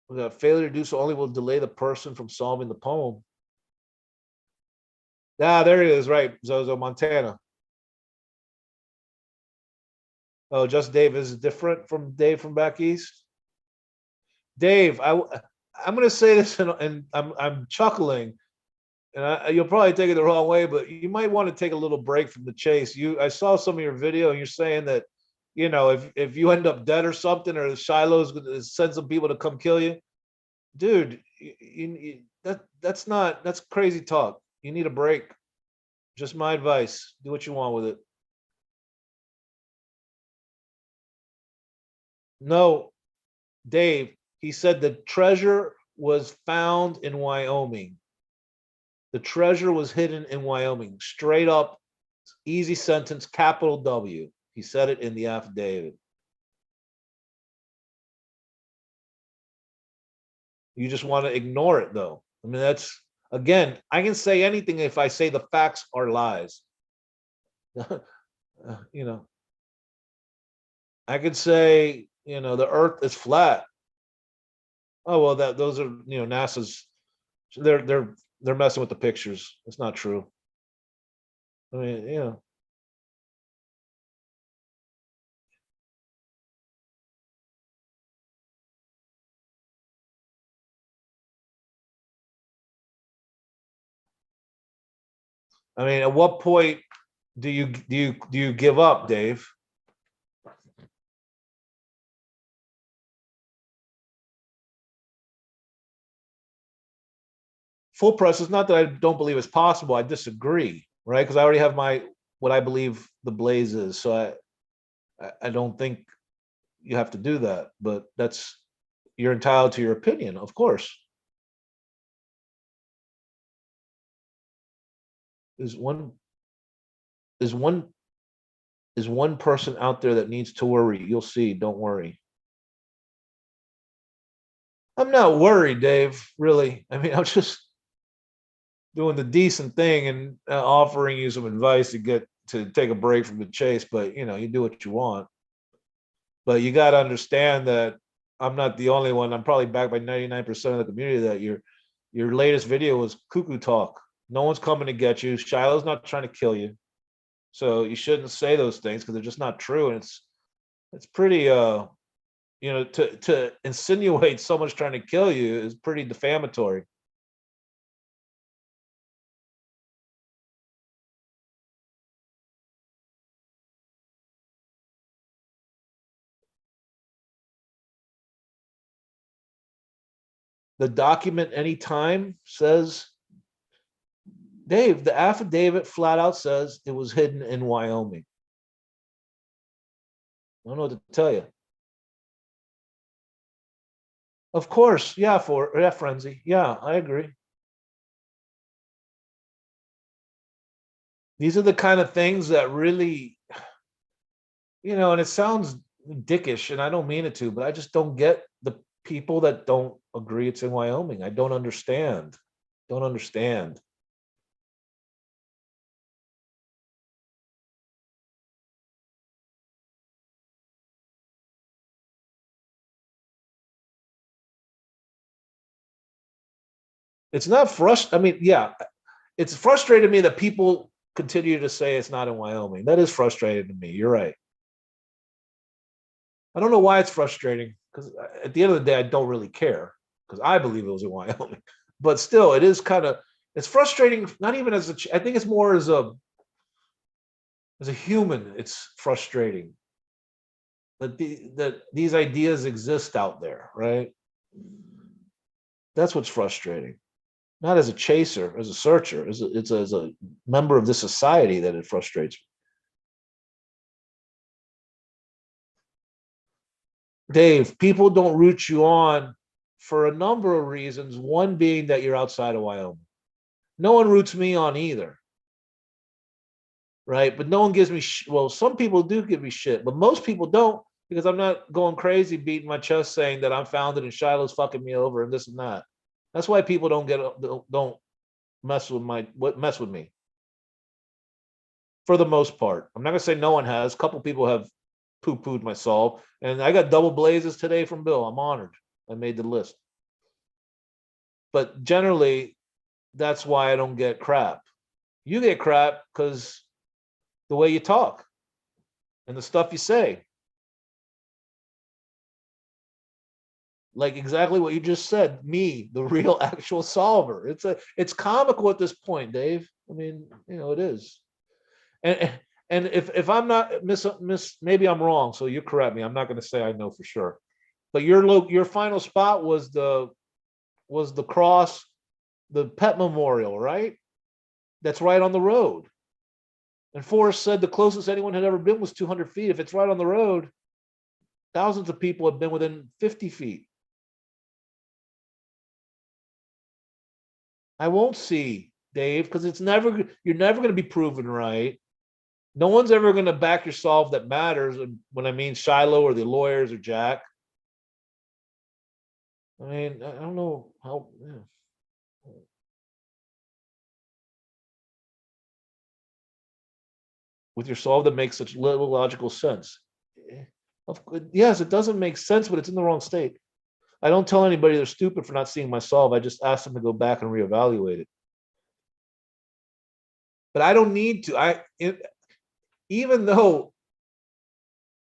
The failure to do so only will delay the person from solving the poem. Ah, there it is, right, Zozo, Montana. Oh, just Dave is different from Dave from back east. Dave, I'm going to say this, and I'm chuckling, and you'll probably take it the wrong way, but you might want to take a little break from the chase. I saw some of your video, and you're saying that, if you end up dead or something, or Shiloh's going to send some people to come kill you, dude, that's crazy talk. You need a break. Just my advice. Do what you want with it. No, Dave, he said the treasure was found in Wyoming. The treasure was hidden in Wyoming. Straight up, easy sentence, capital W. He said it in the affidavit. You just want to ignore it, though. I mean, again, I can say anything if I say the facts are lies. I could say, the earth is flat. Oh, well, those are, NASA's, they're messing with the pictures. It's not true. I mean, I mean, at what point do you give up, Dave? Full press is not that I don't believe it's possible. I disagree, right? Because I already have my what I believe the blaze is. So I don't think you have to do that, but you're entitled to your opinion, of course. Is one is one is one person out there that needs to worry. You'll see. Don't worry. I'm not worried, Dave. Really. I mean, I'm just doing the decent thing and offering you some advice to take a break from the chase. But you do what you want. But you got to understand that I'm not the only one. I'm probably backed by 99% of the community that your latest video was cuckoo talk. No one's coming to get you. Shiloh's not trying to kill you. So you shouldn't say those things because they're just not true. And it's pretty to insinuate someone's trying to kill you is pretty defamatory. The document anytime says, Dave, the affidavit flat out says it was hidden in Wyoming. I don't know what to tell you. Of course, yeah, Frenzy. Yeah, I agree. These are the kind of things that really, and it sounds dickish, and I don't mean it to, but I just don't get the people that don't agree it's in Wyoming. I don't understand. Don't understand. It's not frustrating. I mean, yeah, it's frustrated me that people continue to say it's not in Wyoming. That is frustrating to me. You're right. I don't know why it's frustrating because at the end of the day, I don't really care because I believe it was in Wyoming. But still, it is it's frustrating. Not even I think it's more as a human. It's frustrating that these ideas exist out there, right? That's what's frustrating. Not as a chaser, as a searcher, as a member of the society that it frustrates me. Dave, people don't root you on for a number of reasons. One being that you're outside of Wyoming. No one roots me on either, right? But no one gives me well. Some people do give me shit, but most people don't because I'm not going crazy beating my chest saying that I'm founded and Shiloh's fucking me over and this and that. That's why people don't mess with me for the most part. I'm not gonna say no one has. A couple people have poo-pooed my soul, and I got double blazes today from Bill. I'm honored. I made the list, but generally, that's why I don't get crap. You get crap because the way you talk and the stuff you say, like exactly what you just said. Me, the real actual solver. It's comical at this point, Dave. I mean, it is. And and if I'm not maybe I'm wrong, so you correct me. I'm not going to say I know for sure. But your final spot was the cross, the pet memorial, right? That's right on the road. And Forrest said the closest anyone had ever been was 200 feet. If it's right on the road, thousands of people have been within 50 feet. I won't see, Dave, because you're never going to be proven right. No one's ever going to back your solve that matters. When I mean Shiloh or the lawyers or Jack. I mean, I don't know how. Yeah. With your solve that makes such little logical sense. Yes, it doesn't make sense, but it's in the wrong state. I don't tell anybody they're stupid for not seeing my solve. I just ask them to go back and reevaluate it. But I don't need to. Even though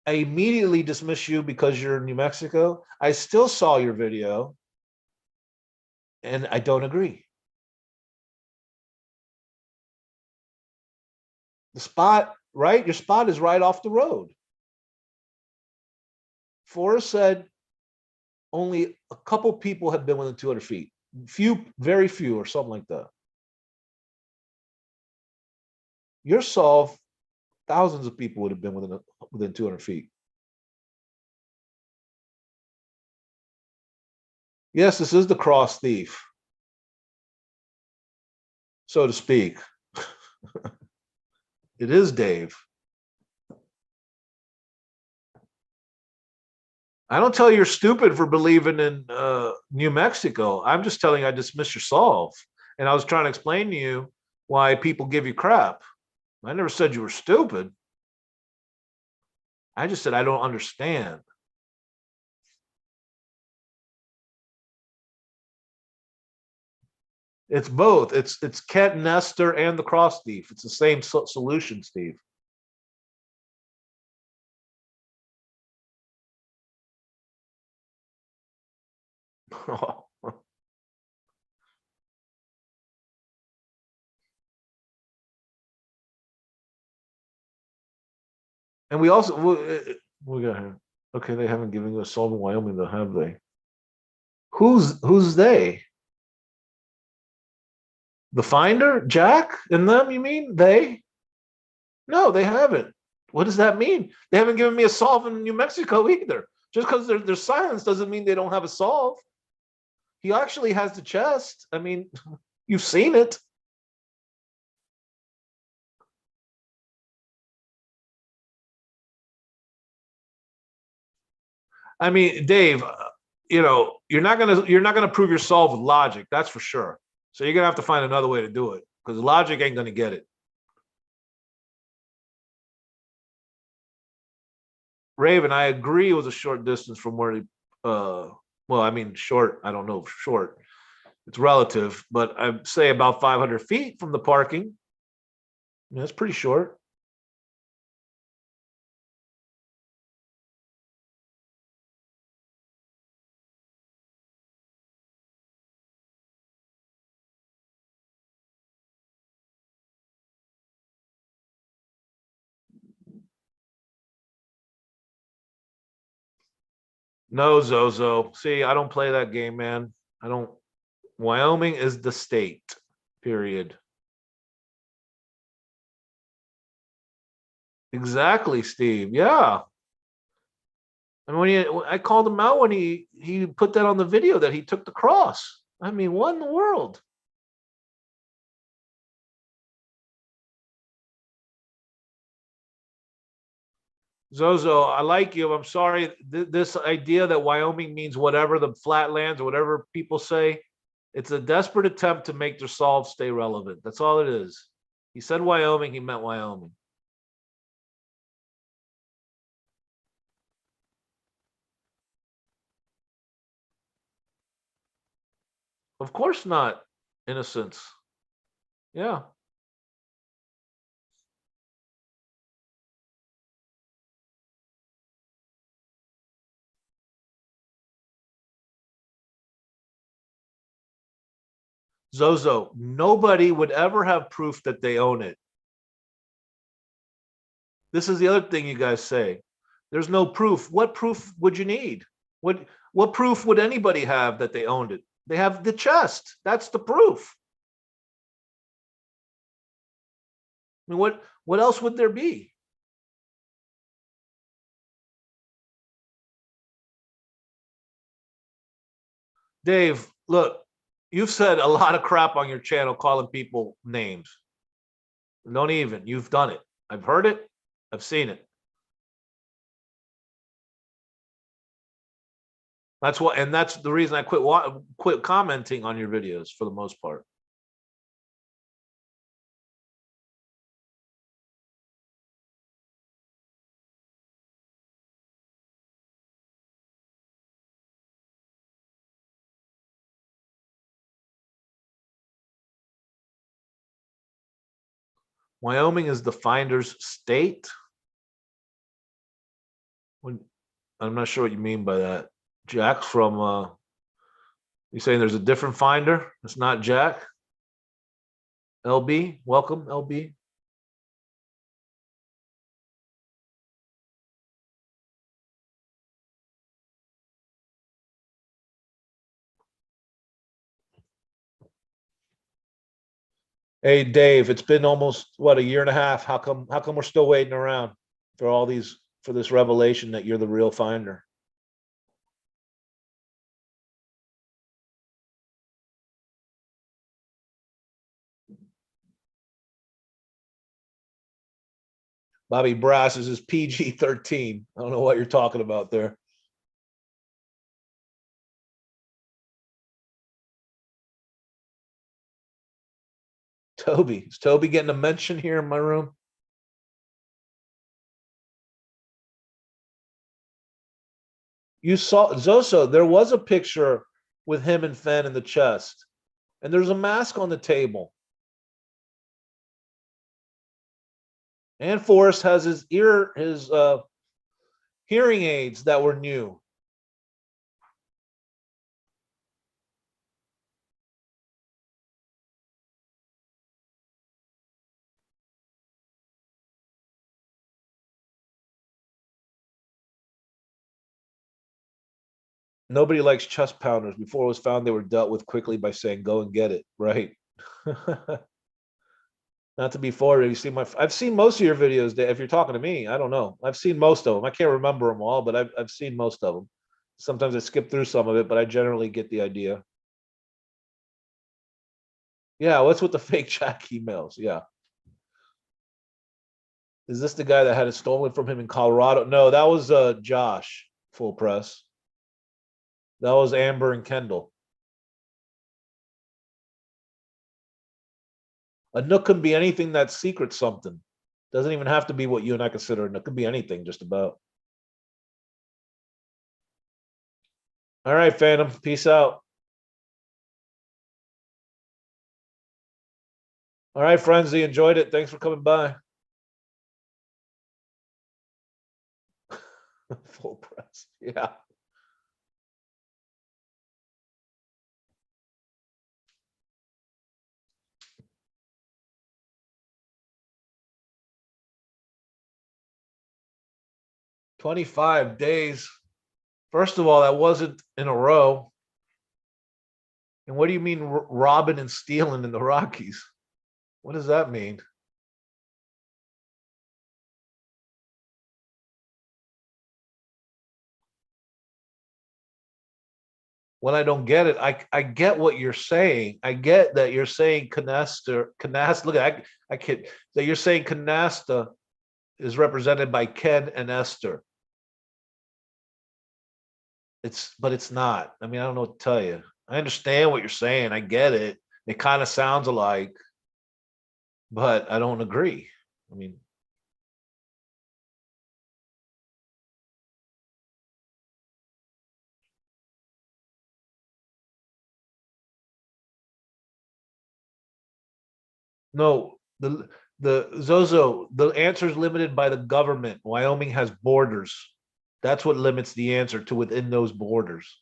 I immediately dismiss you because you're in New Mexico, I still saw your video and I don't agree. The spot, right? Your spot is right off the road. Forrest said only a couple people have been within 200 feet. Few, very few, or something like that. Your solve Thousands of people would have been within 200 feet. Yes, this is the cross thief, so to speak. It is Dave. I don't tell you you're stupid for believing in New Mexico. I'm just telling you I dismiss your solve. And I was trying to explain to you why people give you crap. I never said you were stupid. I just said I don't understand. It's both. It's Kent Nestor and the cross thief. It's the same solution, Steve. And we also we got here. Okay, they haven't given you a solve in Wyoming, though, have they? Who's they? The finder, Jack, and them? You mean they? No, they haven't. What does that mean? They haven't given me a solve in New Mexico either. Just because there's silence doesn't mean they don't have a solve. He actually has the chest. I mean, you've seen it. I mean, Dave, you're not gonna prove your solve with logic. That's for sure. So you're gonna have to find another way to do it because logic ain't gonna get it. Raven, I agree, it was a short distance from where he. Well, I mean, short. I don't know, short. It's relative, but I'd say about 500 feet from the parking. Yeah, that's pretty short. No, Zozo. See, I don't play that game, man. I don't. Wyoming is the state. Period. Exactly, Steve. Yeah. I mean, I called him out when he put that on the video that he took the cross. I mean, what in the world? Zozo, I like you. I'm sorry. This idea that Wyoming means whatever the flatlands or whatever people say, it's a desperate attempt to make their solve stay relevant. That's all it is. He said Wyoming, he meant Wyoming. Of course not. Innocence. Yeah. Zozo, nobody would ever have proof that they own it. This is the other thing you guys say. There's no proof. What proof would you need? What proof would anybody have that they owned it? They have the chest. That's the proof. I mean, what else would there be? Dave, look, you've said a lot of crap on your channel calling people names. Don't even. You've done it. I've heard it. I've seen it. That's what, and that's the reason I quit commenting on your videos for the most part. Wyoming is the finder's state. When I'm not sure what you mean by that. Jack from you saying there's a different finder? It's not Jack. LB, welcome, LB. Hey Dave, it's been almost what, a year and a half. How come we're still waiting around for all these for this revelation that you're the real finder? Bobby Brass is his PG-13. I don't know what you're talking about there. Toby. Is Toby getting a mention here in my room? You saw Zoso, there was a picture with him and Fenn in the chest, and there's a mask on the table. And Forrest has his hearing aids that were new. Nobody likes chest pounders. Before it was found, they were dealt with quickly by saying, "Go and get it." Right. Not to be forward. You see I've seen most of your videos. If you're talking to me, I don't know. I've seen most of them. I can't remember them all, but I've seen most of them. Sometimes I skip through some of it, but I generally get the idea. Yeah, what's with the fake Jack emails? Yeah. Is this the guy that had it stolen from him in Colorado? No, that was Josh, full press. That was Amber and Kendall. A nook can be anything that's secret something. Doesn't even have to be what you and I consider a nook. It could be anything, just about. All right, Phantom. Peace out. All right, Frenzy. Enjoyed it. Thanks for coming by. Full press. Yeah. 25 days. First of all, that wasn't in a row. And what do you mean robbing and stealing in the Rockies? What does that mean? When I don't get it, I get what you're saying. I get that you're saying canasta. Look, I kid that you're saying canasta is represented by Ken and Esther. But it's not. I mean, I don't know what to tell you. I understand what you're saying. I get it. It kind of sounds alike, but I don't agree. I mean, no, the Zozo, the answer is limited by the government. Wyoming has borders. That's what limits the answer to within those borders.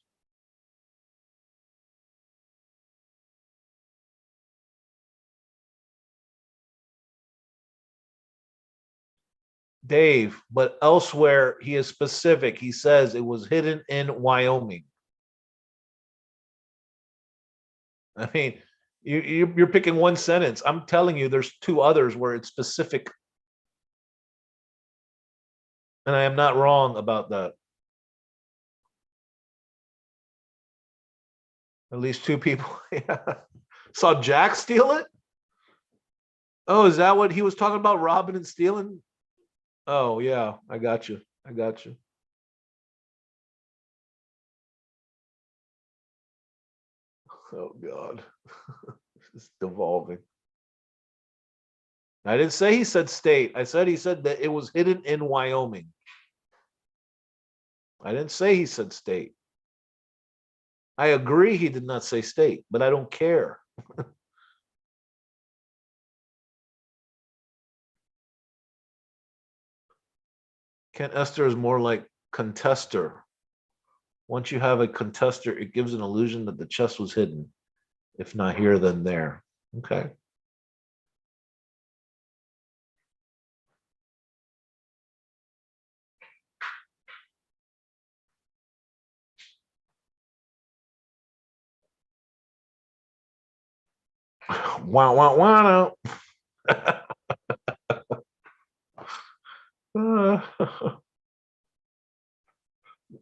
Dave, but elsewhere he is specific. He says it was hidden in Wyoming. I mean, you're picking one sentence. I'm telling you, there's two others where it's specific, and I am not wrong about that. At least two people. Yeah. Saw Jack steal it. Oh, is that what he was talking about? Robbing and stealing? Oh, yeah. I got you. I got you. Oh God, it's devolving. I didn't say he said state. I said he said that it was hidden in Wyoming. I didn't say he said state. I agree he did not say state, but I don't care. Kent Esther is more like contester. Once you have a contester, it gives an illusion that the chest was hidden. If not here, then there. Okay. Wow, wow, wow.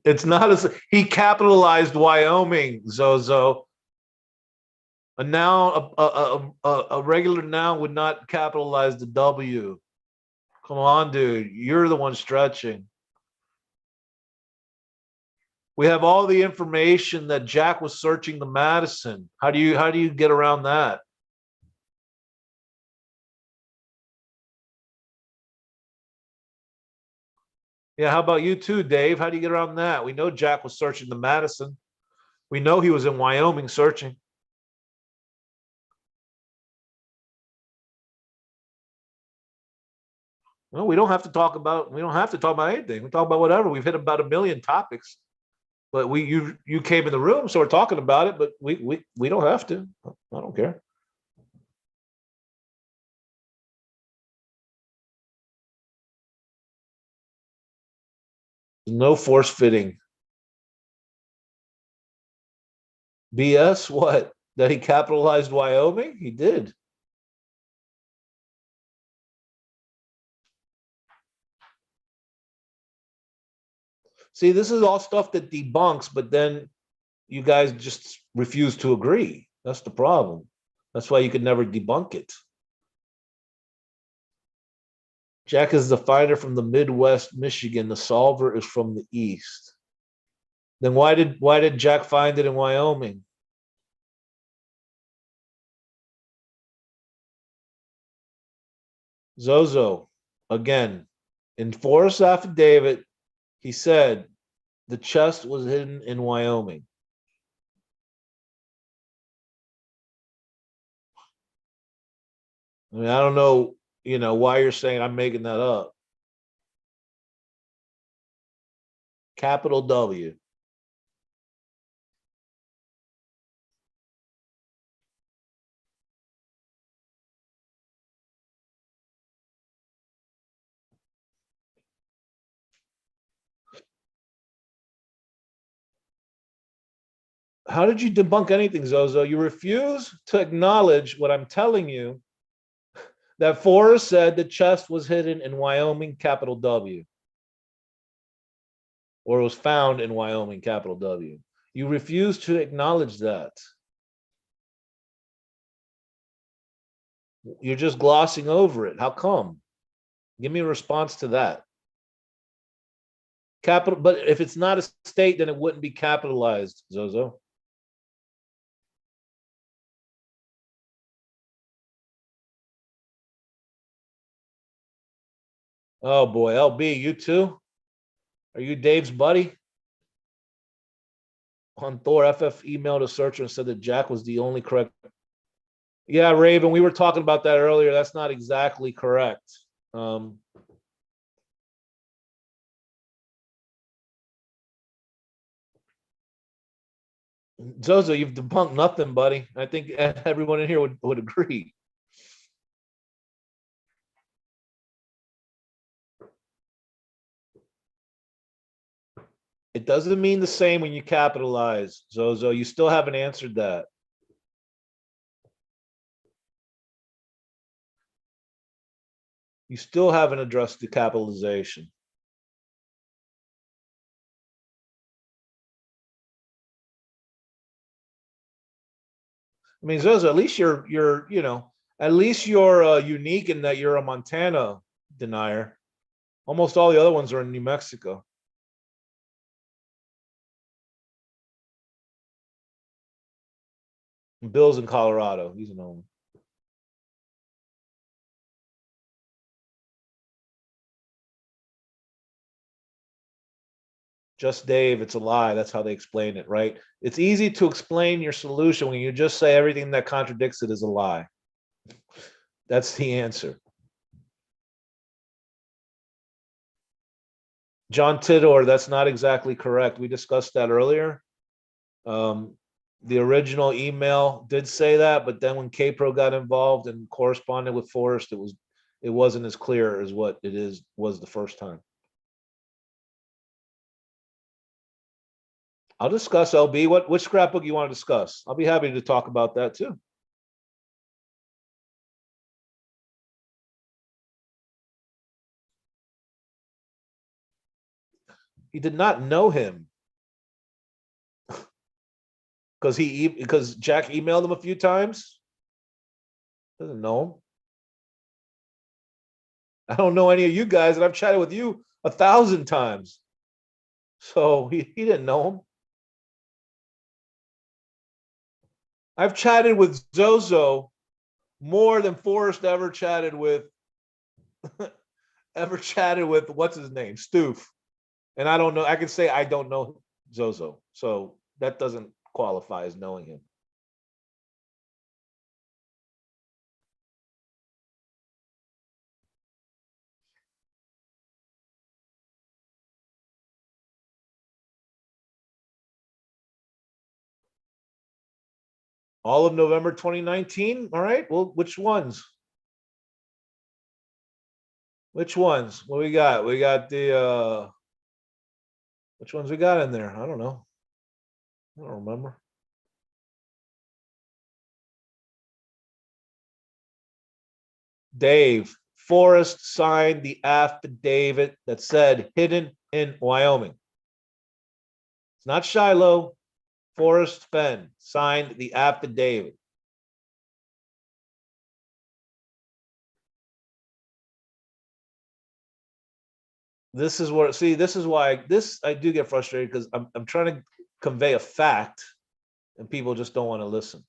It's not as he capitalized Wyoming, Zozo. A noun, a regular noun would not capitalize the W. Come on, dude. You're the one stretching. We have all the information that Jack was searching the Madison. How do you get around that? Yeah, how about you too, Dave? How do you get around that? We know Jack was searching the Madison. We know he was in Wyoming searching. Well, we don't have to talk about anything. We talk about whatever. We've hit about a million topics. But you came in the room, so we're talking about it, but we don't have to. I don't care. No force fitting. BS what? That he capitalized Wyoming? He did. See, this is all stuff that debunks, but then you guys just refuse to agree. That's the problem. That's why you could never debunk it. Jack is the fighter from the Midwest, Michigan. The solver is from the East. Then why did Jack find it in Wyoming? Zozo, again, in Forrest's affidavit, he said the chest was hidden in Wyoming. I mean, I don't know, why you're saying I'm making that up. Capital W. How did you debunk anything, Zozo? You refuse to acknowledge what I'm telling you that Forrest said the chest was hidden in Wyoming, capital W, or was found in Wyoming, capital W. You refuse to acknowledge that. You're just glossing over it. How come? Give me a response to that. Capital, but if it's not a state, then it wouldn't be capitalized, Zozo. Oh boy, LB, you too? Are you Dave's buddy? On Thor FF emailed a searcher and said that Jack was the only correct. Yeah, Raven, we were talking about that earlier. That's not exactly correct. Um, Zozo, you've debunked nothing, buddy. I think everyone in here would agree. It doesn't mean the same when you capitalize, Zozo. You still haven't answered that. You still haven't addressed the capitalization. I mean, Zozo, at least at least you're unique in that you're a Montana denier. Almost all the other ones are in New Mexico. And Bill's in Colorado. He's an owner. Just Dave, it's a lie. That's how they explain it, right? It's easy to explain your solution when you just say everything that contradicts it is a lie. That's the answer. John Tidor, that's not exactly correct. We discussed that earlier. Um, the original email did say that, but then when KPRO got involved and corresponded with Forrest, it wasn't as clear as what it was the first time. I'll discuss LB. Which scrapbook you want to discuss? I'll be happy to talk about that too. He did not know him because Jack emailed him a few times. Doesn't know him. I don't know any of you guys, and I've chatted with you 1,000 times. So he didn't know him. I've chatted with Zozo more than Forrest ever chatted with what's his name, Stoof. And I don't know. I can say I don't know Zozo, so that doesn't qualify as knowing him. All of November 2019. All right. Well, which ones? Which ones? What we got? We got the which ones we got in there? I don't know. I don't remember. Dave, Forrest signed the affidavit that said hidden in Wyoming. It's not Shiloh. Forrest Fenn signed the affidavit. This is where, see, this is why I do get frustrated because I'm trying to convey a fact and people just don't want to listen.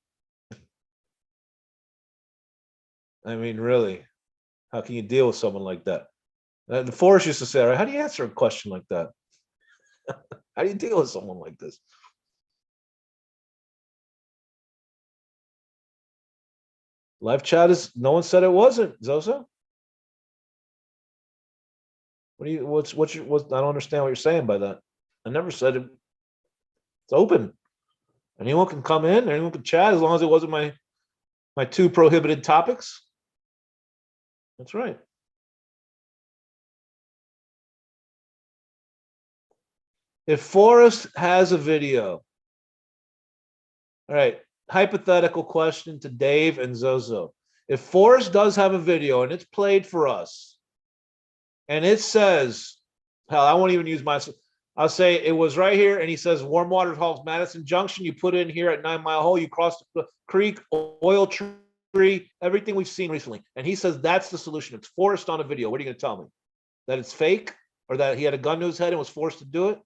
I mean, really, how can you deal with someone like that? The Forrest used to say, right, how do you answer a question like that? How do you deal with someone like this? Live chat is, no one said it wasn't, Zosa. What do you, what's your, I don't understand what you're saying by that. I never said it. It's open. Anyone can come in, anyone can chat as long as it wasn't my two prohibited topics. That's right. If Forrest has a video, all right, hypothetical question to Dave and Zozo. If Forrest does have a video and it's played for us, and it says, hell, I won't even use my, I'll say it was right here, and he says Warm Water Halls, Madison Junction, you put it in here at 9 Mile Hole, you cross the creek, oil tree, everything we've seen recently. And he says that's the solution. It's Forrest on a video. What are you going to tell me? That it's fake, or that he had a gun to his head and was forced to do it?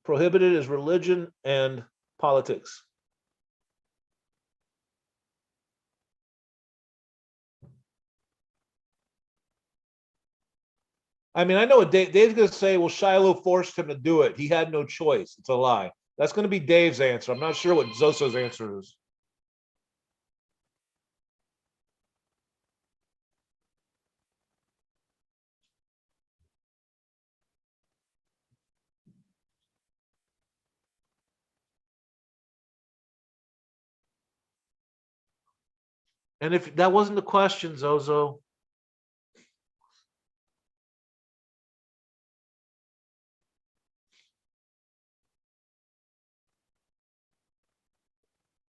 Prohibited is religion and politics. I mean, I know what Dave's going to say. Well, Shiloh forced him to do it. He had no choice. It's a lie. That's going to be Dave's answer. I'm not sure what Zoso's answer is. And if that wasn't the question, Zozo,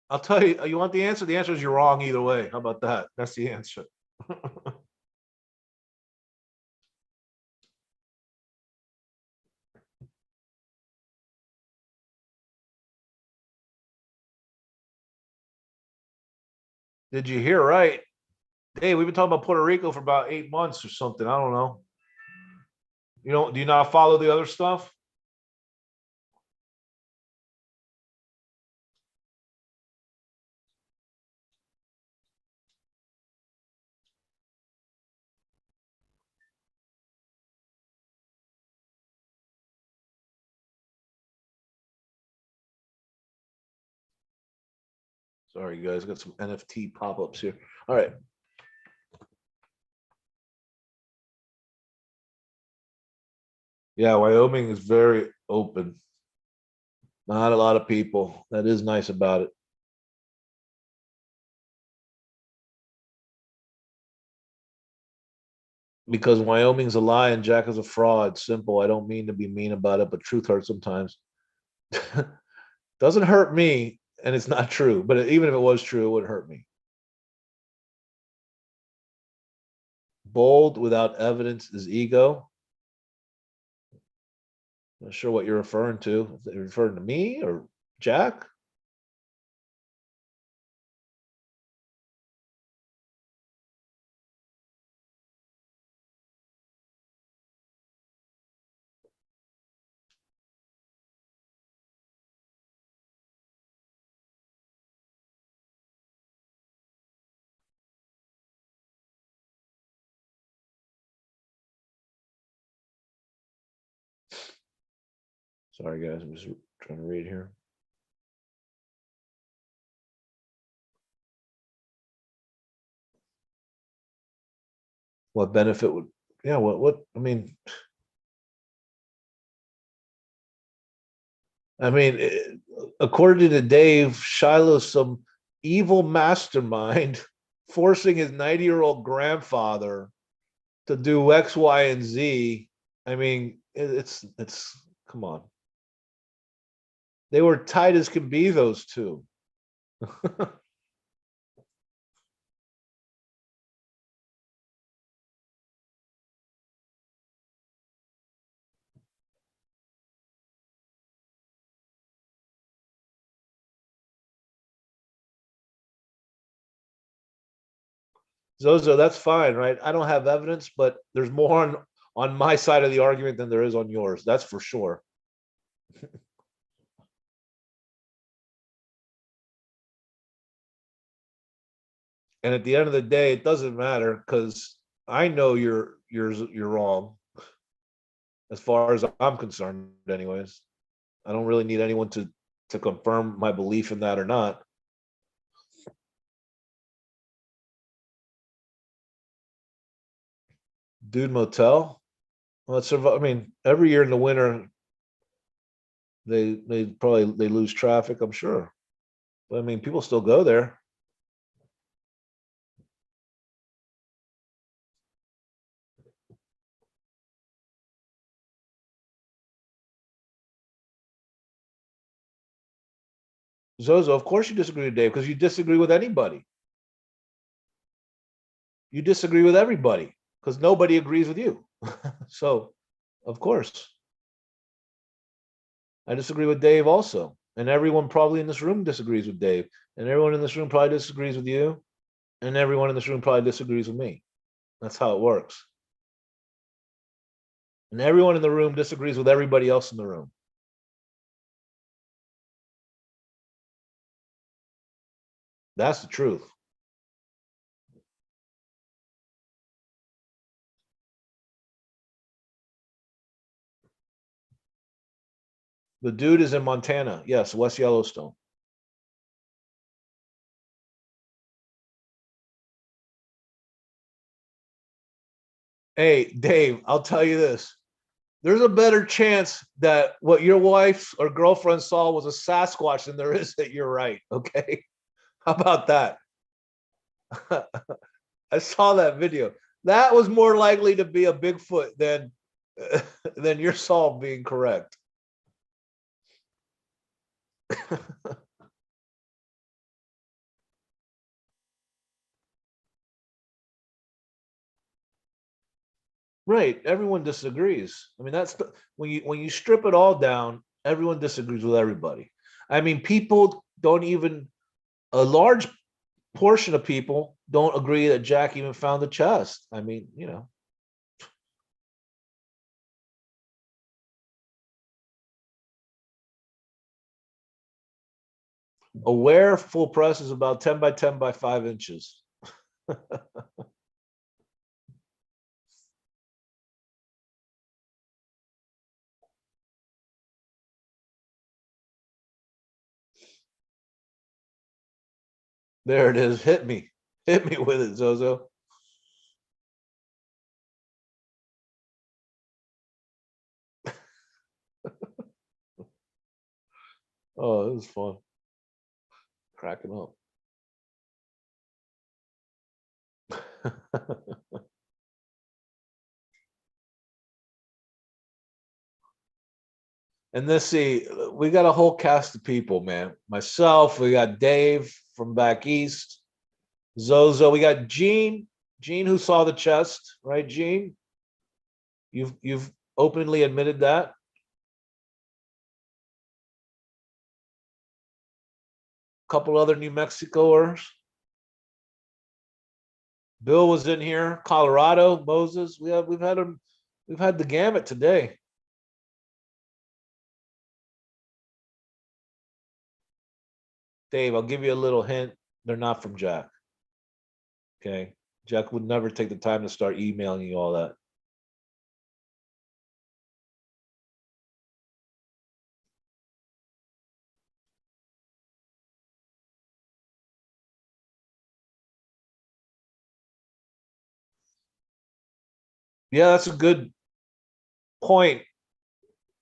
I'll tell you. You want the answer? The answer is you're wrong either way. How about that? That's the answer. Did you hear right? Hey, we've been talking about Puerto Rico for about 8 months or something. I don't know. You don't? Do you not follow the other stuff? Sorry, you guys, got some NFT pop-ups here. All right. Yeah, Wyoming is very open. Not a lot of people. That is nice about it. because Wyoming's a lie and Jack is a fraud. Simple. I don't mean to be mean about it, but truth hurts sometimes. Doesn't hurt me, and it's not true. But even if it was true, it would hurt me. Bold without evidence is ego. Not sure what you're referring to. If you're referring to me or Jack? Sorry, guys. I'm just trying to read here. What benefit would, yeah, I mean, according to Dave, Shiloh's some evil mastermind forcing his 90-year-old grandfather to do X, Y, and Z. I mean, it's come on. They were tight as can be, those two. Zozo, that's fine, right? I don't have evidence, but there's more on my side of the argument than there is on yours. That's for sure. And at the end of the day, it doesn't matter because I know you're wrong as far as I'm concerned, anyways. I don't really need anyone to confirm my belief in that or not. Dude Motel. Well, it's, I mean, every year in the winter, they probably they lose traffic, I'm sure. But I mean, people still go there. Zozo, of course you disagree with Dave because you disagree with anybody. You disagree with everybody because nobody agrees with you. So, of course, I disagree with Dave also. And everyone probably in this room disagrees with Dave. And everyone in this room probably disagrees with you. And everyone in this room probably disagrees with me. That's how it works. And everyone in the room disagrees with everybody else in the room. That's the truth. The dude is in Montana. Yes, West Yellowstone. Hey, Dave, I'll tell you this. There's a better chance that what your wife or girlfriend saw was a Sasquatch than there is that you're right. Okay. How about that? I saw that video. That was more likely to be a Bigfoot than your Saul being correct. Right. Everyone disagrees. I mean, that's when you strip it all down, everyone disagrees with everybody. I mean, people don't even a large portion of people don't agree that Jack even found the chest. I mean, aware full press is about 10 by 10 by 5 inches. There it is. Hit me. Hit me with it, Zozo. Oh, it was fun. Cracking up. And let's see, we got a whole cast of people, man. Myself, we got Dave from back east, Zozo, we got Gene who saw the chest, right? Gene, you've openly admitted that. A couple other New Mexicoers. Bill was in here. Colorado, Moses. We've had the gamut today. Dave, I'll give you a little hint. They're not from Jack. Okay. Jack would never take the time to start emailing you all that. Yeah, that's a good point,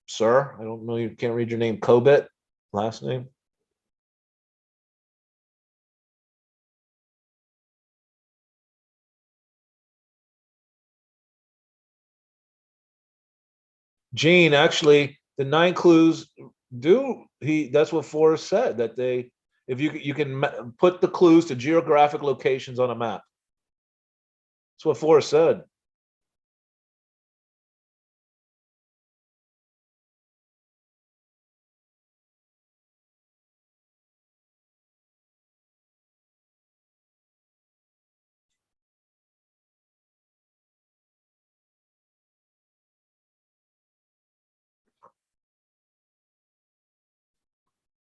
sir. I don't know. You can't read your name. Kobit, last name. Gene, actually, the 9 clues do. That's what Forrest said, that they, if you can put the clues to geographic locations on a map. That's what Forrest said.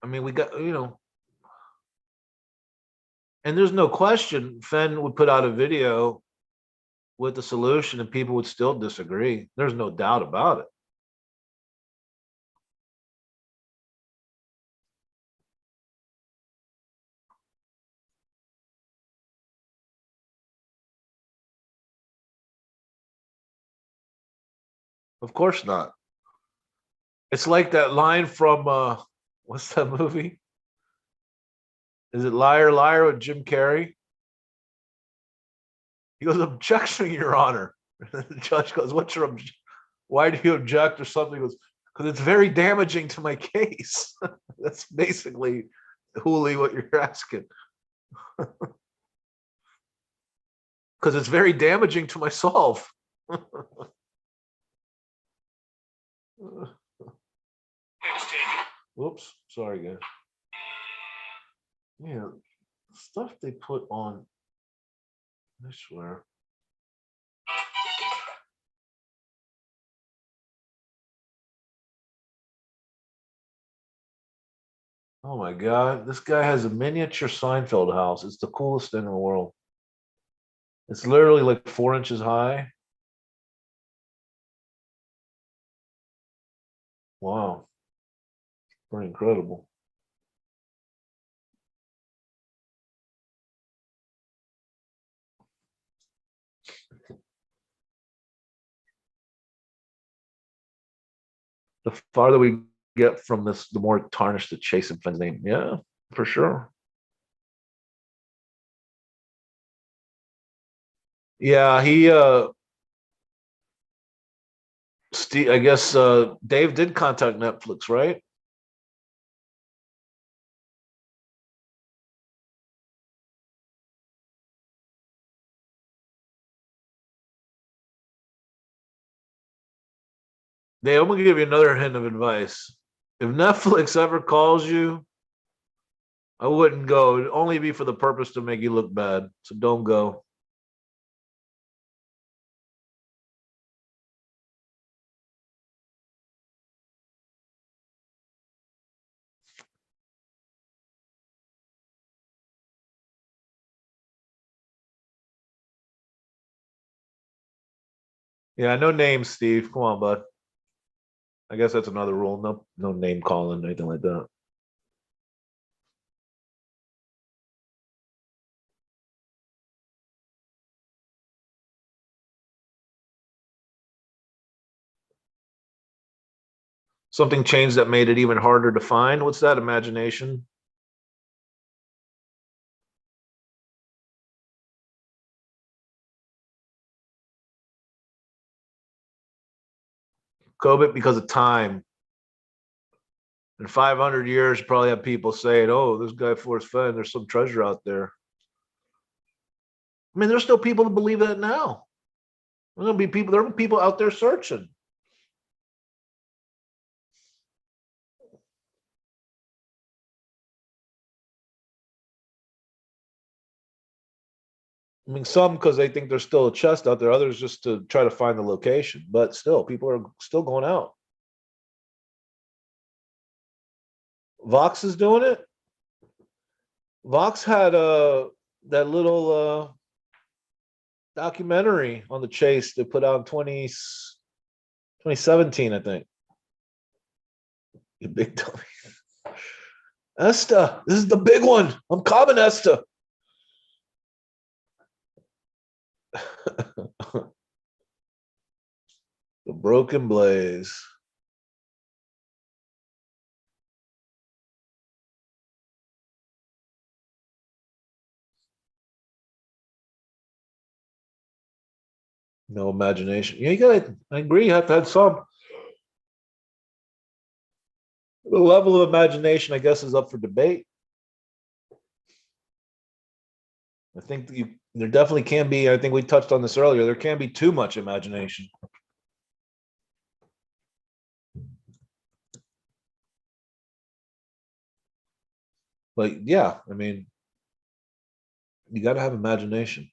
I mean, we got, and there's no question Fenn would put out a video with the solution and people would still disagree. There's no doubt about it. Of course not. It's like that line from what's that movie? Is it Liar Liar with Jim Carrey? He goes, objection, Your Honor. The judge goes, what's your why do you object or something? He goes, because it's very damaging to my case. That's basically Hooli what you're asking. Because it's very damaging to my solve. Whoops, sorry guys. Yeah, stuff they put on, I swear. Oh my God, this guy has a miniature Seinfeld house. It's the coolest thing in the world. It's literally like 4 inches high. Wow, pretty incredible. The farther we get from this, the more tarnished the Chase Fenn's name. Yeah, for sure. Yeah, he Steve, I guess Dave did contact Netflix, right? Dave, I'm gonna give you another hint of advice. If Netflix ever calls you, I wouldn't go. It'd only be for the purpose to make you look bad. So don't go. Yeah, no names, Steve. Come on, bud. I guess that's another rule. No, no name calling, anything like that. Something changed that made it even harder to find. What's that? Imagination. COVID because of time. In 500 years, you probably have people saying, "Oh, this guy Forrest Fenn, there's some treasure out there." I mean, there's still people that believe that now. There's gonna be people. There are people out there searching. I mean, some because they think there's still a chest out there. Others just to try to find the location. But still, people are still going out. Vox is doing it. Vox had that little documentary on the chase they put out in 2017, I think. You big dummy. Esta, this is the big one. I'm coming, Esta. The Broken Blaze. No imagination. Yeah, you gotta, I agree, you have to have some. The level of imagination, I guess, is up for debate. I think there definitely can be, I think we touched on this earlier, there can be too much imagination. But yeah, I mean, you got to have imagination.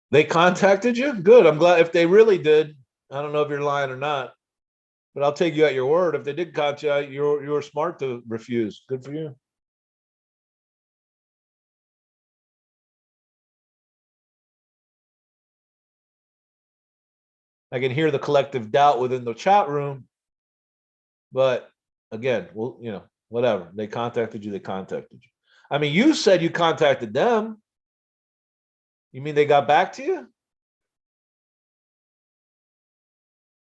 They contacted you? Good. I'm glad if they really did. I don't know if you're lying or not, but I'll take you at your word. If they did contact you, you were smart to refuse. Good for you. I can hear the collective doubt within the chat room, but again, well, whatever. They contacted you, they contacted you. I mean, you said you contacted them. You mean they got back to you?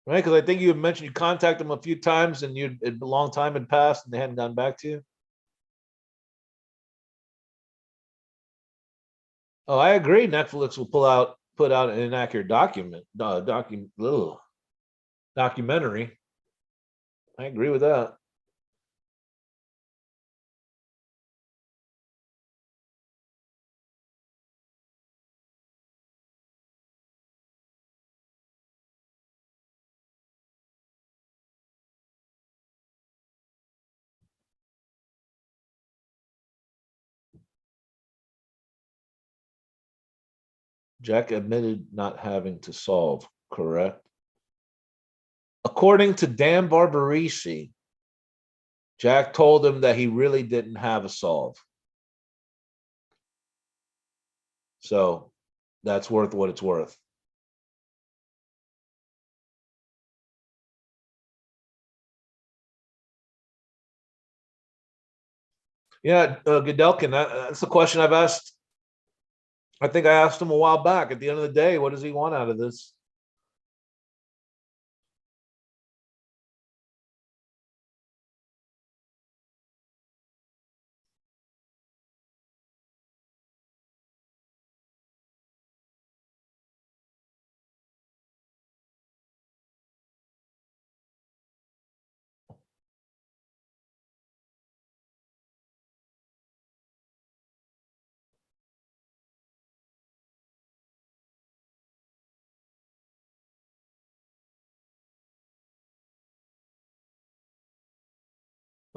Right? Because I think you had mentioned you contacted them a few times and a long time had passed and they hadn't gotten back to you. Oh, I agree. Netflix will put out an inaccurate documentary. I agree with that. Jack admitted not having to solve, correct? According to Dan Barbarisi, Jack told him that he really didn't have a solve. So that's worth what it's worth. Yeah, Godelkin, that's the question I've asked. I think I asked him a while back. At the end of the day, what does he want out of this?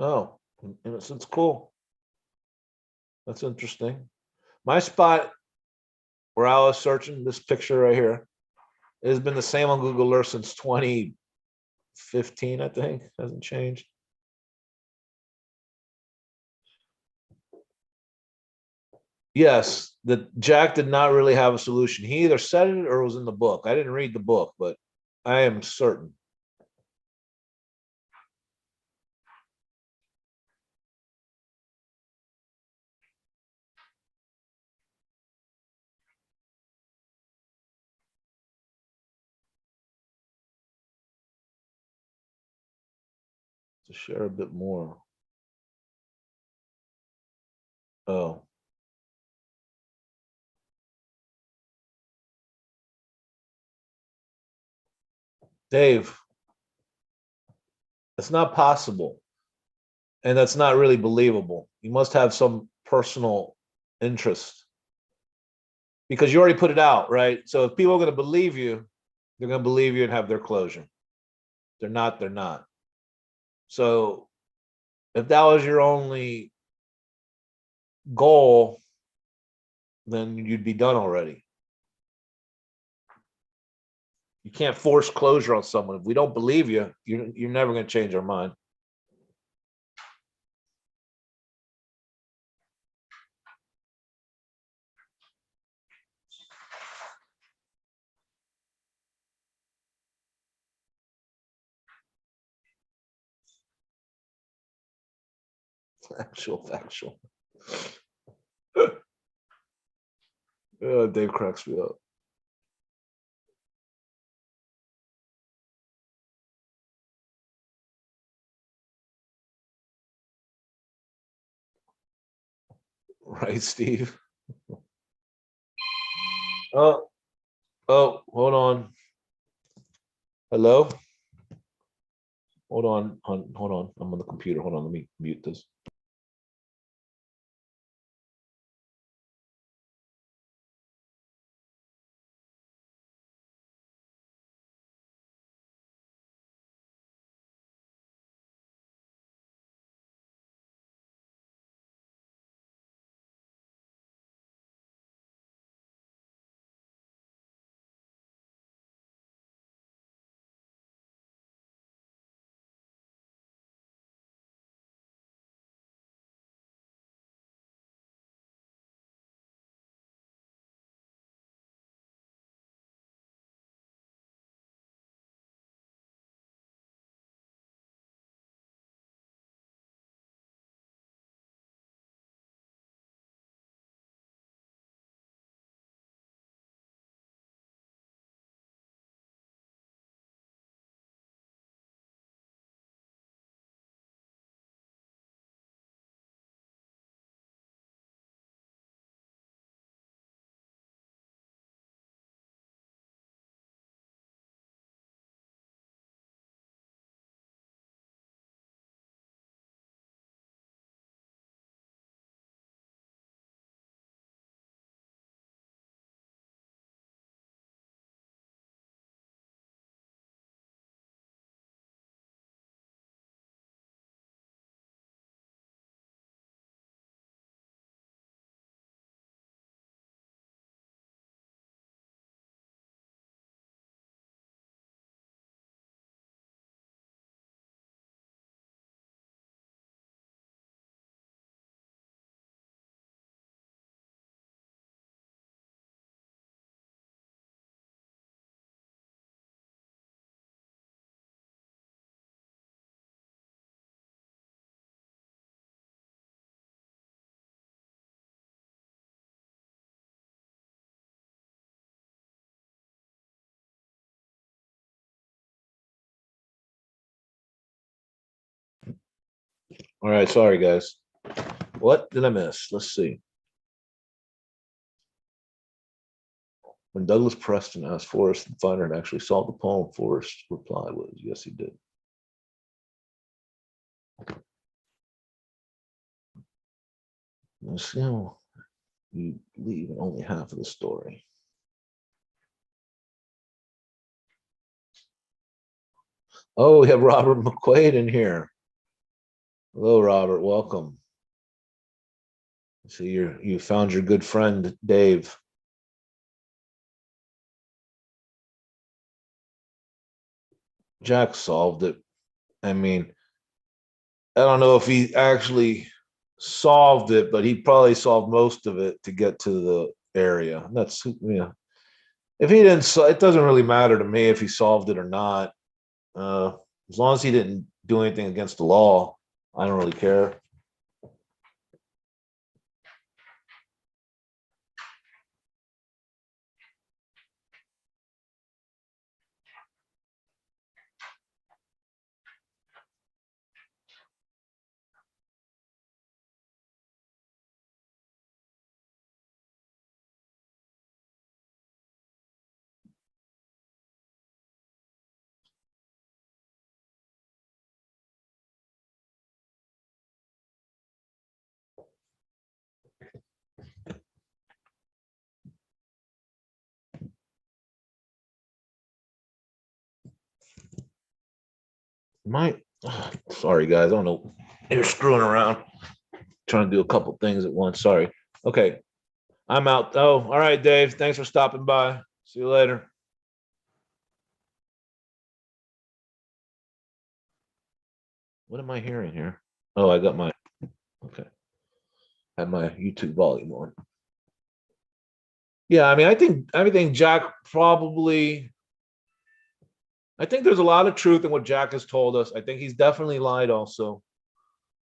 Oh, it's cool. That's interesting. My spot where I was searching this picture right here has been the same on Google Earth since 2015, I think. Hasn't changed. Yes, that Jack did not really have a solution. He either said it or it was in the book. I didn't read the book, but I am certain. To share a bit more. Oh. Dave, it's not possible. And that's not really believable. You must have some personal interest because you already put it out, right? So if people are going to believe you, they're going to believe you and have their closure. They're not, they're not. So if that was your only goal, then you'd be done already. You can't force closure on someone. If we don't believe you, you're never going to change our mind. Factual. Dave cracks me up. Right, Steve? Oh, hold on. Hello? Hold on. I'm on the computer. Hold on. Let me mute this. All right. Sorry, guys. What did I miss? Let's see. When Douglas Preston asked Forrest to find her and actually solve the poem, Forrest's reply was, yes, he did. Let's see how you believe in only half of the story. Oh, we have Robert McQuaid in here. Hello, Robert. Welcome. See, you found your good friend Dave. Jack solved it. I mean, I don't know if he actually solved it, but he probably solved most of it to get to the area. That's, yeah. If he didn't, it doesn't really matter to me if he solved it or not. Uh, as long as he didn't do anything against the law, I don't really care. Sorry guys, I don't know. You're screwing around, trying to do a couple things at once. Sorry. Okay, I'm out. Oh, all right, Dave. Thanks for stopping by. See you later. What am I hearing here? Oh, I got my okay. I have my YouTube volume on. Yeah, I mean, I think Jack probably. I think there's a lot of truth in what Jack has told us. I think he's definitely lied also.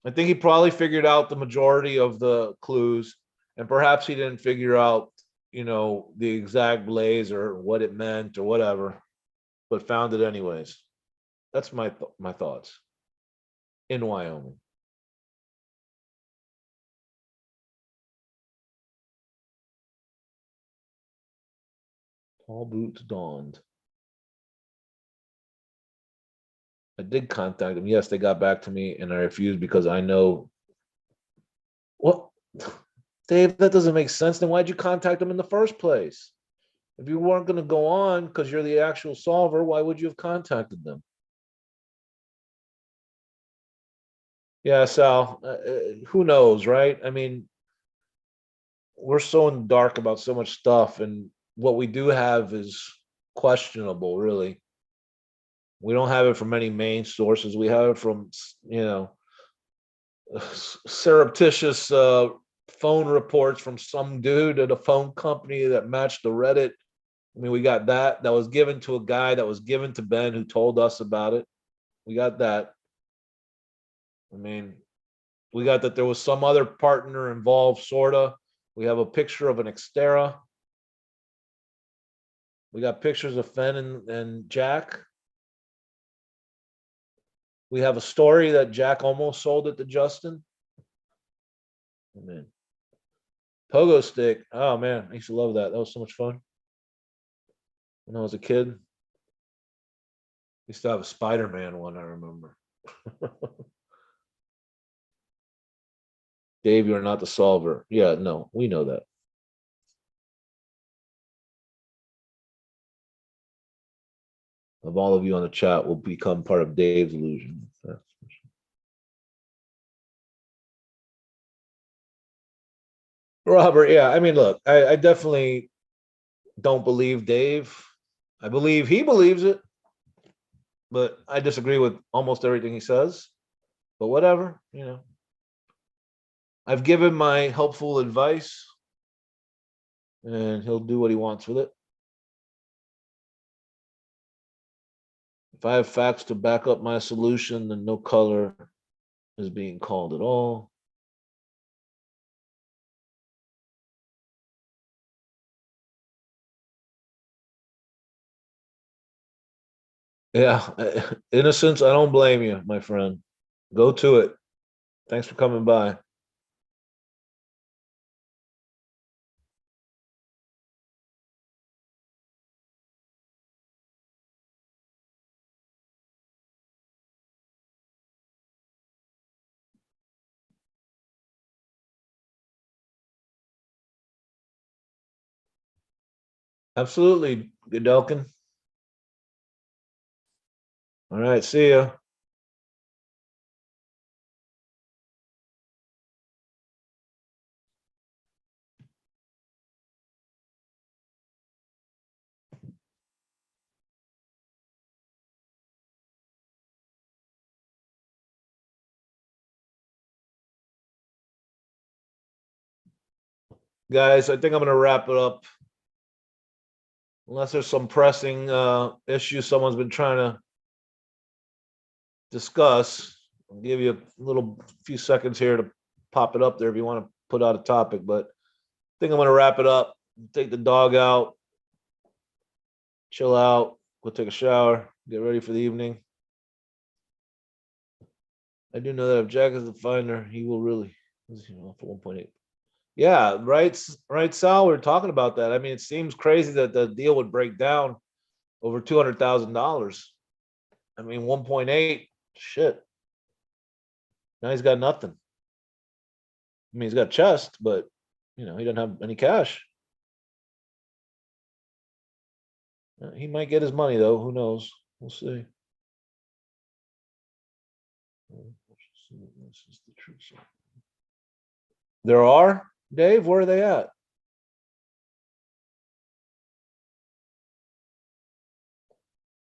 I think he probably figured out the majority of the clues, and perhaps he didn't figure out, the exact blaze or what it meant or whatever, but found it anyways. That's my thoughts in Wyoming. Tall boots donned. I did contact them. Yes, they got back to me, and I refused because I know what. Dave, that doesn't make sense. Then why'd you contact them in the first place? If you weren't going to go on because you're the actual solver, why would you have contacted them? Yeah, Sal, who knows, right? I mean, we're so in the dark about so much stuff, and what we do have is questionable, really. We don't have it from any main sources. We have it from, surreptitious phone reports from some dude at a phone company that matched the Reddit. I mean, we got that was given to a guy that was given to Ben who told us about it. We got that. I mean, we got that there was some other partner involved, sorta. We have a picture of an Xterra. We got pictures of Fenn and Jack. We have a story that Jack almost sold it to Justin. I mean, pogo stick. Oh man, I used to love that. That was so much fun when I was a kid. I used to have a Spider-Man one, I remember. Dave, you're not the solver. Yeah, no, we know that. Of all of you on the chat will become part of Dave's illusion. Robert, yeah, I mean, look, I definitely don't believe Dave. I believe he believes it, but I disagree with almost everything he says. But whatever. I've given my helpful advice, and he'll do what he wants with it. If I have facts to back up my solution, then no color is being called at all. Yeah, innocence, I don't blame you, my friend. Go to it. Thanks for coming by. Absolutely, Godelkin. All right, see ya. Guys, I think I'm going to wrap it up. Unless there's some pressing issue someone's been trying to discuss, I'll give you a little few seconds here to pop it up there if you want to put out a topic. But I think I'm going to wrap it up. Take the dog out, chill out, go take a shower, get ready for the evening. I do know that if Jack is the finder, he will really for 1.8. Yeah, right, Sal. We are talking about that. I mean, it seems crazy that the deal would break down over $200,000. I mean, 1.8. Shit. Now he's got nothing. I mean, he's got chest, but he doesn't have any cash. He might get his money though. Who knows? We'll see. This is the truth. There are, Dave, where are they at?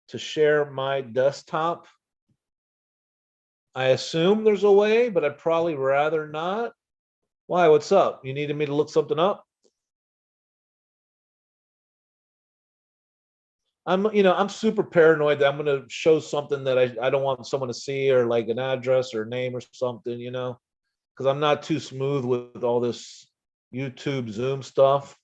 To share my desktop. I assume there's a way, but I'd probably rather not. Why? What's up? You needed me to look something up? I'm super paranoid that I'm going to show something that I don't want someone to see, or like an address or name or something, because I'm not too smooth with all this YouTube Zoom stuff.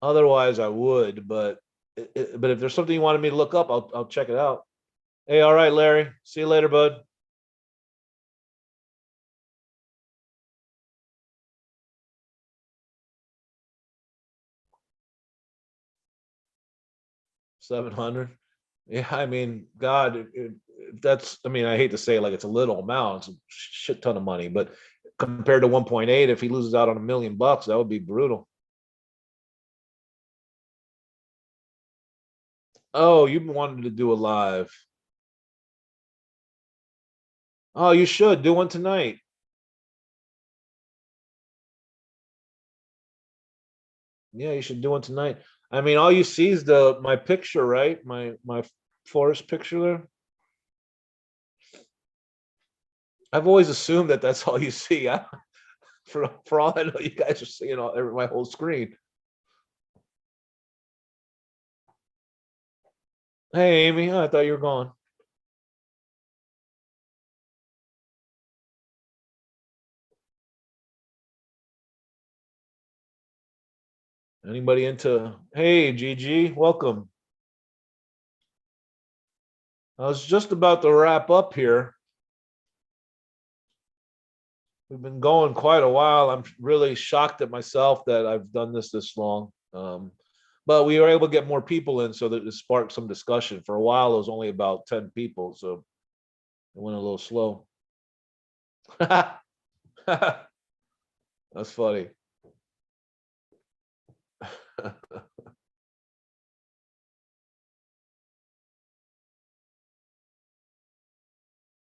Otherwise, I would, but if there's something you wanted me to look up, I'll check it out. Hey, all right, Larry. See you later, bud. 700. Yeah, I mean, God, that's. I mean, I hate to say it like it's a little amount, it's a shit ton of money, but compared to 1.8, if he loses out on $1 million, that would be brutal. Oh, you wanted to do a live. Oh, you should do one tonight. Yeah, you should do one tonight. I mean, all you see is my picture, right? My forest picture there. I've always assumed that that's all you see. For all I know, you guys are seeing my whole screen. Hey, Amy, I thought you were gone. Anybody into? Hey, Gigi, welcome. I was just about to wrap up here. We've been going quite a while. I'm really shocked at myself that I've done this long. But we were able to get more people in, so that it sparked some discussion. For a while, it was only about 10 people, so it went a little slow. That's funny.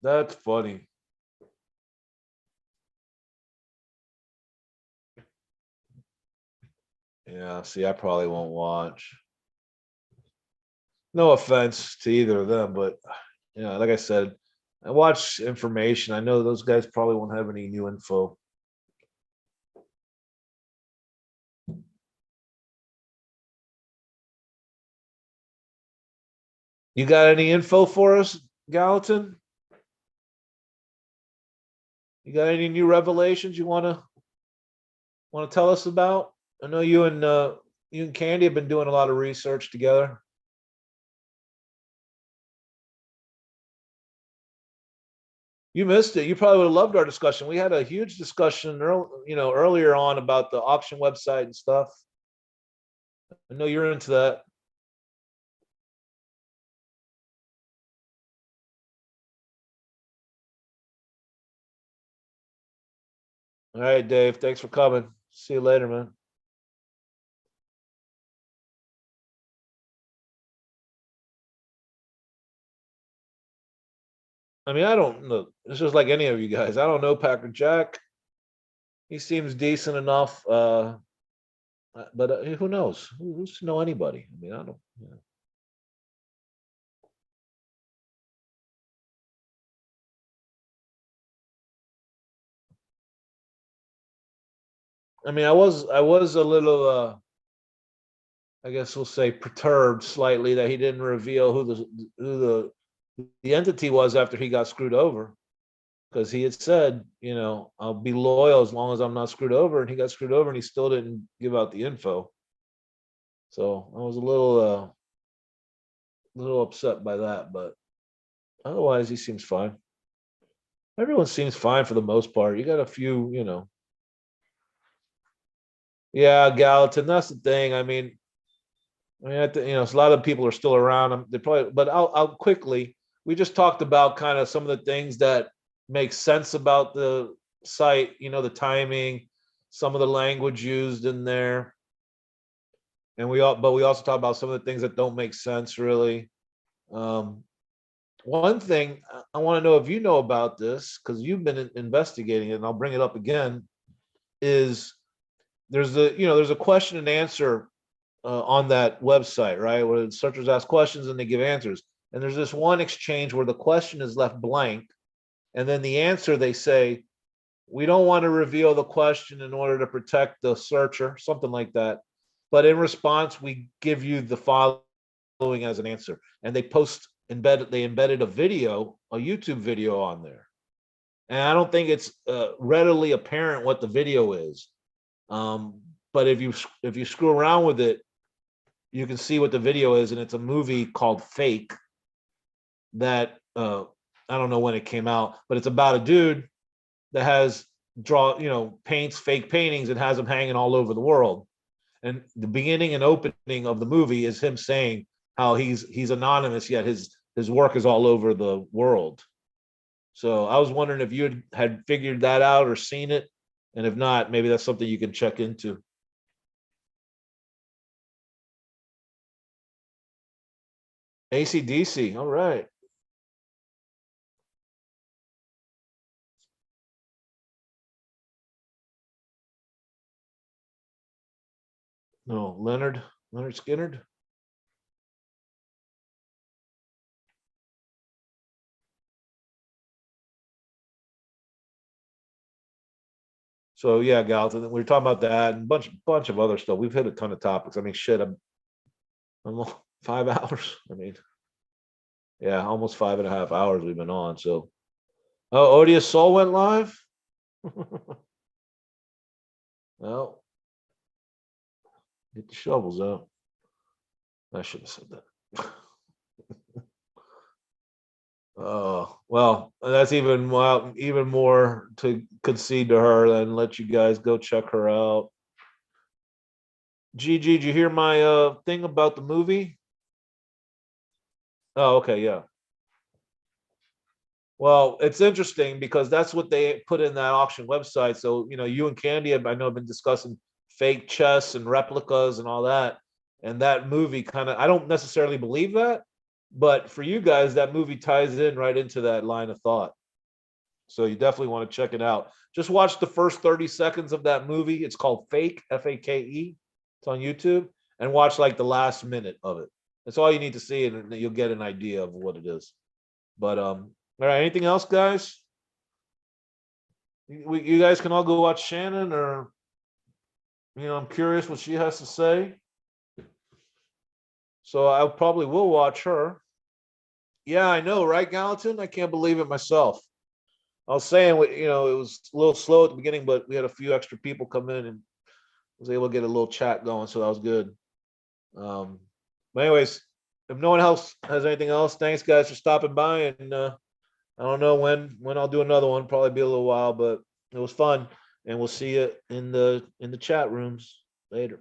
That's funny. Yeah, see, I probably won't watch. No offense to either of them, but like I said, I watch information. I know those guys probably won't have any new info. You got any info for us, Gallatin? You got any new revelations you want to tell us about? I know you and Candy have been doing a lot of research together. You missed it. You probably would have loved our discussion. We had a huge discussion earlier on about the auction website and stuff. I know you're into that. All right, Dave. Thanks for coming. See you later, man. I mean, I don't know. It's just like any of you guys. I don't know Packer Jack. He seems decent enough. But who knows? Who's to know anybody? I mean, I don't. I mean, I was a little I guess we'll say perturbed slightly that he didn't reveal who the entity was after he got screwed over, because he had said, I'll be loyal as long as I'm not screwed over, and he got screwed over and he still didn't give out the info. So I was a little upset by that, but otherwise he seems fine. Everyone seems fine for the most part. You got a few, yeah, Gallatin. That's the thing. A lot of people are still around. They probably, but I'll quickly. We just talked about kind of some of the things that make sense about the site. The timing, some of the language used in there, but we also talk about some of the things that don't make sense really. Um, One thing I want to know if you know about this, because you've been investigating it, and I'll bring it up again, is there's a question and answer on that website, right? Where the searchers ask questions and they give answers. And there's this one exchange where the question is left blank, and then the answer they say, we don't want to reveal the question in order to protect the searcher, something like that. But in response, we give you the following as an answer. And they embedded a video, a YouTube video on there. And I don't think it's readily apparent what the video is. But if you screw around with it, you can see what the video is, and it's a movie called Fake that I don't know when it came out, but it's about a dude that has paints fake paintings and has them hanging all over the world. And the beginning and opening of the movie is him saying how he's anonymous, yet his work is all over the world. So I was wondering if you had figured that out or seen it, and if not, maybe that's something you can check into. AC/DC. All right. No, Leonard Skinner. So yeah, gals, and we were talking about that and bunch of other stuff. We've hit a ton of topics. I mean, shit, I'm 5 hours. I mean, yeah, almost 5.5 hours we've been on. So, oh, Odious Soul went live. Well, get the shovels out. I should have said that. Oh, well, that's even more to concede to her than let you guys go check her out. Gigi, did you hear my thing about the movie? Oh, okay, yeah. Well, it's interesting because that's what they put in that auction website. So, you and Candy I know have been discussing fake chests and replicas and all that. And that movie I don't necessarily believe that, but for you guys, that movie ties in right into that line of thought. So you definitely want to check it out. Just watch the first 30 seconds of that movie. It's called Fake, Fake. It's on YouTube, and watch like the last minute of it. That's all you need to see, and you'll get an idea of what it is. But all right. Anything else, guys? You guys can all go watch Shannon, or I'm curious what she has to say. So I probably will watch her. Yeah, I know, right, Gallatin? I can't believe it myself. I was saying, it was a little slow at the beginning, but we had a few extra people come in and was able to get a little chat going, so that was good. But anyways, if no one else has anything else, thanks guys for stopping by, and I don't know when I'll do another one. Probably be a little while, but it was fun, and we'll see you in the chat rooms later.